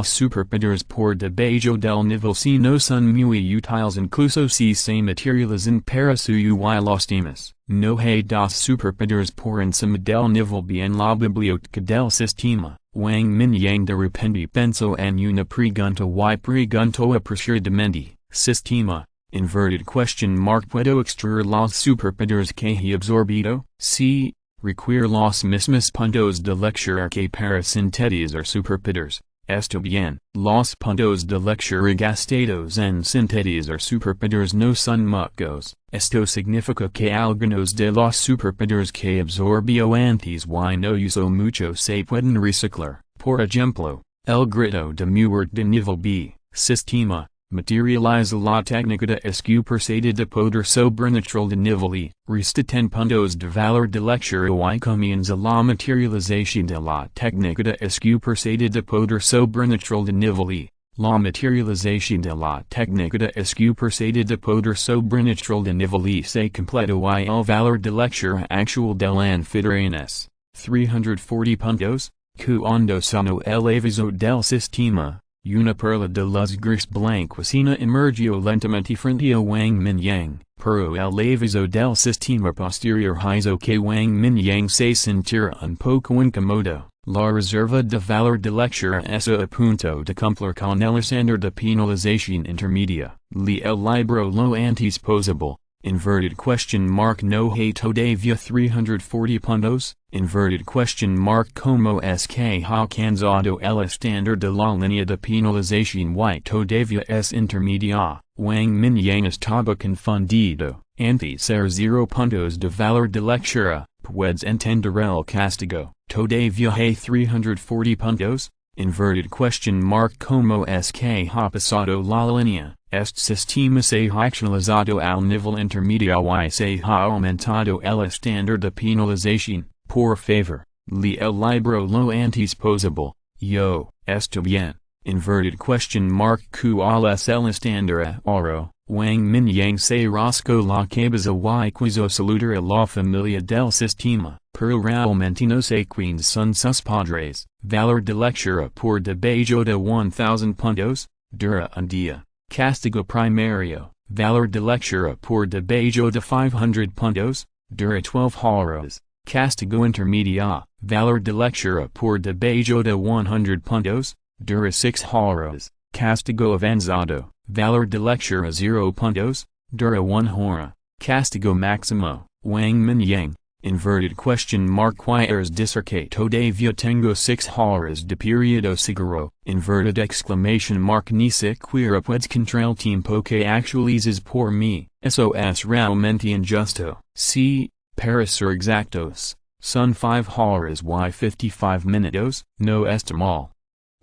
superpoderes por debajo del nivel C no son muy útiles incluso si se materializan para su y los demás. No hay 2 superpoderes por encima del nivel B en la biblioteca del sistema. Wang Mingyang de repente pensó en una pregunta y preguntó apresuradamente. Sistema. ¿Puedo extraer los superpoderes que he absorbido? Sí. Requiere los mismos puntos de lectura que para sintetizar superpoderes. Está bien. Los puntos de lectura gastados en sintetizar superpoderes no son muchos. Esto significa que algunos de los superpoderes que absorbió antes y no usó mucho se pueden reciclar. Por ejemplo, el grito de muerte de nivel B. Sistema. materializa la técnica de escupirse de poder sobrenatural de niveli, resta 10 puntos de valor de lectura y comienza la materialización de la técnica de escupirse de poder sobrenatural de niveli. La materialización de la técnica de escupirse de poder sobrenatural de niveli se completa y el valor de lectura actual del anfitriones. 340 puntos, cuando sono elevazo del sistema. Una perla de luz gris blanquecina emergió lentamente frente a Wang Mingyang, pero el levazo del sistema posterior hizo que Wang Mingyang se sintiera un poco incómodo. La reserva de valor de lectura está a punto de cumplir con el estándar de penalización intermedia. El libro lo antes posible. Inverted question mark no hay todavía 340 puntos, inverted question mark como es que ha cansado el estándar de la línea de penalización y todavía es intermedia. Wang Mingyang estaba confundido, ante ser 0 puntos de valor de lectura, puedes entender el castigo, todavía hay 340 puntos, inverted question mark como es que ha pasado la línea. Este sistema se ha actualizado al nivel intermedio y se ha aumentado el estándar de penalización. Por favor, lee el libro lo antes posible. Yo, está bien. Inverted question mark cuál es el estándar ahora. Wang Mingyang se rascó la cabeza y quiso saludar a la familia del sistema, pero realmente no sé quiénes son sus padres. Valor de lectura por debajo de 1000 puntos, dura un día. Castigo primario, valor de lectura por debajo de 500 puntos, dura 12 horas. Castigo intermedio, valor de lectura por debajo de 100 puntos, dura 6 horas. Castigo avanzado, valor de lectura 0 puntos, dura 1 hora. Castigo máximo, Wang Mingyang. Inverted question mark quieres decir que todavía tengo 6 horas de periodo seguro. Inverted exclamation mark ni siquiera puedes contra el tiempo que actualizas por mí. Eso es realmente injusto. Sí, para ser exactos, son 5 horas y 55 minutos, no está mal.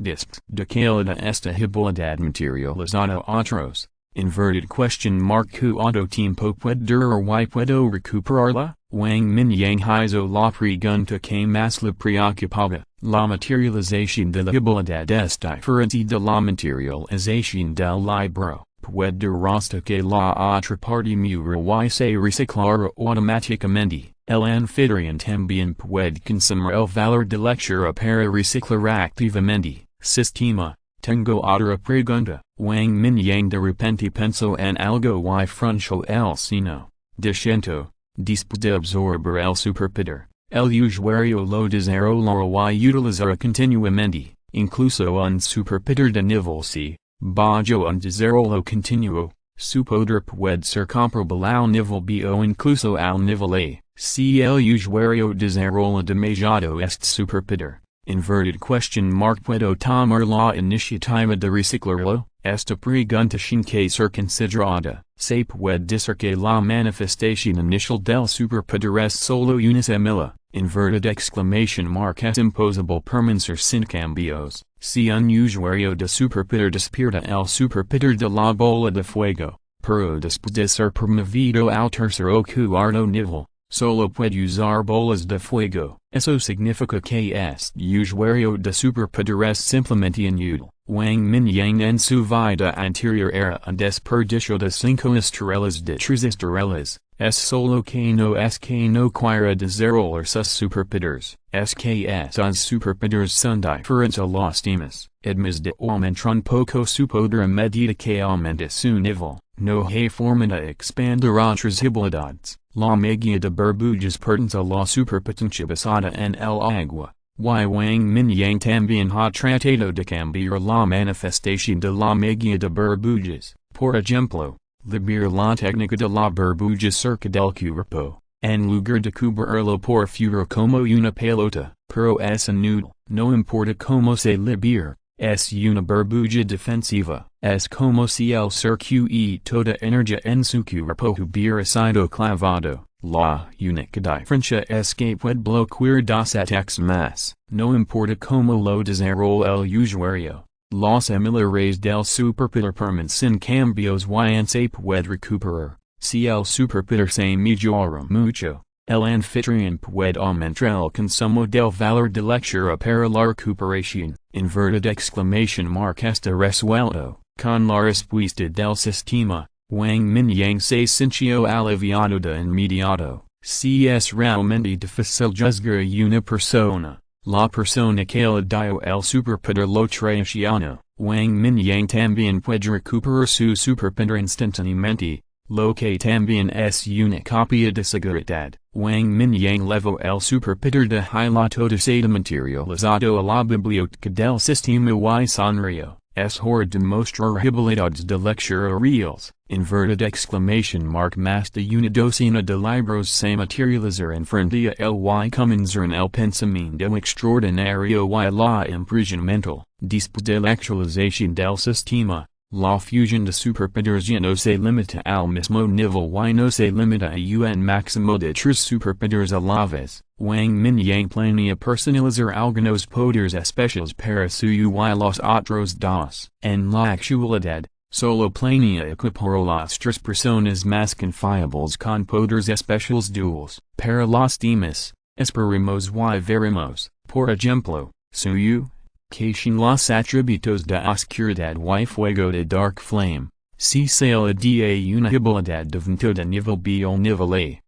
Disc de calidad esta habilidad materializada otros. Inverted question mark cuánto tiempo puede durar y puedo recuperarla. Wang Mingyang hizo la pregunta que más le preocupaba. La materialización de la habilidad es diferente de la materialización del libro. Puede durar hasta que la otra parte muera y se reciclara automáticamente. El anfitrión también puede consumir el valor de lectura para reciclar activamente. Sistema. Tengo otra pregunta. Wang Mingyang de repente pensó en algo y frunció el seno. Diciendo. Después de absorber el superpoder, el usuario lo desarrollará y utilizará continuamente, incluso un superpoder de nivel C, bajo un desarrollo continuo. Su poder puede ser comparable al nivel B o incluso al nivel A, si el usuario desarrolla demasiado este superpoder. Inverted question mark puedo tomar la iniciativa de reciclarlo. Esta pregunta sin que ser considerada, se puede decir que la manifestación inicial del superpoder es solo una semilla. Inverted exclamation mark es imposible permanecer sin cambios. Si un usuario de superpoder despierta el superpoder de la bola de fuego, pero después de ser promovido al tercer o cuarto nivel, solo puede usar bolas de fuego. Eso significa que este usuario de superpoder es simplemente inútil. Wang Mingyang en su vida anterior era un desperdicio de 5 estrellas de 3 estrellas. Es solo que no quiere desarrollar sus superpoderes. Es que esos superpoderes son diferentes a los demás. Además de aumentar un poco su poder a medida que aumenta su nivel, no hay forma de expandir otras habilidades. La magia de burbujas pertenece a la superpotencia basada en el agua. Wang Mingyang también ha tratado de cambiar la manifestación de la magia de burbujas. Por ejemplo, liberar la técnica de la burbuja cerca del cuerpo, en lugar de cubrirlo por fuera como una pelota, pero es inútil. No importa cómo se libera, es una burbuja defensiva. Es como si el circuito toda energía en su cuerpo hubiera sido clavado. La única diferencia es que puede bloquear dos ataques más. No importa cómo lo desarrolla el usuario. Los emilores del superpoder sin cambios y se puede recuperar, si el superpoder se mejora mucho, el anfitrión puede aumentar el consumo del valor de lectura para la recuperación, está resuelto, con la respuesta del sistema. Wang Mingyang se sintió aliviado de inmediato, si es realmente difícil juzgar a una persona. La persona que le dio el superpoder lo traiciona. Wang Mingyang también puede recuperar su superpoder instantáneamente, lo que también es una copia de seguridad. Wang Mingyang levó el superpoder de hilato de materializado a la biblioteca del sistema y sonrió. Es hora de mostrar habilidades de lectura reales, más de una docena de libros se materializarán frente a él y comenzarán el pensamiento extraordinario y la impresión mental. Después de la actualización del sistema, la fusión de superpoderes ya no se limita al mismo nivel y no se limita a un máximo de 3 superpoderes a la vez. Wang Mingyang planea personalizar algunos poderes especiales para su y los otros dos. En la actualidad, solo planea equipar a las 3 personas más confiables con poderes especiales duales. Para los demás, esperemos y veremos, por ejemplo, suyo, que sin los atributos de oscuridad y fuego de dark flame, si se le da una habilidad de vento de nivel B o nivel A,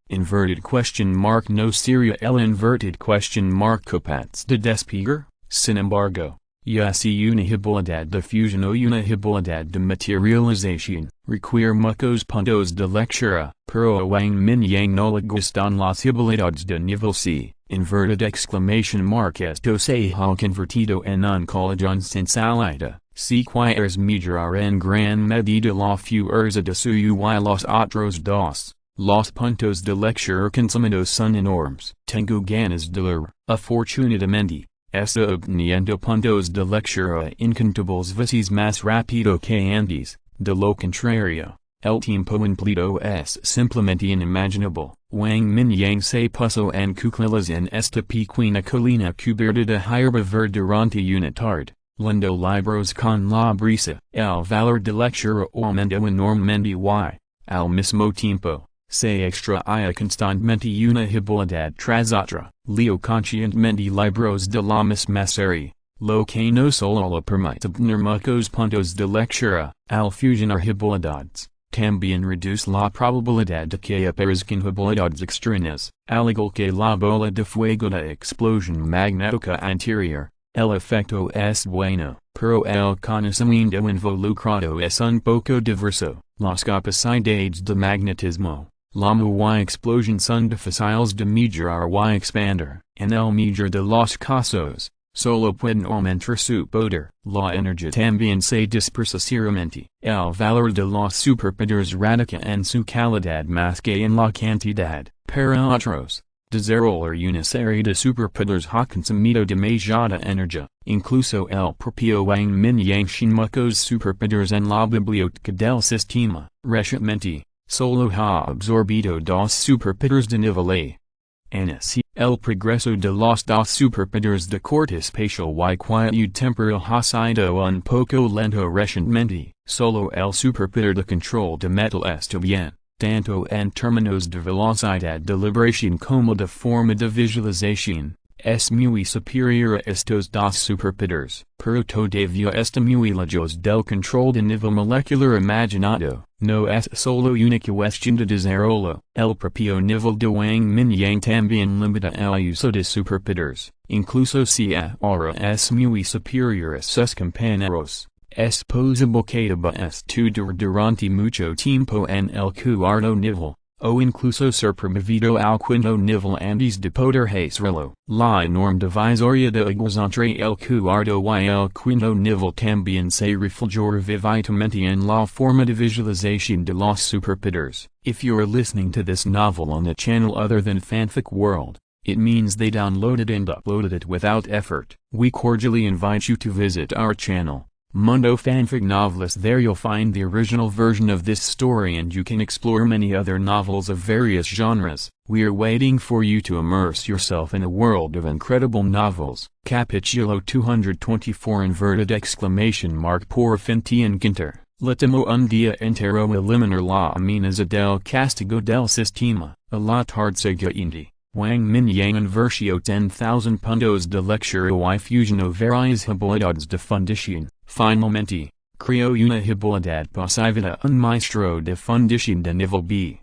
no sería el inverted question mark capaz de despegar. Sin embargo, ya si una habilidad de fusión o una habilidad de materialización, requiere muchos puntos de lectura, pero a Wang Mingyang no le gustan las habilidades de nivel C. Esto se ha convertido en un collage sin salida, si quieres mejorar en gran medida la fuerza de suyo y los otros dos. Los puntos de lectura consumidos son enormes. Tengo ganas de leer, afortunadamente, está obteniendo puntos de lectura incontables veces más rápido que antes. De lo contrario, el tiempo empleado es simplemente inimaginable. Wang Mingyang se puso en cuclillas en esta pequeña colina cubierta de hierba verde durante una tarde, leyendo libros con la brisa. El valor de lectura aumentó enormemente y, al mismo tiempo, se extraía constantemente una habilidad tras otra. Leo conscientemente libros de la misma serie, lo que no solo le permite obtener muchos puntos de lectura, al fusionar habilidades. También reduce la probabilidad de que aparezcan habilidades extrañas, al igual que la bola de fuego de explosión magnética anterior. El efecto es bueno, pero el conocimiento involucrado es un poco diverso. Las capacidades de magnetismo, llama y explosión son difíciles de mejorar y expander. En el mejor de los casos, solo pueden aumentar su poder. La energía también se dispersa seriamente. El valor de los superpoderes radica en su calidad más que en la cantidad. Para otros, desarrollar una serie de superpoderes ha consumido demasiada energía. Incluso el propio Wang Mingyang sin muchos superpoderes en la biblioteca del sistema. Recientemente, solo ha absorbido 2 superpoderes de nivel A. Así, el progreso de los 2 superpoderes de corte espacial y quietud temporal ha sido un poco lento recientemente. Solo el superpoder de control de metal está bien, tanto en términos de velocidad de liberación como de forma de visualización. Es muy superior a estos 2 superpoderes, pero todavía está muy lejos del control de nivel molecular imaginado. No es solo una cuestión de desarrollo. El propio nivel de Wang Mingyang también limita el uso de superpoderes, incluso si ahora es muy superior a sus compañeros. Es posible que deba estudiar durante mucho tiempo en el cuarto nivel, o incluso supermovido al quinto nivel antes de poder hacerlo. La enorme divisoria de aguas entre el cuarto y el quinto nivel también se refleja vividamente en la forma de visualización de los superpoderes. If you're listening to this novel on a channel other than Fanfic World, it means they downloaded and uploaded it without effort. We cordially invite you to visit our channel. Mundo Fanfic Novelist. There you'll find the original version of this story, and you can explore many other novels of various genres. We are waiting for you to immerse yourself in a world of incredible novels. Capítulo 224 inverted exclamation mark por fin encontrar. L'ultimo un día entero eliminar la amenaza del castigo del sistema. A la tarde siguiente, Wang Mingyang inversio 10,000 puntos de lectura y fusionó varias habilidades de fundición. Finalmente, creó una habilidad positiva un maestro de fundición de nivel B.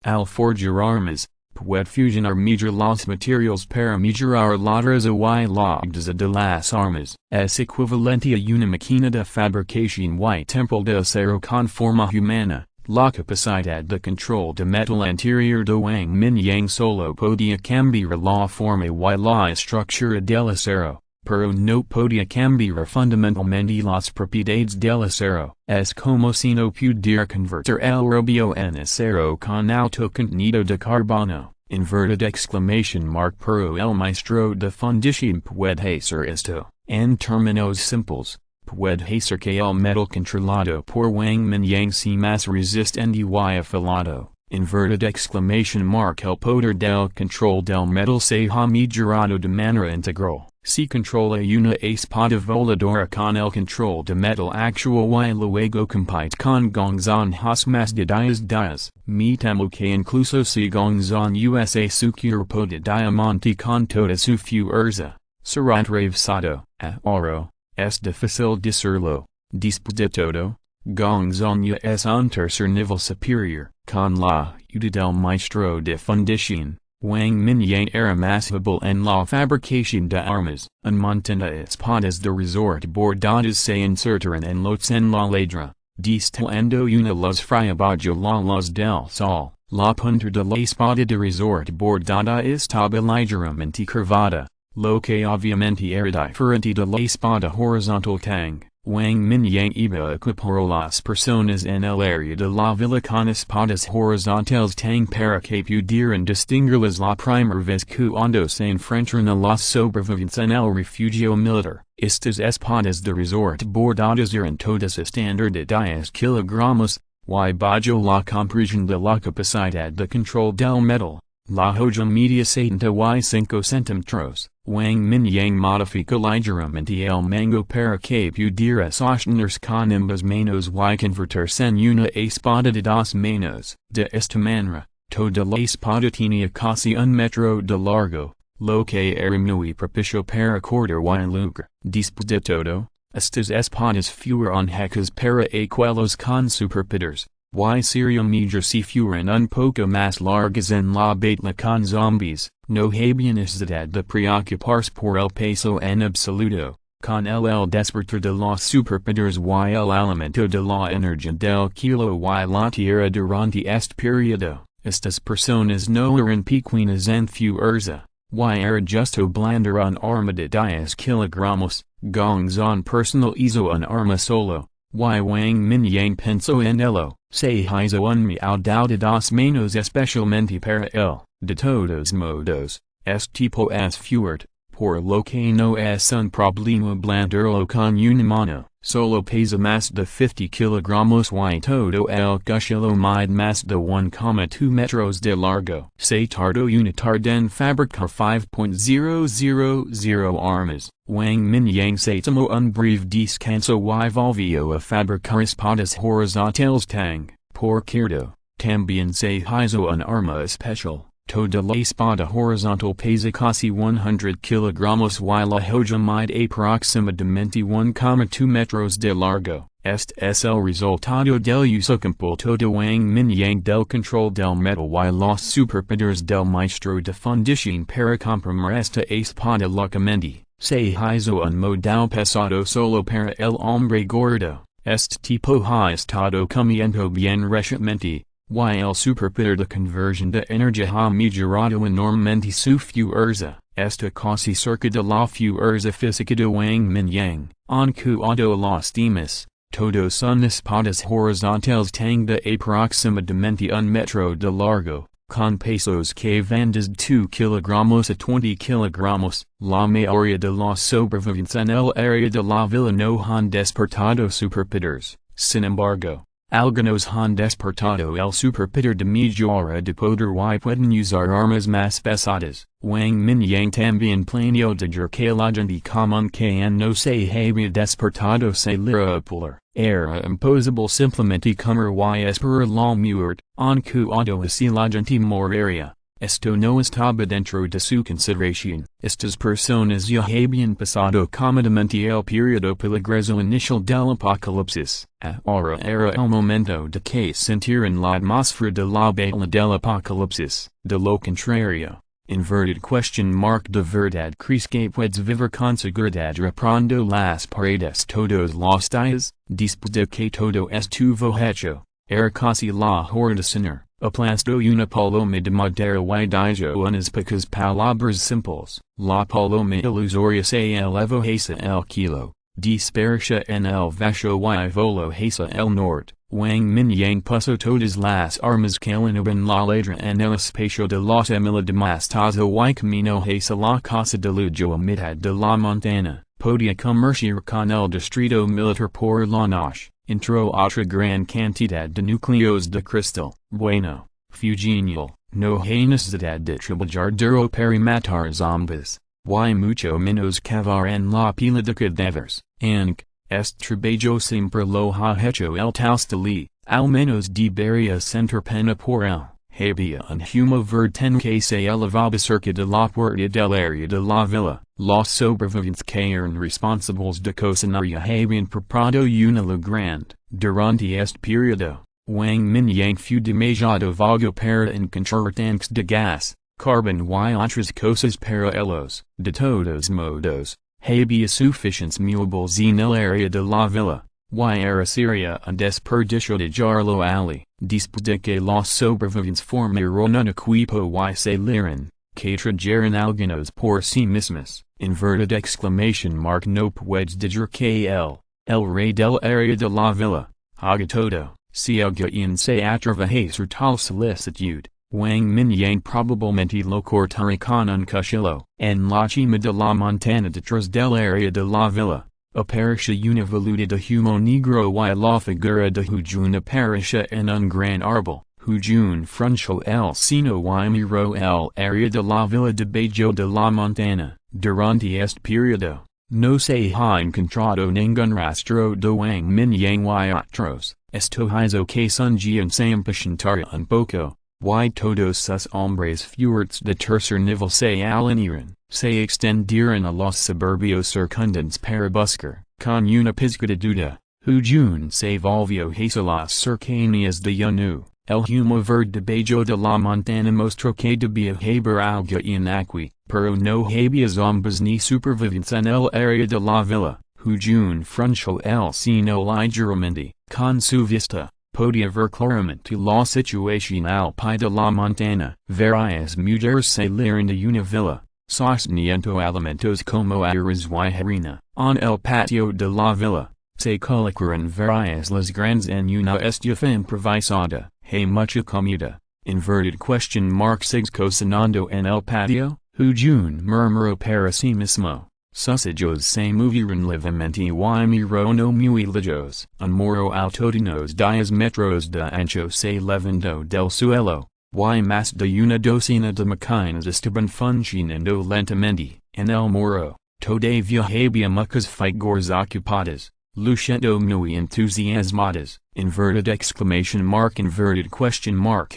Al forjar armas, puede fusionar mejor los materiales para mejorar la dureza y la agudeza de las armas. Es equivalente a una máquina de fabricación y temporal de acero con forma humana. La capacidad de control de metal anterior de Wang Mingyang solo podía cambiar la forma y la estructura del acero, pero no podía cambiar fundamentalmente las propiedades del acero. Es como si no pudiera convertir el rodio en acero con alto contenido de carbono. Inverted exclamation mark pero el maestro de fundición puede hacer esto. En términos simples, puede hacer que el metal controlado por Wang Mingyang sea más resistente y afilado. Inverted exclamation mark el poder del control del metal se ha mejorado de manera integral. Si controla una espada voladora con el control de metal actual y luego compite con gonzas más de 10. Me temo que incluso si gonzan usa su cuerpo de diamante con toda su fuerza, será atravesado. Ahora, es difícil decirlo. Después de todo, gonzan ya es un tercer nivel superior. Con la ayuda del maestro de fundición, Wang Mingyang era más hábil en la fabricación de armas. Un montón de espadas de resort bordadas se insertaron en lotes en la ladra, destilando una luz fría bajo la luz del sol. La punta de la espada de resort bordada estaba ligeramente curvada, lo que obviamente era diferente de la espada horizontal tang. Wang Mingyang iba a equipar las personas en el área de la villa con espadas horizontales tang para que pudieran distinguirlas la primera vez cuando se enfrentan a los sobrevivientes en el refugio militar. Estas espadas de resort bordadas eran todas estándar de 10 kilogramos, y bajo la comprensión de la capacidad de control del metal. La hoja media 75 centímetros. Wang Mingyang modifica ligeramente el mango para que pudiera sostenerse con ambas manos y convertirse en una espada de 2 manos. De esta manera, toda la espada tenía casi un metro de largo, lo que era muy propicio para cortar y lucrar. Después de todo, estas espadas fueron hechas para aquellos con superpowers. Y sería mejor si fueran un poco más largas en la batalla con zombies. No había necesidad de preocuparse por el peso en absoluto. Con el despertar de los superpowers y el aumento de la energía del kilo y la tierra durante este periodo, estas personas no eran pequeñas en fuerza, y era justo blandar un arma de 10 kilogramos. Gongzon personal hizo un arma solo, y Wang Mingyang pensó en ello. Se hizo un miau de 2 manos especialmente para él. De todos modos, este tipo es fuerte, por lo que no es un problema blandarlo con una mano. Solo pesa más de 50 kilogramos y todo el cuchillo mide más de 1,2 metros de largo. Se tardó una tarde en fabricar 5.000 armas. Wang Mingyang se tomó un breve descanso y volvió a fabricar espadas horizontales tang. Por cierto, también se hizo un arma especial. Toda la espada horizontal pesa casi 100 kilogramos y la hoja mide aproximadamente 1,2 metros de largo. Este es el resultado del uso completo de Wang Mingyang del control del metal y los superpowers del maestro de fundición para comprimir esta espada locamente. Se hizo un modal pesado solo para el hombre gordo. Este tipo ha estado comiendo bien recientemente. Y el superpoder de conversión de energía ha mejorado enormemente su fuerza. Está casi cerca de la fuerza física de Wang Mingyang. En cuanto a los demás, todos son espadas horizontales tang de aproximadamente 1 metro de largo. con pesos que van desde 2 kilogramos a 20 kilogramos. La mayoría de los sobrevivientes en el área de la villa no han despertado superpowers. Sin embargo, algunos han despertado el superpoder de mejora de poder y pueden usar armas más pesadas. Wang Mingyang también planeó decir que la gente común que no se había despertado se lira polar. Era imposible simplemente comer y esperar la muerte, en cuanto así la gente moriría. Esto no estaba dentro de su consideración. Estas personas ya habían pasado cómodamente el periodo peligroso inicial del apocalipsis. Ahora era el momento de que sintieran la atmósfera de la batalla del apocalipsis. De lo contrario, inverted question mark de verdad crees que puedes vivir con seguridad reparando las paredes todos los días, después de que todo estuvo hecho. Era casi la hora de cenar. Aplastó una paloma de madera y dijo unas pocas palabras simples. La paloma ilusoria se elevó hacia el kilo, dispersa en el vaso y voló hacia el norte. Wang Mingyang puso todas las armas que en la ladra en el espacio de los Emila de Mostaza y camino hacia la casa de lujo a mitad de la montana. Podía comerciar con el distrito militar por la noche. Entró otra gran cantidad de núcleos de cristal. Bueno, fue genial. No hay necesidad de trabajar duro para matar zombies. Y mucho menos cavar en la pila de cadáveres. Aunque, este trabajo siempre lo ha hecho el Taustali, al menos debería sentir pena por él. Había un humo verde que se elevaba cerca de la puerta del área de la villa. Los sobrevivientes que eran responsables de cocinar habían preparado una la grande. Durante este periodo, Wang Mingyang fue demasiado vago para encontrar tanques de gas, carbón y otras cosas para ellos. De todos modos, había suficientes muebles en el área de la villa. Y era seria un desperdicio de jarlo ali. Después de que los sobrevivientes formaron un equipo y se liran, que trajeron algunos por sí mismos. Inverted exclamation mark no puedes decir que el rey del área de la villa, haga todo, si alguien se atreve a hacer tal solicitud. Wang Mingyang probablemente lo cortaría con un cuchillo. En la cima de la montana detrás del área de la villa, aparece una voluta de humo negro y la figura de Zhutian aparece en un gran árbol. Zhutian frunció el seno y miró el área de la villa debajo de la montana. Durante este periodo, no se ha encontrado ningún rastro de Wang Mingyang y otros. Esto hizo que Sun Jian se impacientara un poco, y todos sus hombres fuertes de tercer nivel se alinearon, se extendieron a los suburbios circundantes para buscar, con una pizca de duda. Zhutian se volvió hacia las cercanías de Yanu. El humo verde debajo de la montana mostró que debía haber algo en aquí, pero no había zombies ni supervivientes en el área de la villa. Zhutian frunció el seno ligeramente. Con su vista, podía ver claramente la situación al pie de la montana. Varias mujeres salieron de una villa, sosteniendo alimentos como arroz y harina. En el patio de la villa, se colocaron varias las grandes en una estufa improvisada. Hay mucha comida. Inverted question mark sigs cocinando en el patio. Zhutian murmuró para sí mismo. Sus ojos se movieron levemente y miró no muy lejos. Un muro alto de unos 10 metros de ancho se levantó del suelo, y más de una docena de máquinas estaban funcionando lentamente. En el muro, todavía había muchas figuras ocupadas, luciendo muy entusiasmadas. Inverted exclamation mark inverted question mark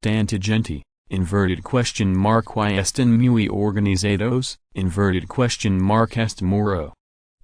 tanta gente. Inverted question mark y están muy organizados. Inverted question mark este muro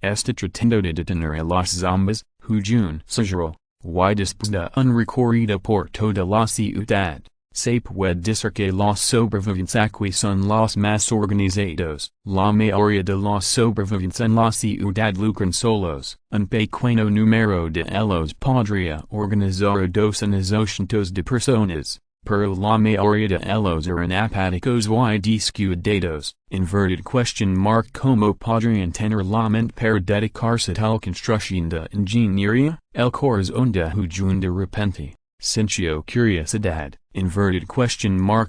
está tratando de detener a los zombies. Zhutian susurró, y después de un recorrido por toda la ciudad, se puede decir que los sobrevivientes aquí son los más organizados. La mayoría de los sobrevivientes en la ciudad lucran solos. Un pequeño número de ellos podría organizar docenas o cientos de personas, pero la mayoría de ellos eran apáticos y descuidados. Inverted question mark ¿Cómo podrían tener la mente para dedicarse a tal construcción de ingeniería? El corazón de Zhutian de repente Sentio curiosidad,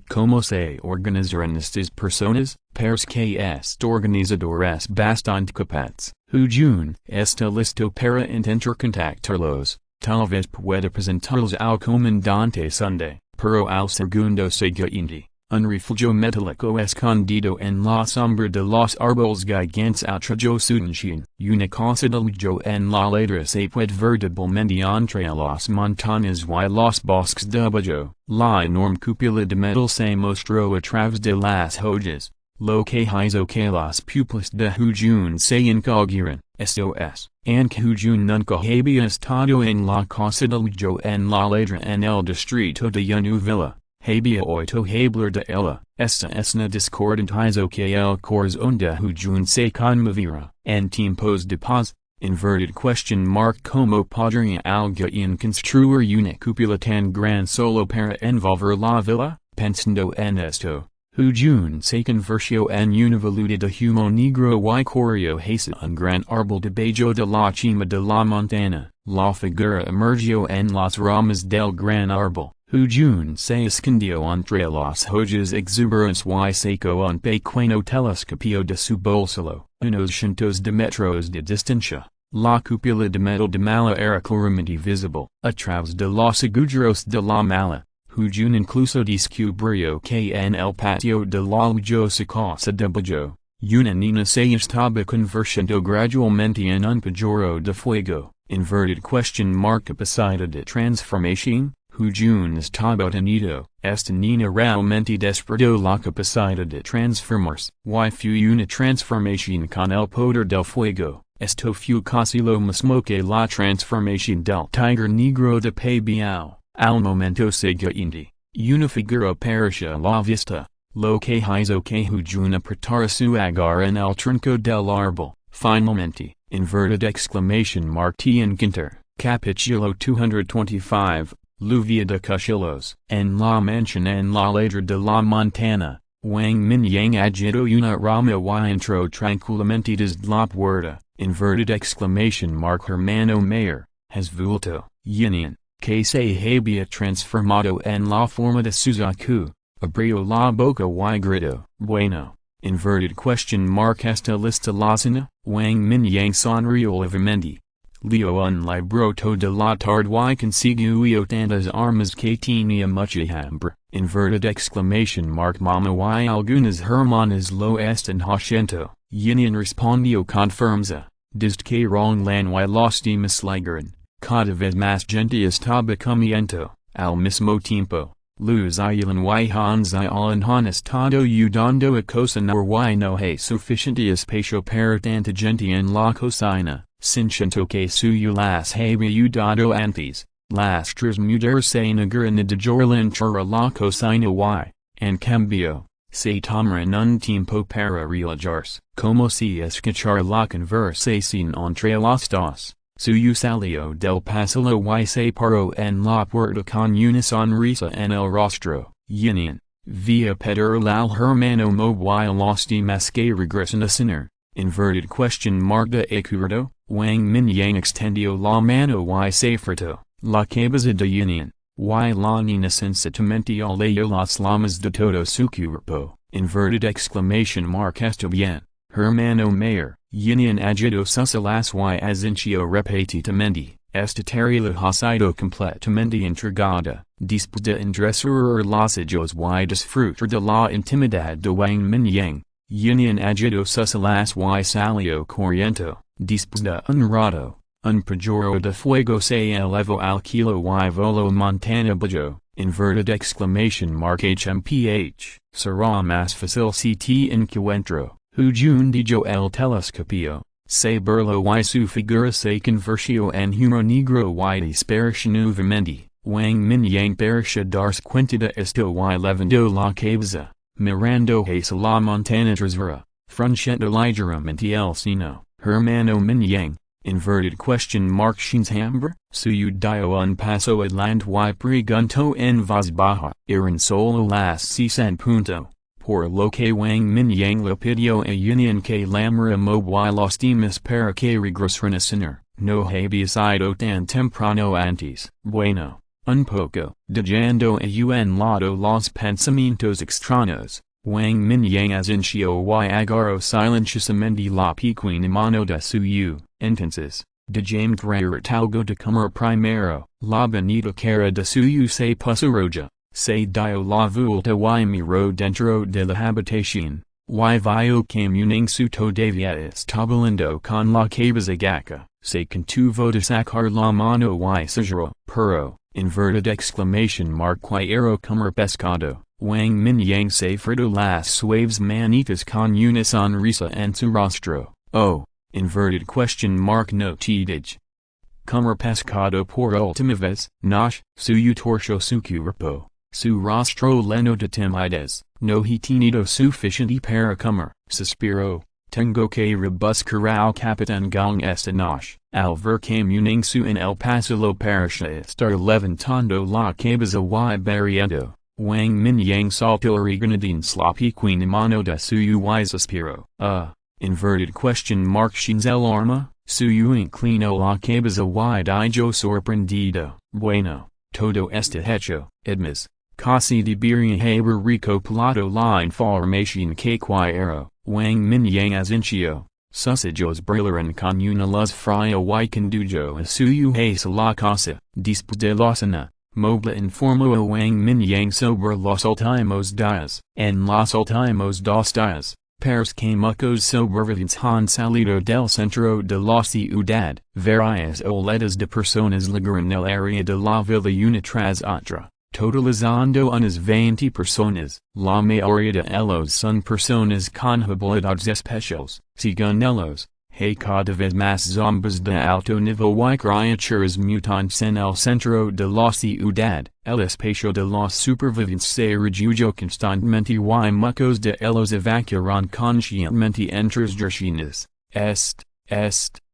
¿Cómo se organizan estas personas, pers que organizadores bastante capaz, Jun está listo para intentar contactarlos, tal vez pueda presentarlos al comandante Sunday, pero al segundo siguiente, un refugio metálico escondido en la sombra de los árboles gigantes atrayó su atención. Una cosa de lujo en la ladera se puede verdaderamente entre las montañas y los bosques de abajo. La enorme cúpula de metal se mostró a través de las hojas, lo que hizo que las pupilas de Jun se encogiran. Esto es, aunque Jun nunca había estado en la casa de lujo en la ladera en el distrito de Yanuvilla. Había oído hablar de ella. Esta es una discordante hizo que el corazón de Jun se conmoviera. En tiempos de paz, ¿Cómo podría alguien construir una cúpula tan gran solo para envolver la villa? Pensando en esto, Jun se convirtió en una veluda de humo negro y corrió hacia un gran árbol debajo de la cima de la montaña. La figura emergió en las ramas del gran árbol. Jun se escondió entre las hojas exuberantes y sacó un pequeño telescopio de su bolsillo, unos cientos de metros de distancia. La cúpula de metal de mala era claramente visible. A través de los agujeros de la mala, Jun incluso descubrió que en el patio de la lujosa casa de abajo, una niña se estaba convirtiendo gradualmente en un pajaro de fuego. Capacidad de transformación. Jun estaba tenido, esta niña realmente despertó la capacidad de transformarse. Fue una transformación con el poder del fuego. Esto fue casi lo mismo que la transformación del tigre negro de Pabiao. Al momento siguiente, una figura apareció a la vista, lo que hizo que Jun apretara su agar en el tronco del árbol. Finalmente, Tian Ginter, capítulo 225. Lluvia de cuchillos. En la mansión en la ladera de la montana, Wang Mingyang agitó una rama y entró tranquilamente desde la puerta. Hermano mayor, has vuelto, Yinian, que se había transformado en la forma de Suzaku. Abrió la boca y gritó, bueno. ¿Está lista la cena? Wang Mingyang sonrió levemente. Leo un libroto de la tarde y consiguió tantas armas que tenía mucha hambre. Mama y algunas hermanas lo están haciendo. Yinian respondió con firmeza. Desde que Rong Lan y los demás llegaron, cada vez más gente estaba comiendo. Al mismo tiempo, Luz Island y Hanzai han estado ayudando a cocinar y no hay suficiente espacio para tanta gente en la cocina. Siento que suyo las había ayudado antes. Las tres mujeres se negaron a dejar entrar a la cocina y, en cambio, se tomaron un tiempo para relajarse. Como si escuchar la conversación entre las dos, suyo salió del pasillo y se paró en la puerta con una sonrisa en el rostro. Yinian, via pedir al hermano mobile los demás que regresen a cenar. De acuerdo. Wang Mingyang extendió la mano y se frotó la cabeza de Yinian, y la niña sensatamente leyó las lamas de todo su cuerpo. Está bien, hermano mayor. Yinian agitó sus alas y asintió repetidamente. Esta tarea ha sido completamente entregada. Después de enderezar los ojos y disfrutar de la intimidad de Wang Mingyang, Yinian agitó sus alas y salió corriendo. Después de un rato, un pajaro de fuego se elevó al cielo y voló montana abajo. HMPH. Será más fácil si te encuentro. Jun dijo el telescopio. Se burló y su figura se convirtió en humo negro y desapareció nuevamente. Wang Mingyang pareció darse cuenta de esto y levantó la cabeza, mirando hacia la montana trasera, frunciendo ligeramente el ceño. Hermano Mingyang, ¿Shins hambre? Suyo dio un paso adelante y preguntó en voz baja. Eran solo las 6:00. Por lo que Wang Mingyang le pidió a Yinian que lamara mobile los demás para que regresaran a cenar. No había sido tan temprano antes. Bueno, un poco, dejando a un lado los pensamientos extraños. Wang Mingyang asincio y agarro silenciosamente la pequeña mano de suyo, entonces, déjame traer algo de comer primero, la bonita cara de suyo se puso roja, se dio la vuelta y miró dentro de la habitación, y vio que Mingyang su todavía estaba hablando con la cabeza gacha, se contuvo de sacar la mano y cerró, pero, inverted exclamation mark quiero comer pescado. Wang Mingyang se frotó las suaves manitas con una sonrisa en su rostro. Oh, inverted question mark no tidij. Comer pescado por última vez, noche, suyo torso su cuerpo, su rostro lleno de timidez, no he tenido suficiente para comer, suspiró. Tengo que rebuscar al capitán Gong esta noche, al ver que Mingyang su en el pasillo parece estar levantando la cabeza y barriendo. Wang Mingyang saltó regañadientes la pequeña mano de suyo y suspiró. Inverted question mark shins el arma, suyo inclinó la cabeza y dijo sorprendido. Bueno, todo está hecho, además, casi debería haber recopilado la información que quiero. Wang Mingyang asincio, sus ojos brillaron con una luz fría y condujo a suyo hacia la casa. Después de la cena, Mobla informó a Wang Mingyang sobre los últimos días. En los últimos 2 días, pares que muchos sobrevivientes han salido del centro de la ciudad. Varias oleadas de personas llegaron el área de la villa una tras otra, totalizando unas 20 personas. La mayoría de ellos son personas con habilidades especiales. Según ellos, hay cada vez más zombies de alto nivel y criaturas mutantes en el centro de la ciudad. El espacio de los supervivientes se redujo constantemente y muchos de ellos evacuaron conscientemente entre direcciones.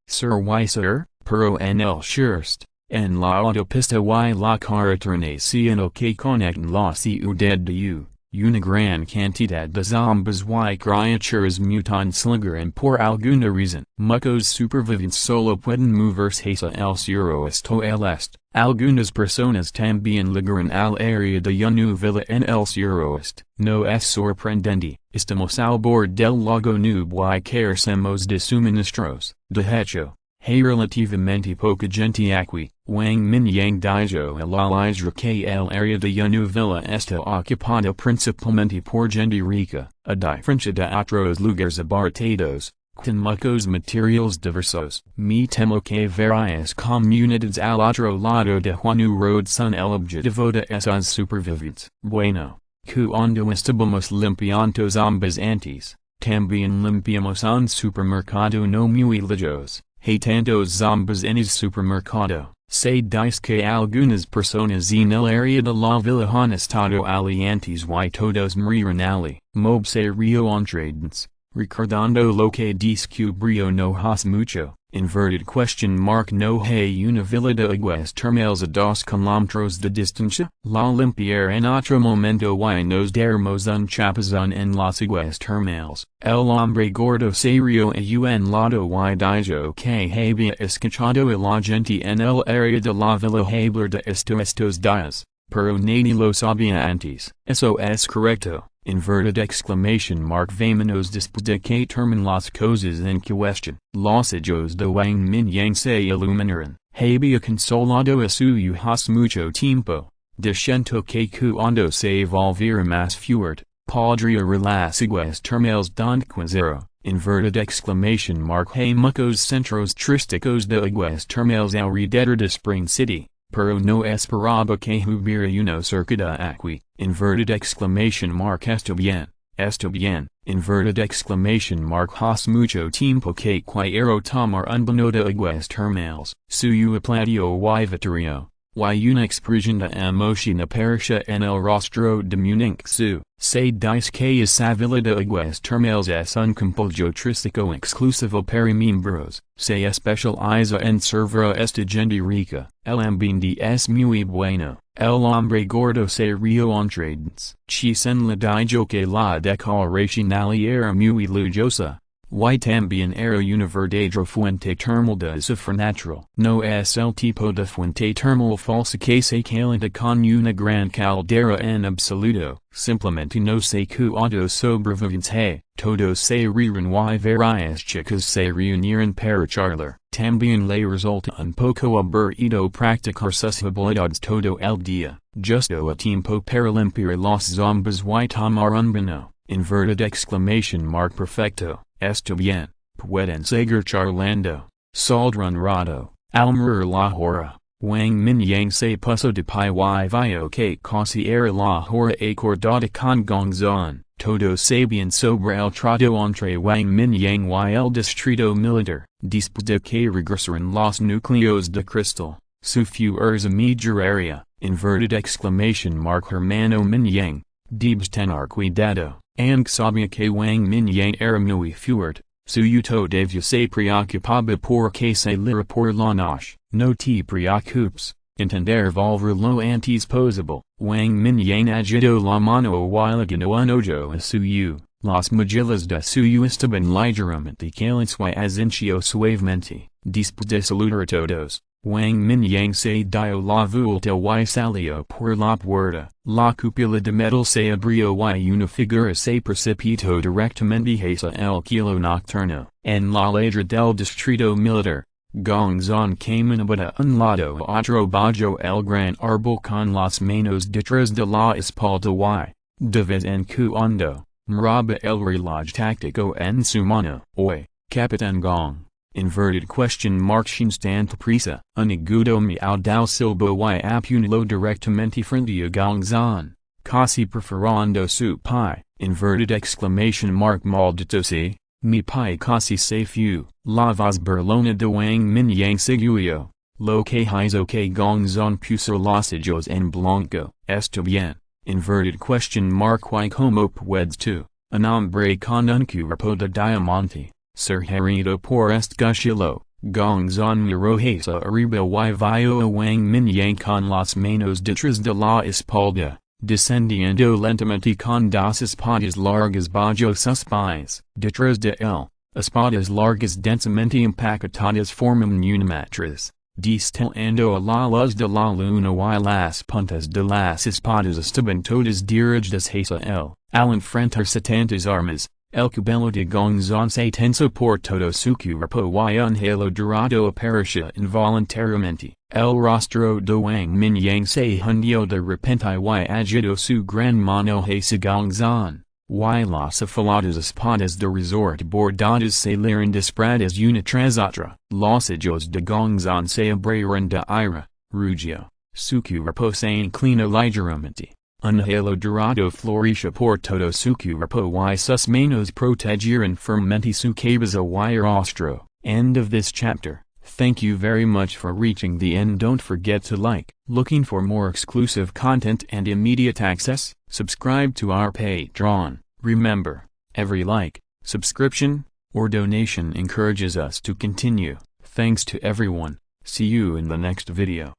Sir, pero en el sureste, en la autopista y la carretera nacional que conectan la ciudad de una gran cantidad de zombies y criaturas mutantes llegaron por alguna razón. Muchos supervivientes solo pueden moverse hacia el suroeste o el este. Algunas personas también llegaron al área de una villa en el suroeste. No es sorprendente, estamos al borde del lago Nube y carecemos de suministros. De hecho, hay relativamente poca gente aquí. Wang Mingyang dijo a la Isra que el área de una villa está ocupada principalmente por gente rica, a diferencia de otros lugares apartados, con muchos materiales diversos. Me temo que varias comunidades al otro lado de Huanu Road son el objetivo de esos supervivientes. Bueno, cuando estábamos limpiando zombies antes, también limpiamos un supermercado no muy lejos. Hay tantos zombies en el supermercado. Se dice que algunas personas en el área de la villa han estado aliantes y todos murieron allí. Mob se rió entrades, recordando lo que descubrió no hace mucho. Inverted question mark no hay una villa de aguas termales a 2 kilómetros de distancia. La limpiar en otro momento y nos daremos un chapuzón en las aguas termales. El hombre gordo se rió a un lado y dijo que había escuchado a la gente en el área de la villa hablar de estos días, pero nadie lo sabía antes. Eso es correcto. Inverted exclamation mark vámonos después de que terminen las cosas en cuestión. Los ojos de Wang Mingyang se iluminaron. Había consolado a suyo hace mucho tiempo. Diciendo que cuando se volviera más fuerte, podría las aguas termales donde quisiera. Inverted exclamation mark hay muchos centros turísticos de aguas termales alrededor de Spring City. Pero no esperaba que hubiera uno cerca de aquí. Inverted exclamation mark está bien, inverted exclamation mark hace mucho tiempo que quiero tomar un baño de aguas termales. Suyo aplaudió y vitoreó, y una expresión de emoción apareció en el rostro de Mingyang su. Se dice que esa villa de aguas termales es un complejo turístico exclusivo para miembros. Se especializa en servir a esta gente rica. El ambiente es muy bueno. El hombre gordo se rió entrades. Chisen le dijo que la decoración allí era muy lujosa. Y también era una verdadera fuente termal de supernatural. No es el tipo de fuente termal falsa que se calienta con una gran caldera en absoluto. Simplemente no se cuánto sobrevivencia. Todos se reúnen y varias chicas se reunieron para charlar. También le resulta un poco aburrido practicar sus habilidades todo el día. Justo a tiempo para limpiar los zombies y tomar un vino. Inverted exclamation mark perfecto. Está bien. Pueden seguir charlando. Saldrán rato. Almorar la hora. Wang Mingyang se puso de pie y vio que casi era la hora acordada con Gongzon. Todos sabían sobre el trato entre Wang Mingyang y el distrito militar. Después de que regresaron los núcleos de cristal. Su fuerza mediocrity. Inverted exclamation mark hermano Mingyang. Debes tener cuidado. Ang sabía que Wang Mingyang era muy fuerte. Su yuto devia se preocupaba porque se lira por la noche. No te preocupes. Entender volver lo antes posible. Wang Mingyang agitó la mano y guiñó un ojo a suyo. Las mejillas de suyo estaban ligeramente calientes y asintió suavemente. Después de saludar a todos, Wang Mingyang se dio la vuelta y salió por la puerta. La cúpula de metal se abrió y una figura se precipitó directamente hacia el cielo nocturno. En la ladra del distrito militar, Gongzon caminaba de un lado a otro bajo el gran árbol con las manos detrás de la espalda y, de vez en cuando, miraba el reloj táctico en su mano. Oi, Capitán Gong. Inverted question mark instant prisa. Un agudo miau del silbo y apuñaló directamente frente a Gongzon. Casi perforando su pie. Inverted exclamation mark maldito sea. Mi pie casi se fue. La voz burlona de Wang Mingyang siguió. Lo que hizo que Gongzon puso los ojos en blanco. Está bien. Inverted question mark y como puedes tú. Un hombre con un cuerpo de diamante. Surgerido por este cuchillo, Gongzon miró hacia arriba y vio a Wang Mingyang con las manos detrás de la espalda, descendiendo lentamente con dos espadas largas bajo sus pies. Detrás de él, espadas largas densamente empaquetadas forman una matriz, destilando a la luz de la luna y las puntas de las espadas estaban todas dirigidas hacia él. Al enfrentarse tantas armas, el cabello de Gongzon se tensó por todo su cuerpo y un halo dorado apareció involuntariamente. El rostro de Wang Mingyang se hundió de repente y agitó su gran mano hacia Gongzon. Y las afiladas espadas de resort bordadas salieron disparadas una tras otra. Los ojos de Gongzon se abrieron de ira. Rugió. Su cuerpo se inclinó ligeramente. Un halo dorado floreció por todo su cuerpo y sus manos protegieron firmemente su cabeza y rostro. End of this chapter. Thank you very much for reaching the end. Don't forget to like. Looking for more exclusive content and immediate access? Subscribe to our Patreon. Remember, every like, subscription, or donation encourages us to continue. Thanks to everyone. See you in the next video.